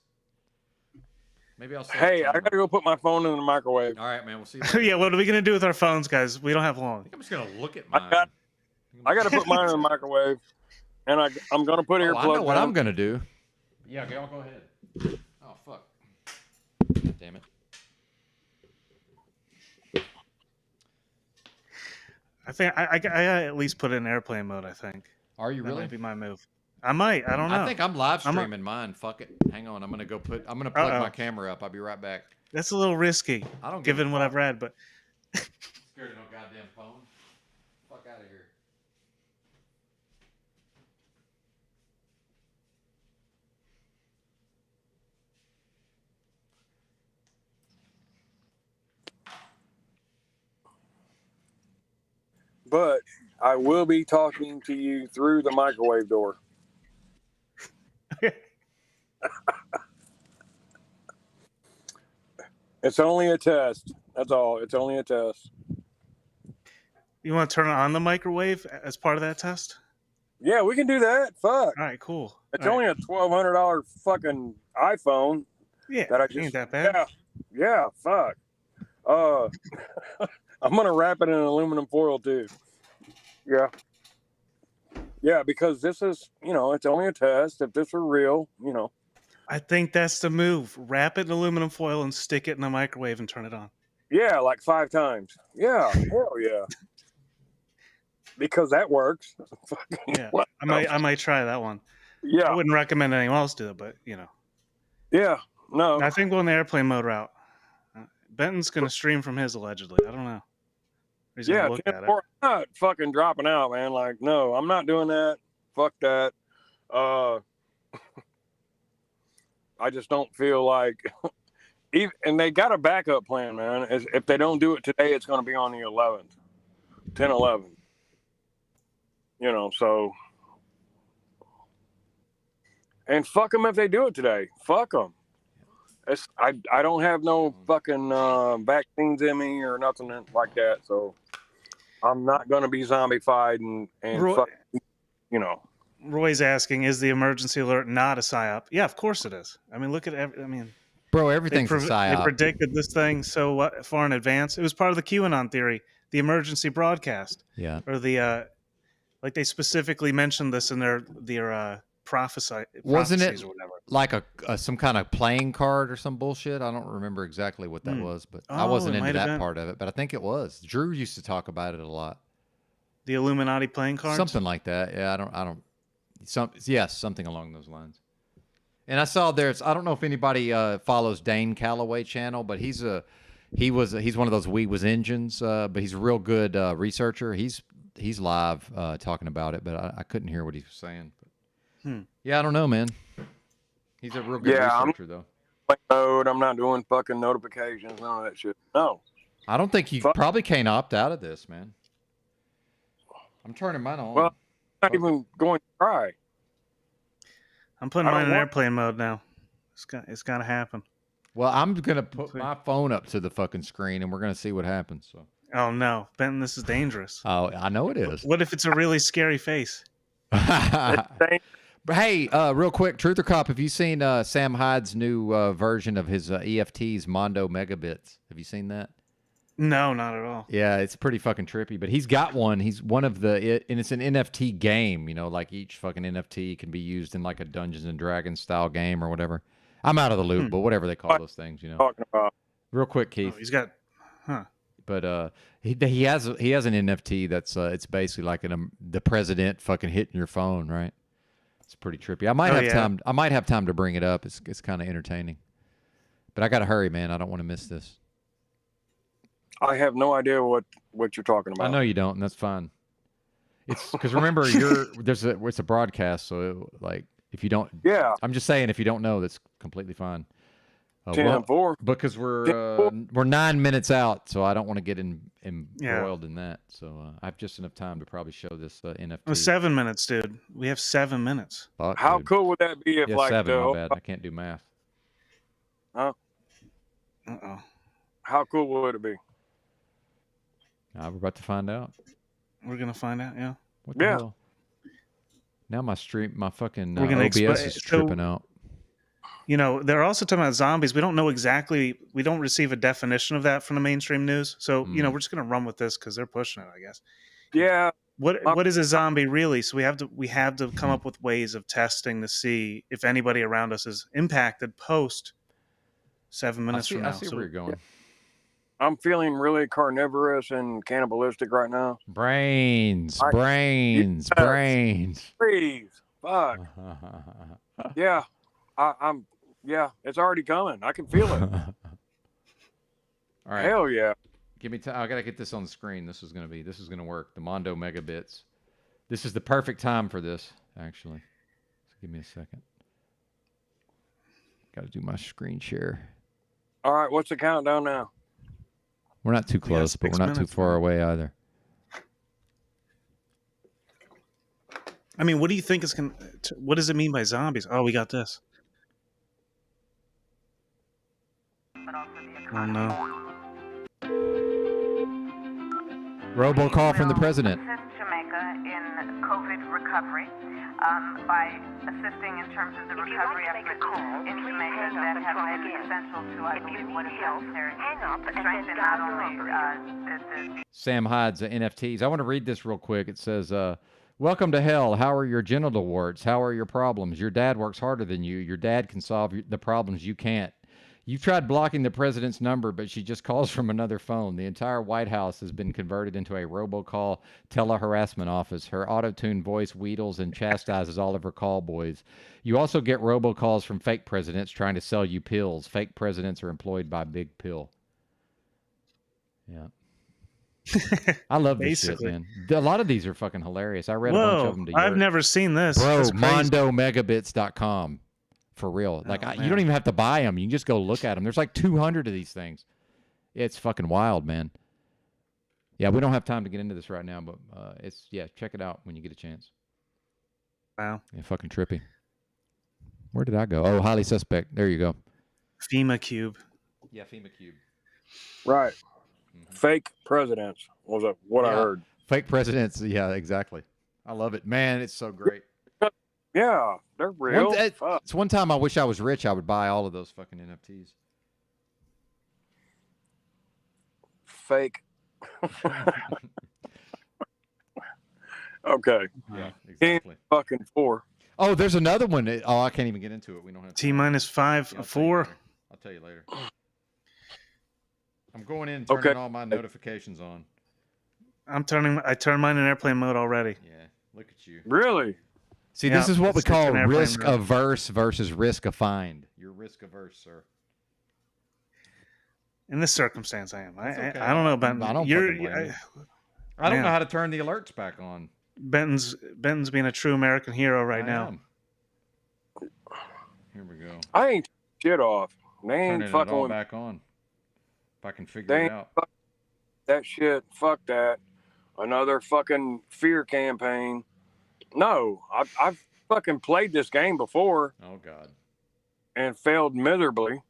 Maybe I'll. Hey, I gotta go put my phone in the microwave. All right, man. We'll see. You Yeah, what are we gonna do with our phones, guys? We don't have long. I'm just gonna look at mine. I gotta put mine in the microwave, and I'm gonna put earplugs. I know what in. I'm gonna do. Yeah, okay, I'll go ahead. Oh fuck! God damn it! I think I at least put it in airplane mode. I think. Are you That really? might be my move. I might. I don't know. I think I'm live streaming mine. Fuck it. Hang on. I'm gonna plug my camera up. I'll be right back. That's a little risky. I don't give given a what fuck. I've read, but Scared of no goddamn phone. Fuck out of here. But I will be talking to you through the microwave door. It's only a test. That's all. It's only a test. You want to turn on the microwave as part of that test? Yeah, we can do that. Fuck. All right, cool. It's All only right. a $1,200 fucking iPhone. Yeah, that I just, ain't that bad. Yeah. Fuck. I'm gonna wrap it in aluminum foil too. Yeah. Yeah, because this is, it's only a test. If this were real, I think that's the move. Wrap it in aluminum foil and stick it in the microwave and turn it on. yeah, like 5 times. Yeah, hell yeah. Because that works. Yeah, I might try that one. Yeah. I wouldn't recommend anyone else do it, but Yeah, no. I think going the airplane mode route. Benton's gonna stream from his allegedly. I don't know. He's gonna look at it. I'm not fucking dropping out, man. Like, no, I'm not doing that. Fuck that. I just don't feel like, and they got a backup plan, man. If they don't do it today, it's going to be on the 11th, 10/11. So, and fuck them if they do it today. Fuck them. I don't have no fucking vaccines in me or nothing like that, so I'm not going to be zombified and fuck, Roy's asking, is the emergency alert not a psyop? Yeah, of course it is. I mean, look at bro, everything's a psyop. They predicted this thing so far in advance. It was part of the QAnon theory, the emergency broadcast. Yeah. Or the like they specifically mentioned this in their Wasn't it or whatever. Like some kind of playing card or some bullshit? I don't remember exactly what that was, but I wasn't into that part of it. But I think it was. Drew used to talk about it a lot. The Illuminati playing cards, something like that. Yeah, I don't. Something along those lines. And I saw I don't know if anybody follows Dane Calloway channel, but he's one of those We Was engines, but he's a real good researcher. He's live talking about it, but I couldn't hear what he was saying. But, yeah, I don't know, man. He's a real good researcher, though. I'm not doing fucking notifications, none of that shit. No. I don't think you probably can't opt out of this, man. I'm turning mine on. Well, I'm not even going to try. I'm putting mine in airplane mode now. It's got to happen. Well, I'm gonna put my phone up to the fucking screen, and we're gonna see what happens. So. Oh no, Benton, this is dangerous. Oh, I know it is. What if it's a really scary face? But hey, real quick, Truth or Cop, have you seen Sam Hyde's new version of his EFTs, Mondo Megabits? Have you seen that? No, not at all. Yeah, it's pretty fucking trippy. But he's got one. He's one of and it's an NFT game. Like each fucking NFT can be used in like a Dungeons and Dragons style game or whatever. I'm out of the loop, but whatever they call those things, Talking about. Real quick, Keith. He's got, But he has an NFT that's it's basically like the president fucking hitting your phone, right? It's pretty trippy. I might have time. I might have time to bring it up. It's kind of entertaining. But I got to hurry, man. I don't want to miss this. I have no idea what you're talking about. I know you don't, and that's fine. It's because remember, it's a broadcast, so if you don't, I'm just saying if you don't know, that's completely fine. 10-4. Because we're 9 minutes out, so I don't want to get embroiled in that. So I have just enough time to probably show this NFT. Oh, 7 minutes, dude. We have 7 minutes. Fuck, How dude. cool would that be if 7, my bad. I can't do math. Huh? Uh-oh. How cool would it be? We're about to find out. We're gonna find out, yeah. What the hell? Now my fucking OBS is tripping out. They're also talking about zombies. We don't know exactly. We don't receive a definition of that from the mainstream news. So we're just gonna run with this because they're pushing it, I guess. Yeah. What is a zombie really? So we have to come up with ways of testing to see if anybody around us is impacted post 7 minutes from now. I see where you're going. I'm feeling really carnivorous and cannibalistic right now. Brains. Please. Fuck. Yeah. I'm. Yeah, it's already coming. I can feel it. All right. Hell yeah. Give me time. I gotta get this on the screen. This is gonna work. The Mondo Megabits. This is the perfect time for this, actually. So give me a second. Got to do my screen share. All right. What's the countdown now? We're not too close, but we're not too far away either. I mean, what do you think is going to... What does it mean by zombies? Oh, we got this. But also the Oh no. Robocall from the president. Assist Jamaica in COVID recovery by assisting in terms of the recovery efforts in Jamaica that have been essential to, I believe, what is necessary to strengthen not only the Sam Hyde's NFTs. I want to read this real quick. It says, welcome to hell. How are your genital warts? How are your problems? Your dad works harder than you. Your dad can solve the problems you can't. You've tried blocking the president's number, but she just calls from another phone. The entire White House has been converted into a robocall tele-harassment office. Her auto-tuned voice wheedles and chastises all of her call boys. You also get robocalls from fake presidents trying to sell you pills. Fake presidents are employed by Big Pill. Yeah. I love this shit, man. A lot of these are fucking hilarious. I read a bunch of them to you. I've never seen this. Bro, That's crazy. mondomegabits.com. For real. Like, you don't even have to buy them. You can just go look at them. There's like 200 of these things. It's fucking wild, man. Yeah, we don't have time to get into this right now, but check it out when you get a chance. Wow. Yeah, fucking trippy. Where did I go? Oh, highly suspect. There you go. FEMA Cube. Yeah, FEMA Cube. Right. Fake presidents was what I heard. Fake presidents. Yeah, exactly. I love it. Man, it's so great. Yeah, they're real. It's one time I wish I was rich, I would buy all of those fucking NFTs. Fake. Okay. Yeah, exactly. Fucking 4. Oh, there's another one. I can't even get into it. We don't have T-5, 4. I'll tell you later. I'm going in and turning all my notifications on. I turned mine in airplane mode already. Yeah, look at you. Really? See, this is what we call risk averse versus risk afined. You're risk averse, sir. In this circumstance, I am. Okay. I don't know about I don't know how to turn the alerts back on. Benton's being a true American hero right now. Here we go. I ain't shit off. They ain't Turning it fucking all with back on. If I can figure it out. That shit. Fuck that. Another fucking fear campaign. No, I've fucking played this game before. Oh, God. And failed miserably.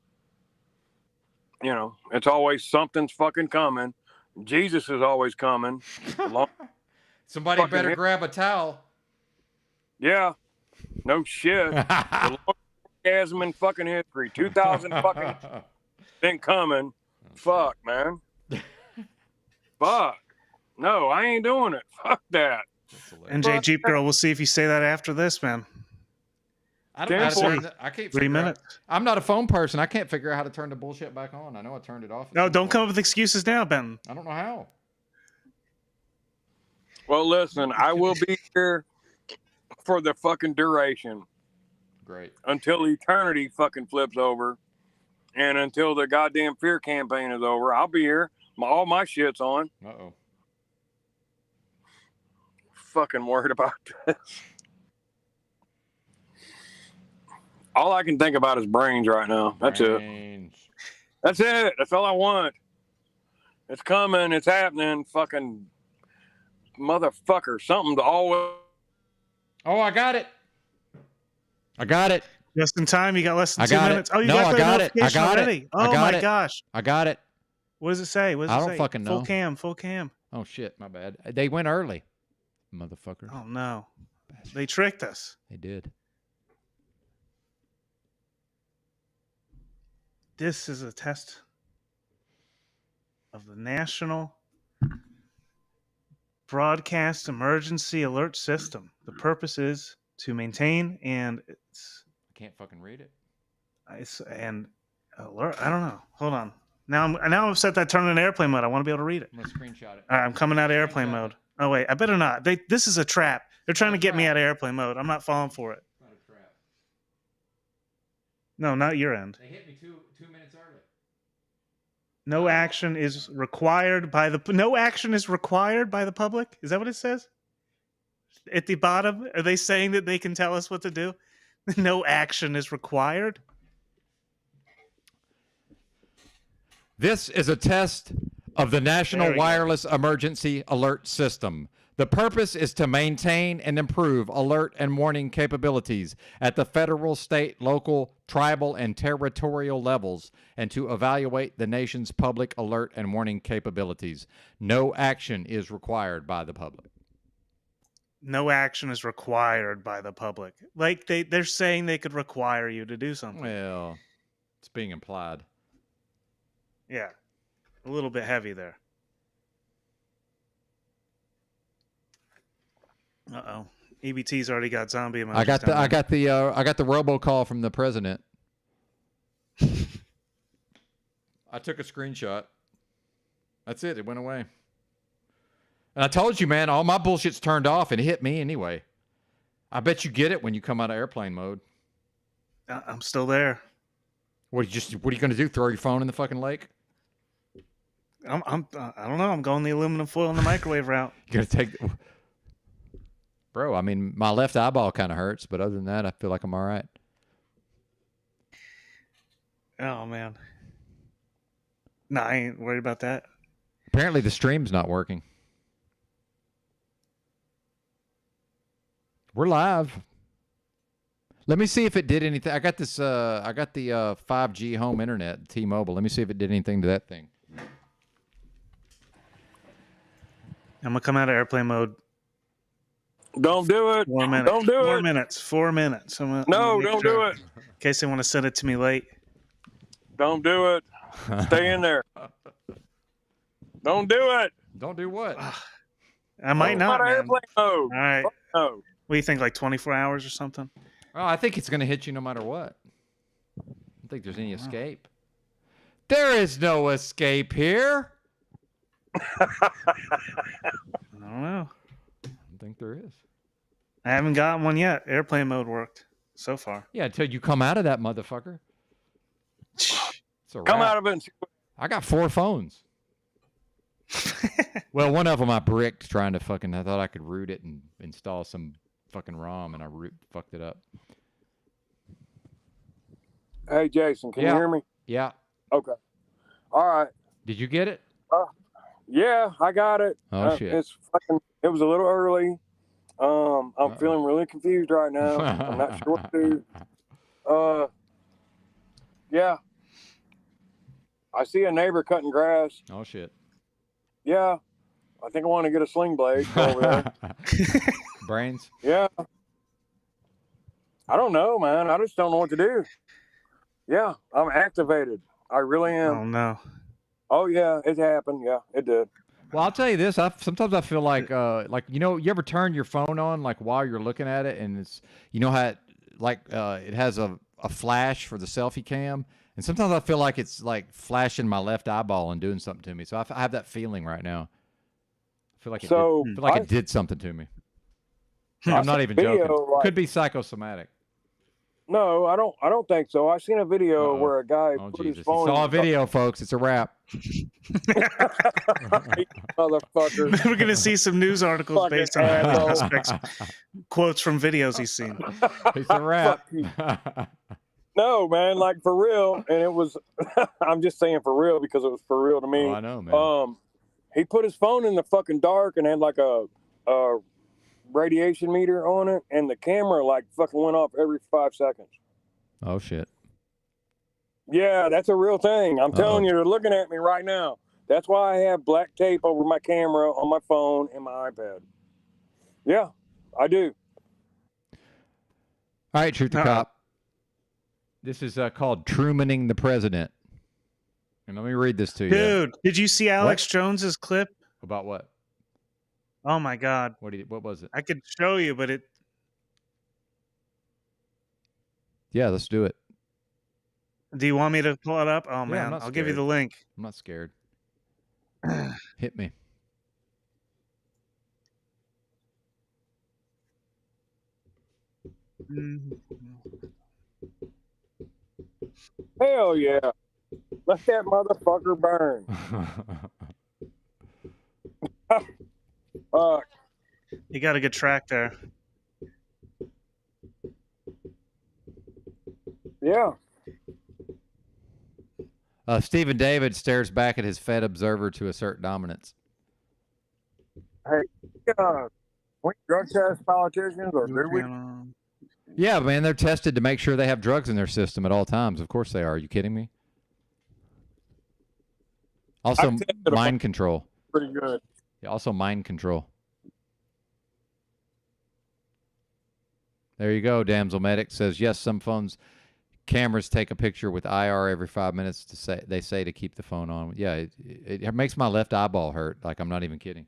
You know, it's always something's fucking coming. Jesus is always coming. Somebody better grab a towel. Yeah. No shit. The longest orgasm in fucking history. 2,000 fucking been coming. Fuck, man. Fuck. No, I ain't doing it. Fuck that. NJ Jeep Girl, we'll see if you say that after this, man. I don't know how to turn I can't 3 minutes. I'm not a phone person. I can't figure out how to turn the bullshit back on. I know I turned it off. No, don't come up with excuses now, Ben. I don't know how. Well, listen, I will be here for the fucking duration. Great. Until eternity fucking flips over. And until the goddamn fear campaign is over, I'll be here. All my shit's on. Uh-oh. Fucking worried about this. All I can think about is brains right now. That's it. That's it. That's all I want. It's coming. It's happening. Fucking motherfucker. Something to always. Oh, I got it. I got it. Just in time. You got less than I 2 got minutes. it. Oh, you No, got I the got it. I notification got already. it. Oh I got my it. gosh. I got it. What does it say? What does I it don't say? fucking know. Full cam. Full cam. Oh, shit. My bad. They went early. Motherfucker. Oh, no. They tricked us. They did. This is a test of the National Broadcast Emergency Alert System. The purpose is to maintain and I can't fucking read it. Alert. I don't know. Hold on. Now I'm upset that I turned in airplane mode. I want to be able to read it. I'm gonna screenshot it. All right, I'm coming out of airplane mode. Oh wait, I better not. This is a trap. They're trying to get me out of airplane mode. I'm not falling for it. Not a trap. No, not your end. They hit me two minutes early. No action is required by the public. Is that what it says? At the bottom, are they saying that they can tell us what to do? No action is required. This is a test of the National Wireless Emergency Alert System. The purpose is to maintain and improve alert and warning capabilities at the federal, state, local, tribal, and territorial levels, and to evaluate the nation's public alert and warning capabilities. No action is required by the public. No action is required by the public. Like they're saying they could require you to do something. Well, it's being implied. Yeah. A little bit heavy there. Uh-oh. EBT's already got zombie emojis. I got the robocall from the president. I took a screenshot. That's it. It went away. And I told you, man, all my bullshit's turned off and it hit me anyway. I bet you get it when you come out of airplane mode. I'm still there. What are you going to do? Throw your phone in the fucking lake? I don't know. I'm going the aluminum foil in the microwave route. You got to take... Bro, I mean, my left eyeball kind of hurts, but other than that, I feel like I'm all right. Oh, man. No, I ain't worried about that. Apparently the stream's not working. We're live. Let me see if it did anything. I got this. I got the 5G home internet, T-Mobile. Let me see if it did anything to that thing. I'm gonna come out of airplane mode. Don't do it. 4 minutes. Don't do 4 it. minutes. 4 minutes. No, don't do it. In case they want to send it to me late. Don't do it. Stay in there. Don't do it. Don't do what? I might not. Out of Man. airplane mode. All right. No. What do you think? Like 24 hours or something? Oh, I think it's going to hit you no matter what. I don't think there's any escape. There is no escape here. I don't know. I don't think there is. I haven't gotten one yet. Airplane mode worked so far. Yeah, until you come out of that motherfucker. It's a Come wrap. out of it. And see what- I got 4 phones. Well, one of them I bricked trying to fucking... I thought I could root it and install some fucking ROM, and I fucked it up. Hey, Jason, can you hear me? Yeah. Okay. All right. Did you get it? Yeah, I got it. Oh, shit. It was a little early. I'm feeling really confused right now. I'm not sure what to do. Yeah. I see a neighbor cutting grass. Oh, shit. Yeah. I think I want to get a sling blade over there. Brains? Yeah. I don't know, man. I just don't know what to do. Yeah, I'm activated. I really am. Oh, no. Oh, yeah, it happened. Yeah, it did. Well, I'll tell you this. sometimes I feel like you ever turn your phone on like while you're looking at it, and it's how it it has a flash for the selfie cam, and sometimes I feel like it's like flashing my left eyeball and doing something to me. So I have that feeling right now. I feel like it did something to me. I'm not even joking. Could be psychosomatic. No, I don't think so. I seen a video where a guy put his phone. Saw a video, folks. It's a wrap. Motherfucker. We're gonna see some news articles based on aspects, quotes from videos he's seen. It's a wrap. No, man, like for real. And it was. I'm just saying for real because it was for real to me. Oh, I know, man. He put his phone in the fucking dark and had like a radiation meter on it, and the camera like fucking went off every 5 seconds. Oh shit. Yeah, that's a real thing. I'm telling you, they're looking at me right now. That's why I have black tape over my camera on my phone and my iPad. Yeah, I do. All right, Truth the Cop. This is called Trumaning the President. And let me read this to you. Dude, did you see Alex Jones's clip? About what? Oh my God. What was it? I could show you, but it... Yeah, let's do it. Do you want me to pull it up? Oh man, I'll give you the link. I'm not scared. Hit me. Hell yeah. Let that motherfucker burn. You got a good track there. Yeah. Stephen David stares back at his Fed observer to assert dominance. Hey, we drug test politicians, or do we? Yeah, man, they're tested to make sure they have drugs in their system at all times. Of course they are. Are you kidding me? Also, mind control. Pretty good. Yeah, also mind control. There you go. Damsel Medic says, yes, some phones, cameras take a picture with IR every 5 minutes to say, they say to keep the phone on. Yeah, it makes my left eyeball hurt. Like, I'm not even kidding.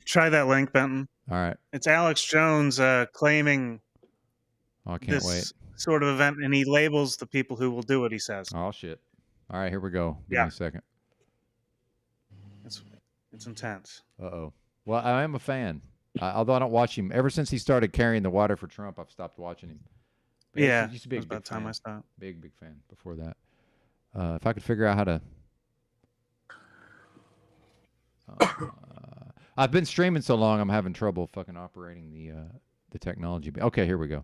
Try that link, Benton. All right. It's Alex Jones claiming I can't this wait. sort of event, and he labels the people who will do what he says. Oh, shit. All right, here we go. Give me a second. It's intense. Uh-oh. Well, I am a fan. Although I don't watch him. Ever since he started carrying the water for Trump, I've stopped watching him. But Yeah, he used to be a it was big about time fan. I stopped. Big fan before that. If I could figure out how to... I've been streaming so long, I'm having trouble fucking operating the technology. Okay, here we go.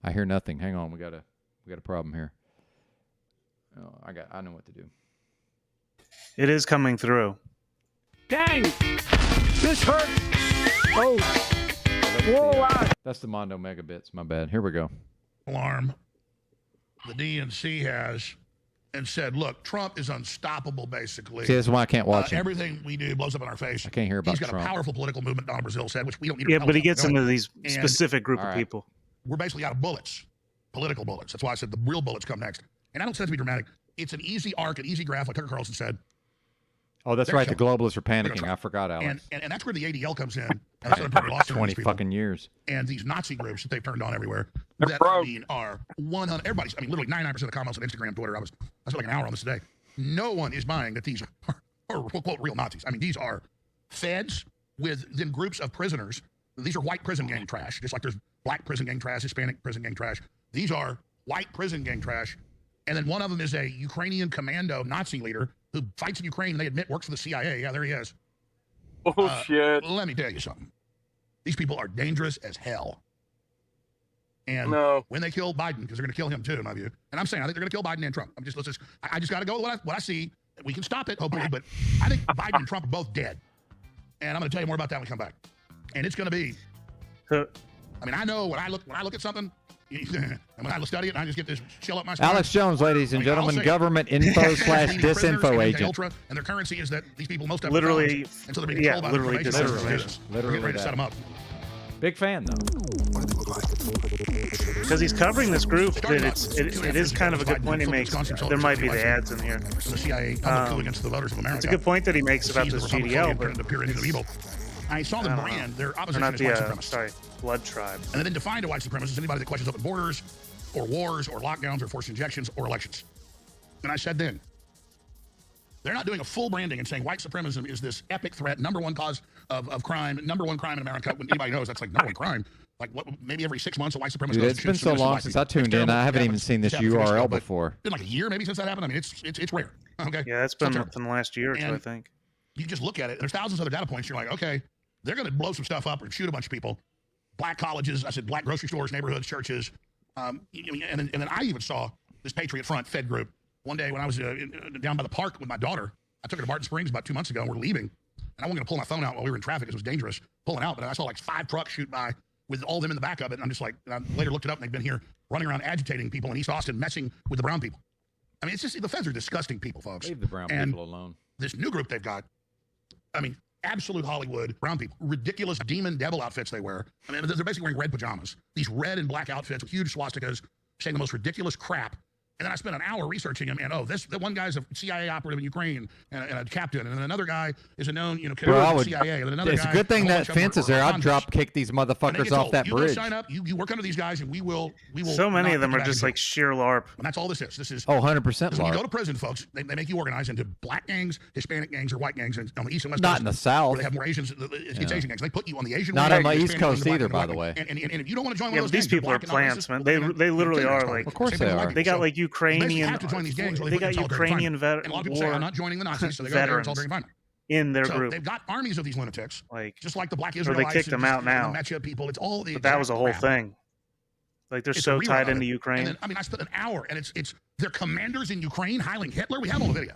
I hear nothing. Hang on, we got a problem here. Oh, I know what to do. It is coming through. Dang! This hurts! Oh! Whoa! That's the Mondo megabits. My bad. Here we go. Alarm the DNC has and said, look, Trump is unstoppable, basically. See, this is why I can't watch him. Everything we do blows up in our face. I can't hear about He's got Trump. a powerful political movement, Don Brazil said, which we don't need to Yeah, tell but he us gets about. into these And specific group of people. We're basically out of bullets, political bullets. That's why I said the real bullets come next. And I don't say that to be dramatic. It's an easy arc, an easy graph, like Tucker Carlson said. Oh, that's They're right. The killing. globalists are panicking. I forgot, Alex. And that's where the ADL comes in. And Southern Party lost 20 fucking years. And these Nazi groups that they've turned on everywhere that I mean, are 100. Everybody's, I mean, literally 99% of the comments on Instagram, Twitter. I spent like an hour on this today. No one is buying that these are quote real Nazis. I mean, these are feds with then groups of prisoners. These are white prison gang trash, just like there's black prison gang trash, Hispanic prison gang trash. These are white prison gang trash. And then one of them is a Ukrainian commando Nazi leader who fights in Ukraine and they admit works for the CIA. Yeah, there he is. Oh, shit. Let me tell you something. These people are dangerous as hell. And when they kill Biden, because they're going to kill him too, in my view. And I'm saying I think they're going to kill Biden and Trump. I just got to go with what I see. We can stop it, hopefully. But I think Biden and Trump are both dead. And I'm going to tell you more about that when we come back. And it's going to be. I mean, I know when I look at something. And when I study it, I just get this chill up my spine. Alex Jones, ladies and gentlemen, government info / disinfo agent. And their currency is that these people, most of them, Literally, and so they're being controlled by literally disinformation. Literally We're getting ready to set them up. Big fan, though. Because he's covering this group, that it is kind of a good point he makes. There might be the ads in here. The CIA coup against the voters of America. It's a good point that he makes about this GDL, but the pure engine of evil. I saw them brand their opposition as white supremacists. Blood tribe. And then defined a white supremacist as anybody that questions open borders, or wars, or lockdowns, or forced injections, or elections. And I said then, they're not doing a full branding and saying white supremacism is this epic threat, #1 cause of crime, #1 crime in America. When anybody knows that's like #1 crime. Like what? Maybe every 6 months a white supremacist. Dude, it's been so long since I tuned in. I haven't even seen this URL before. It's been like a year maybe since that happened. I mean, it's rare. Okay. Yeah, it's been within the last year or two, I think. You just look at it. There's thousands of other data points. You're like, okay, they're going to blow some stuff up or shoot a bunch of people. Black colleges, I said black grocery stores, neighborhoods, churches. And then I even saw this Patriot Front Fed group one day when I was down by the park with my daughter. I took her to Barton Springs about 2 months ago, and we're leaving. And I wasn't going to pull my phone out while we were in traffic because it was dangerous pulling out. But I saw like 5 trucks shoot by with all of them in the back of it. And I'm just like, and I later looked it up, and they've been here running around agitating people in East Austin, messing with the brown people. I mean, it's just, the feds are disgusting people, folks. Leave the brown people alone. This new group they've got, I mean, absolute Hollywood brown people, ridiculous demon devil outfits they wear. I mean, they're basically wearing red pajamas, these red and black outfits with huge swastikas, saying the most ridiculous crap. And then I spent an hour researching him, and the one guy's a CIA operative in Ukraine and a captain, and then another guy is a known, CIA. And then another it's guy, a good thing that fence is there. I'd drop kick these motherfuckers off that bridge. You sign up, you work under these guys, and we will. So many of them are just like sheer LARP. And that's all this is. This is 100% LARP. When you go LARP. to prison, folks, they make you organize into black gangs, Hispanic gangs, or white gangs, and on the east and west Not coast, in the South. where they have more Asians. It's Asian gangs. They put you on the Asian. Not wing, on my the East Hispanic Coast wing, the either, black by the wing. way. And if you don't want to join one Yeah, of those but these gangs, people are plants, man. They literally are like. Of course they are. They got like Ukrainian. They got Ukrainian and a lot of people say, I'm not joining the Nazis, so they go there and it's all very fine. In their so group. They've got armies of these lunatics, just like the black Or Israelites. they kicked them out now. The Mecha people. It's all the But that was a whole crap. thing. Like they're so tied into Ukraine. And then, I mean, I spent an hour, and it's their commanders in Ukraine hailing Hitler. We have all the video.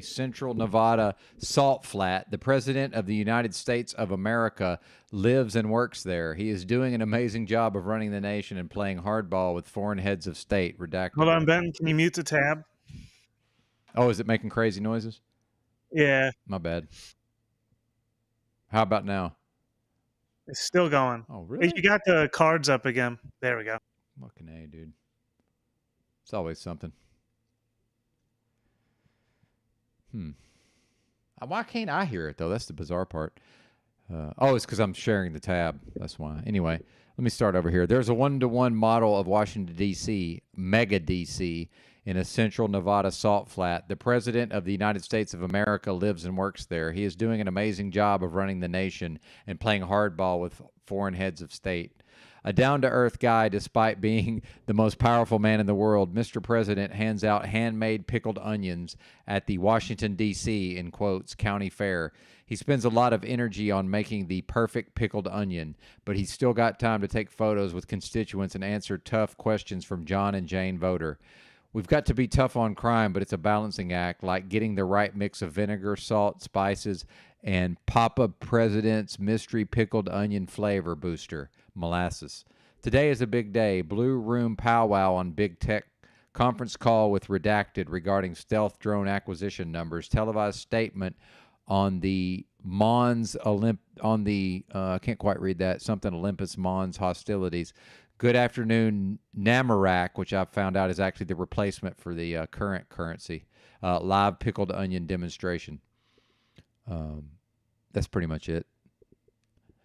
County, Central Nevada salt flat. The President of the United States of America lives and works there. He is doing an amazing job of running the nation and playing hardball with foreign heads of state. Redacted. Hold on, Ben. Can you mute the tab? Oh, is it making crazy noises? Yeah. My bad. How about now? It's still going. Oh, really? You got the cards up again. There we go. Fucking A, dude. It's always something. Why can't I hear it, though? That's the bizarre part. Oh, it's because I'm sharing the tab. That's why. Anyway, let me start over here. There's a 1-to-1 model of Washington, D.C., mega D.C., in a central Nevada salt flat. The President of the United States of America lives and works there. He is doing an amazing job of running the nation and playing hardball with foreign heads of state. A down-to-earth guy, despite being the most powerful man in the world, Mr. President hands out handmade pickled onions at the Washington, D.C., in quotes, county fair. He spends a lot of energy on making the perfect pickled onion, but he's still got time to take photos with constituents and answer tough questions from John and Jane Voter. We've got to be tough on crime, but it's a balancing act, like getting the right mix of vinegar, salt, spices, and Papa President's mystery pickled onion flavor booster, molasses. Today is a big day. Blue Room powwow on Big Tech. Conference call with Redacted regarding stealth drone acquisition numbers. Televised statement on the Mons I can't quite read that. Something Olympus Mons hostilities. Good afternoon, Namarak, which I found out is actually the replacement for the current currency. Live pickled onion demonstration. That's pretty much it.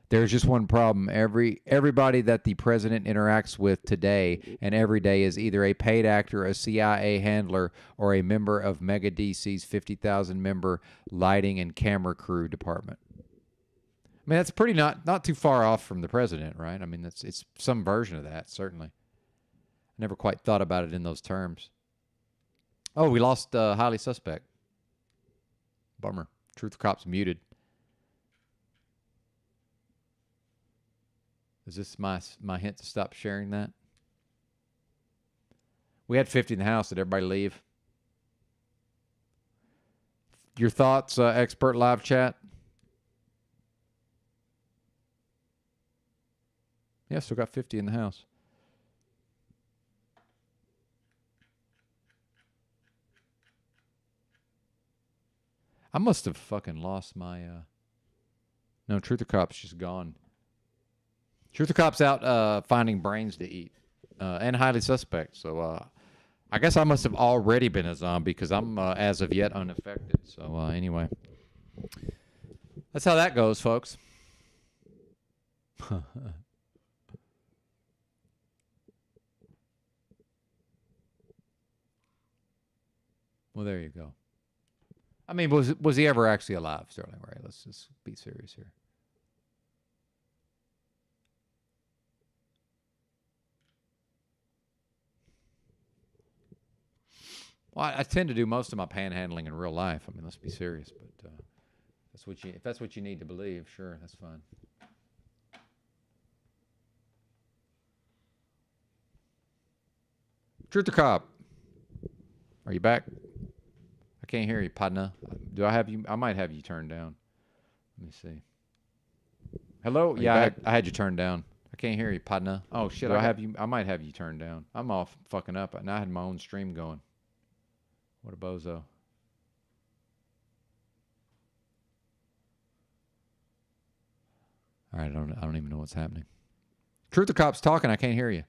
There's just one problem. Everybody that the president interacts with today and every day is either a paid actor, a CIA handler, or a member of Mega DC's 50,000 member lighting and camera crew department. I mean, that's pretty not too far off from the president, right? I mean, it's some version of that, certainly. I never quite thought about it in those terms. Oh, we lost highly suspect. Bummer. Truth or Cops muted. Is this my hint to stop sharing that? We had 50 in the house. Did everybody leave? Your thoughts, expert live chat? Yeah, still got 50 in the house. I must have fucking lost my... No, Truth or Cop's just gone. Truth or Cop's out finding brains to eat. And highly suspect. So I guess I must have already been a zombie because I'm as of yet unaffected. So anyway. That's how that goes, folks. Well, there you go. I mean, was he ever actually alive, Sterling Ray? Let's just be serious here. Well, I tend to do most of my panhandling in real life. I mean, let's be serious. But if that's what you need to believe, sure, that's fine. Truth or Cop? Are you back? I can't hear you, partner. Do I have you? I might have you turned down. Let me see. Hello? Yeah, I had you turned down. I can't hear you, partner. Oh, shit. I might have you turned down. I'm all fucking up. And I had my own stream going. What a bozo. All right, I don't even know what's happening. Truth or Cop's talking. I can't hear you.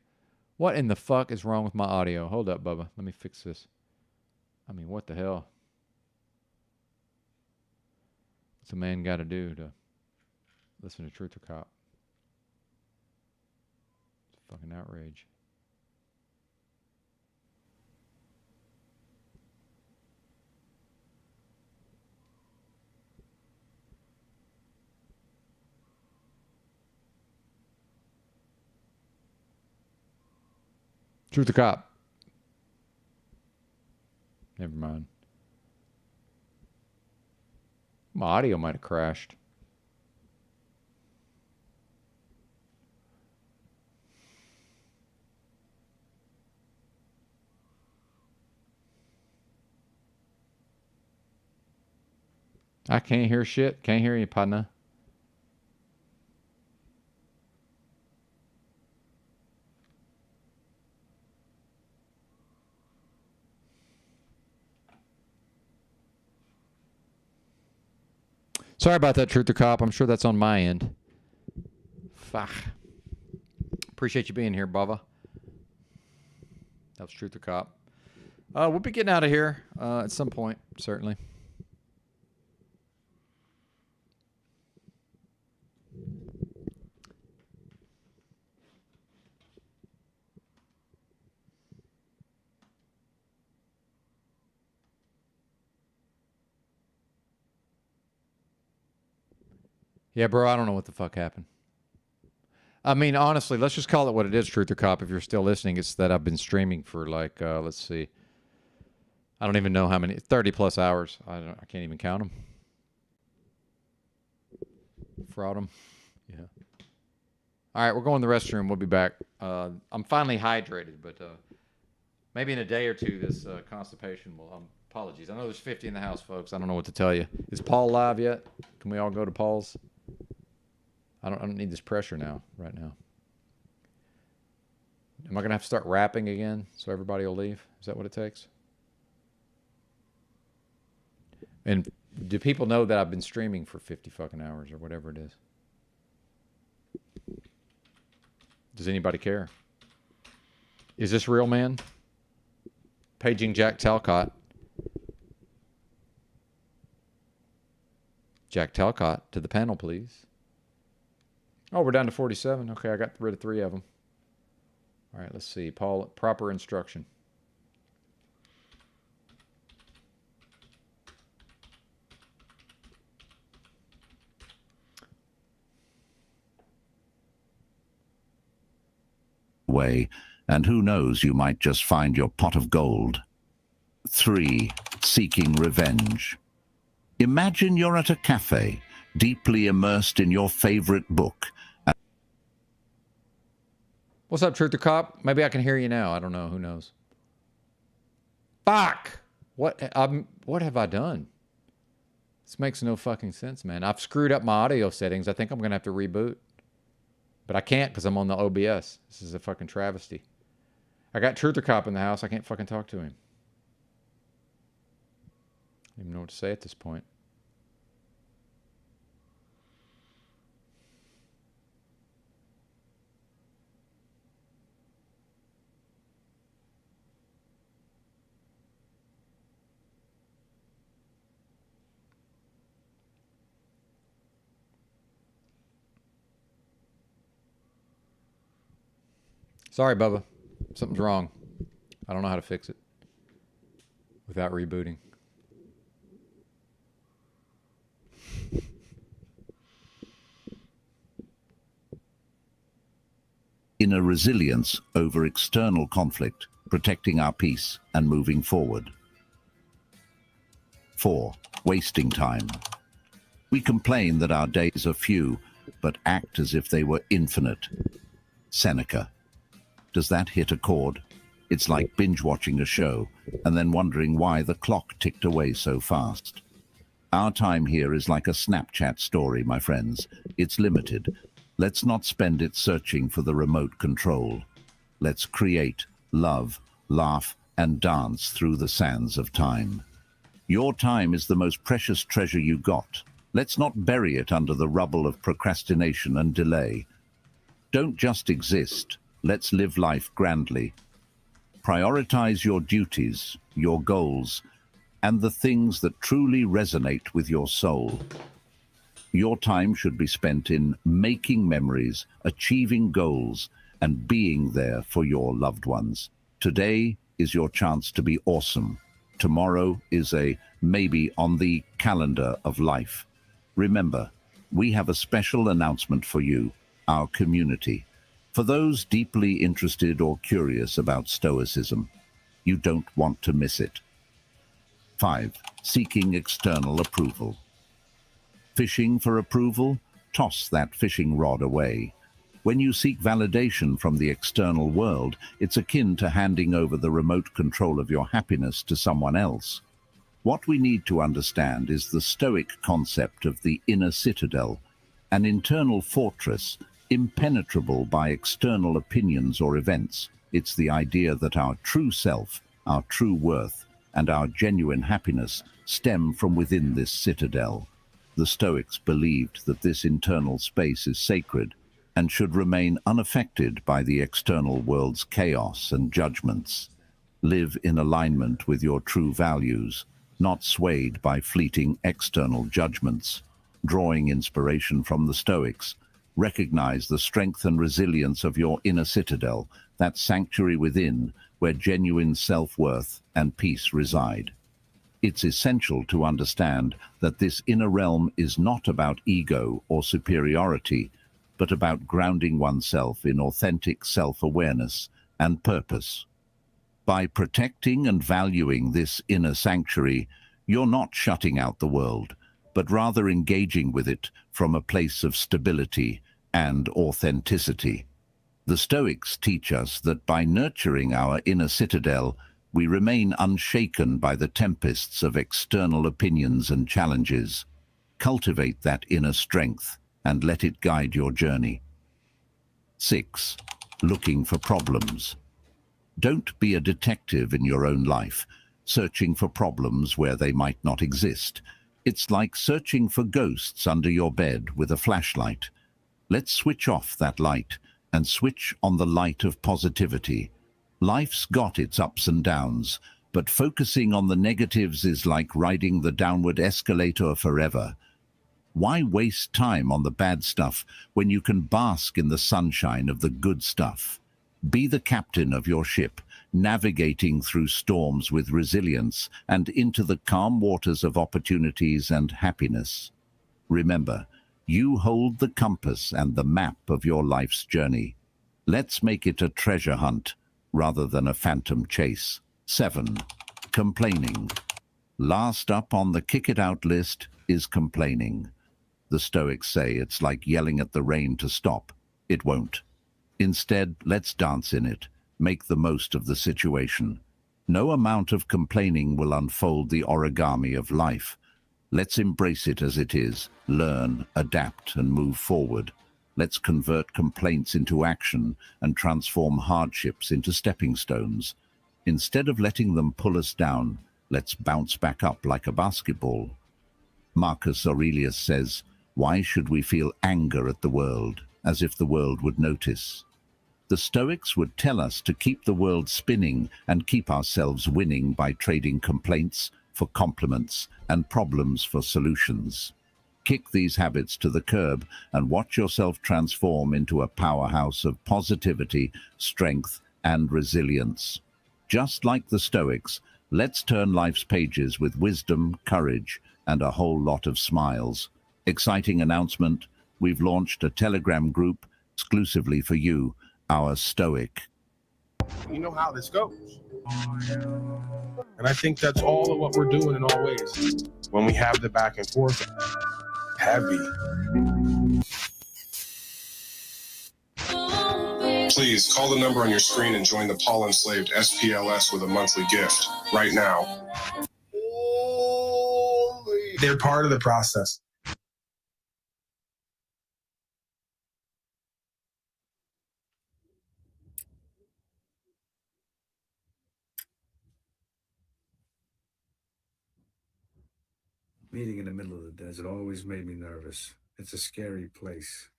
What in the fuck is wrong with my audio? Hold up, Bubba. Let me fix this. I mean, what the hell? What's a man got to do to listen to Truth or Cop? It's a fucking outrage. Truth or Cop? Never mind. My audio might have crashed. I can't hear shit. Can't hear you, partner. Sorry about that, Truth or Cop. I'm sure that's on my end. Fuck. Appreciate you being here, Bubba. That was Truth or Cop. We'll be getting out of here at some point, certainly. Yeah, bro, I don't know what the fuck happened. I mean, honestly, let's just call it what it is, Truth or Cop. If you're still listening, it's that I've been streaming for like, let's see. I don't even know how many, 30 plus hours. I can't even count them. Fraud them. Yeah. All right, we're going to the restroom. We'll be back. I'm finally hydrated, but maybe in a day or two, this constipation will, apologies. I know there's 50 in the house, folks. I don't know what to tell you. Is Paul live yet? Can we all go to Paul's? I don't need this pressure now, right now. Am I going to have to start rapping again so everybody will leave? Is that what it takes? And do people know that I've been streaming for 50 fucking hours or whatever it is? Does anybody care? Is this real, man? Paging Jack Talcott. Jack Talcott to the panel, please. Oh, we're down to 47. Okay, I got rid of 3 of them. All right, let's see. Paul, proper instruction. Way, and who knows, you might just find your pot of gold. 3. Seeking revenge. Imagine you're at a cafe, deeply immersed in your favorite book. What's up, Truth or Cop? Maybe I can hear you now. I don't know. Who knows? Fuck! What have I done? This makes no fucking sense, man. I've screwed up my audio settings. I think I'm going to have to reboot. But I can't because I'm on the OBS. This is a fucking travesty. I got Truth or Cop in the house. I can't fucking talk to him. I don't even know what to say at this point. Sorry, Bubba. Something's wrong. I don't know how to fix it without rebooting. Inner resilience over external conflict, protecting our peace and moving forward. 4. Wasting time. We complain that our days are few, but act as if they were infinite. Seneca. Does that hit a chord? It's like binge-watching a show and then wondering why the clock ticked away so fast. Our time here is like a Snapchat story, my friends. It's limited. Let's not spend it searching for the remote control. Let's create, love, laugh, and dance through the sands of time. Your time is the most precious treasure you got. Let's not bury it under the rubble of procrastination and delay. Don't just exist. Let's live life grandly. Prioritize your duties, your goals, and the things that truly resonate with your soul. Your time should be spent in making memories, achieving goals, and being there for your loved ones. Today is your chance to be awesome. Tomorrow is a maybe on the calendar of life. Remember, we have a special announcement for you, our community. For those deeply interested or curious about Stoicism, you don't want to miss it. 5. Seeking external approval. Fishing for approval? Toss that fishing rod away. When you seek validation from the external world, it's akin to handing over the remote control of your happiness to someone else. What we need to understand is the Stoic concept of the inner citadel, an internal fortress impenetrable by external opinions or events. It's the idea that our true self, our true worth, and our genuine happiness stem from within this citadel. The Stoics believed that this internal space is sacred and should remain unaffected by the external world's chaos and judgments. Live in alignment with your true values, not swayed by fleeting external judgments. Drawing inspiration from the Stoics, recognize the strength and resilience of your inner citadel, that sanctuary within where genuine self-worth and peace reside. It's essential to understand that this inner realm is not about ego or superiority, but about grounding oneself in authentic self-awareness and purpose. By protecting and valuing this inner sanctuary, you're not shutting out the world, but rather engaging with it from a place of stability and authenticity. The Stoics teach us that by nurturing our inner citadel, we remain unshaken by the tempests of external opinions and challenges. Cultivate that inner strength and let it guide your journey. 6. Looking for problems. Don't be a detective in your own life, searching for problems where they might not exist. It's like searching for ghosts under your bed with a flashlight. Let's switch off that light and switch on the light of positivity. Life's got its ups and downs, but focusing on the negatives is like riding the downward escalator forever. Why waste time on the bad stuff when you can bask in the sunshine of the good stuff? Be the captain of your ship, navigating through storms with resilience and into the calm waters of opportunities and happiness. Remember, you hold the compass and the map of your life's journey. Let's make it a treasure hunt rather than a phantom chase. 7. Complaining. Last up on the kick it out list is complaining. The Stoics say it's like yelling at the rain to stop. It won't. Instead, let's dance in it. Make the most of the situation. No amount of complaining will unfold the origami of life. Let's embrace it as it is, learn, adapt, and move forward. Let's convert complaints into action and transform hardships into stepping stones. Instead of letting them pull us down, let's bounce back up like a basketball. Marcus Aurelius says, "Why should we feel anger at the world, as if the world would notice?" The Stoics would tell us to keep the world spinning and keep ourselves winning by trading complaints for compliments and problems for solutions. Kick these habits to the curb and watch yourself transform into a powerhouse of positivity, strength, and resilience. Just like the Stoics, let's turn life's pages with wisdom, courage, and a whole lot of smiles. Exciting announcement, we've launched a Telegram group exclusively for you, our Stoic. You know how this goes. And I think that's all of what we're doing in all ways. When we have the back and forth, heavy. Please call the number on your screen and join the Paul Enslaved SPLS with a monthly gift right now. They're part of the process. Meeting in the middle of the desert always made me nervous. It's a scary place.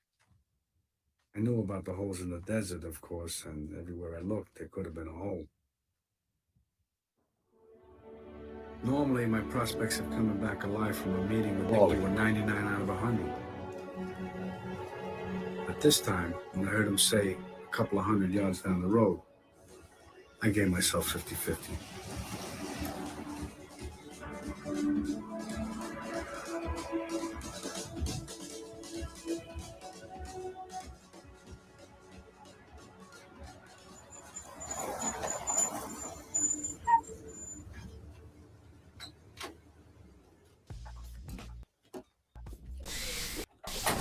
I knew about the holes in the desert, of course, and everywhere I looked, there could have been a hole. Normally, my prospects of coming back alive from a meeting with Nicky were 99 out of 100. But this time, when I heard him say a couple of 100 yards down the road, I gave myself 50-50.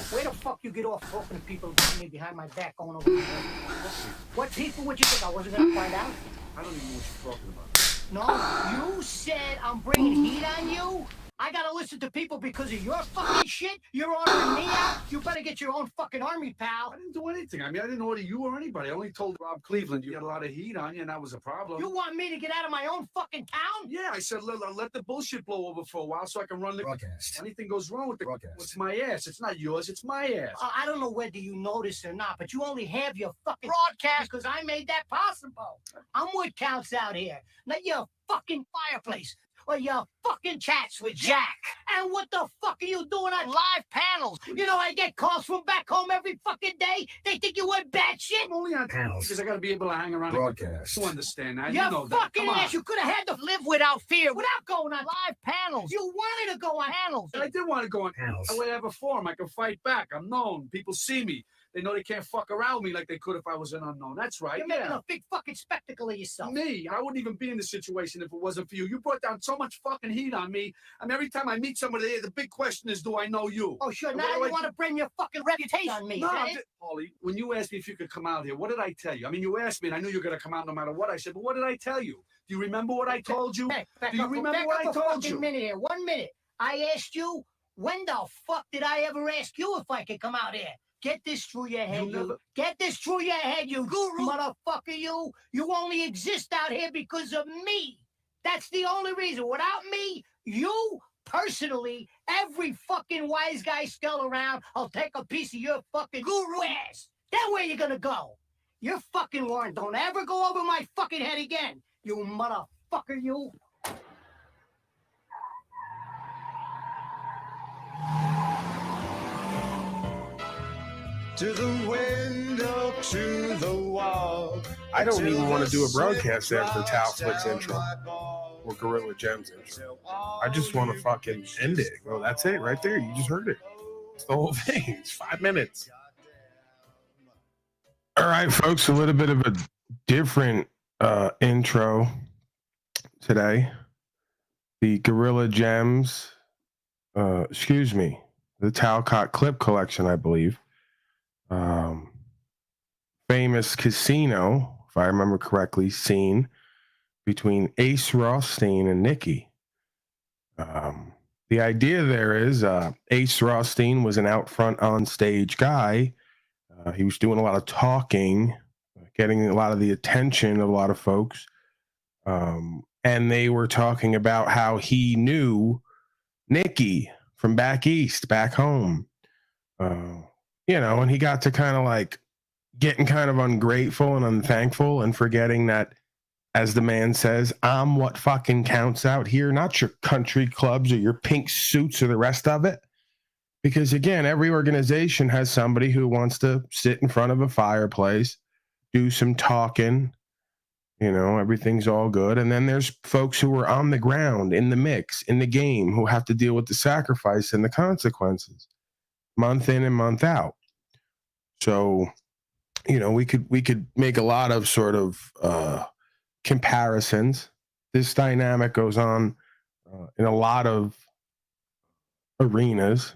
Where the fuck you get off talking to people behind my back going over there? What people would you think I wasn't gonna find out? I don't even know what you're talking about. No, you said I'm bringing heat on you? I gotta listen to people because of your fucking shit? You're ordering me out? You better get your own fucking army, pal. I didn't do anything. I mean, I didn't order you or anybody. I only told Rob Cleveland you had a lot of heat on you, and that was a problem. You want me to get out of my own fucking town? Yeah, I said, let the bullshit blow over for a while so I can run the broadcast. Anything goes wrong with the broadcast, it's my ass. It's not yours. It's my ass. I don't know whether you noticed or not, but you only have your fucking broadcast because I made that possible. I'm what counts out here, not your fucking fireplace or your fucking chats with Jack. And what the fuck are you doing on live panels? You know, I get calls from back home every fucking day. They think you went bad shit. I'm only on panels because I got to be able to hang around broadcast. You understand that? You know fucking that. ass. You could have had to live without fear, without going on live panels. You wanted to go on panels. I did want to go on panels. That way I have a forum. I can fight back. I'm known. People see me. They know they can't fuck around me like they could if I was an unknown. That's right. You're making a big fucking spectacle of yourself. Me? I wouldn't even be in this situation if it wasn't for you. You brought down so much fucking heat on me. I mean, every time I meet somebody, the big question is, do I know you? Oh, sure. Now you want to bring your fucking reputation on me. No, Paulie, when you asked me if you could come out here, what did I tell you? I mean, you asked me, and I knew you were going to come out no matter what I said, but what did I tell you? Do you remember what I told you? Do you remember what I told you? 1 minute here. 1 minute. I asked you, when the fuck did I ever ask you if I could come out here? Get this through your head, you. Get this through your head, you guru. Motherfucker, you. You only exist out here because of me. That's the only reason. Without me, you, personally, every fucking wise guy still around, I'll take a piece of your fucking guru ass. Then where you gonna go? Your fucking warrant don't ever go over my fucking head again. You motherfucker, you. To the window, to the wall. I don't even want to do a broadcast after Tal Flick's intro or Gorilla Gems intro. I just want to fucking end it. Well, that's it right there. You just heard it. It's the whole thing. It's 5 minutes. All right, folks, a little bit of a different intro today. The Gorilla Gems, the Talcott clip collection, I believe. Famous casino, if I remember correctly, scene between Ace Rothstein and Nikki. The idea there is Ace Rothstein was an out front on stage guy. He was doing a lot of talking, getting a lot of the attention of a lot of folks. And they were talking about how he knew Nikki from back east, back home. And he got to kind of like getting kind of ungrateful and unthankful and forgetting that, as the man says, I'm what fucking counts out here, not your country clubs or your pink suits or the rest of it. Because again, every organization has somebody who wants to sit in front of a fireplace, do some talking, everything's all good. And then there's folks who are on the ground, in the mix, in the game, who have to deal with the sacrifice and the consequences, month in and month out. So, we could make a lot of sort of comparisons. This dynamic goes on in a lot of arenas.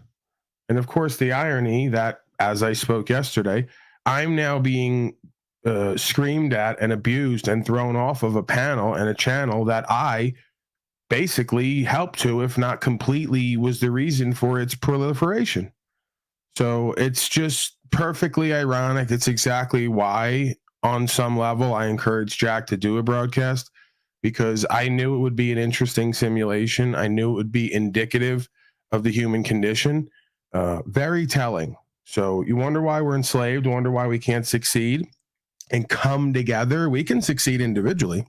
And of course, the irony that, as I spoke yesterday, I'm now being screamed at and abused and thrown off of a panel and a channel that I basically helped to, if not completely, was the reason for its proliferation. So it's just perfectly ironic. It's exactly why, on some level, I encouraged Jack to do a broadcast, because I knew it would be an interesting simulation. I knew it would be indicative of the human condition. Very telling. So you wonder why we're enslaved, wonder why we can't succeed and come together. We can succeed individually.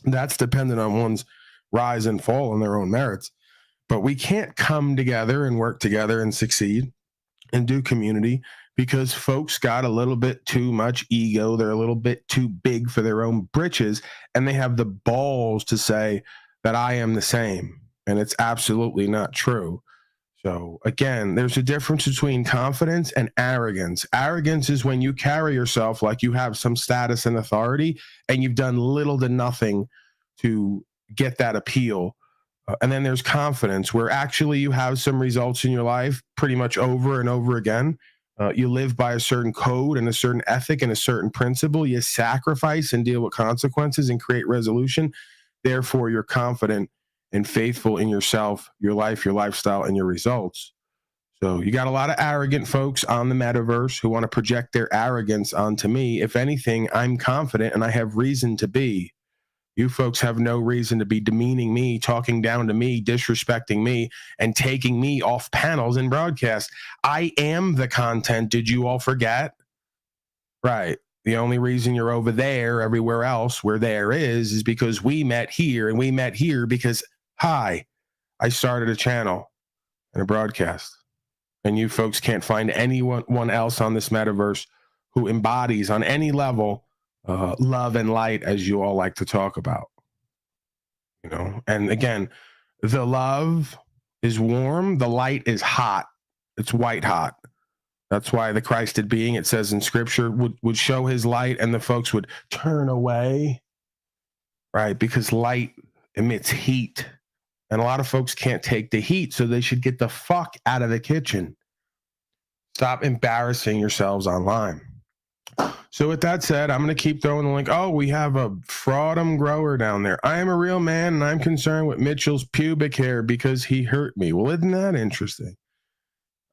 That's dependent on one's rise and fall on their own merits. But we can't come together and work together and succeed and do community because folks got a little bit too much ego. They're a little bit too big for their own britches, and they have the balls to say that I am the same. And it's absolutely not true. So again, there's a difference between confidence and arrogance. Arrogance is when you carry yourself like you have some status and authority, and you've done little to nothing to get that appeal. And then there's confidence, where actually you have some results in your life pretty much over and over again. You live by a certain code and a certain ethic and a certain principle. You sacrifice and deal with consequences and create resolution. Therefore, you're confident and faithful in yourself, your life, your lifestyle, and your results. So you got a lot of arrogant folks on the metaverse who want to project their arrogance onto me. If anything, I'm confident and I have reason to be. You folks have no reason to be demeaning me, talking down to me, disrespecting me, and taking me off panels and broadcasts. I am the content. Did you all forget? Right. The only reason you're over there, everywhere else where there is because we met here, and we met here because, hi, I started a channel and a broadcast. And you folks can't find anyone else on this metaverse who embodies on any level love and light, as you all like to talk about. You know, and again, the love is warm, the light is hot. It's white hot. That's why the Christed being, it says in scripture, would show his light and the folks would turn away, right? Because light emits heat. And a lot of folks can't take the heat, so they should get the fuck out of the kitchen. Stop embarrassing yourselves online. So with that said, I'm going to keep throwing the link. Oh, we have a fraudum grower down there. I am a real man, and I'm concerned with Mitchell's pubic hair because he hurt me. Well, isn't that interesting?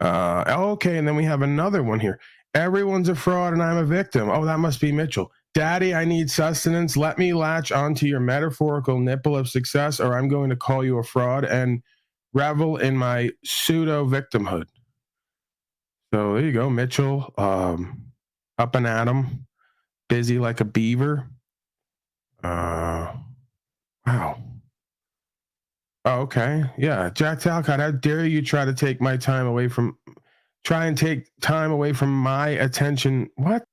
Okay, and then we have another one here. Everyone's a fraud, and I'm a victim. Oh, that must be Mitchell. Daddy, I need sustenance. Let me latch onto your metaphorical nipple of success, or I'm going to call you a fraud and revel in my pseudo-victimhood. So there you go, Mitchell. Up and at 'em, busy like a beaver. Wow. Oh, okay. Yeah. Jack Talcott, how dare you try and take time away from my attention. What?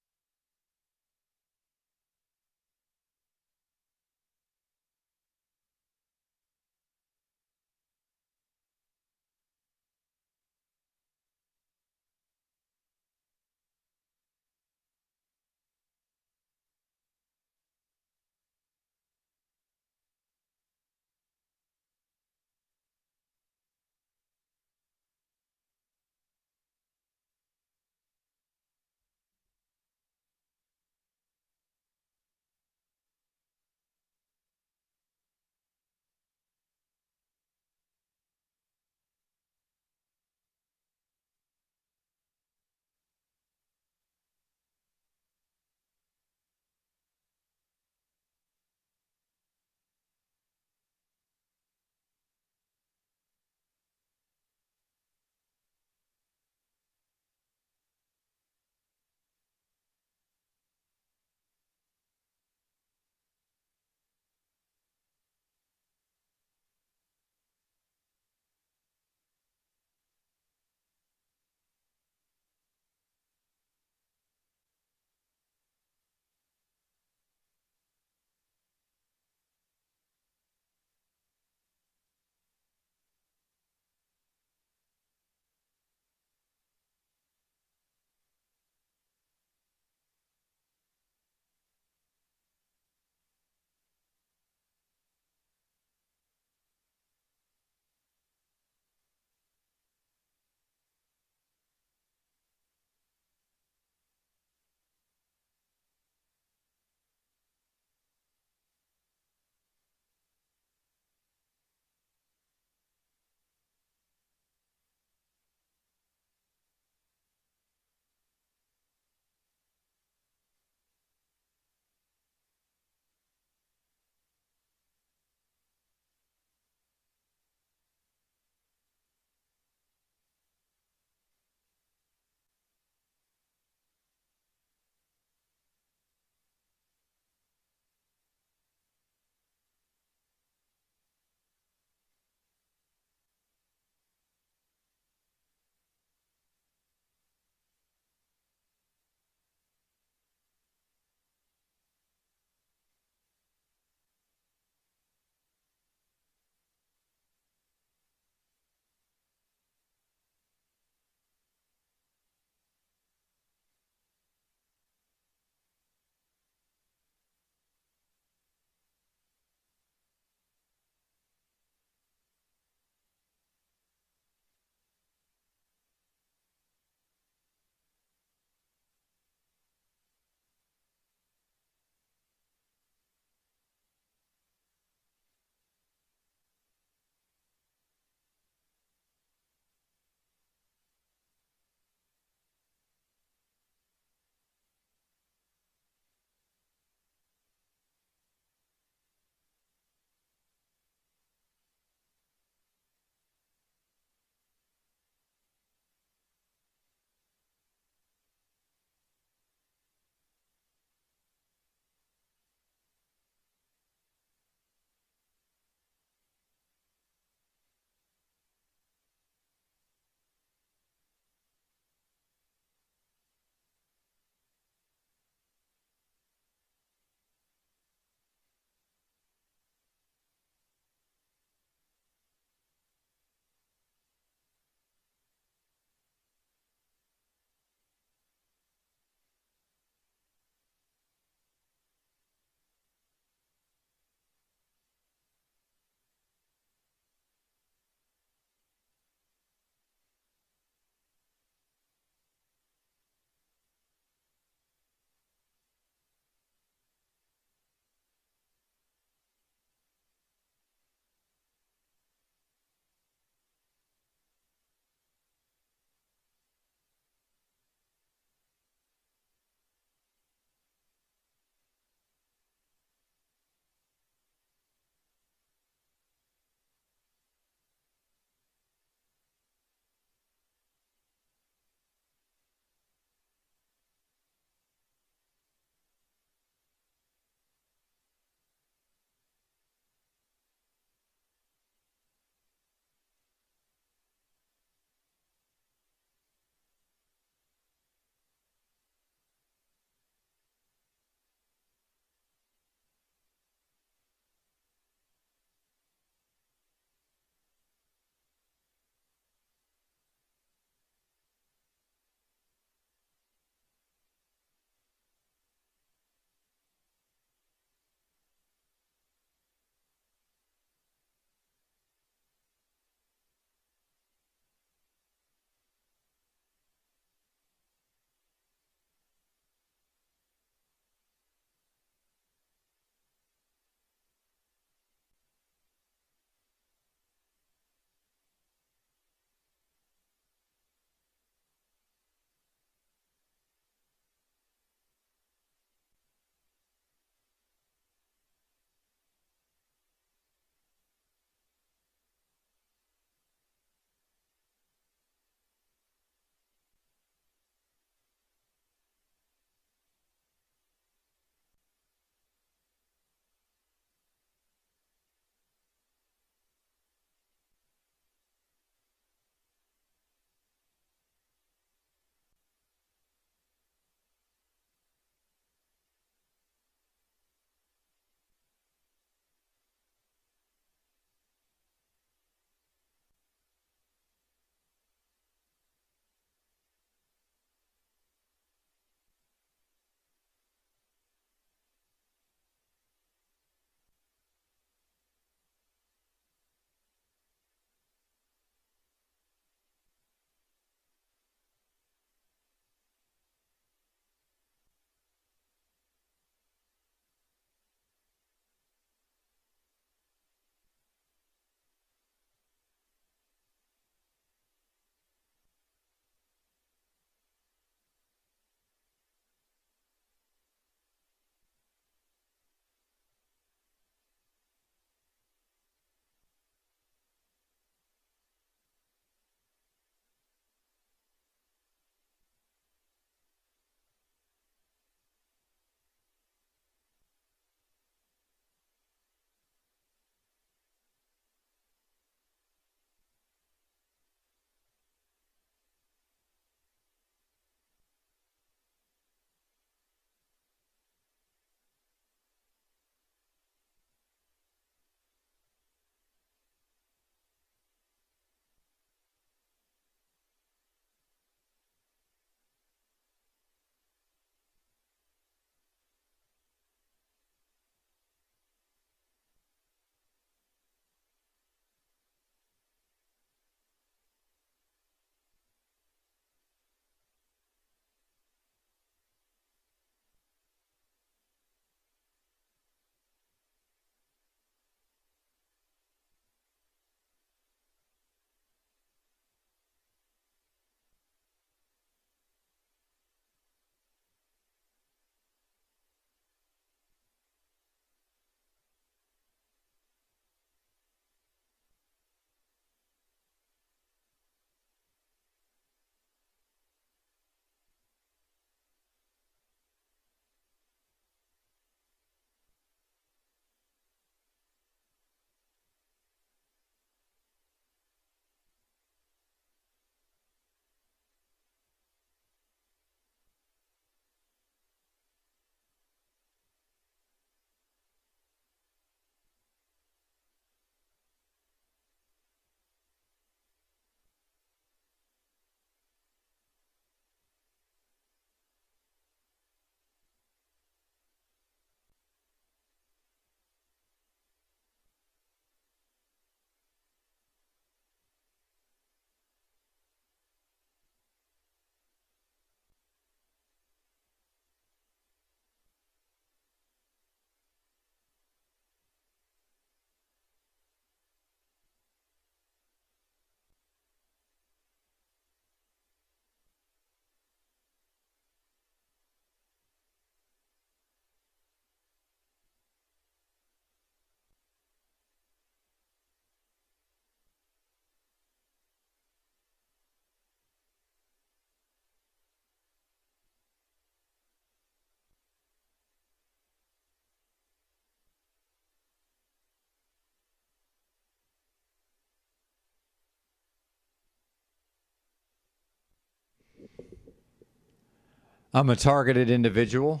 I'm a targeted individual.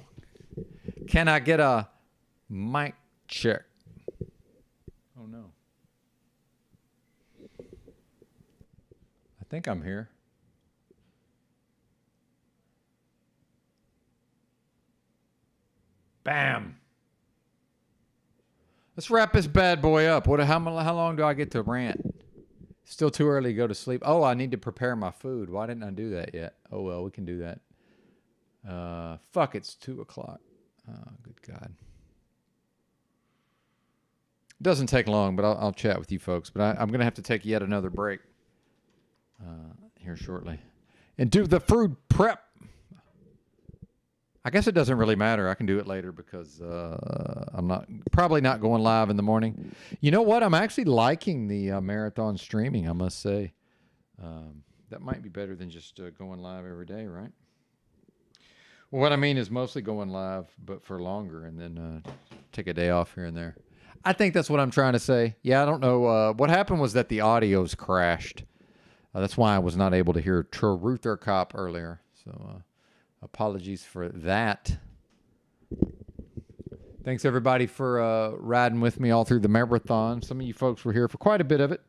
Can I get a mic check? Oh, no. I think I'm here. Bam. Let's wrap this bad boy up. How long do I get to rant? Still too early to go to sleep. Oh, I need to prepare my food. Why didn't I do that yet? Oh, well, we can do that. Fuck, it's 2 o'clock. Oh, good God. It doesn't take long, but I'll chat with you folks. But I'm going to have to take yet another break here shortly. And do the food prep. I guess it doesn't really matter. I can do it later because I'm probably not going live in the morning. You know what? I'm actually liking the marathon streaming, I must say. That might be better than just going live every day, right? Well, what I mean is mostly going live, but for longer, and then take a day off here and there. I think that's what I'm trying to say. Yeah, I don't know. What happened was that the audios crashed. That's why I was not able to hear Truther Cop earlier. So apologies for that. Thanks, everybody, for riding with me all through the marathon. Some of you folks were here for quite a bit of it.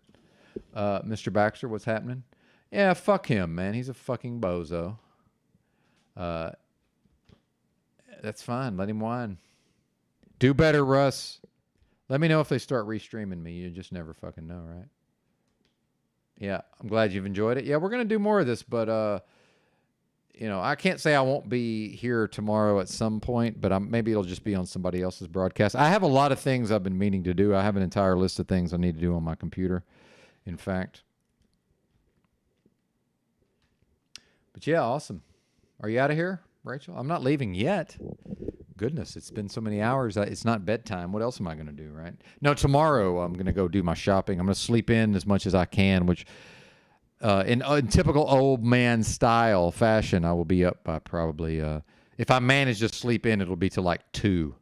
Mr. Baxter, what's happening? Yeah, fuck him, man. He's a fucking bozo. That's fine. Let him whine. Do better, Russ. Let me know if they start restreaming me. You just never fucking know, right? Yeah, I'm glad you've enjoyed it. Yeah, we're going to do more of this, but, you know, I can't say I won't be here tomorrow at some point, but maybe it'll just be on somebody else's broadcast. I have a lot of things I've been meaning to do. I have an entire list of things I need to do on my computer, in fact. But yeah, awesome. Are you out of here, Rachel? I'm not leaving yet. Goodness, it's been so many hours. It's not bedtime. What else am I going to do, right? No, tomorrow I'm going to go do my shopping. I'm going to sleep in as much as I can, which in typical old man style fashion, I will be up by probably, if I manage to sleep in, it'll be to like 2,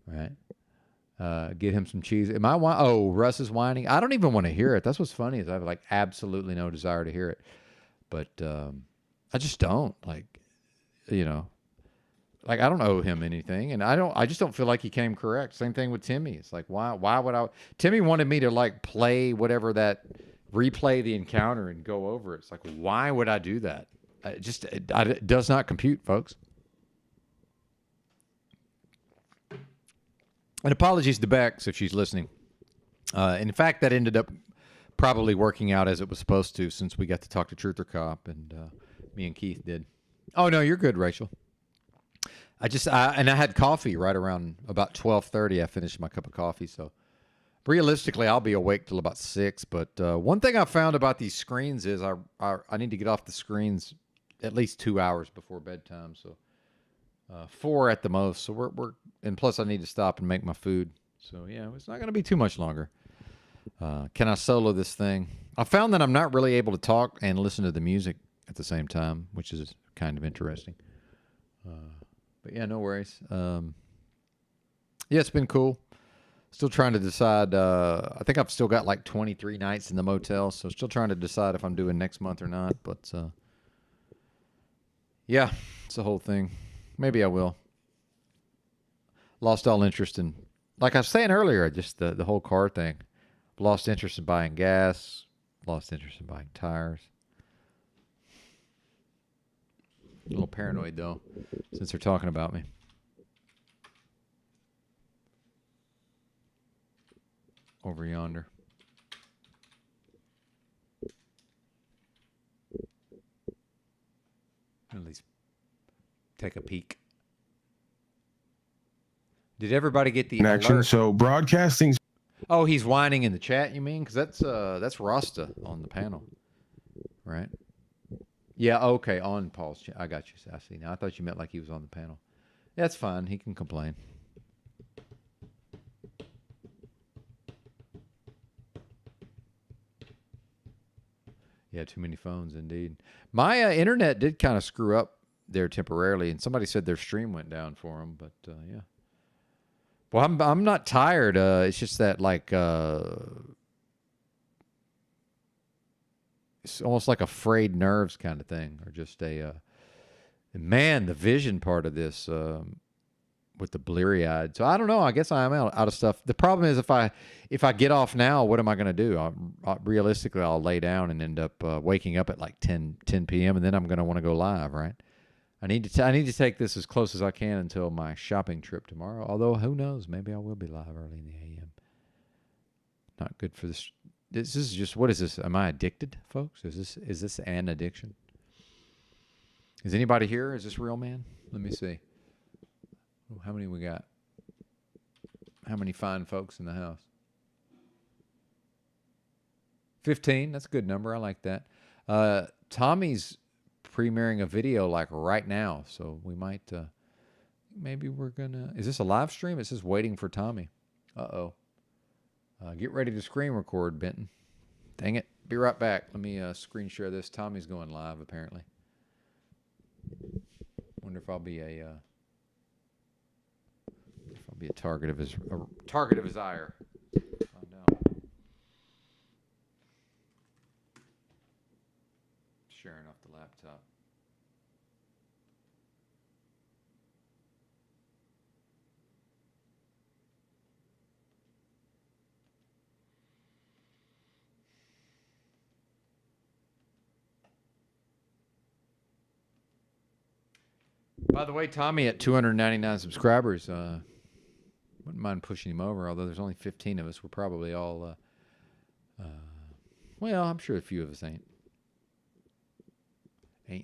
right? Get him some cheese. Am I Oh, Russ is whining. I don't even want to hear it. That's what's funny is I have like absolutely no desire to hear it. But I just don't. Like, you know. Like, I don't owe him anything, and I just don't feel like he came correct. Same thing with Timmy. It's like, why would I? Timmy wanted me to like play whatever replay the encounter and go over it. It's like, why would I do that? It does not compute, folks. And apologies to Bex if she's listening. And in fact, that ended up probably working out as it was supposed to, since we got to talk to Truther Cop, and me and Keith did. Oh no, you're good, Rachel. I had coffee right around about 12:30. I finished my cup of coffee, so realistically, I'll be awake till about 6. But one thing I found about these screens is I need to get off the screens at least 2 hours before bedtime. So 4 at the most. So and plus I need to stop and make my food. So yeah, it's not going to be too much longer. Can I solo this thing? I found that I'm not really able to talk and listen to the music at the same time, which is kind of interesting. But yeah, no worries. Yeah, it's been cool. Still trying to decide. I think I've still got like 23 nights in the motel, so still trying to decide if I'm doing next month or not. But yeah, it's the whole thing. Maybe I will. Lost all interest in, like I was saying earlier, just the whole car thing. Lost interest in buying gas. Lost interest in buying tires. A little paranoid, though, since they're talking about me. Over yonder. At least take a peek. Did everybody get the connection? Alert? So broadcasting. Oh, he's whining in the chat, you mean? Because that's Rasta on the panel, right? Yeah, okay, on Paul's chat. I got you. I see now. I thought you meant like he was on the panel. That's fine. He can complain. Yeah, too many phones, indeed. My internet did kind of screw up there temporarily, and somebody said their stream went down for them, but yeah. Well, I'm not tired. It's just that, like, it's almost like a frayed nerves kind of thing, or just a And man, the vision part of this with the bleary eyed. So I don't know. I guess I am out of stuff. The problem is if I get off now, what am I going to do? Realistically, I'll lay down and end up waking up at like 10 p.m. and then I'm going to want to go live, right? I need to take this as close as I can until my shopping trip tomorrow. Although who knows? Maybe I will be live early in the a.m. Not good for this. This is just, what is this? Am I addicted, folks? Is this an addiction? Is anybody here? Is this real, man? Let me see. How many we got? How many fine folks in the house? 15. That's a good number. I like that. Tommy's premiering a video like right now, so we might. Maybe we're gonna. Is this a live stream? It says waiting for Tommy. Uh-oh. Get ready to screen record, Benton. Dang it. Be right back. Let me screen share this. Tommy's going live, apparently. Wonder if I'll be a target of his ire. Find out. Sharing off the laptop. By the way, Tommy at 299 subscribers, wouldn't mind pushing him over, although there's only 15 of us. We're probably all, well, I'm sure a few of us ain't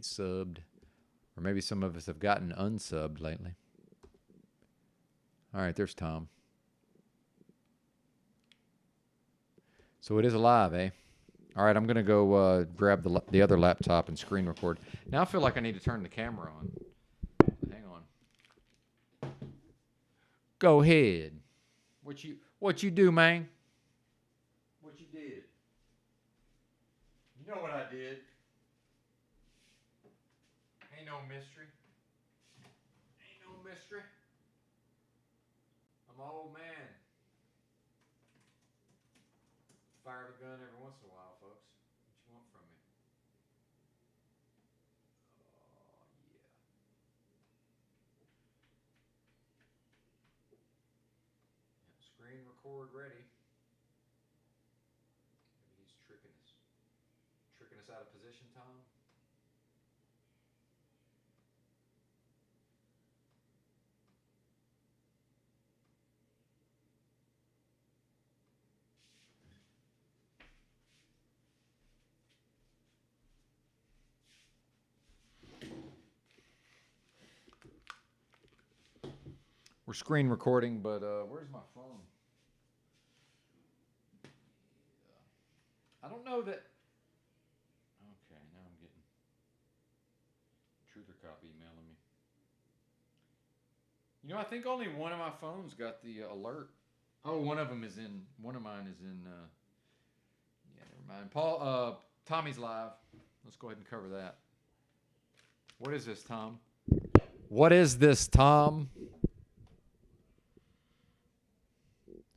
subbed. Or maybe some of us have gotten unsubbed lately. All right, there's Tom. So it is alive, eh? All right, I'm going to go grab the other laptop and screen record. Now I feel like I need to turn the camera on. Hang on. Go ahead. What you do, man? What you did? You know what I did. Ain't no mystery. Ain't no mystery. I'm an old man. Fire the gun every once in a while, folks. What you want from me? Screen record ready. Maybe he's tricking us. Tricking us out of position, Tom? We're screen recording, but where's my phone? I don't know that. Okay, now I'm getting Truther Cop emailing me. You know, I think only one of my phones got the alert. Oh, one of mine is in. Yeah, never mind. Paul, Tommy's live. Let's go ahead and cover that. What is this, Tom? What is this, Tom?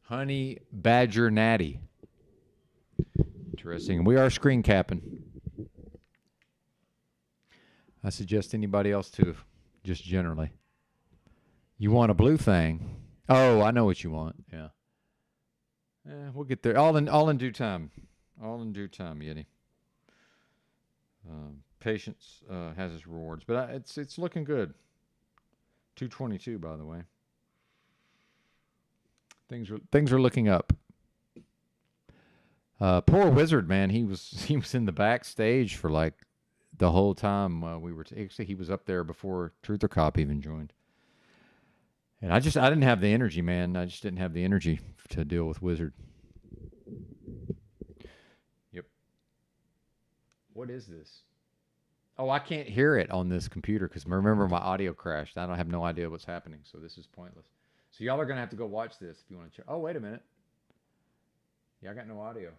Honey Badger Natty. Interesting. We are screen capping. I suggest anybody else too, just generally. You want a blue thing? Oh, I know what you want. Yeah. We'll get there. All in due time. All in due time, Yeti. Patience has its rewards, but it's looking good. 222, by the way. Things are looking up. Poor Wizard, man. He was in the backstage for like the whole time we were. Actually, he was up there before Truth or Cop even joined. And I didn't have the energy, man. I just didn't have the energy to deal with Wizard. Yep. What is this? Oh, I can't hear it on this computer because remember my audio crashed. I don't have no idea what's happening, so this is pointless. So y'all are gonna have to go watch this if you want to check. Oh, wait a minute. Yeah, I got no audio.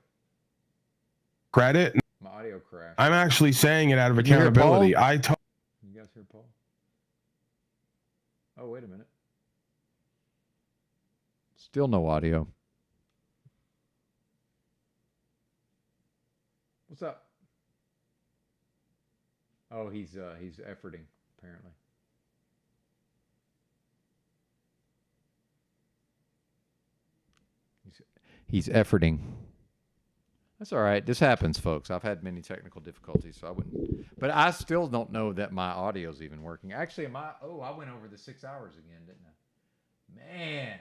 Credit. My audio crashed. I'm actually saying it out of Can you hear accountability. Paul? You guys hear Paul? Oh, wait a minute. Still no audio. What's up? Oh, he's efforting. apparently. He's efforting. That's all right. This happens, folks. I've had many technical difficulties, so I wouldn't. But I still don't know that my audio's even working. Actually, I went over the 6 hours again, didn't I? Man.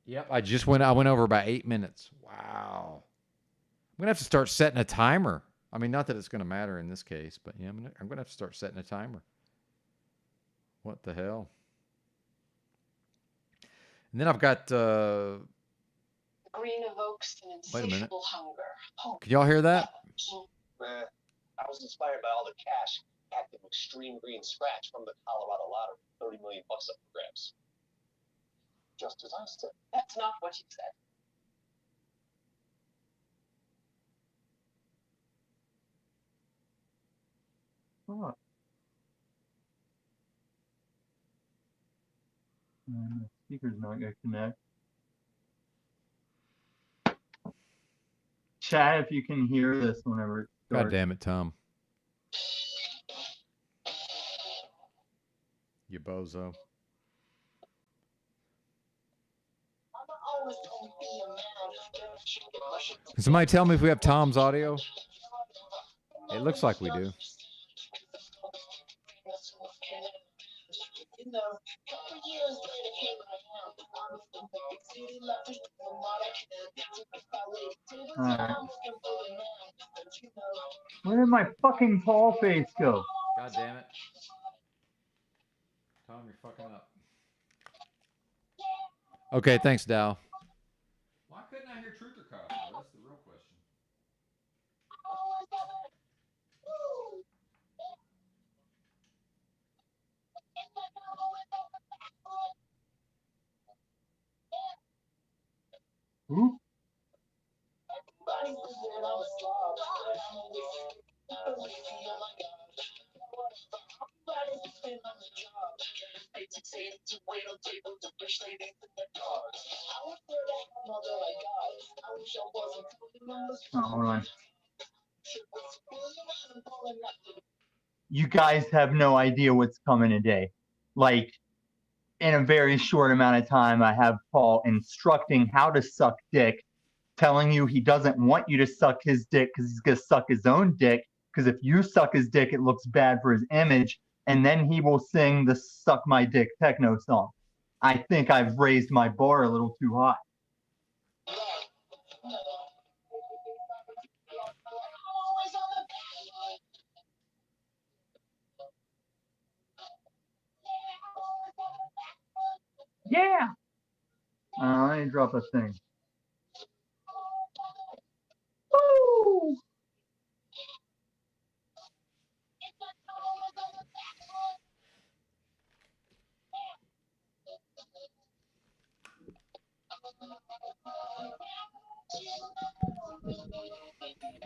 Yep, I went over about 8 minutes. Wow. I'm gonna have to start setting a timer. I mean, not that it's gonna matter in this case, but yeah, I'm gonna have to start setting a timer. What the hell? And then I've got. Green evokes an Wait a minute. insatiable hunger. Can y'all hear that? I was inspired by all the cash active extreme green scratch from the Colorado lottery. 30 million bucks up for grabs. Just as I said. That's not what you said. Oh. And the speaker's not gonna connect. Chat if you can hear this whenever it starts. God damn it, Tom. You bozo. Can somebody tell me if we have Tom's audio? It looks like we do. Alright. Where did my fucking tall face go? God damn it. Tom, you're fucking up. Okay, thanks, Dow. Why couldn't I hear Truth or Cop? That's the real question. Who? Oh, hold on. You guys have no idea what's coming today. Like, in a very short amount of time, I have Paul instructing how to suck dick, telling you he doesn't want you to suck his dick because he's going to suck his own dick. Because if you suck his dick, it looks bad for his image. And then he will sing the Suck My Dick techno song. I think I've raised my bar a little too high. Yeah. Let me drop a thing. Woo!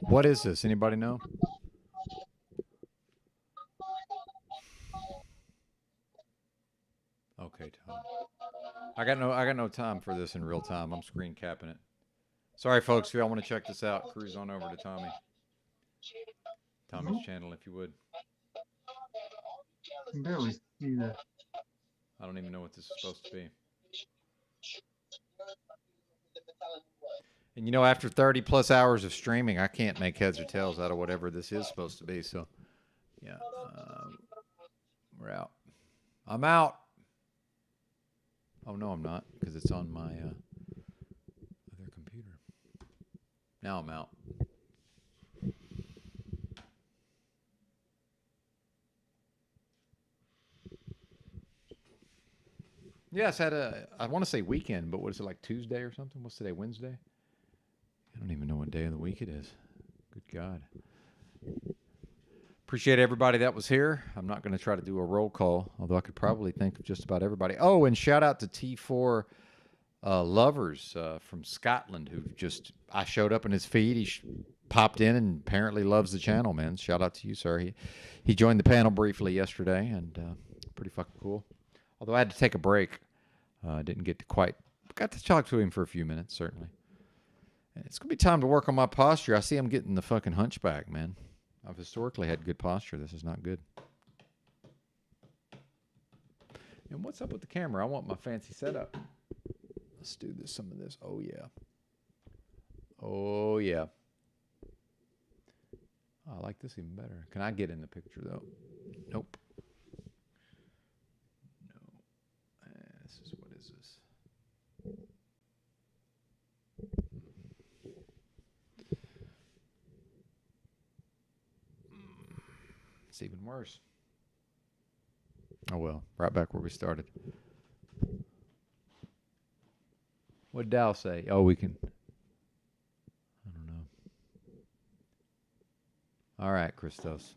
What is this? Anybody know? Okay, Tom. I got no time for this in real time. I'm screen capping it. Sorry, folks. If y'all want to check this out, cruise on over to Tommy's channel, if you would. I can barely see that. I don't even know what this is supposed to be. And you know, after 30 plus hours of streaming, I can't make heads or tails out of whatever this is supposed to be. So, yeah, we're out. I'm out. Oh, no, I'm not, because it's on my other computer. Now I'm out. Yes, I had I want to say weekend, but what is it, like Tuesday or something? What's today, Wednesday? I don't even know what day of the week it is. Good God. Appreciate everybody that was here. I'm not going to try to do a roll call, although I could probably think of just about everybody. Oh, and shout out to T4 Lovers from Scotland, who just, I showed up in his feed. He popped in and apparently loves the channel, man. Shout out to you, sir. He joined the panel briefly yesterday, and pretty fucking cool. Although I had to take a break. Didn't get to got to talk to him for a few minutes, certainly. And it's going to be time to work on my posture. I see I'm getting the fucking hunchback, man. I've historically had good posture. This is not good. And what's up with the camera? I want my fancy setup. Let's do this. Some of this. Oh yeah. Oh yeah. I like this even better. Can I get in the picture though? Nope. No. This is, what is this? It's even worse. Oh well, right back where we started. What did Dow say? Oh, we can. I don't know. All right, Christos.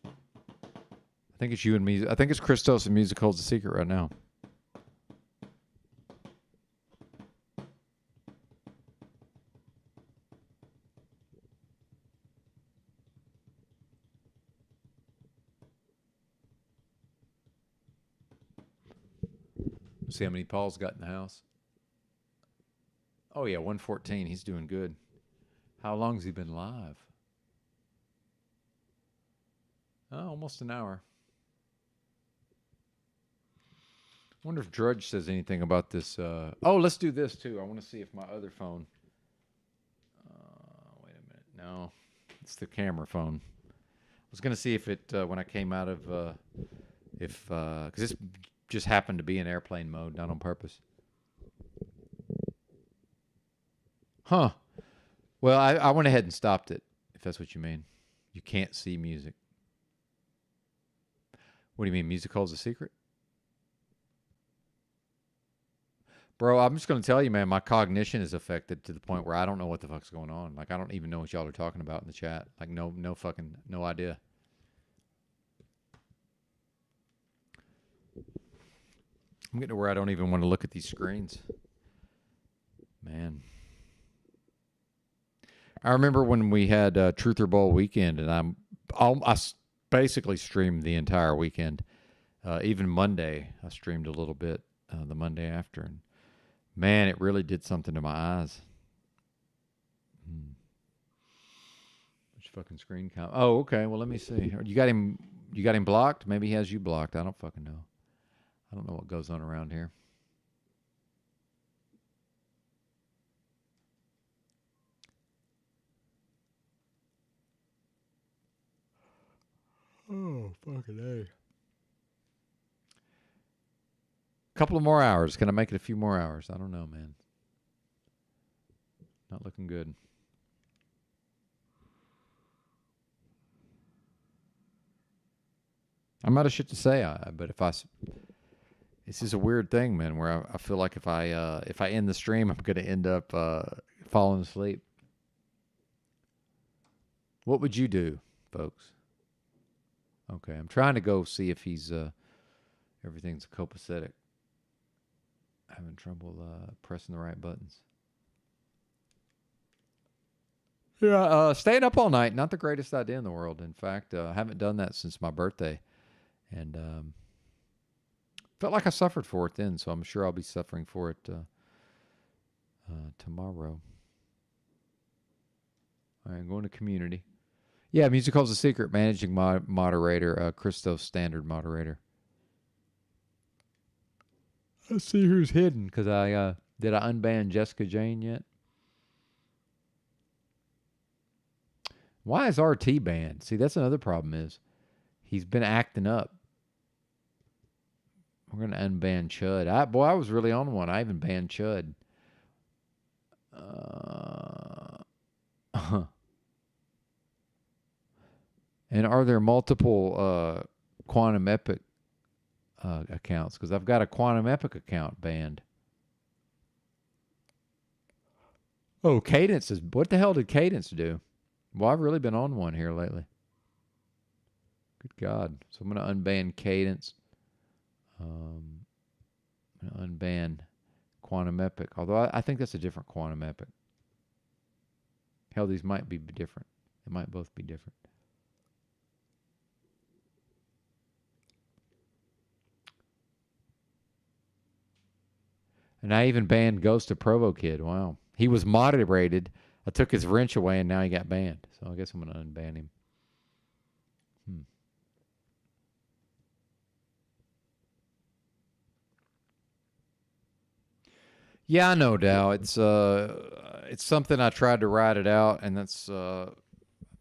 I think it's you and me. I think it's Christos and Music Holds the Secret right now. See how many Paul's got in the house? Oh, yeah, 114. He's doing good. How long's he been live? Oh, almost an hour. I wonder if Drudge says anything about this. Oh, let's do this, too. I want to see if my other phone... wait a minute. No, it's the camera phone. I was going to see if it, when I came out of... because this just happened to be in airplane mode, not on purpose. Huh. Well, I went ahead and stopped it, if that's what you mean. You can't see music. What do you mean, music holds a secret? Bro, I'm just going to tell you, man, my cognition is affected to the point where I don't know what the fuck's going on. Like, I don't even know what y'all are talking about in the chat. Like, no idea. I'm getting to where I don't even want to look at these screens. Man. I remember when we had Truth or Bowl weekend, and I basically streamed the entire weekend. Even Monday, I streamed a little bit the Monday after. And man, it really did something to my eyes. Which fucking screen count? Oh, okay. Well, let me see. You got him blocked? Maybe he has you blocked. I don't fucking know. I don't know what goes on around here. Oh, fucking A. Couple of more hours. Can I make it a few more hours? I don't know, man. Not looking good. I'm out of shit to say, but this is a weird thing, man, where I feel like if I end the stream, I'm going to end up falling asleep. What would you do, folks? Okay, I'm trying to go see if he's everything's copacetic. Having trouble pressing the right buttons. Yeah, staying up all night, not the greatest idea in the world. In fact, I haven't done that since my birthday. And felt like I suffered for it then, so I'm sure I'll be suffering for it tomorrow. All right, I'm going to community. Yeah, Music Holds a Secret, managing moderator, Christos standard moderator. Let's see who's hidden, because did I unban Jessica Jane yet? Why is RT banned? See, that's another problem is he's been acting up. We're going to unban Chud. I was really on one. I even banned Chud. And are there multiple Quantum Epic accounts? Because I've got a Quantum Epic account banned. Oh, Cadence is... What the hell did Cadence do? Well, I've really been on one here lately. Good God. So I'm going to unban Cadence. I'm going to unban Quantum Epic. Although I think that's a different Quantum Epic. Hell, these might be different. They might both be different. And I even banned Ghost of Provo Kid. Wow. He was moderated. I took his wrench away, and now he got banned. So I guess I'm going to unban him. Yeah, I know, Dow. It's something I tried to write it out, and that's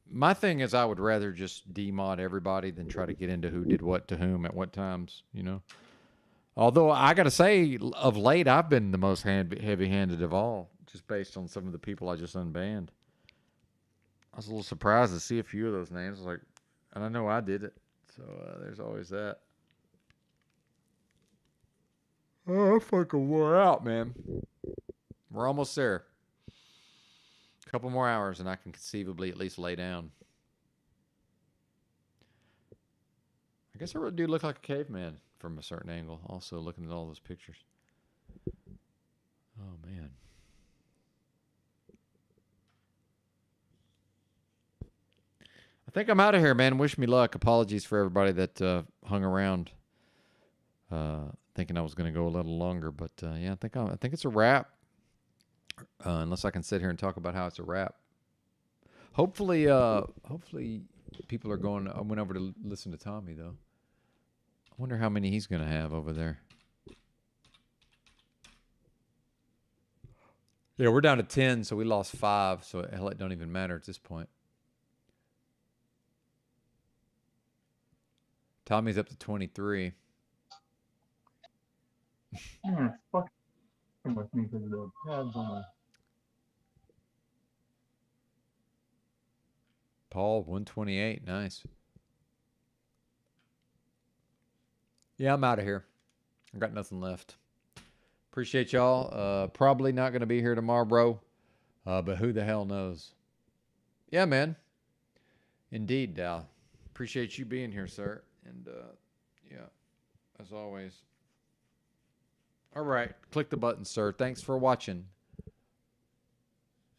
my thing is I would rather just demod everybody than try to get into who did what to whom at what times, you know. Although I got to say, of late, I've been the most heavy-handed of all, just based on some of the people I just unbanned. I was a little surprised to see a few of those names. Like, and I know I did it, so there's always that. Oh, I'm fucking wore out, man. We're almost there. A couple more hours, and I can conceivably at least lay down. I guess I really do look like a caveman from a certain angle. Also, looking at all those pictures. Oh, man. I think I'm out of here, man. Wish me luck. Apologies for everybody that hung around, thinking I was going to go a little longer. But yeah, I think it's a wrap. Unless I can sit here and talk about how it's a wrap. Hopefully people are going. I went over to listen to Tommy though. I wonder how many he's going to have over there. Yeah, we're down to 10, so we lost 5. So hell, it don't even matter at this point. Tommy's up to 23. Fuck with me because of the pads on my. Paul, 128. Nice. Yeah, I'm out of here. I got nothing left. Appreciate y'all. Probably not going to be here tomorrow, bro. But who the hell knows? Yeah, man. Indeed, Dow. Appreciate you being here, sir. And, yeah, as always. All right. Click the button, sir. Thanks for watching.